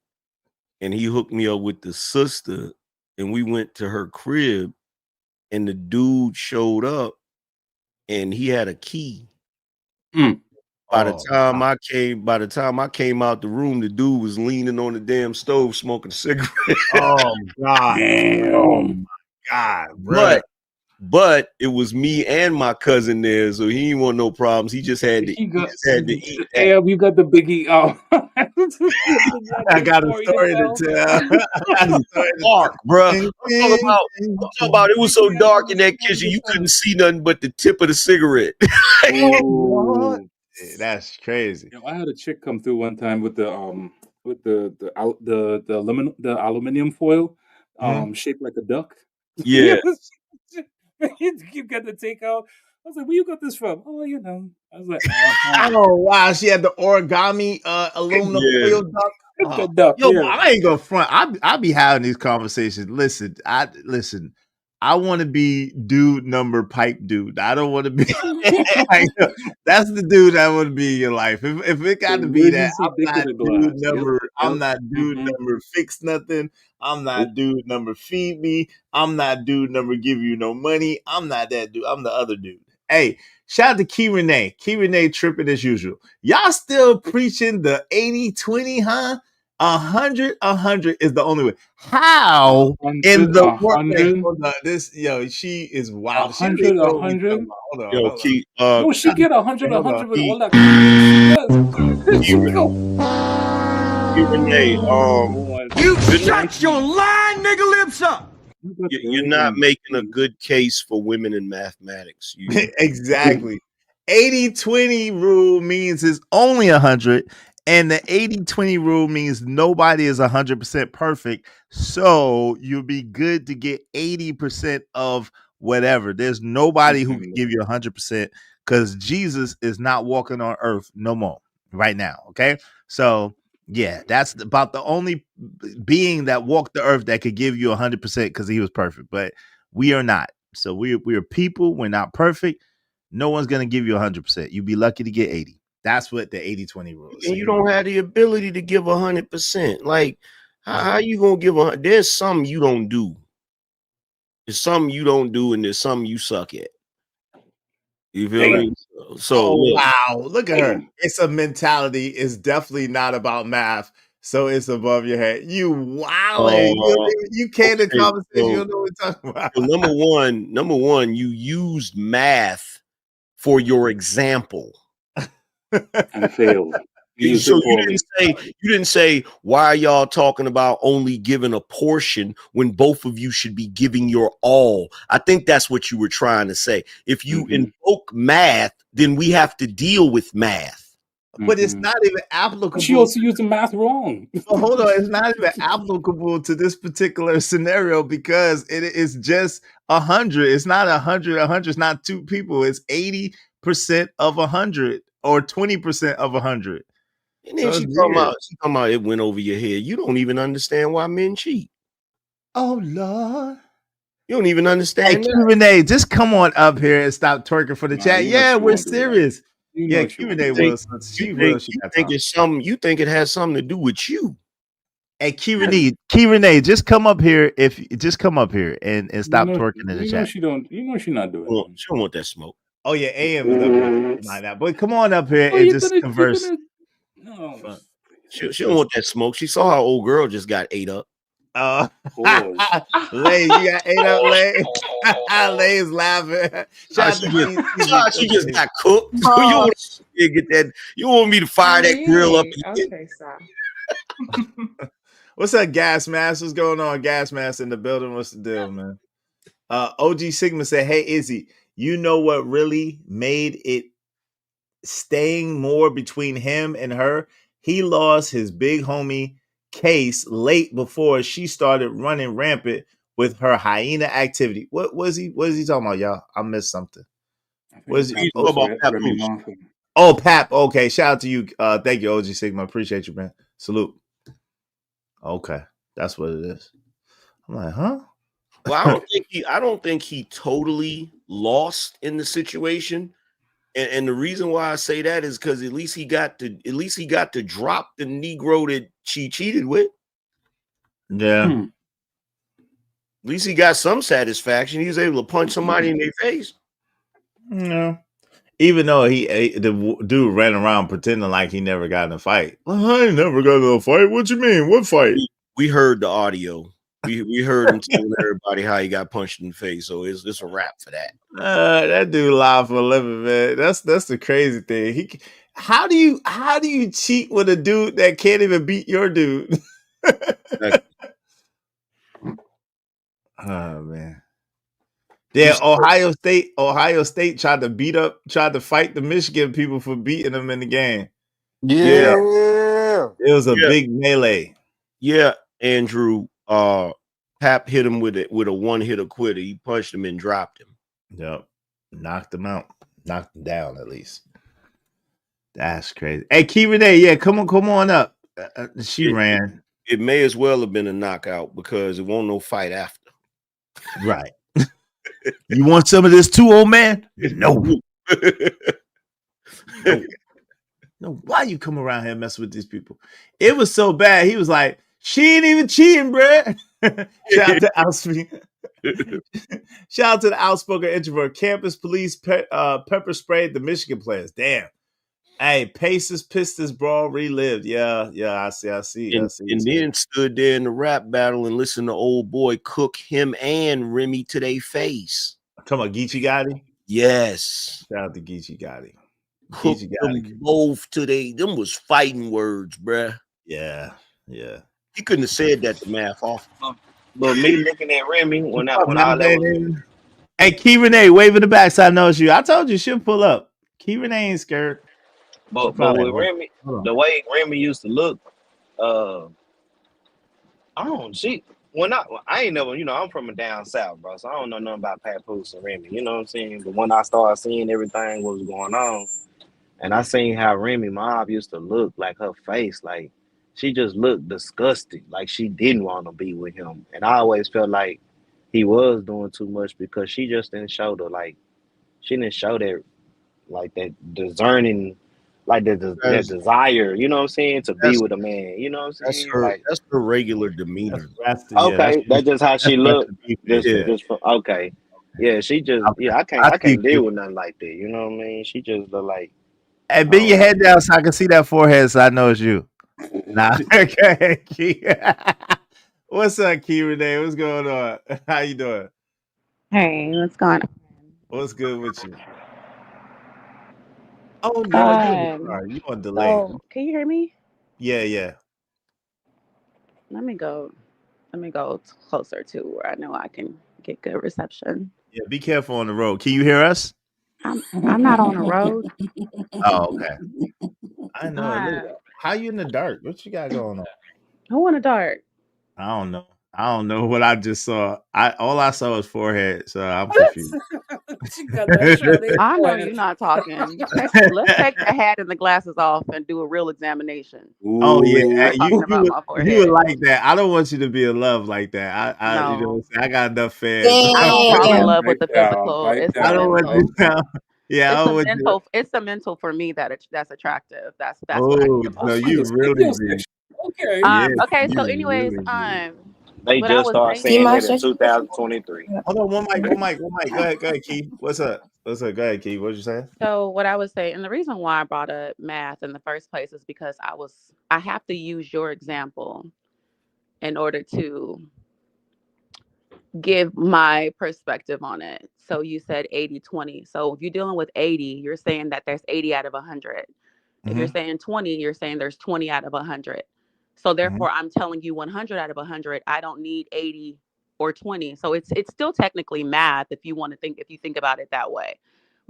and he hooked me up with the sister, and we went to her crib, and the dude showed up, and he had a key. By the time I came out the room, the dude was leaning on the damn stove smoking a cigarette. Oh God! Oh my God, bro. But it was me and my cousin there, so he didn't want no problems. He just had to eat. Hey, you got the biggie. I got a story to tell. Dark, bro. I'm talking about it was so dark in that kitchen you couldn't see nothing but the tip of the cigarette. That's crazy. Yo, I had a chick come through one time with the aluminum foil, shaped like a duck. Yeah. You got the takeout. I was like, where you got this from? Oh, you know. I was like, oh wow, she had the origami aluminum foil duck. Yo, I ain't gonna front. I be having these conversations. Listen, I want to be dude number pipe dude. I don't want to be like, that's the dude that would be in your life. If it got to be that, I'm not dude number fix nothing. I'm not dude number feed me. I'm not dude number give you no money. I'm not that dude. I'm the other dude. Hey, Shout out to Key Renee. Key Renee tripping as usual. Y'all still preaching the 80-20, huh? 100 is the only way. How in the world? Like, hold on, she is wild. She don't even know what we talking about. Hold on, Yo, hold on. Key, No, she get 100 hold on. with all that confidence. Let's go. Key Renee, You you're not, shut your lying nigga lips up. you're not making a good case for women in mathematics. Exactly. 80-20 rule means it's only 100, and the 80-20 rule means nobody is 100% perfect. So you'll be good to get 80% of whatever. There's nobody who can give you 100% because Jesus is not walking on earth no more right now. Okay. So yeah, that's about the only being that walked the earth that could give you 100% because he was perfect, but we are not. So we are people. We're not perfect. No one's gonna give you 100%. You'd be lucky to get 80. That's what the 80-20 rule is. And you don't have the ability to give 100%. Like, how you gonna give there's something you don't do. There's something you don't do, and there's something you suck at. You feel me? So wow, look at her. It's a mentality. It's definitely not about math. So it's above your head. You you can't in conversation. You don't know what we're talking about. So number one, you used math for your example and failed. So you didn't say why are y'all talking about only giving a portion when both of you should be giving your all. I think that's what you were trying to say. If you invoke math, then we have to deal with math. But it's not even applicable. She also used the math wrong. Well, hold on, it's not even applicable to this particular scenario because it is just 100. It's not 100. 100 is not two people. It's 80% of 100 or 20% of 100. And then she talking about it went over your head. You don't even understand why men cheat. Oh Lord. You don't even understand. Hey, Renee, just come on up here and stop twerking for the chat. Yeah, we're serious. Yeah, Renee was. You think it's something? You think it has something to do with you? Hey, Key Renee, just come up here. Just come up here and stop twerking in the chat. She don't. You know she's not doing it. She don't want that smoke. Oh yeah, AM is up here like that. But come on up here and just converse. No, she don't want that smoke. She saw how old girl just got ate up. Lay, you got ate up, Lay. Lay is laughing. She just got cooked. You want to get that? You want me to fire that grill up? Okay, stop. What's up, Gas Mask? What's going on, Gas Mask in the building? What's the deal, man? OG Sigma said, "Hey, Izzy, you know what really made it staying more between him and her? He lost his big homie case late before she started running rampant with her hyena activity." What was he talking about, y'all? I missed something. Was he about Pap? Oh, Pap. Okay, shout out to you. Thank you, OG Sigma. Appreciate you, man. Salute. Okay, that's what it is. I'm like, huh? Well, I don't think he totally lost in the situation. And the reason why I say that is because at least he got to drop the Negro that she cheated with. Yeah. At least he got some satisfaction. He was able to punch somebody in their face. No. Even though the dude ran around pretending like he never got in a fight. I ain't never got in a fight. What you mean? What fight? We heard the audio. We heard him telling everybody how he got punched in the face. So it's a wrap for that. That dude live for a living, man. That's the crazy thing. How do you cheat with a dude that can't even beat your dude? Oh man. Yeah, Ohio State tried to fight the Michigan people for beating them in the game. Yeah. It was a big melee. Yeah, Andrew. Pap hit him with a one-hitter quitter. He punched him and dropped him. Yep. Knocked him out. Knocked him down at least. That's crazy. Hey, Key Renee, yeah, come on up. She ran. It may as well have been a knockout because it won't no fight after. Right. You want some of this too, old man? No. No. Why you come around here and mess with these people? It was so bad. He was like, she ain't even cheating, bruh. Shout out to Alsby. Shout out to the outspoken introvert. Campus police pepper sprayed the Michigan players. Damn. Hey, Pacers Pistons brawl relived. Yeah, I see. And then stood there in the rap battle and listened to old boy cook him and Remy to their face. Talking about Geechee Gotti? Yes. Shout out to Geechee Gotti. Cook them both to them was fighting words, bruh. Yeah. He couldn't have said that to Math off. But me looking at Remy when all that was. Hey, Key Renee, wave in the back so I know it's you. I told you she'll pull up. Key Renee ain't scared. But with Remy, the way Remy used to look, I ain't never, I'm from a down south, bro. So I don't know nothing about Papoose and Remy. You know what I'm saying? But when I started seeing everything what was going on, and I seen how Remy mom used to look, like her face, like she just looked disgusted, like she didn't want to be with him. And I always felt like he was doing too much because she just didn't show she didn't show that, like that discerning, like that desire, you know what I'm saying, to be with a man, you know what I'm saying? That's her regular demeanor. That's just how she looked. Okay. Yeah, she just I can't deal with nothing like that. You know what I mean? She just look like. Hey, bend your head down so I can see that forehead so I know it's you. Nah. Okay, Key. What's up, Key Renee? What's going on? How you doing? Hey, what's going on? What's good with you? Oh no, you on delay. So, can you hear me? Yeah. Let me go closer to where I know I can get good reception. Yeah, be careful on the road. Can you hear us? I'm not on the road. Oh, okay. I know. Look, how you in the dark? What you got going on? Who in the dark? I don't know what I just saw. All I saw was forehead, so I'm confused. I know you're not talking. Let's take the hat and the glasses off and do a real examination. Oh yeah, you would would like that. I don't want you to be in love like that. I you know what I'm saying? I got enough fans. I don't fall in love with the physical. It's I don't want you to. Yeah, I would. It's the mental for me that's attractive. That's what I Oh think no, about. you really be. Okay. Yeah, Okay. So, you anyways, really they what just started saying that in 2023. Hold on, one mic. Go ahead, Key. What's up? Go ahead, Key. What you saying? So what I would say, and the reason why I brought up math in the first place is because I have to use your example in order to give my perspective on it. So you said 80-20. So if you're dealing with 80, you're saying that there's 80 out of 100. If you're saying 20, you're saying there's 20 out of 100. So therefore, I'm telling you 100 out of 100. I don't need 80 or 20. So it's still technically math if you think about it that way.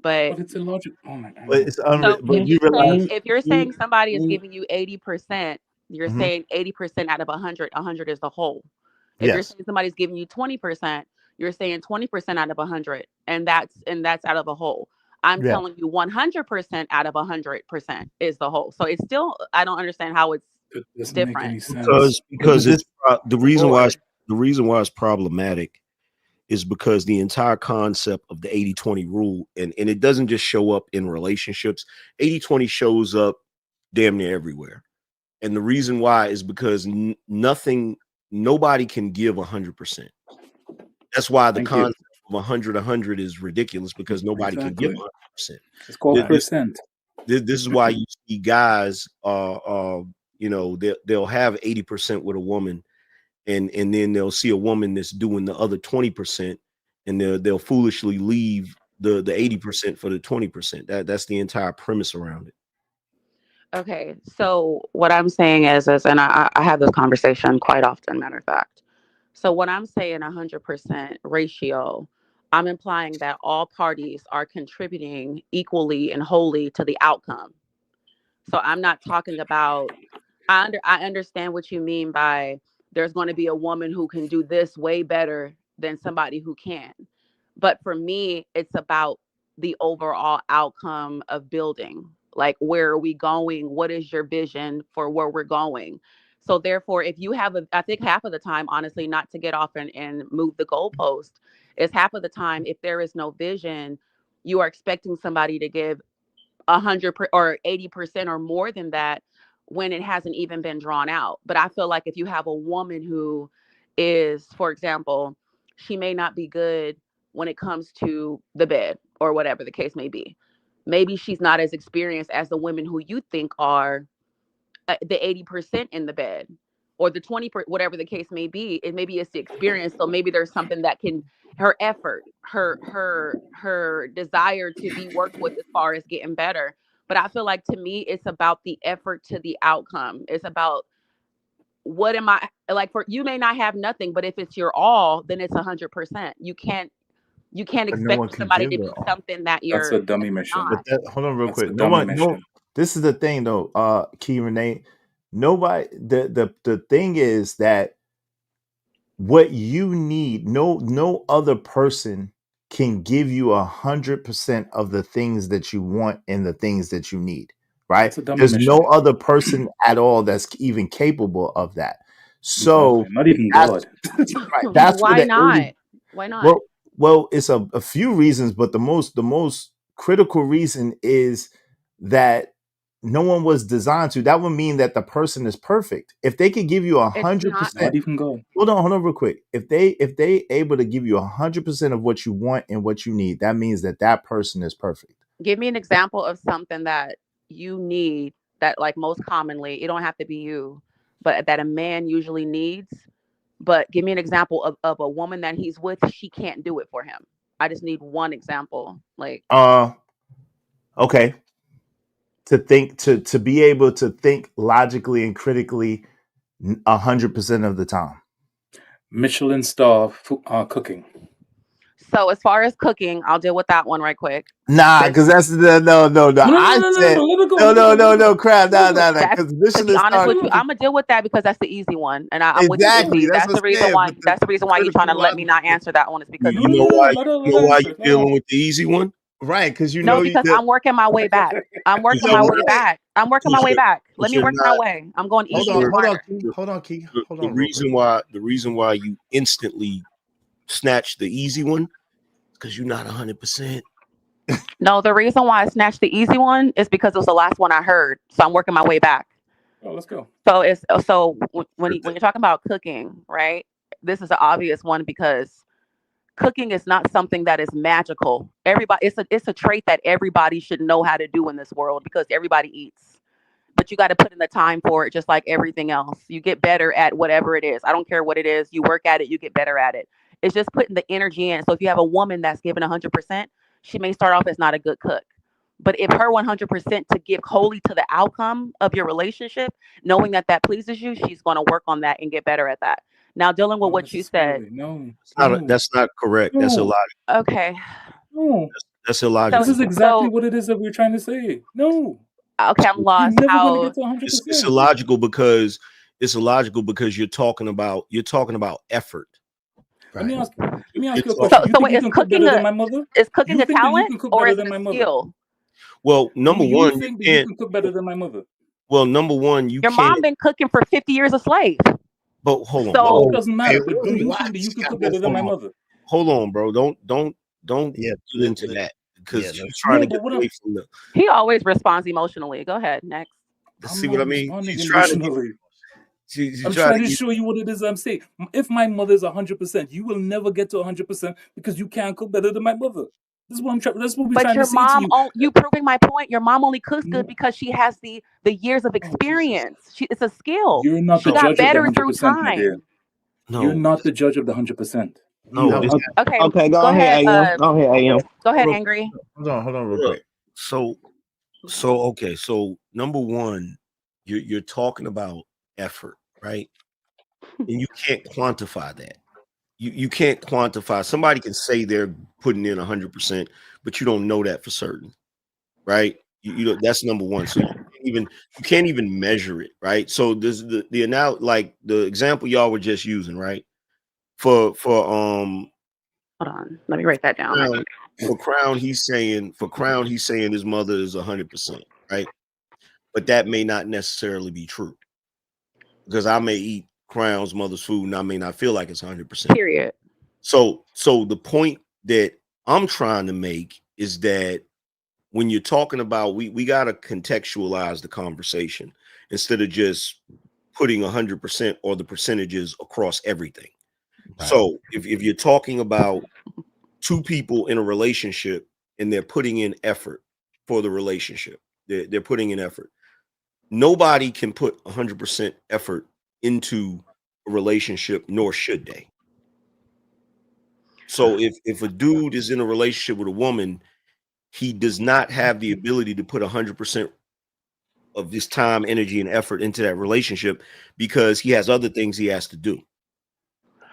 But it's illogical. Oh my God. But it's so if you're saying somebody is giving you 80%, you're saying 80% out of 100. 100 is the whole. If you're saying somebody's giving you 20%, you're saying 20% out of 100, and that's out of the whole. I'm telling you 100% out of 100% is the whole. So it's still, I don't understand how it's different. Because it's the reason why it's problematic is because the entire concept of the 80-20 rule, and it doesn't just show up in relationships. 80-20 shows up damn near everywhere. And the reason why is because nobody can give 100%. That's why the concept of 100 is ridiculous, because nobody can give 100%. It's called percent. This is why you see guys, they'll have 80% with a woman, and then they'll see a woman that's doing the other 20%, and they'll foolishly leave the 80% for the 20%. That's the entire premise around it. Okay, so what I'm saying is and I have this conversation quite often, matter of fact. So when I'm saying 100% ratio, I'm implying that all parties are contributing equally and wholly to the outcome. So I'm not talking about, I understand what you mean by there's going to be a woman who can do this way better than somebody who can. But for me, it's about the overall outcome of building. Like, where are we going? What is your vision for where we're going? So therefore, if you have I think half of the time, honestly, not to get off and move the goalpost, is half of the time, if there is no vision, you are expecting somebody to give 100 or 80% or more than that when it hasn't even been drawn out. But I feel like if you have a woman who is, for example, she may not be good when it comes to the bed or whatever the case may be. Maybe she's not as experienced as the women who you think are the 80% in the bed or the 20%, whatever the case may be. It maybe it's the experience. So maybe there's something that can, her effort, her desire to be worked with as far as getting better. But I feel like to me, it's about the effort to the outcome. It's about what am I like for you may not have nothing, but if it's your all, then it's 100%. You can't But no expect one for can somebody give to it be all. something that That's you're a dummy mission. But not. that, hold on real That's a quick. No dummy one, no. mission. This is the thing though, Key Renee. Nobody. The thing is that what you need, no other person can give you 100% of the things that you want and the things that you need. Right? That's a dummy There's no mission. other person at all that's even capable of that. So Exactly. Not even that's God. right. That's where Why the not? Why not? well, it's a few reasons, but the most critical reason is that no one was designed to. That would mean that the person is perfect. If they could give you It's not. 100%, Not even God. hold on real quick. If they able to give you 100% of what you want and what you need, that means that that person is perfect. Give me an example of something that you need that like most commonly, it don't have to be you, but that a man usually needs. But give me an example of a woman that he's with, she can't do it for him. I just need one example. Like Okay. To be able to think logically and critically 100% of the time. Michelin star cooking. so as far as cooking, I'll deal with that one right quick. Nah, because that's no. No. I said Let it go. no. Crap, nah. That's Because to be Michelin honest star with you, cooking. I'm gonna deal with that because that's the easy one, and I'm with you, Exactly. Izzy. That's That's what the I'm reason saying. why. But the That's the reason why you're trying to critical let me not logic. answer that one is because You it's know easy. why? Let You know her why answer you it. dealing with the easy one? Right, because you No, know because that. I'm working my way back. I'm working Because my you're way not. back. I'm working my Because way you're. back. Let Because me you're work my not. way. I'm going Because easy and smarter. Hold on, Key. Hold The on, real quick. reason why you instantly snatch the easy one because you're not 100%. No, the reason why I snatched the easy one is because it was the last one I heard. So I'm working my way back. Oh, let's go. So when you're talking about cooking, right? This is an obvious one because cooking is not something that is magical. Everybody, it's a trait that everybody should know how to do in this world because everybody eats. But you got to put in the time for it, just like everything else. You get better at whatever it is. I don't care what it is. You work at it, you get better at it. It's just putting the energy in. So if you have a woman that's given 100%, she may start off as not a good cook. But if her 100% to give wholly to the outcome of your relationship, knowing that that pleases you, she's going to work on that and get better at that. Now, dealing with Not what you said. necessarily. No. That's not correct. That's No. illogical. Okay. No. That's This illogical. is exactly what it is that we're trying to say. No. Okay, I'm You're lost. never going to How? get to 100%. It's illogical because you're talking about effort. Let me ask you a It's question. So, You so think wait, you can cook better than my mother? is cooking You a think that you talent can cook or better is it than a my mother? skill? well, number Do you one, you think that you can't. can cook better than my mother? Well, number one, you Your can't. mom been cooking for 50 years a slave. But hold on. So It doesn't matter. But do you think that you can cook better than my mother? Hold on, bro. Don't Yeah, get into that because yeah. she's trying No, to get but what away from the. he always responds emotionally. Go ahead, next. I'm See what I not mean? responding She's trying to get. emotionally. She's I'm trying trying to to get. show you what it is I'm saying. If my mother is 100%, you will never get to 100% because you can't cook better than my mother. This is what I'm trying. That's what we're But trying to your say to mom, you. you proving my point. Your mom only cooks good No. because she has the years of Oh, Jesus. experience. It's a skill. You're not She the got judge of the better through 100%, my dear. time. You're No, not the judge of the 100%. We no. are. This Okay, Okay, go go ahead, ahead. AM. Go ahead, AM. Go ahead, Real, Angry. hold on, real look. quick. So okay. So number one, you're talking about effort, right? And you can't quantify that. You can't quantify. Somebody can say they're putting in 100%, but you don't know that for certain, right? You know that's number one. So you can't even measure it, right? So this like the example y'all were just using, right? For Hold on. Let me write that down. Crown, for Crown, he's saying his mother is 100%, right? But that may not necessarily be true because I may eat Crown's mother's food and I may not feel like it's 100%. Period. So the point that I'm trying to make is that when you're talking about we got to contextualize the conversation instead of just putting 100% or the percentages across everything. So if you're talking about two people in a relationship and they're putting in effort for the relationship, they're putting in effort. Nobody can put 100% effort into a relationship, nor should they. So if a dude is in a relationship with a woman, he does not have the ability to put 100% of his time, energy, and effort into that relationship because he has other things he has to do.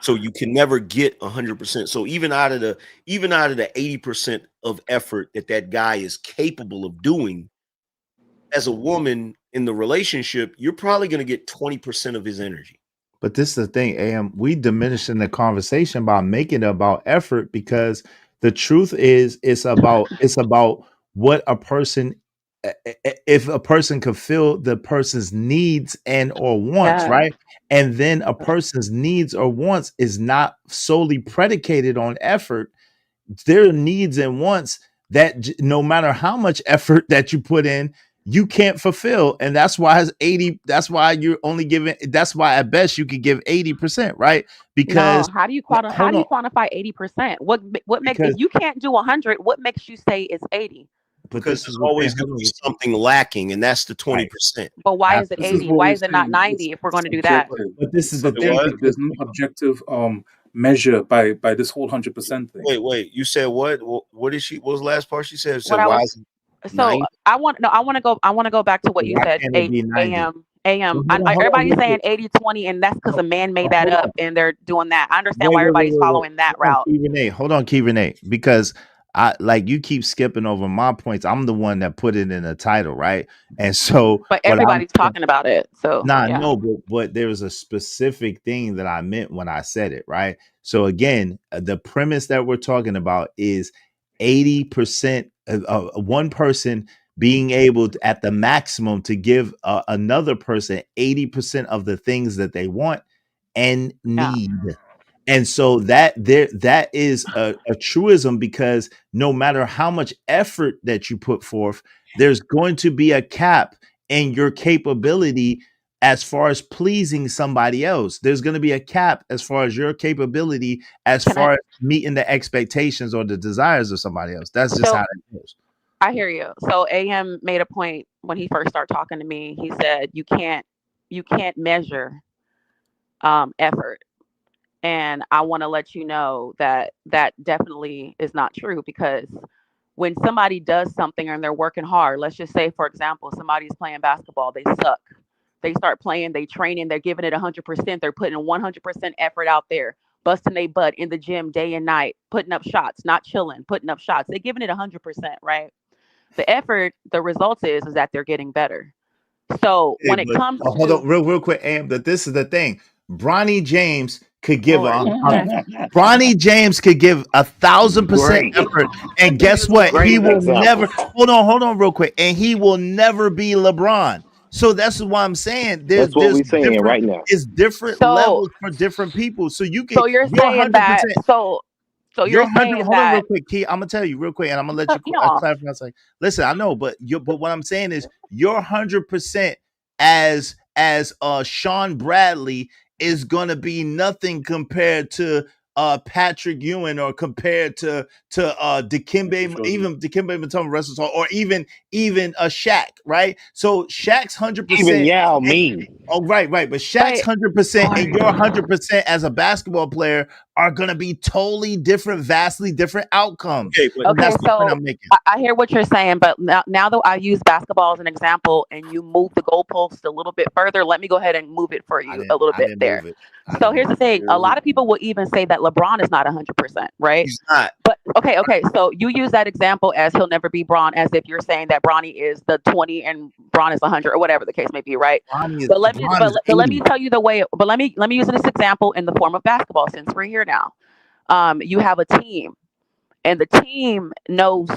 So you can never get 100%. So even out of the 80% of effort that guy is capable of doing, as a woman in the relationship, you're probably going to get 20% of his energy. But this is the thing, AM, we diminishing the conversation by making it about effort, because the truth is it's about what a person, if a person could fill the person's needs and or wants, Yeah. right? And then a person's needs or wants is not solely predicated on effort. Their needs and wants that no matter how much effort that you put in, you can't fulfill. And that's why it's 80. That's why you're only giving. That's why at best you could give 80%, right? No, Because how do you hold on, quantify 80%? What makes, if because you can't do 100, what makes you say it's 80? but Because this there's is the thing. always going to be something lacking, and that's the 20%. But why is it This is 80? what Why we're is it not saying. 90 if we're going to do that? But this It's is the thing. subjective. There's no objective measure by this whole 100% thing. Wait. You said what? What did she? What was the last part she said? She said What I why was is it so 90? I want to go back to what you Why said. can't it be 90? AM. Well, hold on, Everybody's real saying quick. 80-20, and that's because a man made that Hold on. up and they're doing that. I understand Wait, why wait, wait, everybody's wait, wait. following that Hold on, route. Key Renee. Hold on, Key Renee, because I like you keep skipping over my points. I'm the one that put it in the title, right? And so But what I'm everybody's talking about it. So yeah. no, but there was a specific thing that I meant when I said it, right? So again, the premise that we're talking about is 80% of one person being able to, at the maximum, to give another person 80% of the things that they want and Yeah. need. And so that is a truism, because no matter how much effort that you put forth, there's going to be a cap in your capability as far as pleasing somebody else. There's going to be a cap as far as your capability as far as meeting the expectations or the desires of somebody else. That's just how So it goes. I hear you. So AM made a point when he first started talking to me. He said you can't measure effort. And I want to let you know that that definitely is not true, because when somebody does something and they're working hard, let's just say, for example, somebody's playing basketball, they suck. They start playing, they training, they're giving it 100%. They're putting 100% effort out there, busting their butt in the gym day and night, putting up shots, not chilling, putting up shots. They're giving it 100%, right? The effort, the results is that they're getting better. So Hey, when it but comes hold to on, real quick, Am. But this is the thing: Bronny James could give Lord, Bronny James could give 1,000% Great. effort, and guess what? He Great will example. never. Hold on, real quick, and he will never be LeBron. So that's why I'm saying That's what there's we're saying different. right now. It's different so levels for different people. So you can so you're you're saying that 100%. you're You're 100. saying Hold on, real that quick, Key. I'm gonna tell you real quick, and I'm gonna let you cut me off. clarify. Something. Listen, I know, but what I'm saying is, you're 100% as Sean Bradley is gonna be nothing compared to Patrick Ewing, or compared to Dikembe, even Dikembe Mutombo, Russell, or even a Shaq, right? So Shaq's Even 100%. Yao Ming. Oh, right. But Shaq's But 100% and your 100% as a basketball player are going to be totally different, vastly different outcomes. Okay, but And okay, that's the point so I'm making. I hear what you're saying, but now that I use basketball as an example and you move the goalpost a little bit further, let me go ahead and move it for you a little I bit didn't there. move it. So here's the thing. A lot of people will even say that LeBron is not 100%, right? he's not. But okay. So you use that example as he'll never be Bron, as if you're saying that Bronny is the 20 and Bron is 100, or whatever the case may be, right? But Bron is let me 80. tell you the way. But let me use this example in the form of basketball, since we're here now. You have a team, and the team knows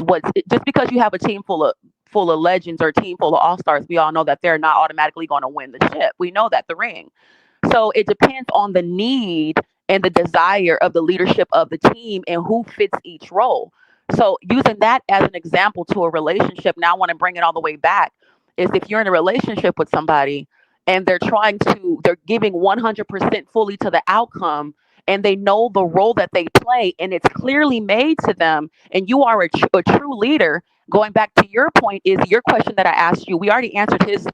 just because you have a team full of legends or a team full of all-stars, we all know that they're not automatically going to win the ship. We know that, the ring. So it depends on the need and the desire of the leadership of the team and who fits each role. So using that as an example to a relationship, now I want to bring it all the way back, is if you're in a relationship with somebody and they're giving 100% fully to the outcome, and they know the role that they play, and it's clearly made to them, and you are a true leader. Going back to your point, is your question that I asked you. We already answered his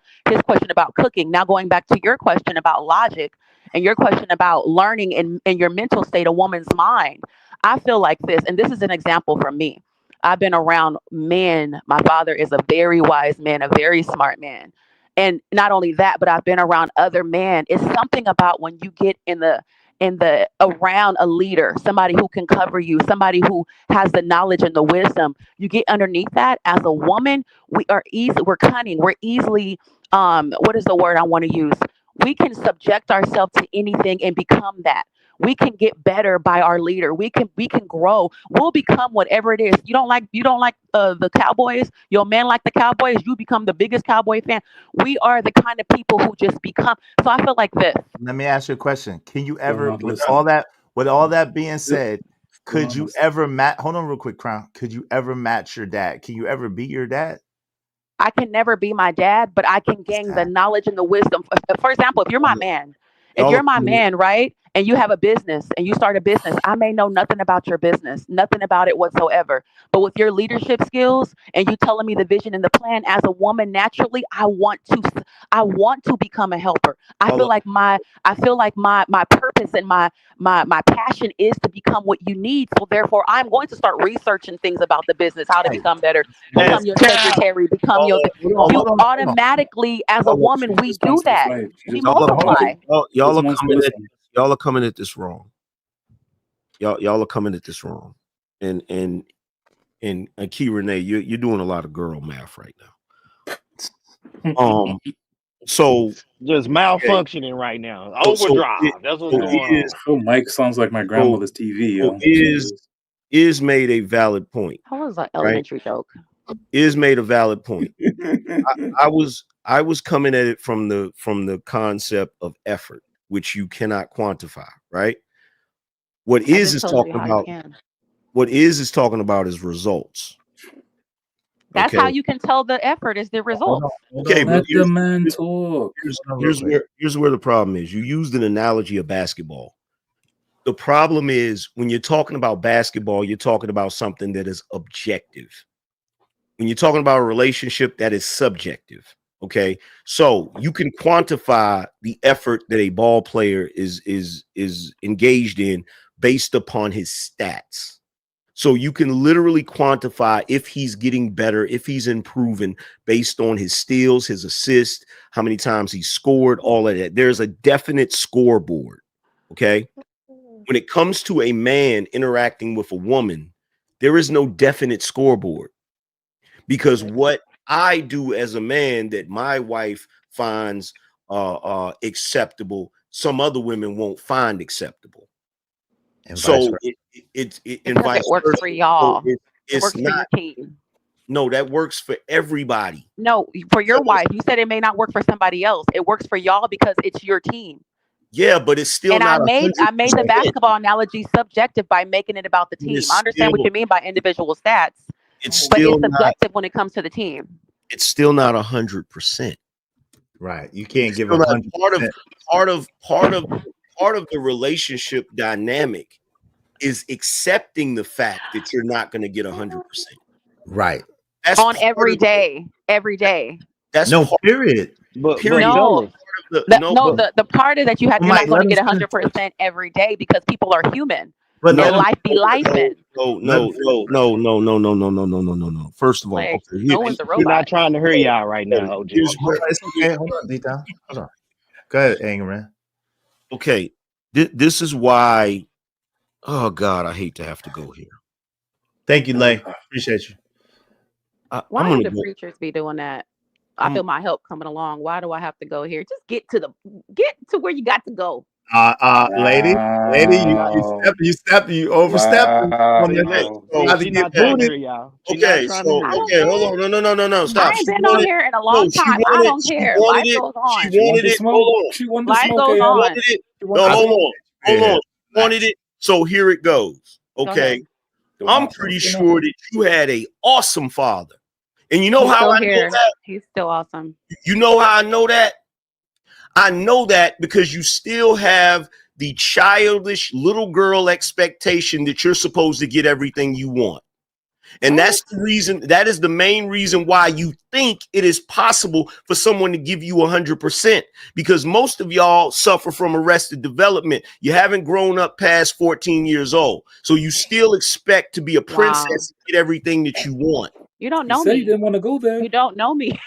question about cooking. Now going back to your question about logic and your question about learning in your mental state, a woman's mind. I feel like this, and this is an example from me. I've been around men. My father is a very wise man, a very smart man. And not only that, but I've been around other men. It's something about when you get in the around a leader, somebody who can cover you, somebody who has the knowledge and the wisdom. You get underneath that. As a woman, we're cunning, we're easily what is the word I want to use? We can subject ourselves to anything and become that. We can get better by our leader. We can grow. We'll become whatever it is. You don't like the Cowboys. Your man like the Cowboys. You become the biggest Cowboy fan. We are the kind of people who just become. So I feel like this. Let me ask you a question. Can you ever, not with listen. all that being said, could not you listen. ever match? Hold on, real quick, Crown. Could you ever match your dad? Can you ever beat your dad? I can never be my dad, but I can gain the knowledge and the wisdom. For example, if you're my man, right, and you have a business and you start a business, I may know nothing about your business, nothing about it whatsoever. But with your leadership skills and you telling me the vision and the plan, as a woman, naturally, I want to become a helper. I feel like my purpose and my passion is to become what you need. So therefore, I'm going to start researching things about the business, how to become better, become your secretary, become your. You automatically, as a woman, we do that. We multiply. Y'all are coming at this wrong. Y'all are coming at this wrong. And Key Renee, you're doing a lot of girl math right now. So just malfunctioning right now. Overdrive. That's what's going on. Oh, Mike sounds like my grandmother's TV. Yo. Is made a valid point. That was an elementary joke. Is made a valid point. I was coming at it from the concept of effort, which you cannot quantify, right? What is talking about is results. That's how you can tell the effort is the results. Okay, let the man talk. Here's where the problem is. You used an analogy of basketball. The problem is when you're talking about basketball, you're talking about something that is objective. When you're talking about a relationship, that is subjective. Okay, so you can quantify the effort that a ball player is engaged in based upon his stats. So you can literally quantify if he's getting better, if he's improving based on his steals, his assists, how many times he scored, all of that. There's a definite scoreboard. Okay. When it comes to a man interacting with a woman, there is no definite scoreboard, because what I do as a man that my wife finds acceptable, some other women won't find acceptable. And so it works for y'all. It works for your team. No, that works for everybody. No, for your wife. You said it may not work for somebody else. It works for y'all because it's your team. Yeah, but it's still not. I made the basketball analogy subjective by making it about the team. I understand what you mean by individual stats. It's subjective when it comes to the team. It's still not 100%. Right. You can't give 100%. Part of the relationship dynamic is accepting the fact that you're not going to get 100%. Right. That's on every day. Every day. That's period. But the part is that you're not going to get 100% every day because people are human. But life be lifing. No. First of all, okay, we're not trying to hurry y'all right now. OG. It's okay. Hold on, D-Town. Hold on. Go ahead, Angerman. Okay, this is why. Oh God, I hate to have to go here. Thank you, Lay. Appreciate you. Why do the preachers be doing that? I feel my help coming along. Why do I have to go here? Just get to where you got to go. Lady, you overstepped. Okay, hold on, no, stop. I ain't been on here in a long time. I don't care. Life goes on. She wanted it. Hold on. Life goes on. Hold on. Wanted it. So here it goes. Okay, I'm pretty sure that you had an awesome father, and you know how I know that he's still awesome. You know how I know that? I know that because you still have the childish little girl expectation that you're supposed to get everything you want. And that's the reason, that is the main reason why you think it is possible for someone to give you 100%, because most of y'all suffer from arrested development. You haven't grown up past 14 years old. So you still expect to be a princess and get everything that you want. You don't He know said he me. didn't want to go there. You don't know me.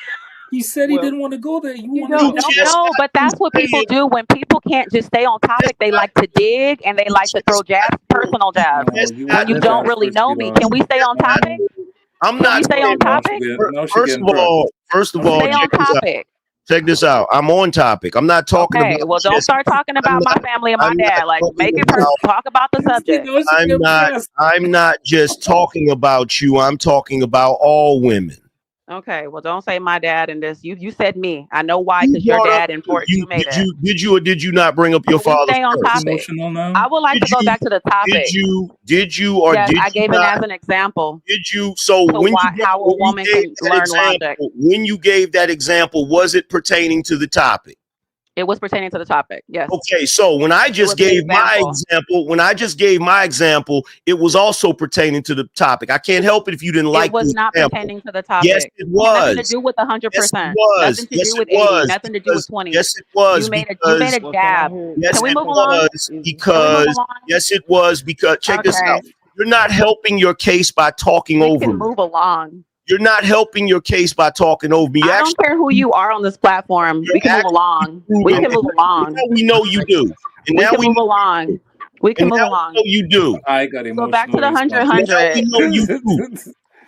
He said he didn't want to go there. You want don't to know, but that's what people do when people can't just stay on topic. They like to dig and they like to throw jabs, personal jabs. When you don't really know me, can we stay on topic? I'm Can not we stay on topic? First of all, Stay on topic. check this out. I'm on topic. I'm not talking Okay, about well, don't just, start talking about my family and my dad. Like, make it personal. Talk about the subject. I'm not just talking about you. I'm talking about all women. Okay, well, don't say my dad in this. You said me. I know why, because your dad and you made it. Did you or did you not bring up your Can we father? stay on topic? I would like to go back to the topic. Did you or yes, did I you gave not? it as an example. Did you? So when how a woman can learn logic. When you gave that example, was it pertaining to the topic? It was pertaining to the topic. Yes. Okay, so when I just gave my example, it was also pertaining to the topic. I can't help it if you didn't like it. Was the not example. pertaining to the topic. Yes, it was. Nothing to do with 100%. Yes, it was. Nothing to Yes, do with it 80. was. Nothing to do with 20. Yes, it was. You made a jab. Yes, Can we it move along? because yes, it was because check this out. You're not helping your case by talking over me. Move along. You're not helping your case by talking over me. I don't care who you are on this platform. We can move along. We can move along. Now we know you do. And we now can we move along. We can move along. Know you do. I got Go back to the 100. Now we know you do.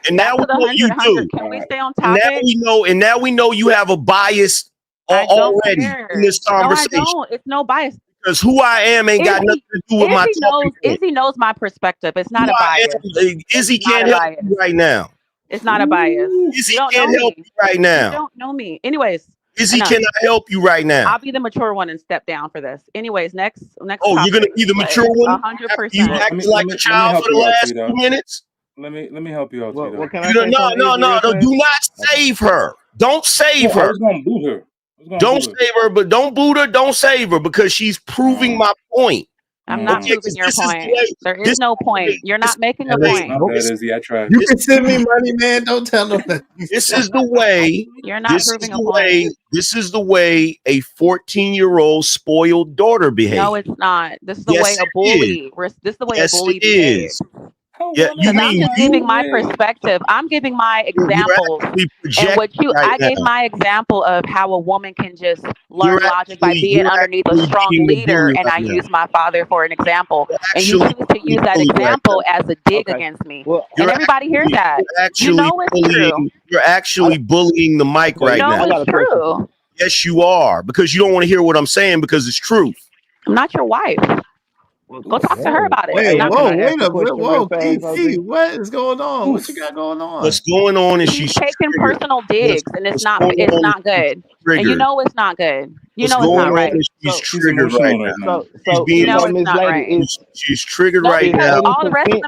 And now we know you do. Can we stay on And topic? now we know you have a bias already in this conversation. No, I don't. It's no bias. Because who I am ain't got nothing to do with my talking point. Izzy knows my perspective. It's not a bias. Izzy can't help you right now. It's not a bias. Izzy can't help you right now. You don't know me. Anyways. Izzy cannot help you right now. I'll be the mature one and step down for this. Anyways, next. Oh, you're gonna be the mature one? 100%. You acted like a child for the last 2 minutes? Let me help you out. What can No. Do not save her. Don't save her. I was gonna boot her. Don't save her, but don't boot her. Don't save her because she's proving my point. I'm not proving your point. There is no point. You're not making a point. I tried. You can send me money, man. Don't tell them that. This is the way. You're not proving a point. This is the way a 14-year-old spoiled daughter behaves. No, it's not. This is the way a bully. This is the way a bully behaves. Yeah, I'm just giving my perspective. I'm giving my examples. And what I gave my example of how a woman can just learn logic by being underneath a strong leader, and I use my father for an example. And you choose to use that example as a dig against me. And everybody hears that. You know it's true. You're actually bullying the mic right now. No, it's true. Yes, you are, because you don't want to hear what I'm saying because it's truth. I'm not your wife. Go talk to her about it. Wait a minute. Whoa, what is going on? What you got going on? What's going on is she's taking personal digs, and it's not good. And you know it's not good. You know it's not right. She's triggered right now. You know it's not right. She's triggered right now. All the rest of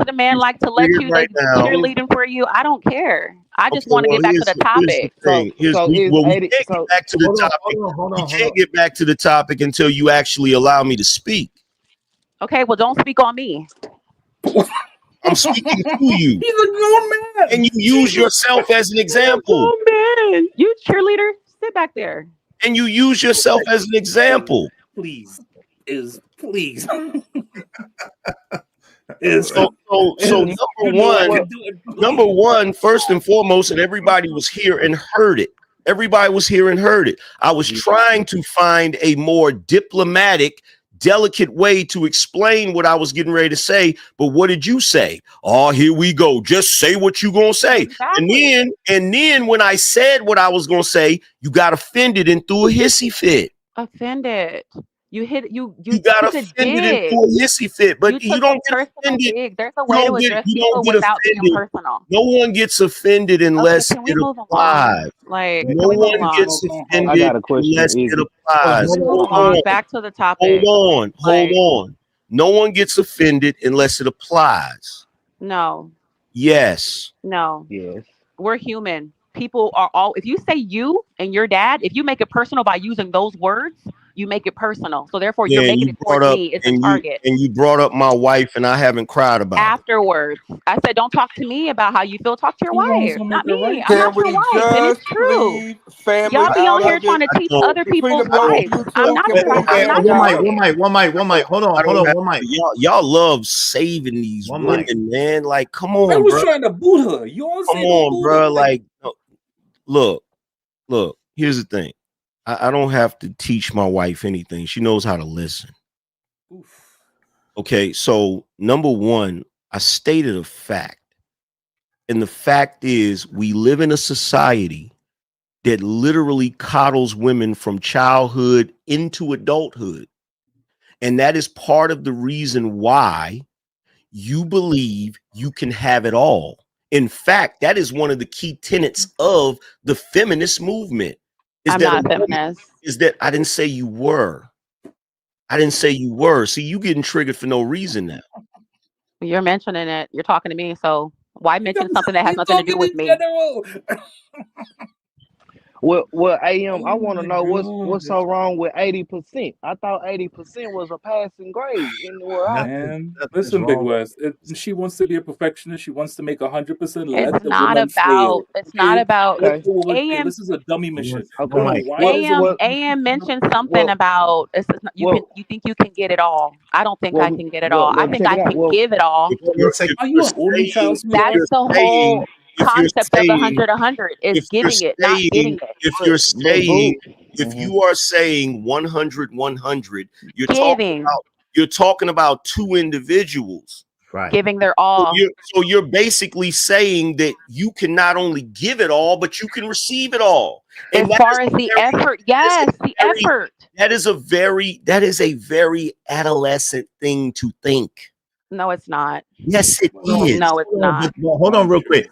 the men like to let you. They cheerleading for you. I don't care. I just want to get back to the topic. We can't get back to the topic. We can't get back to the topic until you actually allow me to speak. Okay, well, don't speak on me. I'm speaking to you. He's a grown man. And you use yourself as an example. Oh, man. You cheerleader, sit back there. And you use yourself as an example. Please. Please. So number one, first and foremost, and everybody was here and heard it. Everybody was here and heard it. I was trying to find a more diplomatic, delicate way to explain what I was getting ready to say. But what did you say? Oh, here we go. Just say what you're gonna say. Exactly. And then when I said what I was gonna say, you got offended and threw a hissy fit. Offended. You got offended and threw a hissy fit, but you don't get offended. There's a way to address people without being personal. No one gets offended unless it applies. Like, no one gets offended unless it applies. Hold on. Back to the topic. Hold on. No one gets offended unless it applies. No. Yes. No. Yes. We're human. People are all. If you say you and your dad, if you make it personal by using those words, You make it personal. So therefore, you're Yeah, and making you it brought towards up me. It's a and target. you brought up my wife, and I haven't cried about it. Afterwards, I said, don't talk to me about how you feel. Talk to your Too long wife, don't make not her me. right, I'm Can not though. your we wife, and it's just true. leave family Y'all be on out here of trying it? to teach don't. other Between the people's both of wives. you I'm two, not can your we wife. I'm just not be your out of wife. it? One mic. Hold I on, don't have one mic. y'all love saving these One mic. women, man. Like, come I on, was bro. trying to boot her. You all Come say don't on, boot her. bro. Like, Like, look. Here's the thing. I don't have to teach my wife anything. She knows how to listen. oof. Okay, so number one, I stated a fact. And the fact is, we live in a society that literally coddles women from childhood into adulthood. And that is part of the reason why you believe you can have it all. In fact, that is one of the key tenets of the feminist movement. Is I'm that a not a woman, feminist. is that I didn't say you were. I didn't say you were. See, you getting triggered for no reason now. You're mentioning it. You're talking to me. So why mention something that has He's nothing to do talking with in me? general. Well, AM, I Oh want to my know god, what's so wrong with 80%. I thought 80% was a passing grade in where I Nothing, live. man. nothing's Listen, Big wrong. West. She wants to be a perfectionist. She wants to make 100%. Let It's the not woman fail. about. It's not Okay, about. let Okay, the woman fail. AM This is a dummy mission. One okay. Yo, mic. why Well, does it? AM well, AM mentioned something well, about you can well, you think you can get it all. I don't think I well, can get it all. I think check I it out. can Well, give it all. One second. Are you you're an only child, saying That's sweetheart? the whole if you're concept of saying 100 is if you're giving it, not getting saying it. if but you're boo. saying if Mhm. you are saying 100 100, Giving, you're talking about two individuals. Right. giving their So all. you're basically saying that you can not only give it all, but you can receive it all. And As far as the effort, yes, the effort. that is a very adolescent thing to think. No, it's not. Yes, it Hold on, is. No, it's hold on, not. hold on real quick. It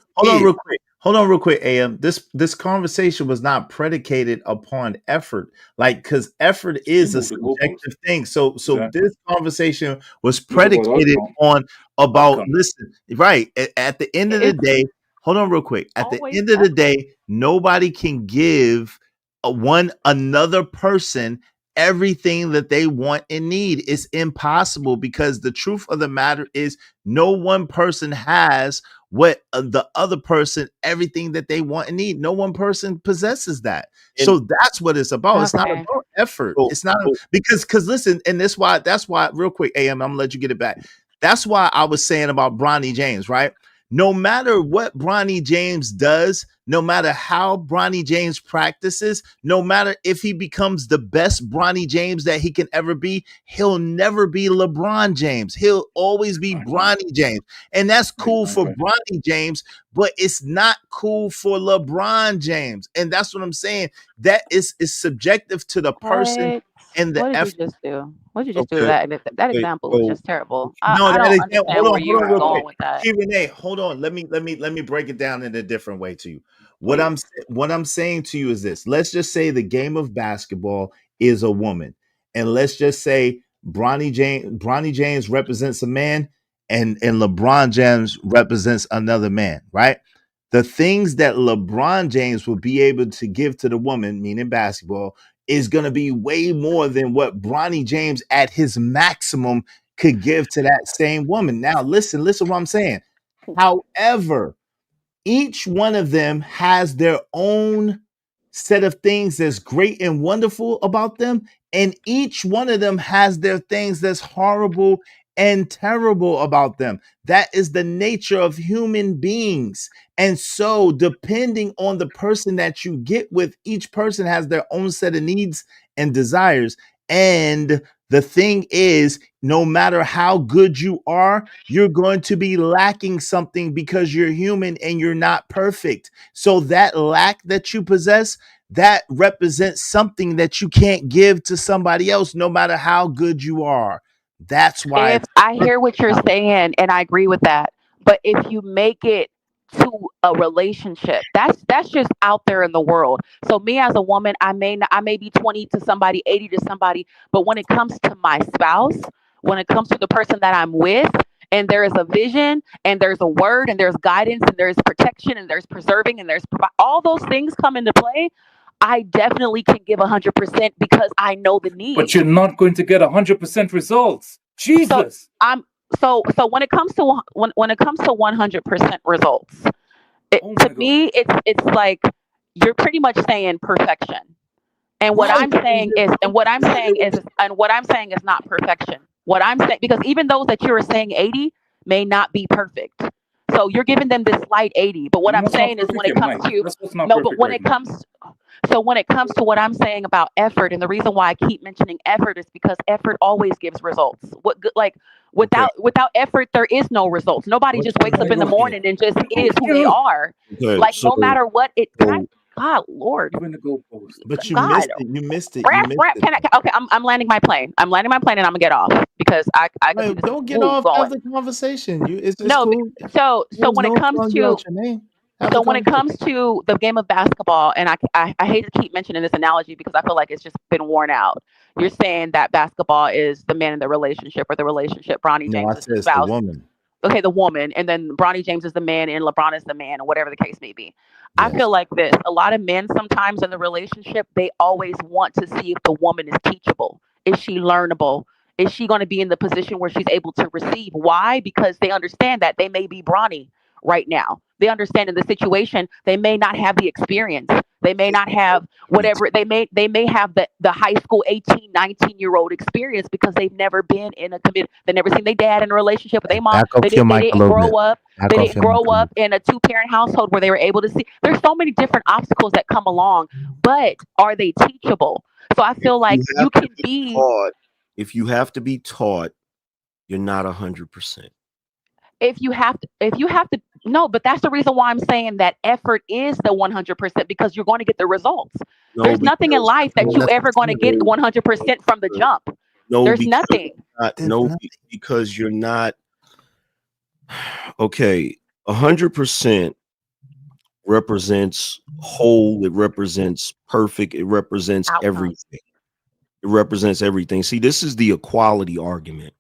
Hold on real quick, AM. This conversation was not predicated upon effort. Like, because effort You is a move the goalpost. subjective thing. So Exactly. this conversation was It's about predicated outcome. on about Outcome. listen, right. At the end of the It's day, hold on real quick. At the always end of the effort. day, nobody can give one another person everything that they want and need. It's impossible because the truth of the matter is no one person has what the other person everything that they want and need. No one person possesses that. and So that's what it's about. It's not Okay. about effort. so, It's not so because listen, and that's why real quick, AM, I'm gonna let you get it back. That's why I was saying about Bronny James, right? No matter what Bronny James does, no matter how Bronny James practices, no matter if he becomes the best Bronny James that he can ever be, he'll never be LeBron James. He'll always be Exactly. Bronny James. And that's cool for Exactly. Bronny James, but it's not cool for LeBron James. And that's what I'm saying. That is subjective to the person What? and the What did you effort. just do? What did you just do? okay, That okay, example was so just terrible. No, I that don't example. understand where Hold you're on, real quick. going with that. Hey, Renee, hold on. Let me break it down in a different way to you. What I'm saying to you is this. Let's just say the game of basketball is a woman, and let's just say Bronny James represents a man, and LeBron James represents another man, right? The things that LeBron James will be able to give to the woman, meaning basketball, is going to be way more than what Bronny James at his maximum could give to that same woman. Now, listen what I'm saying. However, each one of them has their own set of things that's great and wonderful about them, and each one of them has their things that's horrible and terrible about them. That is the nature of human beings. And so, depending on the person that you get with, each person has their own set of needs and desires. And the thing is, no matter how good you are, you're going to be lacking something because you're human and you're not perfect. So that lack that you possess, that represents something that you can't give to somebody else, no matter how good you are. That's why If it's I hear what you're saying and I agree with that, but if you make it to a relationship, that's just out there in the world. So me as a woman, I may be 20 to somebody, 80 to somebody, but when it comes to my spouse, when it comes to the person that I'm with, and there is a vision and there's a word and there's guidance and there's protection and there's preserving and all those things come into play. I definitely can give 100% because I know the need. But you're not going to get 100% results. Jesus. So when it comes to when it comes to 100% results, to me it's like you're pretty much saying perfection. And what I'm saying is, what I'm saying is not perfection. What I'm saying, because even those that you're saying 80 may not be perfect. So you're giving them this slight 80. But what I'm saying is when it comes to no, but when it comes so when it comes to what I'm saying about effort, and the reason why I keep mentioning effort is because effort always gives results. Without effort, there is no results. Nobody just wakes up in the morning and just is who they are. Okay, Like so no matter what it. God, Lord. But you God. missed it. You missed it. You Rap, missed rap, it. okay, I'm landing my plane. I'm landing my plane and I'm gonna get off because I can Hey, see this don't get move off. going. Have the conversation. It's No, cool. so There's when it no comes calling you to out your name. Have the so when it conversation. comes to the game of basketball, and I hate to keep mentioning this analogy because I feel like it's just been worn out. You're saying that basketball is the man in the relationship, or the relationship Bronny No, James I is said the it's the spouse. woman. Okay, the woman, and then Bronny James is the man, and LeBron is the man, or whatever the case may be. I Yes. feel like this. A lot of men sometimes in the relationship, they always want to see if the woman is teachable. Is she learnable? Is she going to be in the position where she's able to receive? Why? Because they understand that they may be Bronny right now. They understand in the situation they may not have the experience. They may not have whatever they may have the high school 18, 19-year-old experience because they've never been in a committed. They never seen their dad in a relationship with their mom. Back off They your didn't they mic a didn't little grow bit. up. Back They off didn't your mic grow a little up in a two-parent household where they were able to see. There's so many different obstacles that come along, but are they teachable? So I feel like you you have to can be be taught. If you have to be taught, you're not 100%. if you have to no, but that's the reason why I'm saying that effort is the 100% because you're going to get the results. No, There's nothing in because life that you ever going to get 100% from the jump. no, There's because nothing. because you're not okay. 100% represents whole. It represents perfect. It represents Outcome. everything. It represents everything. See, this is the equality argument.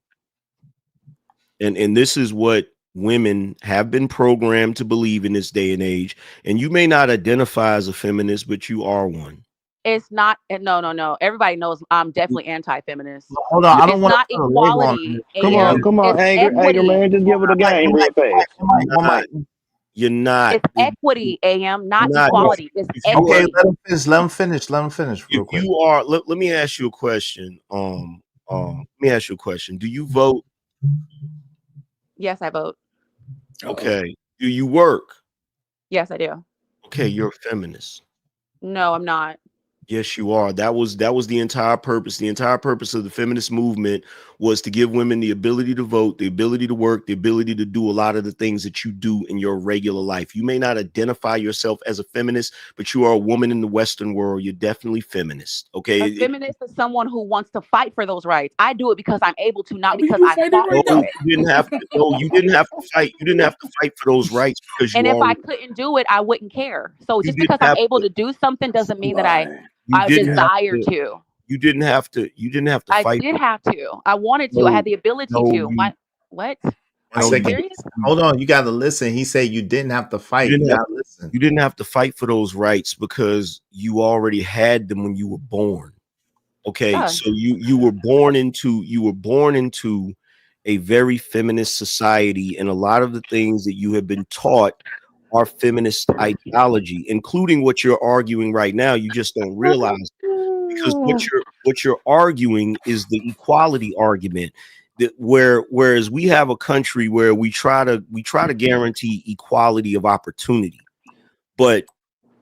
And this is what women have been programmed to believe in this day and age. And you may not identify as a feminist, but you are one. It's not. No. Everybody knows I'm definitely anti-feminist. Hold on. I don't It's want to not put a label on equality, it. AM. Come on, It's anger, equity. man. Just give it a game real fast. You're not. It's equity, AM, not You're not. equality. It's If you Okay, are, equity. let him finish. Let him finish. Let him finish real if quick. you are, let me ask you a question. Let me ask you a question. Do you vote? Yes, I vote. Okay. Do you work? Yes, I do. Okay, you're a feminist. No, I'm not. Yes, you are. That was the entire purpose. The entire purpose of the feminist movement was to give women the ability to vote, the ability to work, the ability to do a lot of the things that you do in your regular life. You may not identify yourself as a feminist, but you are a woman in the Western world. You're definitely feminist. Okay. A feminist is someone who wants to fight for those rights. I do it because I'm able to, not because you I fighting fought right for now. it. You didn't have to. No, you didn't have to fight. You didn't have to fight for those rights because And you if I already. couldn't do it, I wouldn't care. So You just didn't because I'm have able to. to do something doesn't mean that You I didn't have desire to. to. You didn't have to. You didn't have to I fight. did have to. I wanted to. I No, had the ability no, to. What? I Are you said, serious? hold on. You got to listen. He said you didn't have to fight. You got to listen. You didn't have to fight for those rights because you already had them when you were born. Okay, Done. so you were born into a very feminist society, and a lot of the things that you have been taught are feminist ideology, including what you're arguing right now. You just don't realize because what you're arguing is the equality argument. That whereas we have a country where we try to guarantee equality of opportunity, but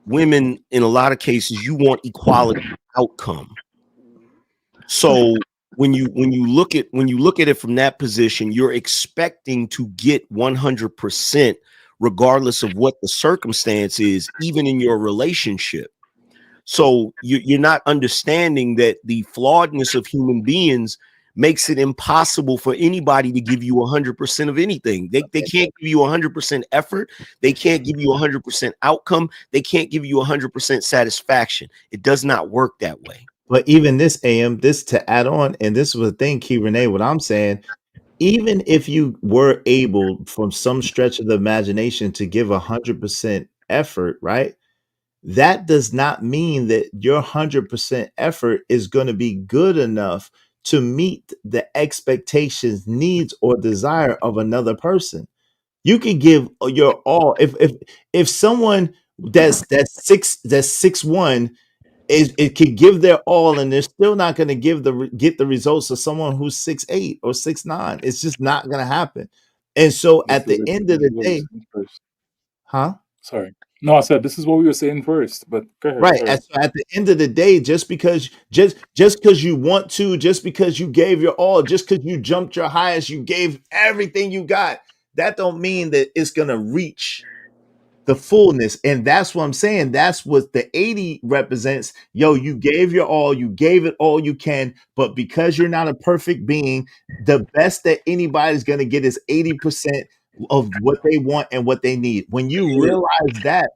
women in a lot of cases you want equality outcome. So when you look at it from that position, you're expecting to get 100% regardless of what the circumstance is, even in your relationship. So you're not understanding that the flawedness of human beings makes it impossible for anybody to give you 100% of anything. They can't give you 100% effort. They can't give you 100% outcome. They can't give you 100% satisfaction. It does not work that way. But even this this to add on, and this was the thing, Key Renee, what I'm saying, even if you were able from some stretch of the imagination to give 100% effort, right? that does not mean that your 100% effort is going to be good enough to meet the expectations, needs, or desire of another person. You can give your all. If someone that's 6'1" is it can give their all, and they're still not going to get the results of someone who's 6'8" or 6'9". It's just not going to happen. And so This at is the it. end This of is the what we were day, saying first. huh? Sorry. No, I said this is what we were saying first, but go ahead. Right. Sorry. At the end of the day, just because you want to, just because you gave your all, just because you jumped your highest, you gave everything you got, that don't mean that it's gonna reach the fullness. And that's what I'm saying. That's what the 80 represents. Yo, you gave your all, you gave it all you can, but because you're not a perfect being, the best that anybody's gonna get is 80% of what they want and what they need. When you realize that,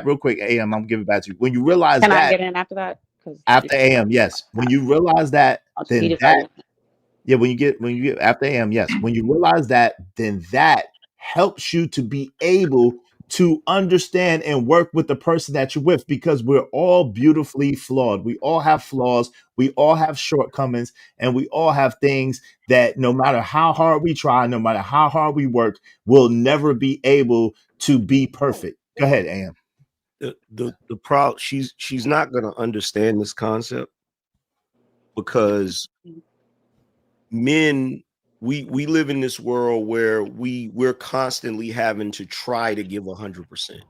real quick, AM, I'm giving it back to you. When you realize Can I that get in after that? Because after AM, yes. When you realize that, I'll just eat then it for a that minute. yeah, when you get after AM, yes. When you realize that, then that helps you to be able to understand and work with the person that you're with, because we're all beautifully flawed. We all have flaws, we all have shortcomings, and we all have things that no matter how hard we try, no matter how hard we work, we'll never be able to be perfect. Go ahead, AM. The problem, she's not going to understand this concept because men, we live in this world where we're constantly having to try to give 100%.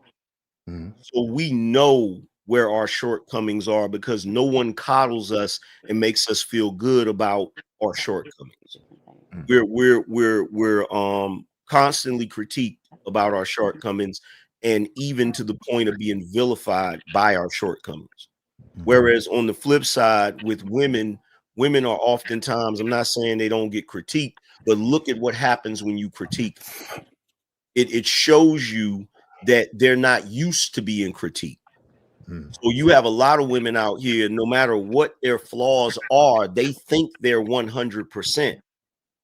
So we know where our shortcomings are because no one coddles us and makes us feel good about our shortcomings. We're constantly critiqued about our shortcomings, and even to the point of being vilified by our shortcomings. Whereas on the flip side, with women are oftentimes, I'm not saying they don't get critiqued, but look at what happens when you critique. It shows you that they're not used to being critiqued. So you have a lot of women out here, no matter what their flaws are, they think they're 100%.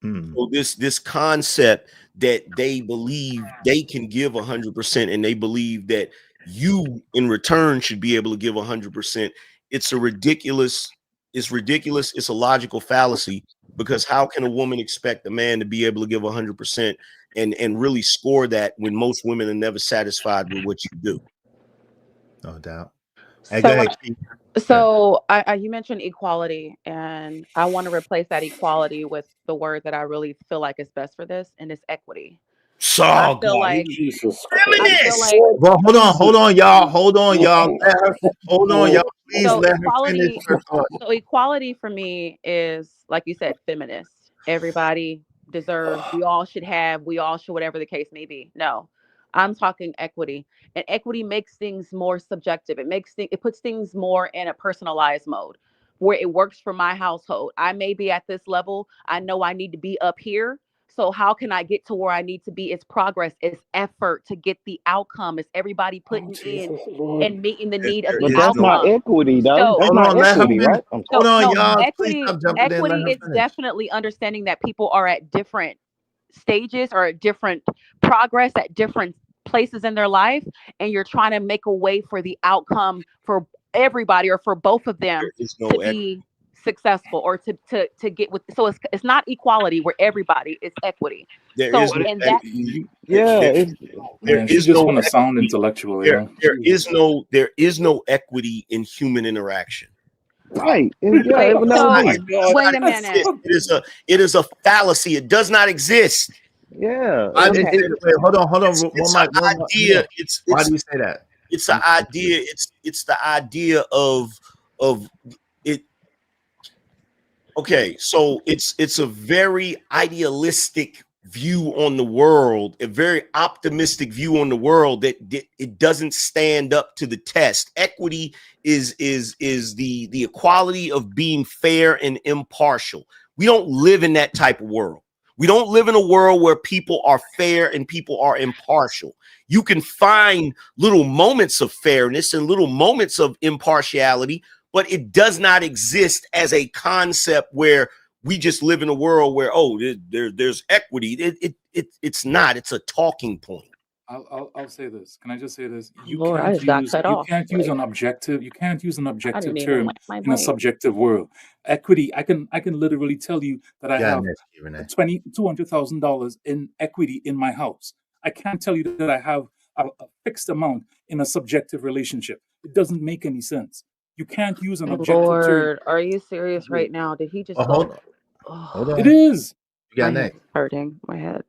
So this concept that they believe they can give 100%, and they believe that you in return should be able to give 100%. It's ridiculous. It's a logical fallacy, because how can a woman expect a man to be able to give 100% and really score that when most women are never satisfied with what you do? No doubt. Hey, go So, ahead, Keith. Go ahead. you mentioned equality, and I want to replace that equality with the word that I really feel like is best for this, and it's equity. I So feel God, like Jesus I feel feminist. like Well, hold on, y'all. Hold on, y'all. Hold on, y'all. Please so let her finish her thought. equality for me is, like you said, feminist. Everybody deserves, we all should have, we all should, whatever the case may be. No, I'm talking equity. And equity makes things more subjective. It puts things more in a personalized mode where it works for my household. I may be at this level. I know I need to be up here. So how can I get to where I need to be? It's progress, it's effort to get the outcome. It's everybody putting in and meeting the need of There the But is that's no not outcome. equity, though. So That's Hold not on, let her equity, finish. right? I'm Hold so on, no, y'all. Please equity stop jumping in. Let equity her is finish. definitely understanding that people are at different stages or at different progress at different places in their life, and you're trying to make a way for the outcome for everybody or for both of them there is to no equity. be successful or to get with. So it's not equality where everybody, it's equity. There is So no and that equity. Yeah, it's There Man, she is just no want to sound equity. intellectual, There, there is Jesus. no there is no equity in human interaction. right. Yeah, it wait, would Does never Oh not, my be. it does God. wait not a That's minute. exist. so... It is a fallacy. It does not exist. Yeah, Why do you Okay. say that? Wait, hold on. One It's an mic. Hold idea. on. Why do you say that? It's an idea. It's the idea of it. Okay, so it's a very idealistic view on the world, a very optimistic view on the world that it doesn't stand up to the test. Equity is the equality of being fair and impartial. We don't live in that type of world. We don't live in a world where people are fair and people are impartial. You can find little moments of fairness and little moments of impartiality, but it does not exist as a concept where we just live in a world where, oh, there's equity. It's not. It's a talking point. I'll say this. Can I just say this? You Lord, I can't just got use cut off. an Like, objective. You can't use an I objective didn't even term land my in a plane. subjective world. Equity. I can literally tell you that I Yeah, have next, Renee. $200,000 in equity in my house. I can't tell you that I have a fixed amount in a subjective relationship. It doesn't make any sense. You can't use an objective term. Lord, are you serious right now? Did he just Well, go? hold It on. is. You My got head next. is hurting. My head.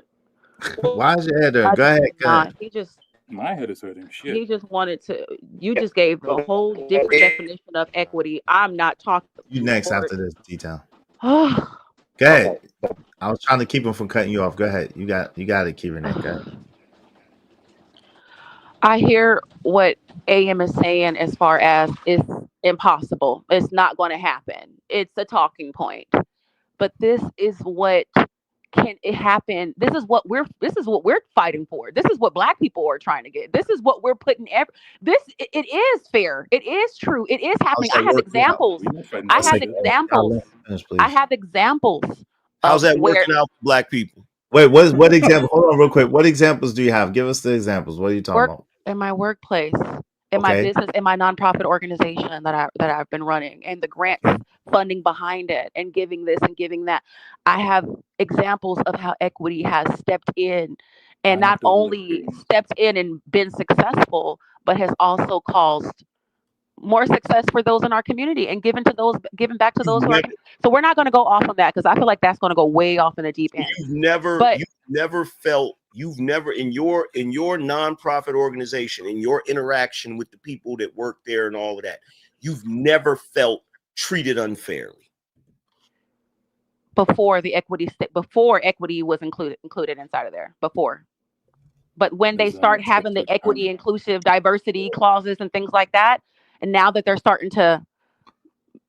Why is your head there? I Go ahead. did Go ahead. not. He just My head is hurting. Shit. he just wanted to. You just gave a whole different definition of equity. I'm not talking. You next Lord. after this, D-Town. Oh, Go ahead. I was trying to keep him from cutting you off. Go ahead. You got it, Key Renee. Go ahead. I hear what AM is saying as far as it's impossible. It's not going to happen. It's a talking point. But this is what can it happen. This is what we're fighting for. This is what black people are trying to get. This is what we're putting it is fair. It is true. It is happening. I have examples. I have examples. I have examples How's of that where working out for black people? Wait, what example? Hold on real quick. What examples do you have? Give us the examples. What are you talking work about? in my workplace, in my Okay. business, in my nonprofit organization that I've been running, and the grants funding behind it, and giving this and giving that. I have examples of how equity has stepped in, and not only stepped in and been successful, but has also caused more success for those in our community and given back to those who are. So we're not going to go off on that because I feel like that's going to go way off in the deep end. You've never felt in your nonprofit organization, in your interaction with the people that work there and all of that, you've never felt treated unfairly before equity was included inside of there before. But when they start having the equity, inclusive, diversity clauses and things like that, and now that they're starting to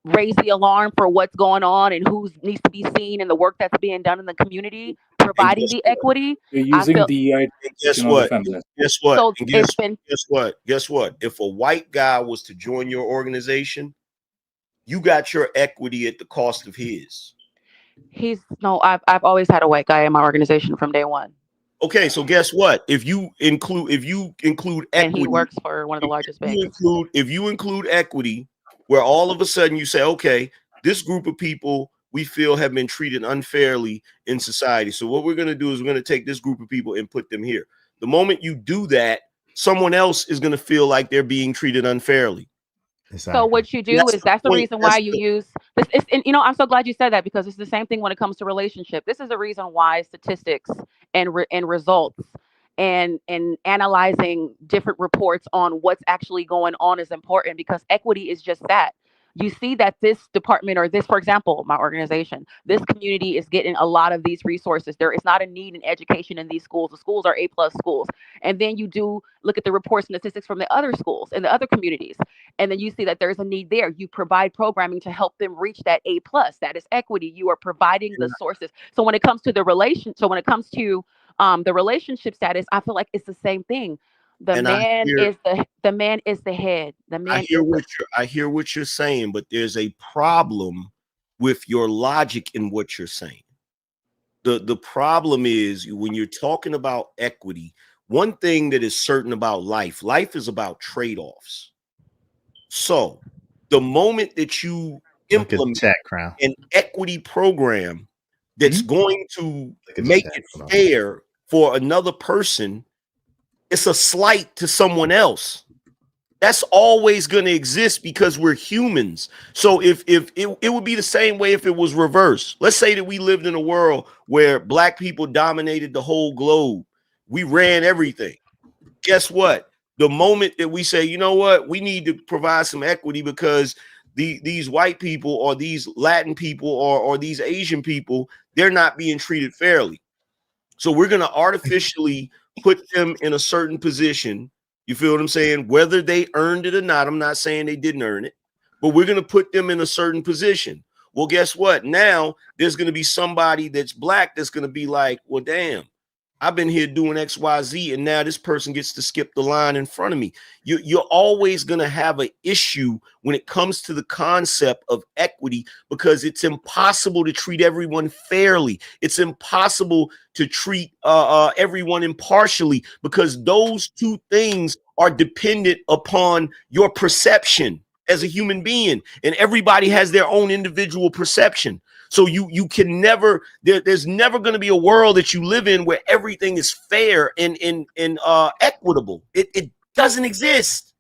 raise the alarm for what's going on and who needs to be seen and the work that's being done in the community, providing the equity, You're using DEI. Guess what? Guess what? So guess what? If a white guy was to join your organization, you got your equity at the cost of his. I've always had a white guy in my organization from day one. Okay, so guess what? If you include equity, and he works for one of the largest banks. If you include equity, where all of a sudden you say, okay, this group of people we feel have been treated unfairly in society. So what we're going to do is we're going to take this group of people and put them here. The moment you do that, someone else is going to feel like they're being treated unfairly. Exactly. So what you do that's the reason why you use this. And I'm so glad you said that because it's the same thing when it comes to relationship. This is the reason why statistics and results and analyzing different reports on what's actually going on is important, because equity is just that. You see that this department or this, for example, my organization, this community is getting a lot of these resources. There is not a need in education in these schools. The schools are A+ schools. And then you do look at the reports and statistics from the other schools and the other communities. And then you see that there's a need there. You provide programming to help them reach that A+. That is equity. You are providing the sources. So when it comes to the relationship status, I feel like it's the same thing. The man is the head. The man I hear what you're saying, but there's a problem with your logic in what you're saying. The problem is when you're talking about equity, one thing that is certain about life is about trade-offs. So the moment that you implement an equity program that's going to make it fair for another person, it's a slight to someone else. That's always going to exist because we're humans. So if it would be the same way if it was reversed. Let's say that we lived in a world where black people dominated the whole globe. We ran everything. Guess what? The moment that we say, you know what, we need to provide some equity because these white people or these Latin people or these Asian people, they're not being treated fairly. So we're going to artificially put them in a certain position. You feel what I'm saying? Whether they earned it or not, I'm not saying they didn't earn it, but we're going to put them in a certain position. Well, guess what? Now there's going to be somebody that's black that's going to be like, well, damn, I've been here doing XYZ, and now this person gets to skip the line in front of me. You're always going to have an issue when it comes to the concept of equity, because it's impossible to treat everyone fairly. It's impossible to treat everyone impartially, because those two things are dependent upon your perception as a human being, and everybody has their own individual perception. So you can never, there's never going to be a world that you live in where everything is fair and equitable. It doesn't exist.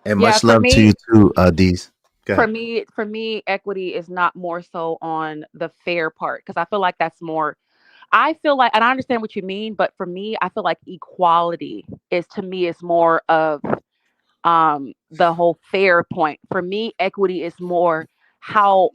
And Yeah, much for love to you me, too, Deez. Go for ahead. me, for me, equity is not more so on the fair part, because I feel like that's more. I feel like, and I understand what you mean, but for me, I feel like equality is, to me, is more of the whole fair point. For me, equity is more how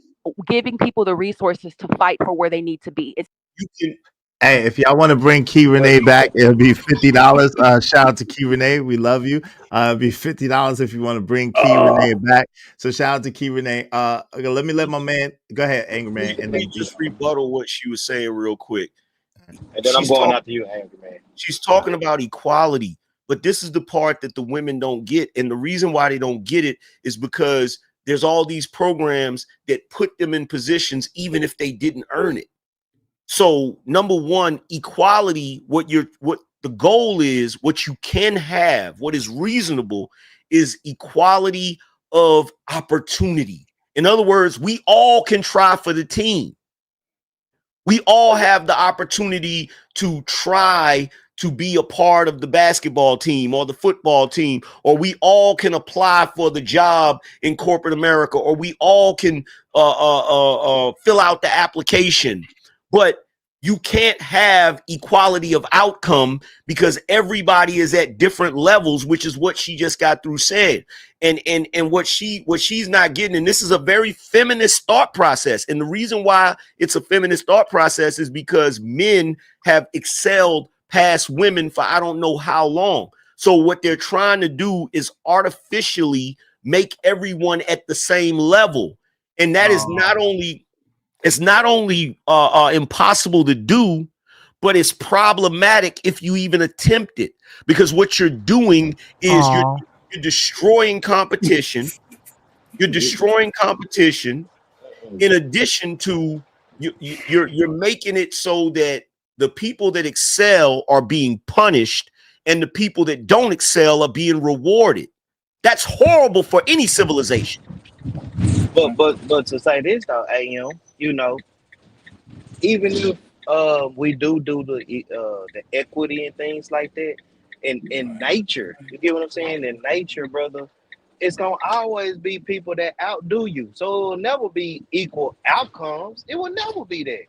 giving people the resources to fight for where they need to be. It's You can. Hey, if y'all want to bring Key Renee back, it'll be $50. Shout out to Key Renee. We love you. It'll be $50 if you want to bring Key Renee back. So shout out to Key Renee. Okay, let my man go ahead, Angry Man, Let and me then just rebuttal what she was saying real quick. And then I'm going after you, Angry Man. She's talking about equality, but this is the part that the women don't get. And the reason why they don't get it is because there's all these programs that put them in positions even if they didn't earn it. So number one, equality, what the goal is, what you can have, what is reasonable, is equality of opportunity. In other words, we all can try for the team. We all have the opportunity to try to be a part of the basketball team or the football team, or we all can apply for the job in corporate America, or we all can fill out the application. But you can't have equality of outcome because everybody is at different levels, which is what she just got through saying. And what she's not getting, and this is a very feminist thought process. And the reason why it's a feminist thought process is because men have excelled past women for I don't know how long. So what they're trying to do is artificially make everyone at the same level. And that is not only impossible to do, but it's problematic if you even attempt it, because what you're doing is you're destroying competition. You're destroying competition. In addition to you're making it so that the people that excel are being punished and the people that don't excel are being rewarded. That's horrible for any civilization. But to say this though, AM, even if we do the equity and things like that, in nature, you get what I'm saying? In nature, brother, it's gonna always be people that outdo you. So it'll never be equal outcomes. It will never be that.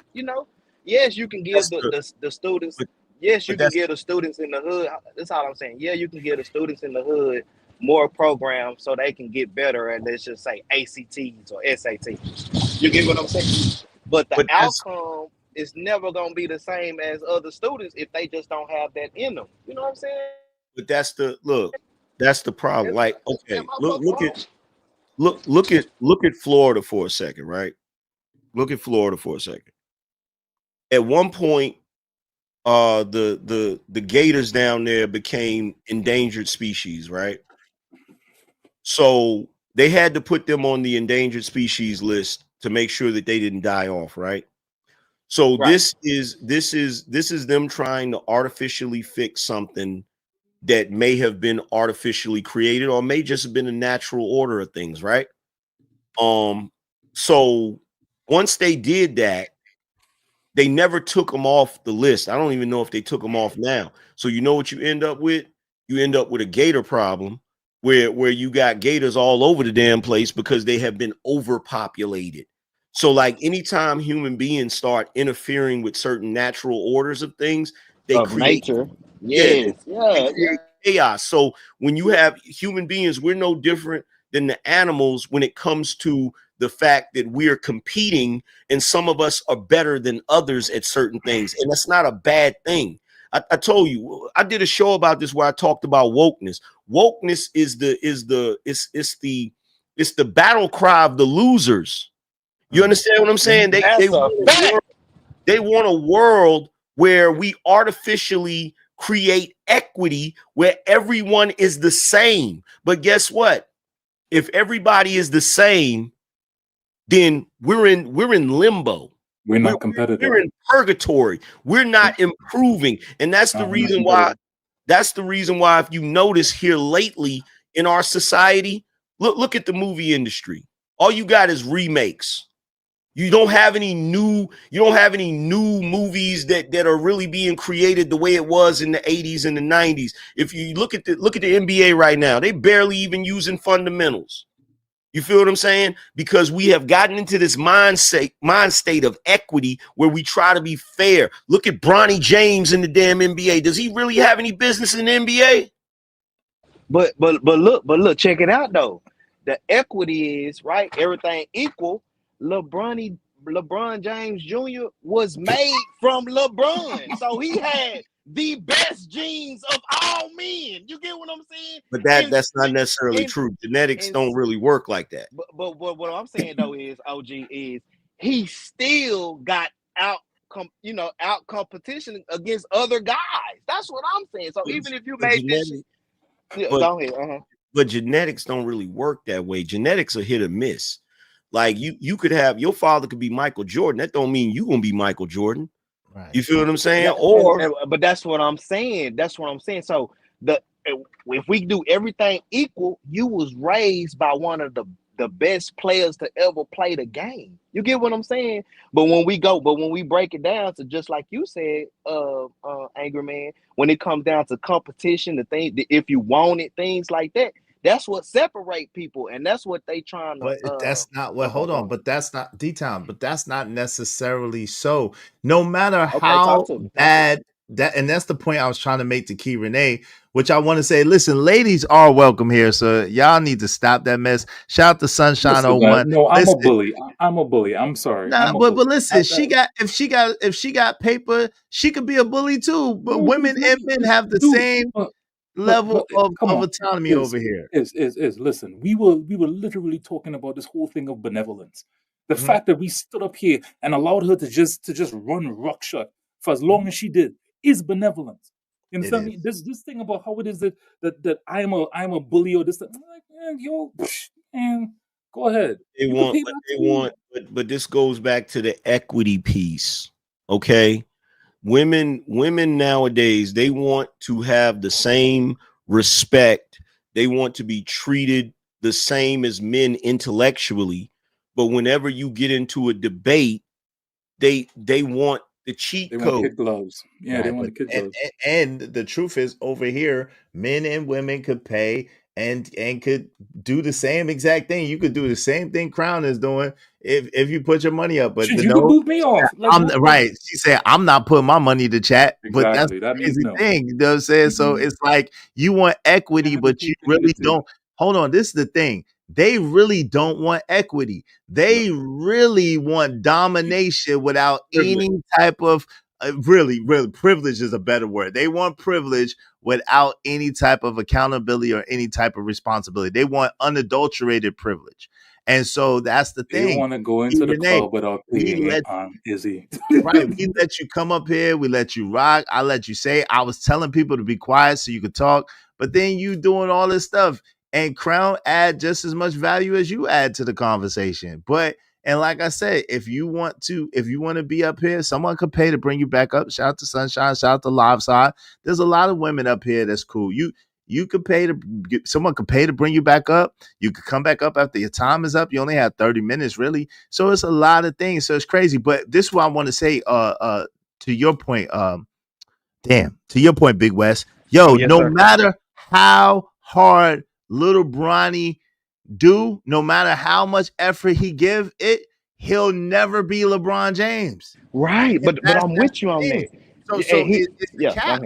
Yes, you can give the students. Yes, you But can that's give the students in the hood. That's all I'm saying. Yeah, you can give the students in the hood more programs so they can get better at, let's just say, ACTs or SATs. You get what I'm saying? But the outcome is never gonna be the same as other students if they just don't have that in them. You know what I'm saying? But that's the problem. Like, okay, Am I wrong? look at Florida for a second, right? Look at Florida for a second. At one point, the gators down there became endangered species, right? So they had to put them on the endangered species list to make sure that they didn't die off, right? So Right. this is them trying to artificially fix something that may have been artificially created or may just have been a natural order of things, right? So once they did that, they never took them off the list. I don't even know if they took them off now. So you know what you end up with? You end up with a gator problem where you got gators all over the damn place because they have been overpopulated. So like anytime human beings start interfering with certain natural orders of things, they Of create nature. they Yes. Yeah. create chaos. So when you have human beings, we're no different than the animals when it comes to the fact that we're competing and some of us are better than others at certain things. And that's not a bad thing. I told you, I did a show about this where I talked about wokeness. Wokeness is the battle cry of the losers. You understand what I'm saying? That's a fact. They want a world where we artificially create equity where everyone is the same. But guess what? If everybody is the same, then we're in limbo. We're not competitive. We're in purgatory. We're not improving. And that's the reason why. That's the reason why, if you notice here lately in our society, look at the movie industry. All you got is remakes. You don't have any new movies that are really being created the way it was in the 80s and the 90s. If you look at the NBA right now, they barely even using fundamentals. You feel what I'm saying? Because we have gotten into this mind state of equity where we try to be fair. Look at Bronny James in the damn NBA. Does he really have any business in the NBA? But look, check it out though. The equity is right. Everything equal. LeBron James Jr. was made from LeBron, so he had the best genes of all men. You get what I'm saying? But that's not necessarily true. Genetics don't really work like that. But what I'm saying though is, OG, is he still got out competition against other guys. That's what I'm saying. So even if you made this, go ahead. But genetics don't really work that way. Genetics are hit or miss. Like you could have your father could be Michael Jordan. That don't mean you're gonna be Michael Jordan. Right. You feel what I'm saying? But that's what I'm saying. That's what I'm saying. So if we do everything equal, you was raised by one of the best players to ever play the game. You get what I'm saying? But when we break it down to just like you said, Angry Man, when it comes down to competition, the thing, if you want it, things like that. That's what separate people, and that's what they trying to. But that's not what. Hold on, but that's not D-Town. But that's not necessarily so. No matter how bad that, and that's the point I was trying to make to Key Renee, which I want to say. Listen, ladies are welcome here, so y'all need to stop that mess. Shout out to Sunshine 01. No, I'm a bully. I'm a bully. I'm sorry. Nah, but listen, if she got paper, she could be a bully too. But women and men have the same level of autonomy over here. Listen, we were literally talking about this whole thing of benevolence. The fact that we stood up here and allowed her to just run ruckshot for as long as she did is benevolence. You understand me? This thing about how it is that I'm a bully or this, go ahead. But this goes back to the equity piece. Okay. Women nowadays, they want to have the same respect. They want to be treated the same as men intellectually. But whenever you get into a debate, they want the cheat code. Want kid gloves. Yeah, they want the kid gloves. And the truth is, over here, men and women could pay and could do the same exact thing. You could do the same thing Crown is doing if you put your money up. But you could boot me off. Right. She said, I'm not putting my money to chat. Exactly. But that's the crazy thing. You know what I'm saying? So it's like you want equity, but you really don't. Hold on. This is the thing. They really don't want equity. They really want domination without any type of really privilege is a better word. They want privilege without any type of accountability or any type of responsibility. They want unadulterated privilege. And so that's the thing. They want to go into the club without paying Izzy. Right. We let you come up here. We let you rock. I let you say. I was telling people to be quiet so you could talk. But then you doing all this stuff. And Crown add just as much value as you add to the conversation. And like I said, if you want to be up here, someone could pay to bring you back up. Shout out to Sunshine, shout out to Live Side. There's a lot of women up here that's cool. You could pay someone could pay to bring you back up. You could come back up after your time is up. You only have 30 minutes, really. So it's a lot of things. So it's crazy. But this is what I want to say to your point. To your point, Big West. No matter how hard little Bronny no matter how much effort he give it, he'll never be LeBron James. Right, but I'm with you on that. So it's a cap.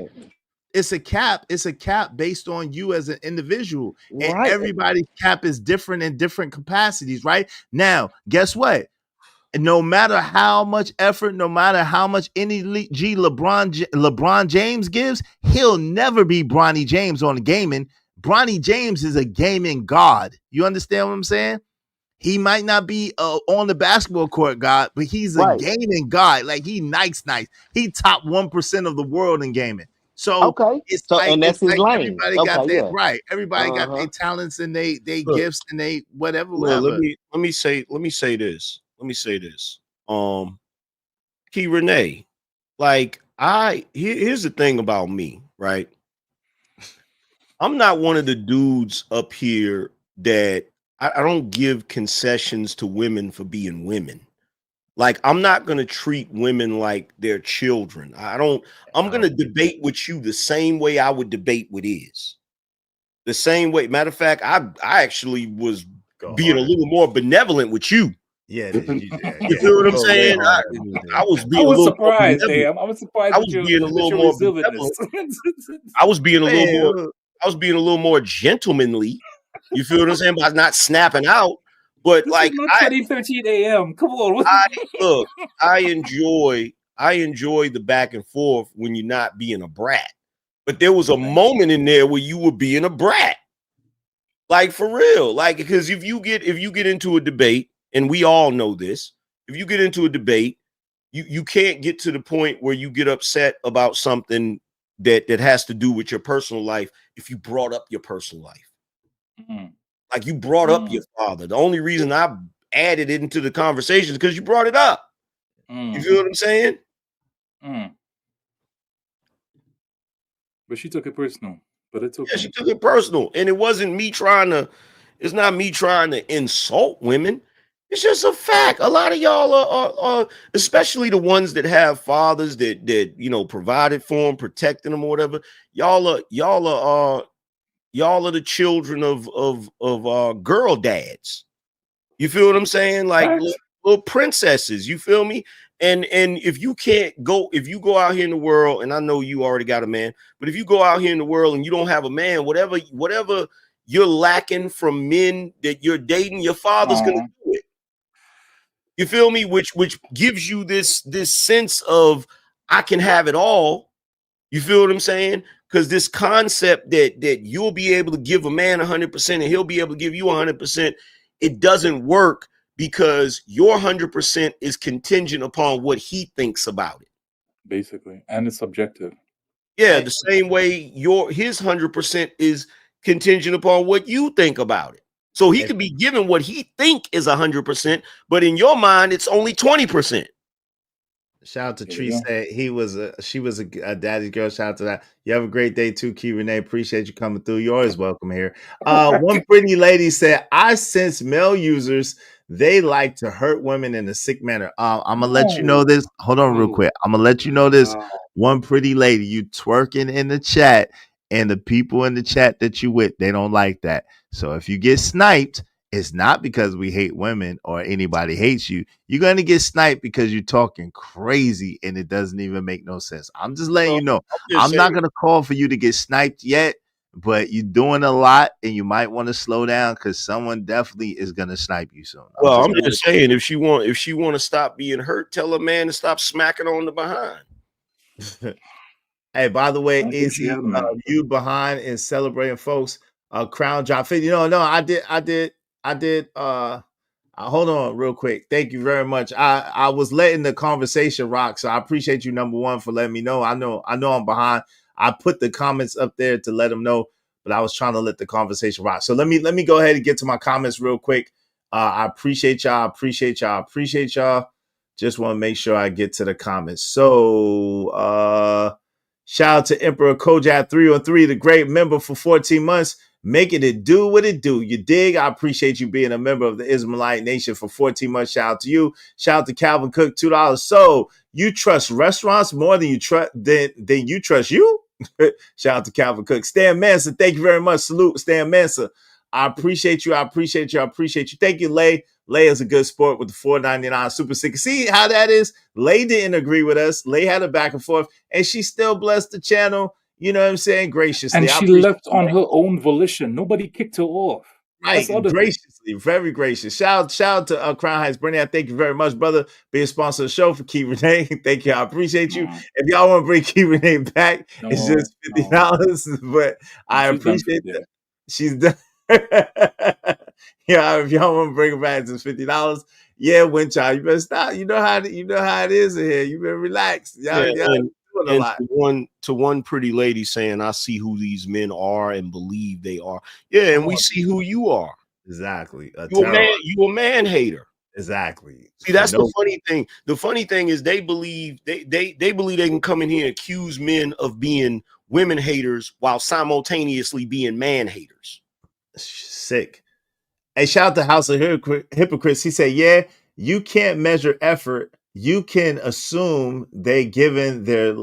It's a cap. It's a cap based on you as an individual, and everybody's cap is different in different capacities. Right now, guess what? No matter how much effort, no matter how much energy LeBron James gives, he'll never be Bronny James on the gaming. Bronny James is a gaming god. You understand what I'm saying? He might not be on the basketball court god, but he's a gaming god. Like he nice. He top 1% of the world in gaming. So it's So like and that's his lane. everybody got Okay, their yeah. right. Everybody got their talents and they Look, gifts and they whatever. Let me say this. Key Renee, like here's the thing about me, right? I'm not one of the dudes up here that I don't give concessions to women for being women. Like I'm not gonna treat women like they're children. I'm gonna debate with you the same way I would debate with Iz. The same way. Matter of fact, I actually was being a little more benevolent with you. Yeah, you feel what I'm saying? I was being a little surprised, more benevolent. damn. I was surprised I was being a little more benevolent. I was being a little more gentlemanly. You feel what I'm saying? By not snapping out. But this like is not 2013 AM. Come on. I enjoy the back and forth when you're not being a brat. But there was a moment in there where you were being a brat. Like for real. Like because if you get into a debate, and we all know this, if you get into a debate, you can't get to the point where you get upset about something that has to do with your personal life if you brought up your personal life. Like you brought up your father. The only reason I added it into the conversation is because you brought it up. You feel what I'm saying? But she took it personal. But it's okay. Yeah, she took it personal. And it wasn't me it's not me trying to insult women. It's just a fact. A lot of y'all are especially the ones that have fathers that provided for them, protecting them or whatever. Y'all are the children of girl dads. You feel what I'm saying? Like little princesses. You feel me? And if you go out here in the world, and I know you already got a man, but if you go out here in the world and you don't have a man, whatever you're lacking from men that you're dating, your father's gonna do it. You feel me? Which gives you this sense of I can have it all. You feel what I'm saying? Because this concept that you'll be able to give a man 100% and he'll be able to give you 100%, it doesn't work because your 100% is contingent upon what he thinks about it. Basically, and it's subjective. Yeah, the same way his 100% is contingent upon what you think about it. So he could be given what he think is 100%, but in your mind, it's only 20%. Shout out to Tree said she was a daddy's girl. Shout out to that. You have a great day too, Key Renee. Appreciate you coming through. You're always welcome here. One pretty lady said, I sense male users, they like to hurt women in a sick manner. I'm gonna let you know this. Hold on real quick. I'm gonna let you know this. One pretty lady, you twerking in the chat, and the people in the chat that you with, they don't like that. So if you get sniped, it's not because we hate women or anybody hates you. You're going to get sniped because you're talking crazy and it doesn't even make no sense. I'm just letting you know. I'm not going to call for you to get sniped yet, but you're doing a lot and you might want to slow down because someone definitely is going to snipe you soon. I'm just saying, if she want to stop being hurt, tell a man to stop smacking on the behind. Hey, by the way, is you behind in celebrating folks? Crown drop 50. No, I did. Hold on real quick. Thank you very much. I was letting the conversation rock, so I appreciate you, number one, for letting me know. I know I'm behind. I put the comments up there to let them know, but I was trying to let the conversation rock. So let me go ahead and get to my comments real quick. I appreciate y'all. Just want to make sure I get to the comments. So shout out to Emperor Kojak 303, the great member for 14 months. Making it do what it do. You dig? I appreciate you being a member of the Israelite Nation for 14 months. Shout out to you. Shout out to Calvin Cook, $2. So you trust restaurants more than you trust than you trust you? Shout out to Calvin Cook. Stan Manson, thank you very much. Salute, Stan Manson. I appreciate you. Thank you, Lay. Lay is a good sport with the $4.99 Super Sticker. See how that is? Lay didn't agree with us. Lay had a back and forth, and she still blessed the channel. You know what I'm saying? Graciously. And she left on her own volition. Nobody kicked her off. Right, graciously, very gracious. Shout out to Crown Heights. Bernie, thank you very much, brother. Being a sponsor of the show for Key Renee. Thank you. I appreciate you. If y'all want to bring Key Renee back, it's just $50. But I appreciate that. She's done. Yeah, if y'all want to bring it back to $50, yeah, Wind Child, you better stop. You know how it is in here. You better relax. Y'all Yeah, doing a and lot. to one pretty lady saying, "I see who these men are and believe they are." Yeah, and we see who you are. Exactly. A You a terror. man. You a man hater. Exactly. See, that's the funny thing. The funny thing is they believe they believe they can come in here and accuse men of being women haters while simultaneously being man haters. Sick. Hey, shout out to House of Hypocrites. He said, yeah, you can't measure effort. You can assume they given their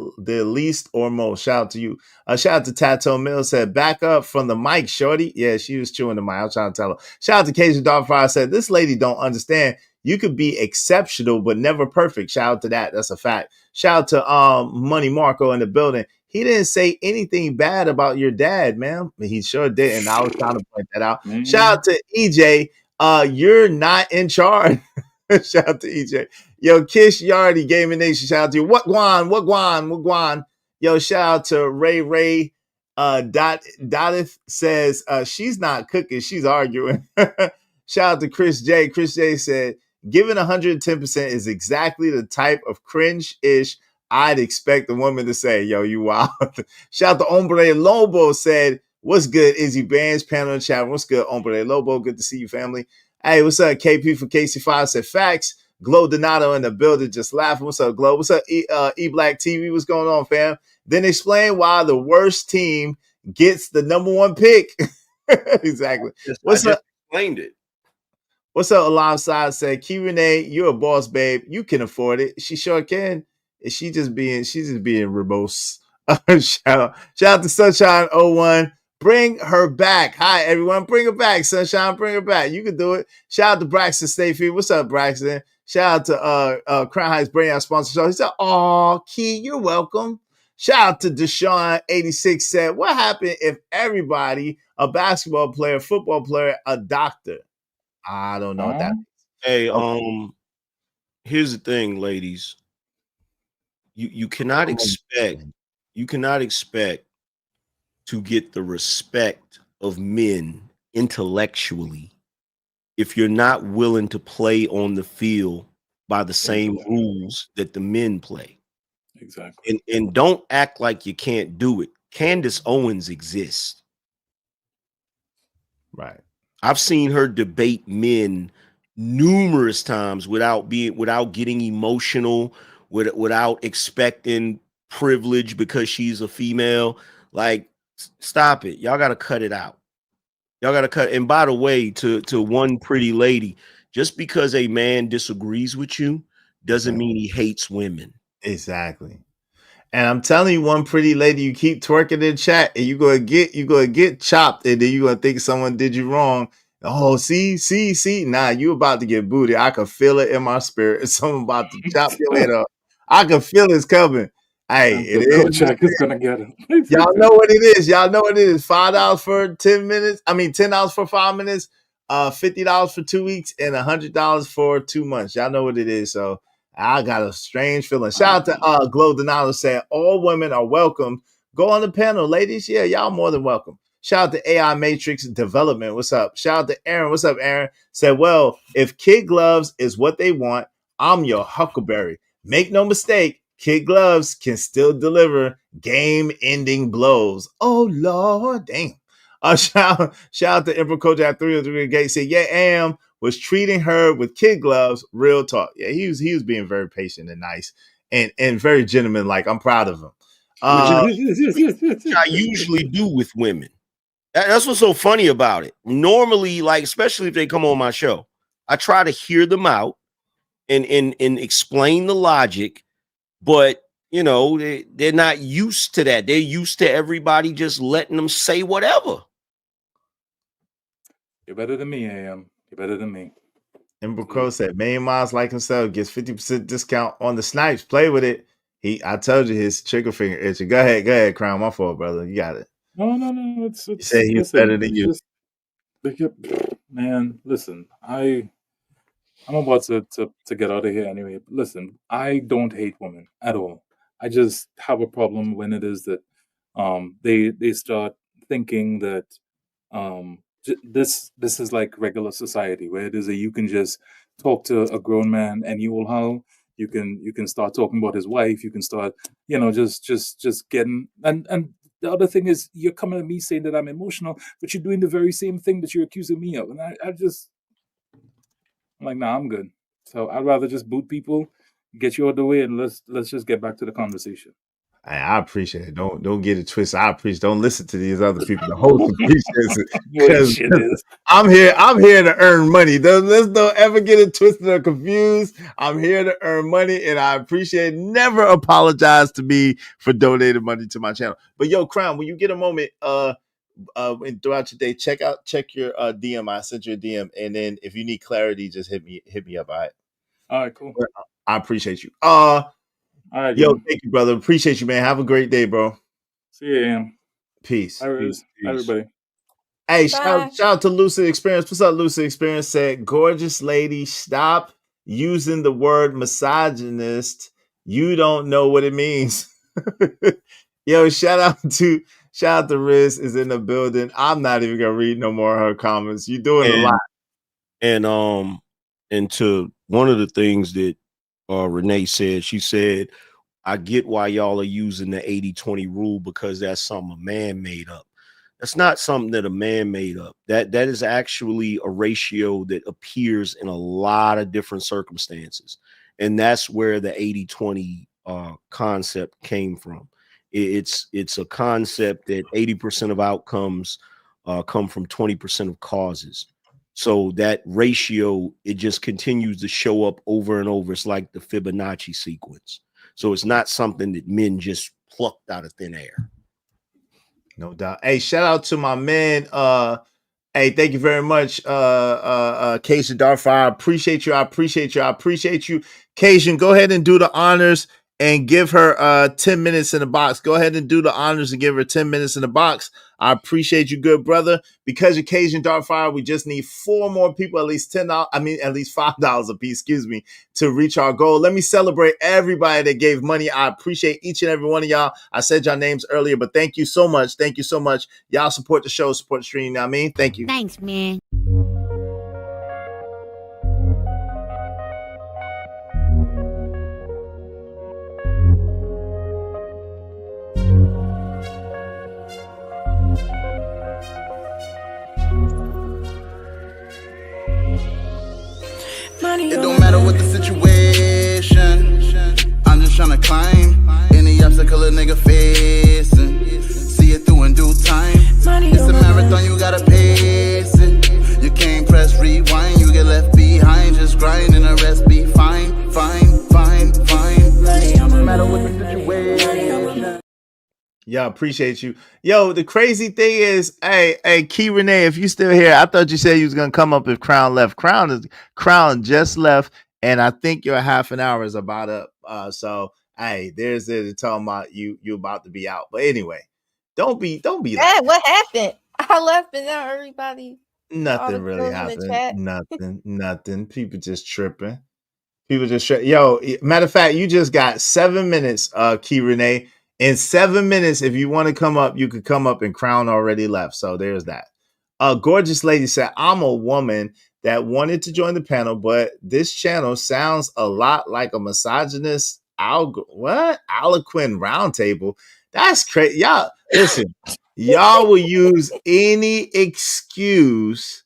least or most. Shout out to you. Shout out to Tato Mills said, back up from the mic, shorty. Yeah, she was chewing the mic. I was trying to tell her. Shout out to Cajun Dog Fire said, this lady don't understand. You could be exceptional, but never perfect. Shout out to that. That's a fact. Shout out to Money Marco in the building. He didn't say anything bad about your dad, man. He sure didn't. I was trying to point that out. Shout out to EJ. You're not in charge. Shout out to EJ. Yo, Kish Yardy Gaming Nation. Shout out to you. What Guan? Yo, shout out to Ray. Dotith says she's not cooking, she's arguing. Shout out to Chris J. Chris J said, giving 110% is exactly the type of cringe-ish I'd expect a woman to say, yo, you wild. Shout out to Hombre Lobo said, what's good, Izzy Bands, panel and chat. What's good, Hombre Lobo? Good to see you, family. Hey, what's up, KP for KC5 said, facts. Glow Donato in the building just laughing. What's up, Glow? What's up, E Black TV? What's going on, fam? Then explain why the worst team gets the number one pick. Exactly. What's up? Explained it. What's up, alongside said, Key Renee, you're a boss, babe. You can afford it. She sure can. She's just being verbose. Shout out to Sunshine 01. Bring her back. Hi, everyone. Bring her back, Sunshine. Bring her back. You can do it. Shout out to Braxton Stayfield. What's up, Braxton? Shout out to Crown Heights Brain Out Sponsor Show. He said, "Aw, Key, you're welcome." Shout out to Deshaun86 said, what happened if everybody, a basketball player, football player, a doctor? I don't know what that means. Hey, here's the thing, ladies. You cannot expect to get the respect of men intellectually if you're not willing to play on the field by the same rules that the men play. Exactly. And don't act like you can't do it. Candace Owens exists. Right. I've seen her debate men numerous times without getting emotional, without expecting privilege because she's a female. Like, stop it. Y'all got to cut it out. Y'all got to cut. And by the way, to one pretty lady, just because a man disagrees with you doesn't mean he hates women. Exactly. And I'm telling you, one pretty lady, you keep twerking in chat and you're gonna get chopped, and then you're gonna think someone did you wrong. Oh, see. Nah, you about to get booted. I can feel it in my spirit. Someone about to chop your head off. I can feel it's coming. Hey, it is. Jack is gonna get it. Y'all know what it is. $5 for 10 minutes. I mean, $10 for 5 minutes, $50 for 2 weeks, and $100 for 2 months. Y'all know what it is. So I got a strange feeling. Shout out to Glow Donato said, all women are welcome. Go on the panel, ladies. Yeah, y'all more than welcome. Shout out to AI Matrix Development. What's up? Shout out to Aaron. What's up, Aaron? Said, well, if kid gloves is what they want, I'm your Huckleberry. Make no mistake, kid gloves can still deliver game-ending blows. Oh, Lord, damn. Shout out to Emperor Kojak 303 Gate. Said, yeah, Am was treating her with kid gloves. Real talk. Yeah, he was being very patient and nice and very gentleman. Like, I'm proud of him. Which I usually do with women. That's what's so funny about it. Normally, like, especially if they come on my show, I try to hear them out and explain the logic, but you know, they're not used to that. They're used to everybody just letting them say whatever. You're better than me, Am. You're better than me. Ember Crow said, Million Miles like himself gets 50% discount on the snipes. Play with it. I told you his trigger finger itching. Go ahead, Crown. My fault, brother. You got it. No. It's he said he's better than you. Man, listen, I'm about to get out of here anyway. Listen, I don't hate women at all. I just have a problem when it is that they start thinking that this is like regular society where it is you can just talk to a grown man anyhow. You can start talking about his wife. You can start, just getting and the other thing is you're coming at me saying that I'm emotional, but you're doing the very same thing that you're accusing me of, and I'm like, nah, I'm good. So I'd rather just boot people, get you out of the way, and let's just get back to the conversation. I appreciate it. Don't get it twisted. I appreciate. Don't listen to these other people. The host appreciates it because I'm here to earn money. Don't ever get it twisted or confused. I'm here to earn money, and I appreciate it. Never apologize to me for donating money to my channel. But yo, Crown, when you get a moment, and throughout your day, check your DM. I sent you a DM, and then if you need clarity, just hit me up. All right, cool. I appreciate you. All right, yo, man. thank you, brother. Appreciate you, man. Have a great day, bro. See you, Am. Peace. Peace. Everybody. Hey, shout out to Lucid Experience. What's up, Lucid Experience? Said, gorgeous lady, stop using the word misogynist. You don't know what it means. Yo, shout out to Riz is in the building. I'm not even gonna read no more of her comments. You're doing a lot. And to one of the things that Renee said, she said, I get why y'all are using the 80-20 rule because that's something a man made up. That's not something that a man made up. That is actually a ratio that appears in a lot of different circumstances. And that's where the 80-20 concept came from. It's a concept that 80% of outcomes come from 20% of causes. So that ratio, it just continues to show up over and over. It's like the Fibonacci sequence. So it's not something that men just plucked out of thin air. No doubt. Hey, shout out to my man. Hey, thank you very much, Cajun Darfire. I appreciate you. I appreciate you. Cajun, go ahead and do the honors and give her 10 minutes in the box. Go ahead and do the honors and give her 10 minutes in the box. I appreciate you, good brother. Because you're Cajun Darfire, we just need 4 more people, at least $10. I mean, at least $5 a piece, to reach our goal. Let me celebrate everybody that gave money. I appreciate each and every one of y'all. I said your names earlier, but thank you so much. Thank you so much. Y'all support the show, support the stream. You know what I mean? Thank you. Thanks, man. It don't matter what the situation, I'm just tryna climb any obstacle a nigga facing. See it through in due time. It's a marathon, you gotta pace it. You can't press rewind, you get left behind. Just grind and the rest be fine. No matter what the situation. Yeah, appreciate you. Yo, the crazy thing is, hey, Key Renee, if you still here, I thought you said you was gonna come up if Crown left. Crown just left, and I think your half an hour is about up. So hey, there's the talking about you about to be out. But anyway, don't be Hey, what happened? I left and now everybody. nothing really happened. Nothing. People just tripping. Yo, matter of fact, you just got 7 minutes, Key Renee. In 7 minutes, if you want to come up, you could come up, and Crown already left. So there's that. Gorgeous lady said, I'm a woman that wanted to join the panel, but this channel sounds a lot like a misogynist eloquent roundtable. That's crazy. Y'all, listen, y'all will use any excuse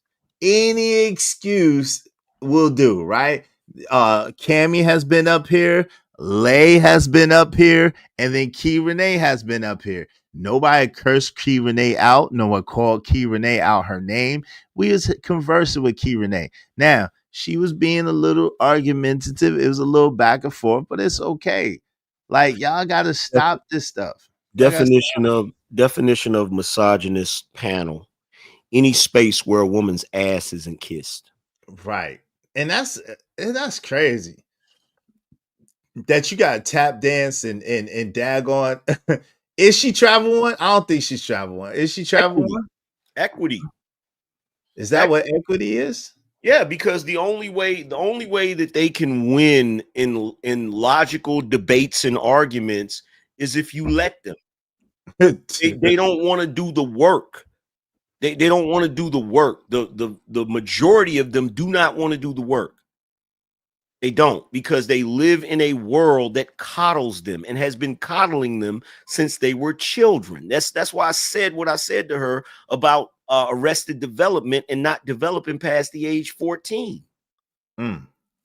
will do, right? Cammy has been up here. Lay has been up here, and then Key Renee has been up here. Nobody cursed Key Renee out. No one called Key Renee out her name. We was conversing with Key Renee. Now, she was being a little argumentative. It was a little back and forth, but it's okay. Like, y'all got to stop this stuff. Definition of misogynist panel: any space where a woman's ass isn't kissed. Right. And that's crazy. That you got tap dance and daggone. Is she travel one? I don't think she's travel one. Is she travel one? Equity. Is that what equity is? Yeah, because the only way that they can win in logical debates and arguments is if you let them. They don't want to do the work. They don't want to do the work. The majority of them do not want to do the work. They don't, because they live in a world that coddles them and has been coddling them since they were children. That's why I said what I said to her about arrested development and not developing past the age 14.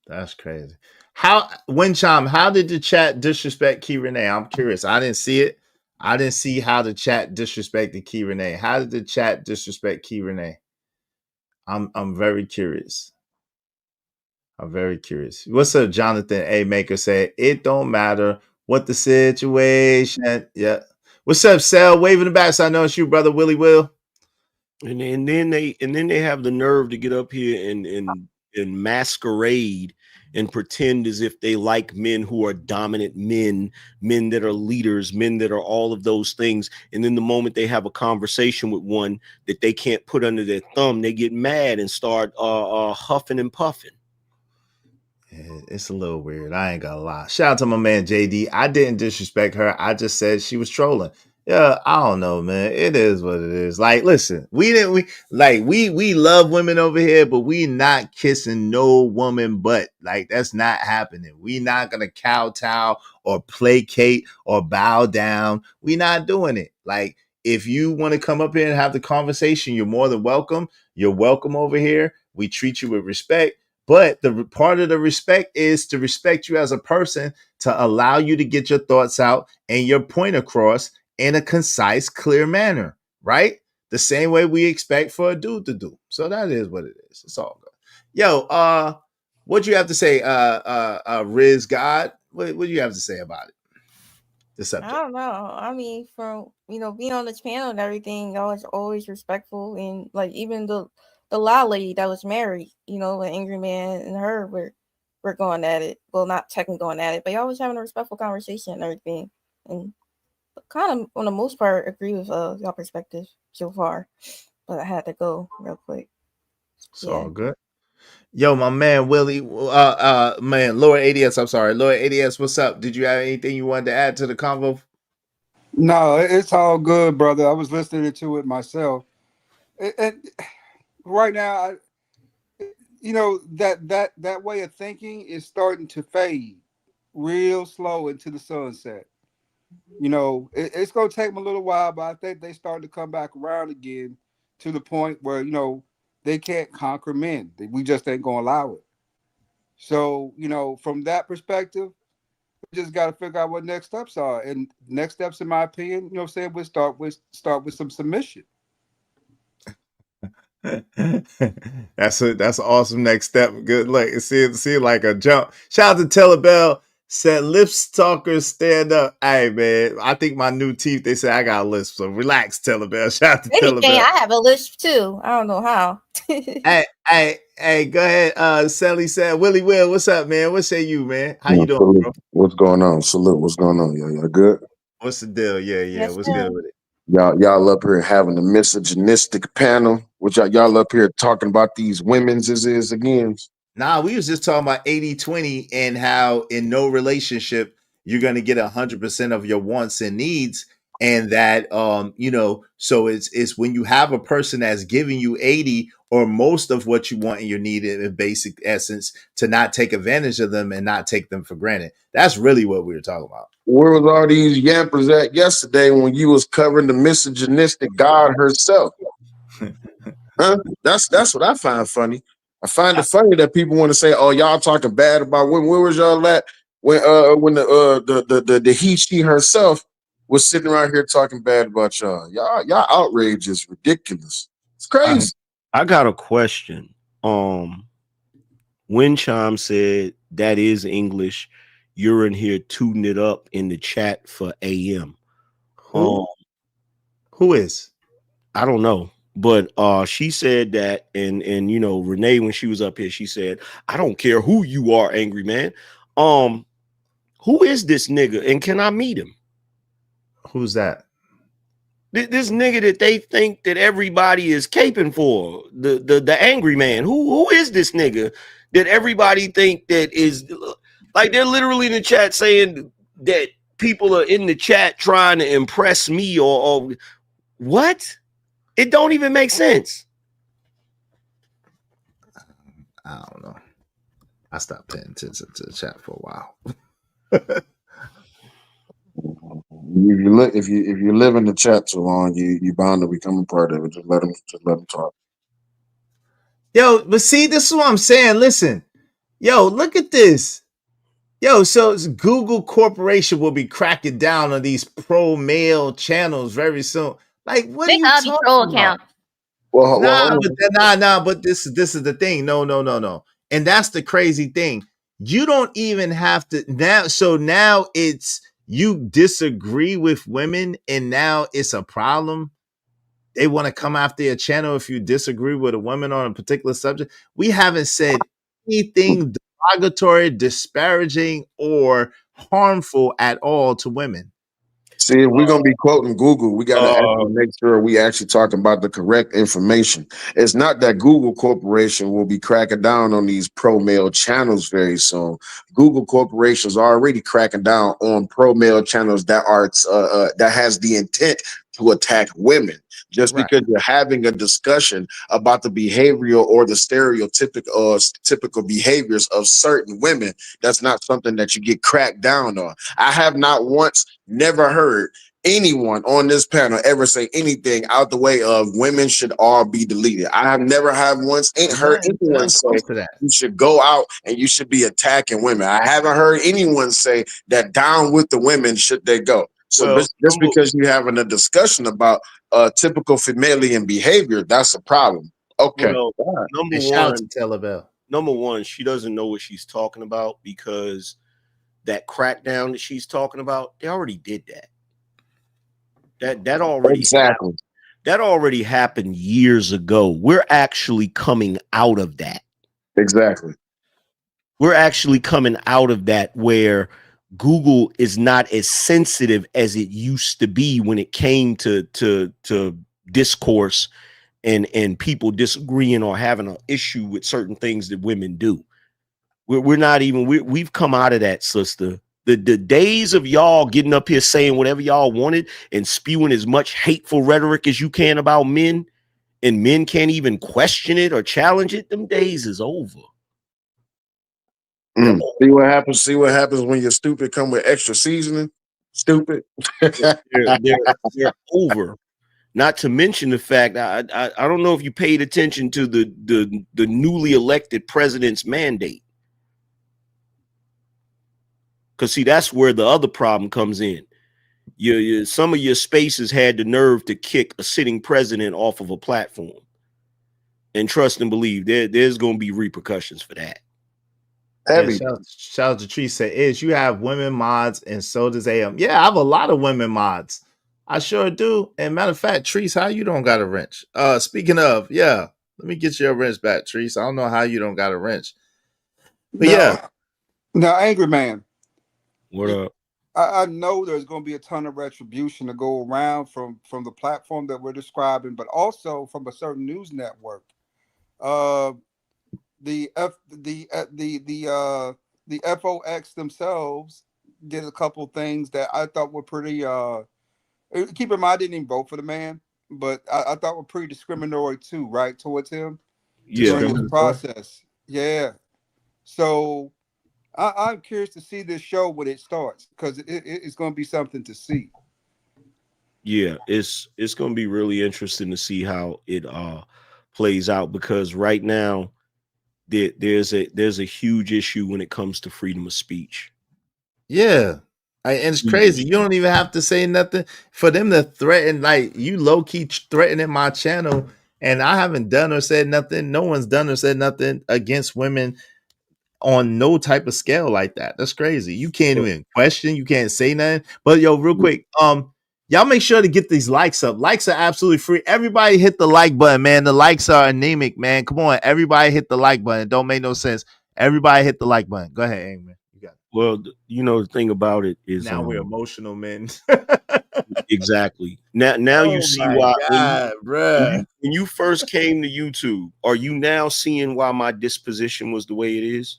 That's crazy. How Wincham, how did the chat disrespect Key Renee? I'm curious. I didn't see it. I didn't see how the chat disrespected Key Renee. How did the chat disrespect Key Renee? I'm very curious. I'm very curious. What's up, Jonathan A. Maker? Said it don't matter what the situation. Yeah. What's up, Sal? Waving the back. So I know it's you, brother Willie Will. And then they have the nerve to get up here and masquerade and pretend as if they like men who are dominant men that are leaders, men that are all of those things. And then the moment they have a conversation with one that they can't put under their thumb, they get mad and start huffing and puffing. It's a little weird. I ain't gonna lie. Shout out to my man JD. I didn't disrespect her. I just said she was trolling. Yeah, I don't know, man. It is what it is. Like, listen, we love women over here, but we not kissing no woman butt. Like, that's not happening. We not gonna kowtow or placate or bow down. We not doing it. Like, if you want to come up here and have the conversation, you're more than welcome. You're welcome over here. We treat you with respect. But the part of the respect is to respect you as a person, to allow you to get your thoughts out and your point across in a concise, clear manner, right? The same way we expect for a dude to do. So that is what it is. It's all good. Yo, what you have to say, Riz God? What do you have to say about it? The subject. I don't know. I mean, from being on this panel and everything, I was always respectful, and like even the law lady that was married, an Angry Man and her were going at it. Well, not technically going at it, but y'all was having a respectful conversation and everything, and kind of on the most part agree with y'all perspective so far. But I had to go real quick. It's all good. Yo, my man Willie, man, Lord ADS, I'm sorry. Lord ADS, what's up? Did you have anything you wanted to add to the convo? No, it's all good, brother. I was listening to it myself. And right now, that way of thinking is starting to fade real slow into the sunset. It's going to take them a little while, but I think they starting to come back around again to the point where, they can't conquer men. We just ain't going to allow it. So, from that perspective, we just got to figure out what next steps are. And next steps, in my opinion, we start with some submission. That's an awesome next step. Good luck. See like a jump. Shout out to Telebell. Said lips talkers stand up. Hey man, I think my new teeth. They say I got a lisp, so relax, Telebell. Shout out to Telebell. I have a lisp too. I don't know how. Hey, go ahead. Sally said, Willie Will, what's up, man? What say you, man? How you doing, salute. bro? What's going on? Salute. What's going on? Y'all good? What's the deal? Yeah. Yes, What's good with it? Y'all up here having the misogynistic panel. Which y'all up here talking about these women's is again. Nah, we was just talking about 80-20 and how in no relationship you're gonna get 100% of your wants and needs. And that so it's when you have a person that's giving you 80 or most of what you want and you need in basic essence, to not take advantage of them and not take them for granted. That's really what we were talking about. Where was all these yappers at yesterday when you was covering the misogynistic God herself? Huh? That's what I find funny. I find it funny that people want to say, "Oh, y'all talking bad about women." Where was y'all at when the he she herself was sitting around here talking bad about y'all? Y'all outrage is ridiculous. It's crazy. I got a question. Wincham said that is English. You're in here tooting it up in the chat for AM. Who is? I don't know. But she said that, and Renee, when she was up here, she said, I don't care who you are, Angry Man. Who is this nigga? And can I meet him? Who's that? This nigga that they think that everybody is caping for, the Angry Man. Who is this nigga that everybody think that is like, they're literally in the chat saying that people are in the chat trying to impress me or what? It don't even make sense. I don't know. I stopped paying attention to the chat for a while. If you live in the chat too long, you bound to become a part of it. Just let them talk. Yo, but see, this is what I'm saying. Listen, yo, look at this. Yo, so Google Corporation will be cracking down on these pro male channels very soon. Like, what are They you all be troll talking about? accounts. Nah, but this is the thing. No. And that's the crazy thing. You don't even have to now. So now it's you disagree with women, and now it's a problem. They want to come after your channel if you disagree with a woman on a particular subject. We haven't said anything derogatory, disparaging, or harmful at all to women. See, if we're gonna be quoting Google, we gotta actually make sure we actually talking about the correct information. It's not that Google Corporation will be cracking down on these pro male channels very soon. Google Corporation is already cracking down on pro male channels that are that has the intent to attack women. Just because you're having a discussion about the behavioral or the stereotypical typical behaviors of certain women, that's not something that you get cracked down on. I have not once never heard anyone on this panel ever say anything out the way of women should all be deleted. I have never have once heard anyone say you should go out and you should be attacking women. I haven't heard anyone say that down with the women should they go. So just because you're having a discussion about typical femalian behavior, that's a problem. Okay. Well, number one, she doesn't know what she's talking about because that crackdown that she's talking about, they already did that. That already happened. That already happened years ago. We're actually coming out of that. Exactly. We're actually coming out of that where Google is not as sensitive as it used to be when it came to discourse and people disagreeing or having an issue with certain things that women do. We're not even we've come out of that, sister. The days of y'all getting up here saying whatever y'all wanted and spewing as much hateful rhetoric as you can about men, and men can't even question it or challenge it, them days is over. See what happens. See what happens when you're stupid. Come with extra seasoning. Stupid. they're over. Not to mention the fact I don't know if you paid attention to the newly elected president's mandate. Because see, that's where the other problem comes in. Some of your spaces had the nerve to kick a sitting president off of a platform. And trust and believe there's going to be repercussions for that. Yeah, shout out to Tree said, Ish, you have women mods and so does AM. Yeah, I have a lot of women mods. I sure do. And matter of fact, Treese, how you don't got a wrench? Speaking of, yeah, let me get your wrench back, Treese. I don't know how you don't got a wrench. But Now, Angry Man. What up? I know there's going to be a ton of retribution to go around from the platform that we're describing, but also from a certain news network. The FOX themselves did a couple things that I thought were pretty. Keep in mind, I didn't even vote for the man, but I thought were pretty discriminatory too, right, towards him during this process. Yeah. So I'm curious to see this show when it starts because it's going to be something to see. Yeah, it's going to be really interesting to see how it plays out because right now there's a huge issue when it comes to freedom of speech. Yeah. And it's crazy. You don't even have to say nothing for them to threaten. Like, you low-key threatening my channel, and I haven't done or said nothing. No one's done or said nothing against women on no type of scale like that. That's crazy. You can't even question. You can't say nothing. But yo, real quick, y'all make sure to get these likes up. Likes are absolutely free. Everybody hit the like button, man. The likes are anemic, man. Come on, everybody hit the like button. It don't make no sense. Everybody hit the like button. Go ahead, Angman. You got it. Well, you know, the thing about it is now we're emotional men. Exactly. Now you see why when you first came to YouTube, are you now seeing why my disposition was the way it is?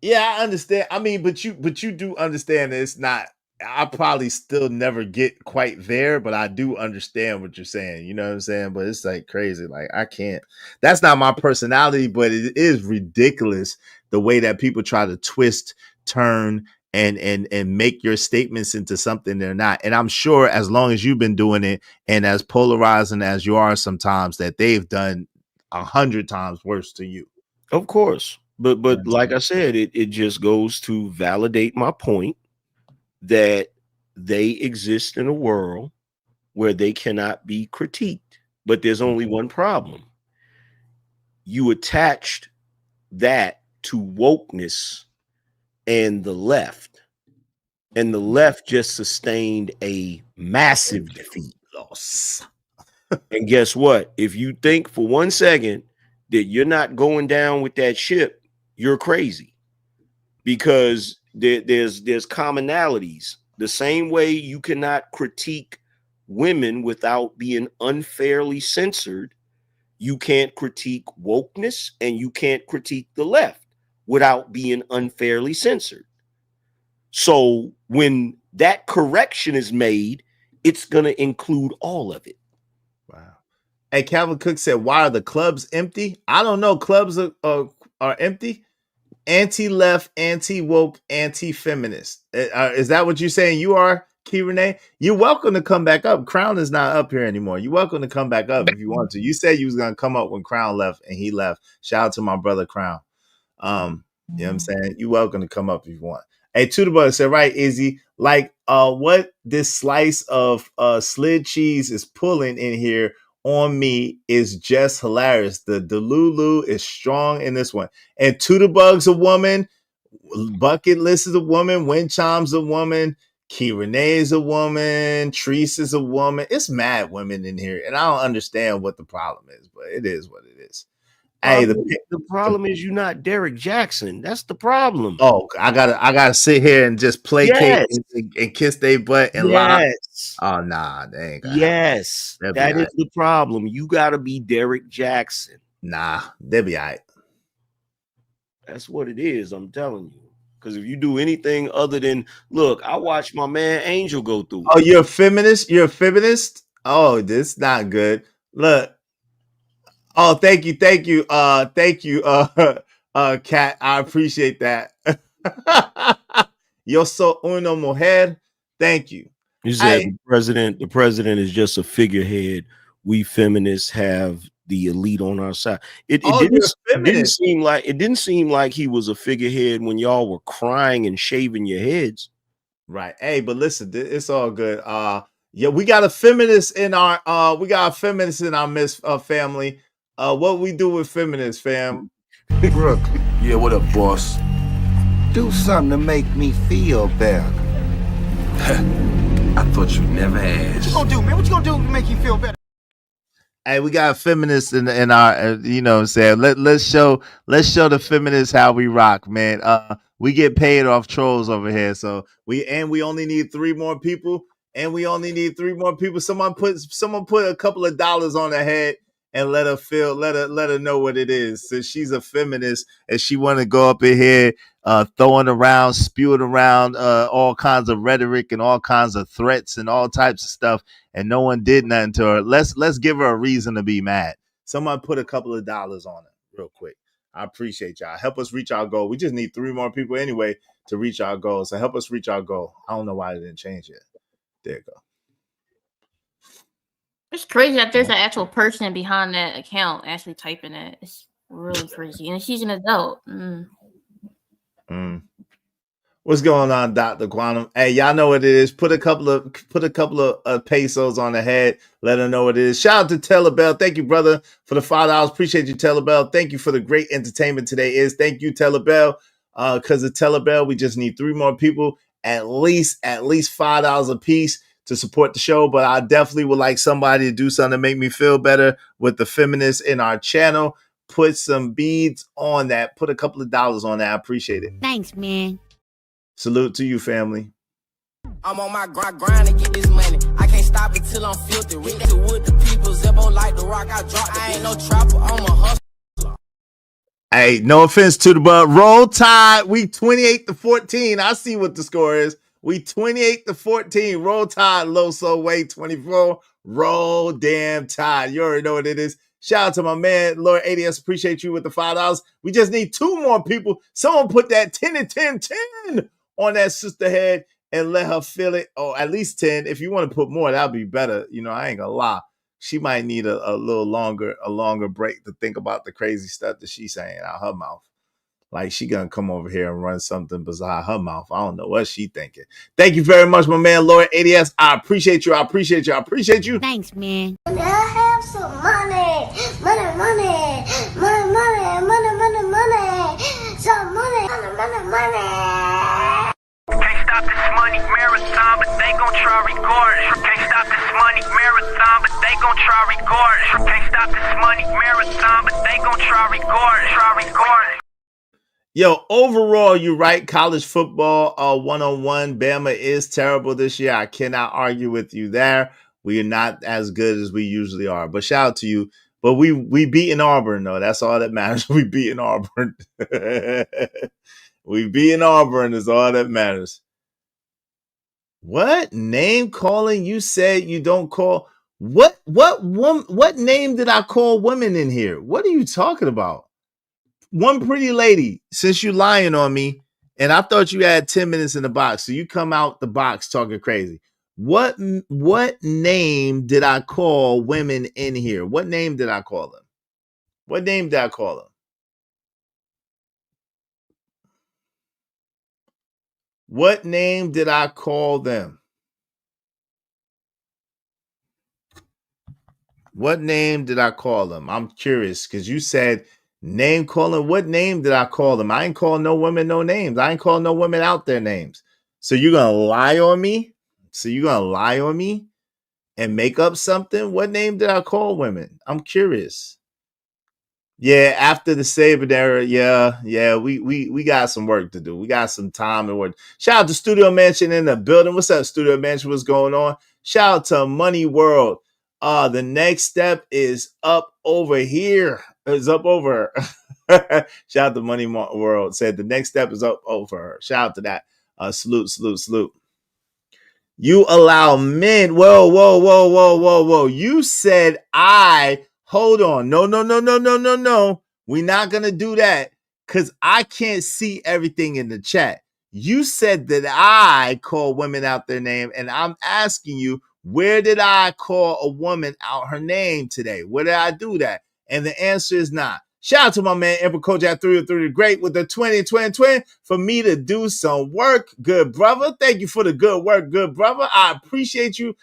Yeah, I understand. I mean, but you do understand that it's not I probably still never get quite there, but I do understand what you're saying. You know what I'm saying? But it's like crazy. Like I can't. That's not my personality, but it is ridiculous the way that people try to twist, turn, and make your statements into something they're not. And I'm sure as long as you've been doing it, and as polarizing as you are sometimes, that they've done 100 times worse to you. Of course. But like I said, it just goes to validate my point that they exist in a world where they cannot be critiqued. But there's only one problem. You attached that to wokeness and the left. And the left just sustained a massive defeat. Loss. And guess what? If you think for 1 second that you're not going down with that ship, you're crazy. Because there's commonalities. The same way you cannot critique women without being unfairly censored, you can't critique wokeness and you can't critique the left without being unfairly censored. So when that correction is made, it's going to include all of it. Wow. Hey, Calvin Cook said, why are the clubs empty? I don't know. Clubs are empty. Anti-left, anti-woke, anti-feminist. Is that what you're saying you are, Key Renee? You're welcome to come back up. Crown is not up here anymore. You're welcome to come back up if you want to. You said you was going to come up when Crown left, and he left. Shout out to my brother Crown. You know what I'm saying? You're welcome to come up if you want. Hey, Tudor said, right, Izzy, like what this slice of slid cheese is pulling in here on me is just hilarious. The Delulu is strong in this one. And Tudor a woman, Bucket List is a woman, Wind Chime's a woman, Key Renee is a woman, Treese is a woman. It's mad women in here. And I don't understand what the problem is, but it is what it is. Hey, the problem is you're not Derek Jackson. That's the problem. Oh, I gotta sit here and just placate and kiss their butt and lie. Oh nah, they ain't gonna yes, that is the problem. You gotta be Derek Jackson. Nah, they'll be all right. That's what it is, I'm telling you. Because if you do anything other than look, I watched my man Angel go through. Oh, you're a feminist? You're a feminist? Oh, this not good. Look. Oh, thank you, Kat. I appreciate that. Yo soy una mujer. Thank you. You said the president is just a figurehead. We feminists have the elite on our side. It didn't seem like he was a figurehead when y'all were crying and shaving your heads. Right. Hey, but listen, it's all good. Yeah, we got a feminist in our Miss family. What we do with feminists, fam? Brooke. Yeah, what up, boss? Do something to make me feel better. I thought you'd never ask. What you gonna do, man? What you gonna do to make you feel better? Hey, we got feminists in our, you know what I'm saying? Let's show the feminists how we rock, man. We get paid off trolls over here. So we only need 3 more people. Someone put a couple of dollars on her head and let her know what it is. So she's a feminist and she want to go up in here spewing around all kinds of rhetoric and all kinds of threats and all types of stuff, and no one did nothing to her. Let's give her a reason to be mad. Someone put a couple of dollars on it real quick. I appreciate y'all. Help us reach our goal. We just need 3 more people anyway to reach our goal. So help us reach our goal. I don't know why it didn't change yet. There you go. It's crazy that there's an actual person behind that account actually typing it. It's really crazy. And she's an adult. What's going on, Dr. Quantum? Hey, y'all know what it is. Put a couple of pesos on the head. Let her know what it is. Shout out to Taylor Bell. Thank you, brother, for the $5. Appreciate you, Taylor Bell. Thank you for the great entertainment today. Thank you, Taylor Bell. Because of Taylor Bell, we just need 3 more people, at least $5 a piece to support the show. But I definitely would like somebody to do something to make me feel better with the feminists in our channel. Put some beads on that. Put a couple of dollars on that. I appreciate it. Thanks, man. Salute to you, family. I'm on my grind to get this money. I can't stop it till I'm filthy. With the people, Zebo like the rock. I drop. I ain't no trapper. I'm a hustler. Hey, no offense to the but Roll Tide. We 28-14. I see what the score is. We 28-14. Roll Tide, low so weight 24. Roll damn Tide. You already know what it is. Shout out to my man, Lord ADS. Appreciate you with the $5. We just need 2 more people. Someone put that 10 and 10 10 on that sister head and let her feel it. Or at least 10. If you want to put more, that'd be better. You know, I ain't gonna lie. She might need a little longer break to think about the crazy stuff that she's saying out her mouth. Like she gonna come over here and run something beside her mouth. I don't know what she thinking. Thank you very much, my man, Lord ADS. I appreciate you. I appreciate you. I appreciate you. Thanks, man. I have some money. Money. Some money. Can't stop this money marathon, but they gon' try regardless. Can't stop this money marathon, but they gon' try regardless. Can't stop this money marathon, but they gon' try regardless. Yo, overall, you're right. College football 101. Bama is terrible this year. I cannot argue with you there. We are not as good as we usually are. But shout out to you. But we beaten Auburn, though. That's all that matters. We beaten Auburn. We beaten Auburn is all that matters. What name calling you said you don't call? What name did I call women in here? What are you talking about? One pretty lady, since you lying on me, and I thought you had 10 minutes in the box, so you come out the box talking crazy. What name did I call women in here? What name did I call them? What name did I call them? What name did I call them? What name did I call them? I'm curious because you said name calling. What name did I call them? I ain't call no women no names. I ain't call no women out their names. So you're going to lie on me? So you're going to lie on me and make up something? What name did I call women? I'm curious. Yeah, after the Saban era, yeah, we got some work to do. We got some time and work. Shout out to Studio Mansion in the building. What's up, Studio Mansion? What's going on? Shout out to Money World. The next step is up over here. Is up over her. Shout out to Money World. Said the next step is up over her. Shout out to that. Salute. You allow men. Whoa. You said hold on. No. We're not going to do that because I can't see everything in the chat. You said that I call women out their name, and I'm asking you, where did I call a woman out her name today? Where did I do that? And the answer is not. Shout out to my man, Emperor Kojak 303 the Great with the 20 for me to do some work. Good brother. Thank you for the good work, good brother. I appreciate you.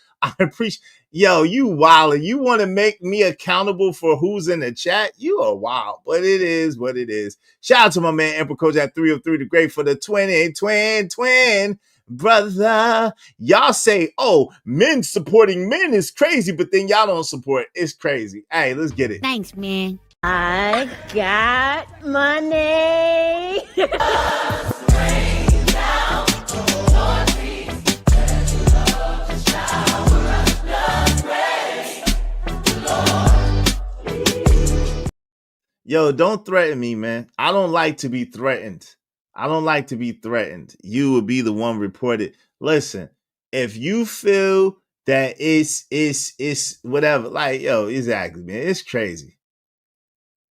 Yo, you wildin'. You want to make me accountable for who's in the chat? You are wild, but it is what it is. Shout out to my man, Emperor Kojak 303 the Great for the 20 brother. Y'all say, oh, men supporting men is crazy, but then y'all don't support. It's crazy. Hey, let's get it. Thanks, man. I got money. Yo, don't threaten me, man. I don't like to be threatened. You will be the one reported. Listen, if you feel that it's whatever, like, yo, exactly, man. It's crazy.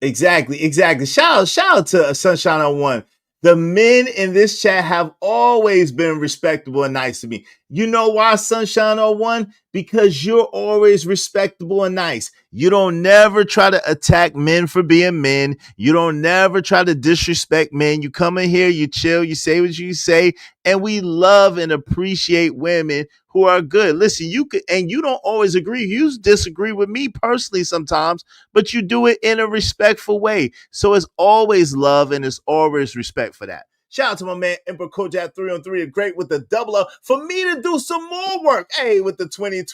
Exactly. Shout out to Sunshine on One. The men in this chat have always been respectable and nice to me. You know why, Sunshine on One? Because you're always respectable and nice. You don't never try to attack men for being men. You don't never try to disrespect men. You come in here, you chill, you say what you say, and we love and appreciate women who are good. Listen, you could, and you don't always agree. You disagree with me personally sometimes, but you do it in a respectful way. So it's always love and it's always respect for that. Shout out to my man, Emperor Kojak 303, Great with the double up for me to do some more work. Hey, with the 20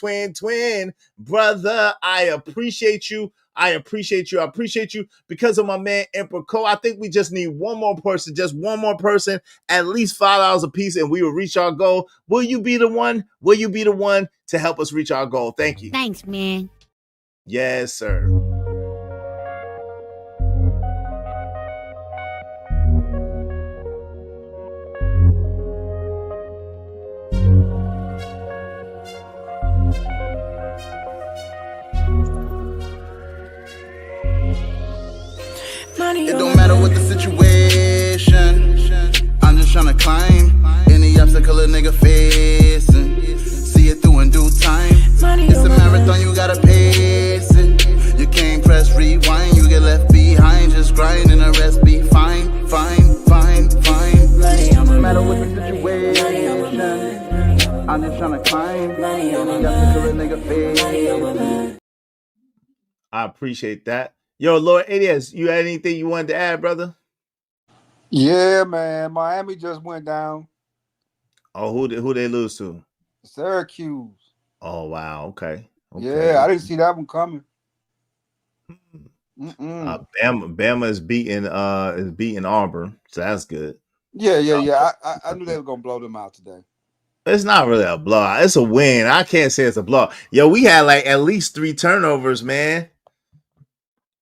brother, I appreciate you. I appreciate you because of my man, Emperor Co. I think we just need one more person, at least $5 a piece, and we will reach our goal. Will you be the one? Will you be the one to help us reach our goal? Thank you. Thanks, man. Yes, sir. I'm just trying to climb. Any obstacle a nigga face. I appreciate that. Yo, Lord Adias, you had anything you wanted to add, brother? Yeah, man. Miami just went down. Oh, who they lose to? Syracuse. Oh wow, okay. Yeah, I didn't see that one coming. Bama is beating Auburn, so that's good. Yeah. I knew they were gonna blow them out today. It's not really a blowout. It's a win. I can't say it's a blowout. Yo, we had like at least 3 turnovers, man.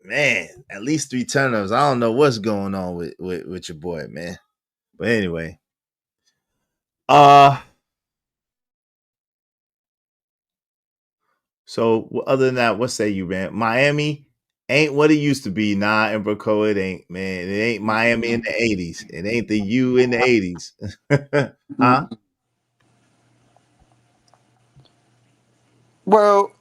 Man, at least 3 turnovers. I don't know what's going on with your boy, man. But anyway. So other than that, what say you, man? Miami ain't what it used to be. Nah, Embraco, it ain't, man. It ain't Miami in the 80s. It ain't the U in the 80s. Huh? Well,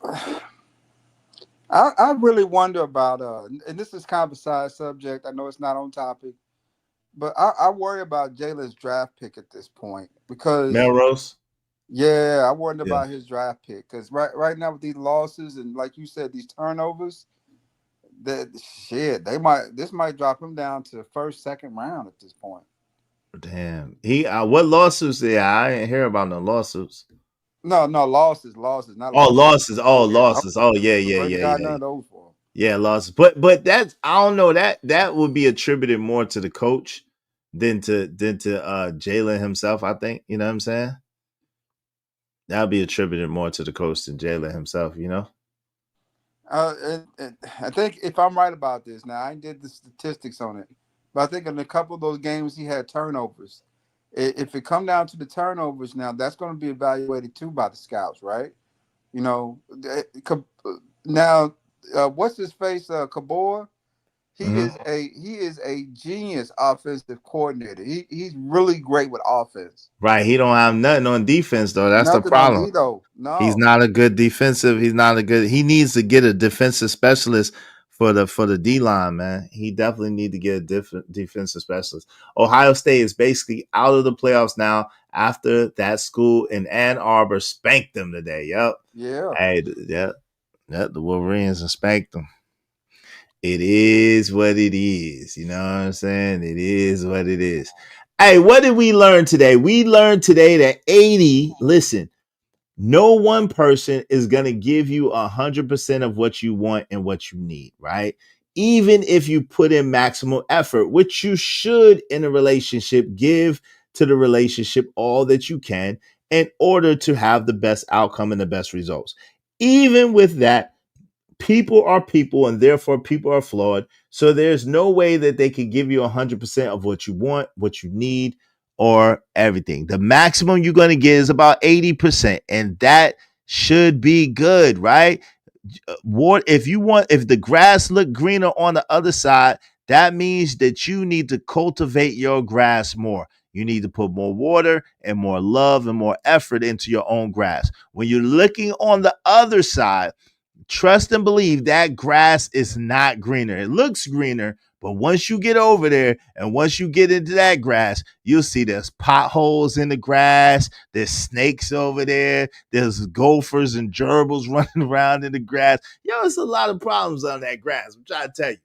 I really wonder about and this is kind of a side subject. I know it's not on topic, but I worry about Jalen's draft pick at this point because Melrose? yeah, I wonder Yeah. about his draft pick because right now with these losses and like you said, these turnovers, that shit, this might drop him down to the first, second round at this point. Damn. He what lawsuits? Yeah, I didn't hear about no lawsuits. No, losses, not Oh, lawsuits. losses. Oh, losses. Oh, yeah. Brady got none of those for him. Yeah, losses. But that's I don't know that would be attributed more to the coach than to Jalen himself. I think you know what I'm saying. That would be attributed more to the coach than Jalen himself. You know. And I think if I'm right about this, now I did the statistics on it, but I think in a couple of those games he had turnovers. If it come down to the turnovers, now that's going to be evaluated too by the scouts, right? You know, now what's his face, Kabor? He is a genius offensive coordinator. He's really great with offense. Right. He don't have nothing on defense though. That's the Nothing on problem. D though. No. He's not a good defensive. He needs to get a defensive specialist for the D line, man. He definitely need to get a defensive specialist. Ohio State is basically out of the playoffs now after that school in Ann Arbor spanked them today. Yep. Yeah. Hey, yep. The Wolverines spanked them. It is what it is. You know what I'm saying? It is what it is. Hey, what did we learn today? We learned today that 80, listen, no one person is going to give you 100% of what you want and what you need, right? Even if you put in maximum effort, which you should in a relationship, give to the relationship all that you can in order to have the best outcome and the best results. Even with that, people are people and therefore people are flawed. So there's no way that they can give you 100% of what you want, what you need, or everything. The maximum you're going to get is about 80%, and that should be good, right? If the grass look greener on the other side, that means that you need to cultivate your grass more. You need to put more water and more love and more effort into your own grass. When you're looking on the other side, trust and believe that grass is not greener. It looks greener, but once you get over there and once you get into that grass, you'll see there's potholes in the grass, there's snakes over there, there's gophers and gerbils running around in the grass. Yo, it's a lot of problems on that grass. I'm trying to tell you.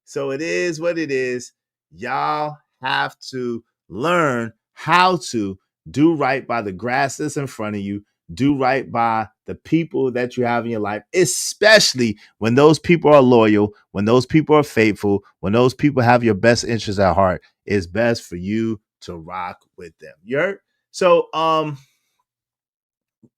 So it is what it is. Y'all have to learn how to do right by the grass that's in front of you, do right by the people that you have in your life, especially when those people are loyal, when those people are faithful, when those people have your best interests at heart. It's best for you to rock with them. You heard? So,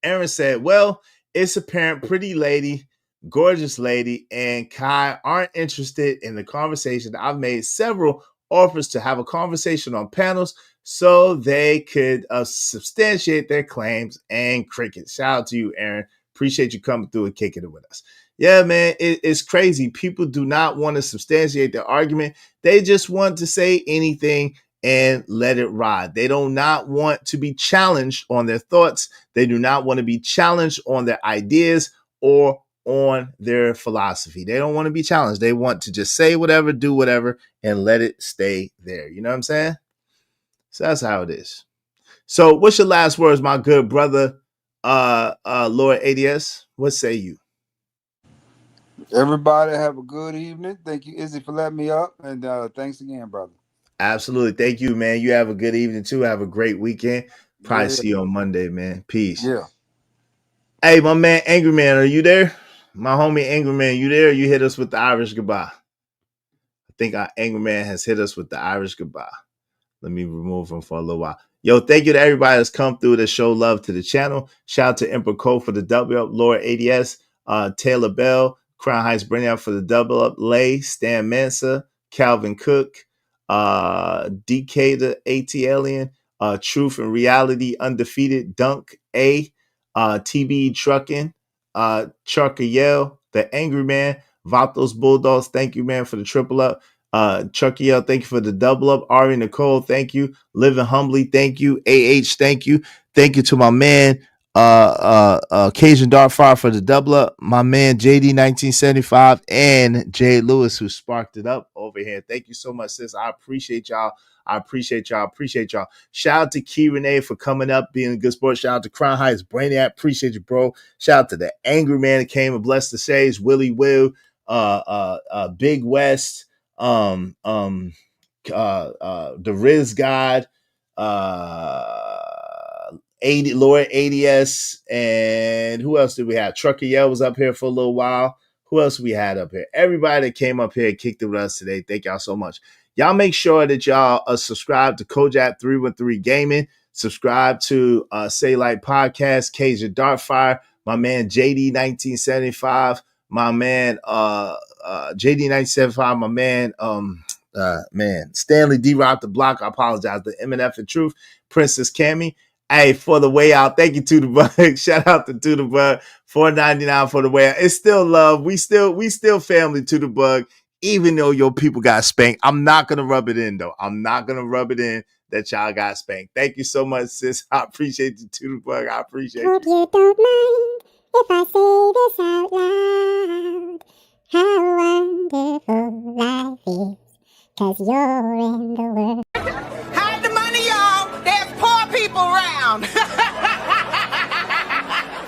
Aaron said, well, it's apparent pretty lady, gorgeous lady, and Kai aren't interested in the conversation. I've made several offers to have a conversation on panels so they could substantiate their claims and cricket. Shout out to you, Aaron. Appreciate you coming through and kicking it with us. Yeah, man, it's crazy. People do not want to substantiate their argument. They just want to say anything and let it ride. They do not want to be challenged on their thoughts. They do not want to be challenged on their ideas or on their philosophy. They don't want to be challenged. They want to just say whatever, do whatever, and let it stay there. You know what I'm saying? So that's how it is. So what's your last words, my good brother, Lord ADS, what say you? Everybody have a good evening. Thank you, Izzy, for letting me up, and thanks again, brother. Absolutely. Thank you, man. You have a good evening too. Have a great weekend. Probably see you on Monday, man. Peace. Yeah. Hey, my man, Angry Man, are you there? My homie, Angry Man, you there? You hit us with the Irish goodbye. I think our Angry Man has hit us with the Irish goodbye. Let me remove him for a little while. Yo, thank you to everybody that's come through to show love to the channel. Shout out to Emperor Cole for the double up, Lord ADS, Taylor Bell, Crown Heights Brainiac for the double up, Lay, Stan Mansa, Calvin Cook, DK the AT Alien, Truth and Reality Undefeated, Dunk A, TB Trucking, Chucker Yell, The Angry Man, Vatos Bulldogs, thank you, man, for the triple up. Chucky L, thank you for the double up. Ari Nicole, thank you. Living Humbly, thank you. AH, thank you. Thank you to my man Cajun Dartfire for the double up. My man JD 1975 and Jay Lewis who sparked it up over here. Thank you so much, sis. I appreciate y'all. I appreciate y'all. Appreciate y'all. Shout out to Key Renee for coming up, being a good sport. Shout out to Crown Heights Brainiac. Appreciate you, bro. Shout out to the Angry Man that came and blessed the stage. Willie Will, Big West, the Riz God, 80 Lord ADS, and who else did we have? Trucker Yell was up here for a little while. Who else we had up here? Everybody that came up here and kicked it with us today. Thank y'all so much. Y'all make sure that y'all subscribe to Kojak 313 Gaming. Subscribe to Say Like Podcast, Cajun Dartfire, my man JD 1975, my man JD 1975, my man man Stanley D Rock the Block. I apologize. The MNF and Truth, Princess Cammy. Hey, for the way out, thank you to the bug. Shout out to the bug. $4.99 for the way out. It's still love. We still family to the bug, even though your people got spanked. I'm not gonna rub it in though. I'm not gonna rub it in that y'all got spanked. Thank you so much, sis. I appreciate you to the bug. I appreciate Hope you. you don't mind if I say this out loud. How wonderful life is, 'cause you're in the world. Hide the money, y'all. There's poor people around.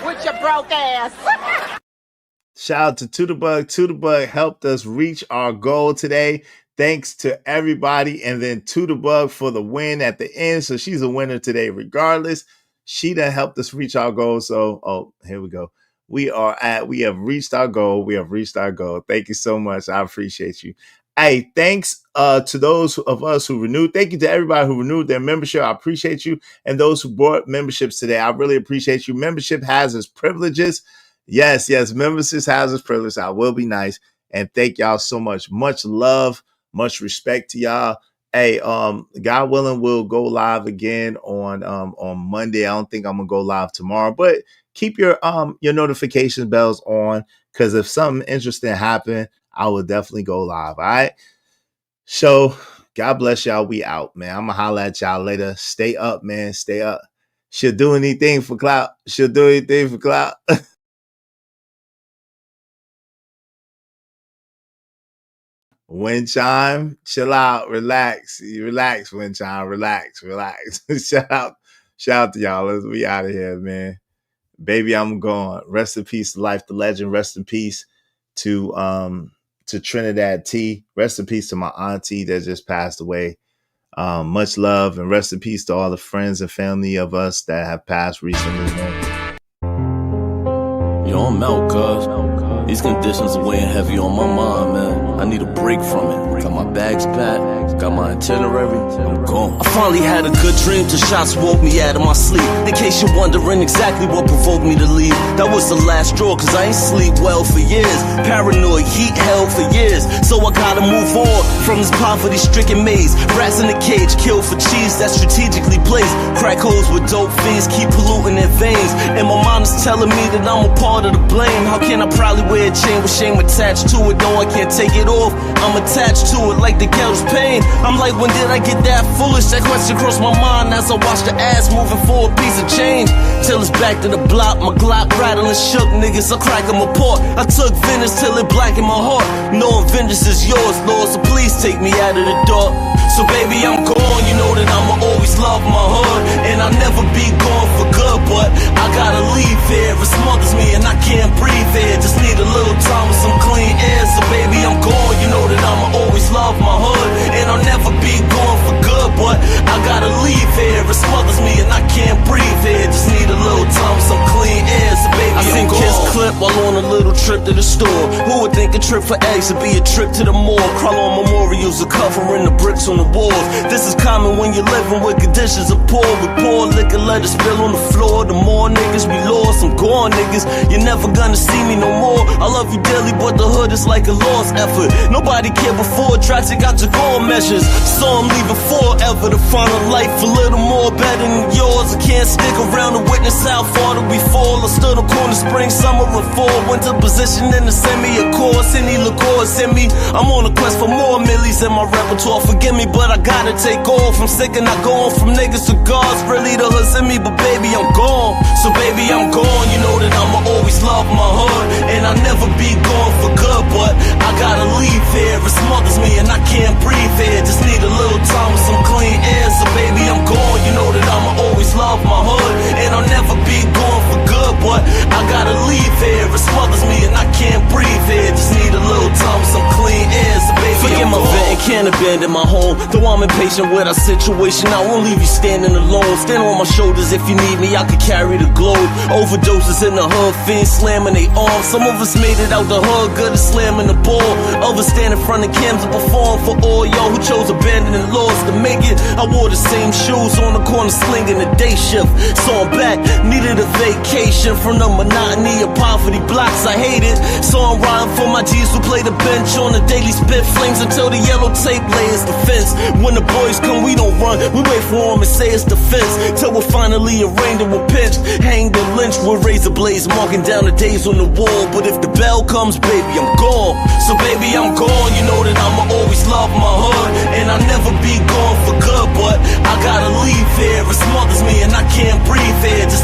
With your broke ass. Shout out to the bug. To the bug helped us reach our goal today. Thanks to everybody. And then to the bug for the win at the end. So she's a winner today, regardless. She done helped us reach our goal. So, here we go. We have reached our goal. We have reached our goal. Thank you so much. I appreciate you. Hey, thanks to those of us who renewed. Thank you to everybody who renewed their membership. I appreciate you. And those who bought memberships today, I really appreciate you. Membership has its privileges. Yes, membership has its privileges. I will be nice. And thank y'all so much. Much love, much respect to y'all. Hey, God willing, we'll go live again on Monday. I don't think I'm gonna go live tomorrow, but keep your notification bells on, because if something interesting happen, I will definitely go live. All right. So God bless y'all. We out, man. I'm gonna holler at y'all later. Stay up, man. Stay up. She'll do anything for clout. She'll do anything for clout. Wind chime, chill out, relax, wind chime, relax. shout out to y'all. We out of here, man. Baby, I'm gone. Rest in peace to Life the Legend. Rest in peace to Trinidad T. Rest in peace to my auntie that just passed away. Much love and rest in peace to all the friends and family of us that have passed recently, man. Yo, I'm out, cuz. These conditions are weighing heavy on my mind, man. I need a break from it. Got my bags packed, got my itinerary, I'm gone. I finally had a good dream till shots woke me out of my sleep. In case you're wondering exactly what provoked me to leave, that was the last straw, cause I ain't sleep well for years. Paranoid, heat held for years. So I gotta move on from this poverty-stricken maze. Rats in a cage, killed for cheese that's strategically placed. Crack holes with dope fiends, keep polluting their veins. And my mind is telling me that I'm a part of the blame. How can I proudly wear a chain with shame attached to it? No, I can't take it off, I'm attached to it like the ghetto's pain. I'm like, when did I get that foolish? That question crossed my mind as I watched the ass moving for a piece of change. Till it's back to the block, my Glock rattling shook niggas, I crack them apart. I took vengeance till it blackened my heart. Knowing vengeance is yours, Lord, so please take me out of the dark. So baby, I'm gone, you know that I'ma always love my hood. And and I'll never be gone for good, but I gotta leave here. It smothers me and I can't breathe here. Just need a little time with some clean air. So baby, I'm gone. You know that I'ma always love my hood, and I'll never be gone for good, but I gotta leave here. It smothers me and I can't breathe here. Just need a little time with some clean air. So baby, I seen kids clip while on a little trip to the store. Who would think a trip for eggs would be a trip to the mall? Crawl on memorials are covering the bricks on the walls. This is common when you're living with conditions of poor. With poor liquor, let it spill on the floor. The more niggas we lost, I'm gone, niggas. You're never gonna see me no more. I love you dearly, but the hood is like a lost effort. Nobody cared before, tragic, I took all measures. Saw him leaving forever to find a life a little more better than yours. I can't stick around to witness how far do we fall. I stood on corner, spring, summer, and fall. Winter position in the semi, of course. Any liqueur send me. I'm on a quest for more millies in my repertoire. Forgive me, but I gotta take off. I'm sick and not going from niggas to gods. Really the hood's in me, but baby, I'm gone. So baby, I'm gone. You know that I'ma always love my hood, and I'll never be gone for good, but I gotta leave here. It smothers me and I can't breathe here. Just need a little time with some clean air. So baby, I'm gone. You know that I'ma always love my hood, and I'll never be gone for good, but I gotta leave here. It smothers me and I can't breathe here. Just need a little time with some clean air. So baby, forget my vent, can't abandon my home. Though I'm impatient with our situation, I won't leave you standing alone. Stand on my shoulders if you need me, I could carry the globe. Overdoses in the hood, fiends slamming they arms. Some of us made it out the hood, good at slamming the ball. Others stand in front of cams and perform for all y'all who chose abandoning laws to make it. I wore the same shoes on the corner slinging the day shift. So I'm back, needed a vacation from the monotony of poverty blocks. I hate it, so I'm riding for my G's who play the bench on the daily spit flames until the yellow tape layers the fence. When the boys come, we don't run, we wait for them and say it's defense. Till we're finally arraigned and we're pinched, hanged and lynched with razor blades, marking down the days on the wall. But if the bell comes, baby, I'm gone. So baby, I'm gone. You know that I'ma always love my hood, and I'll never be gone for good, but I gotta leave here. It smothers me and I can't breathe here. Just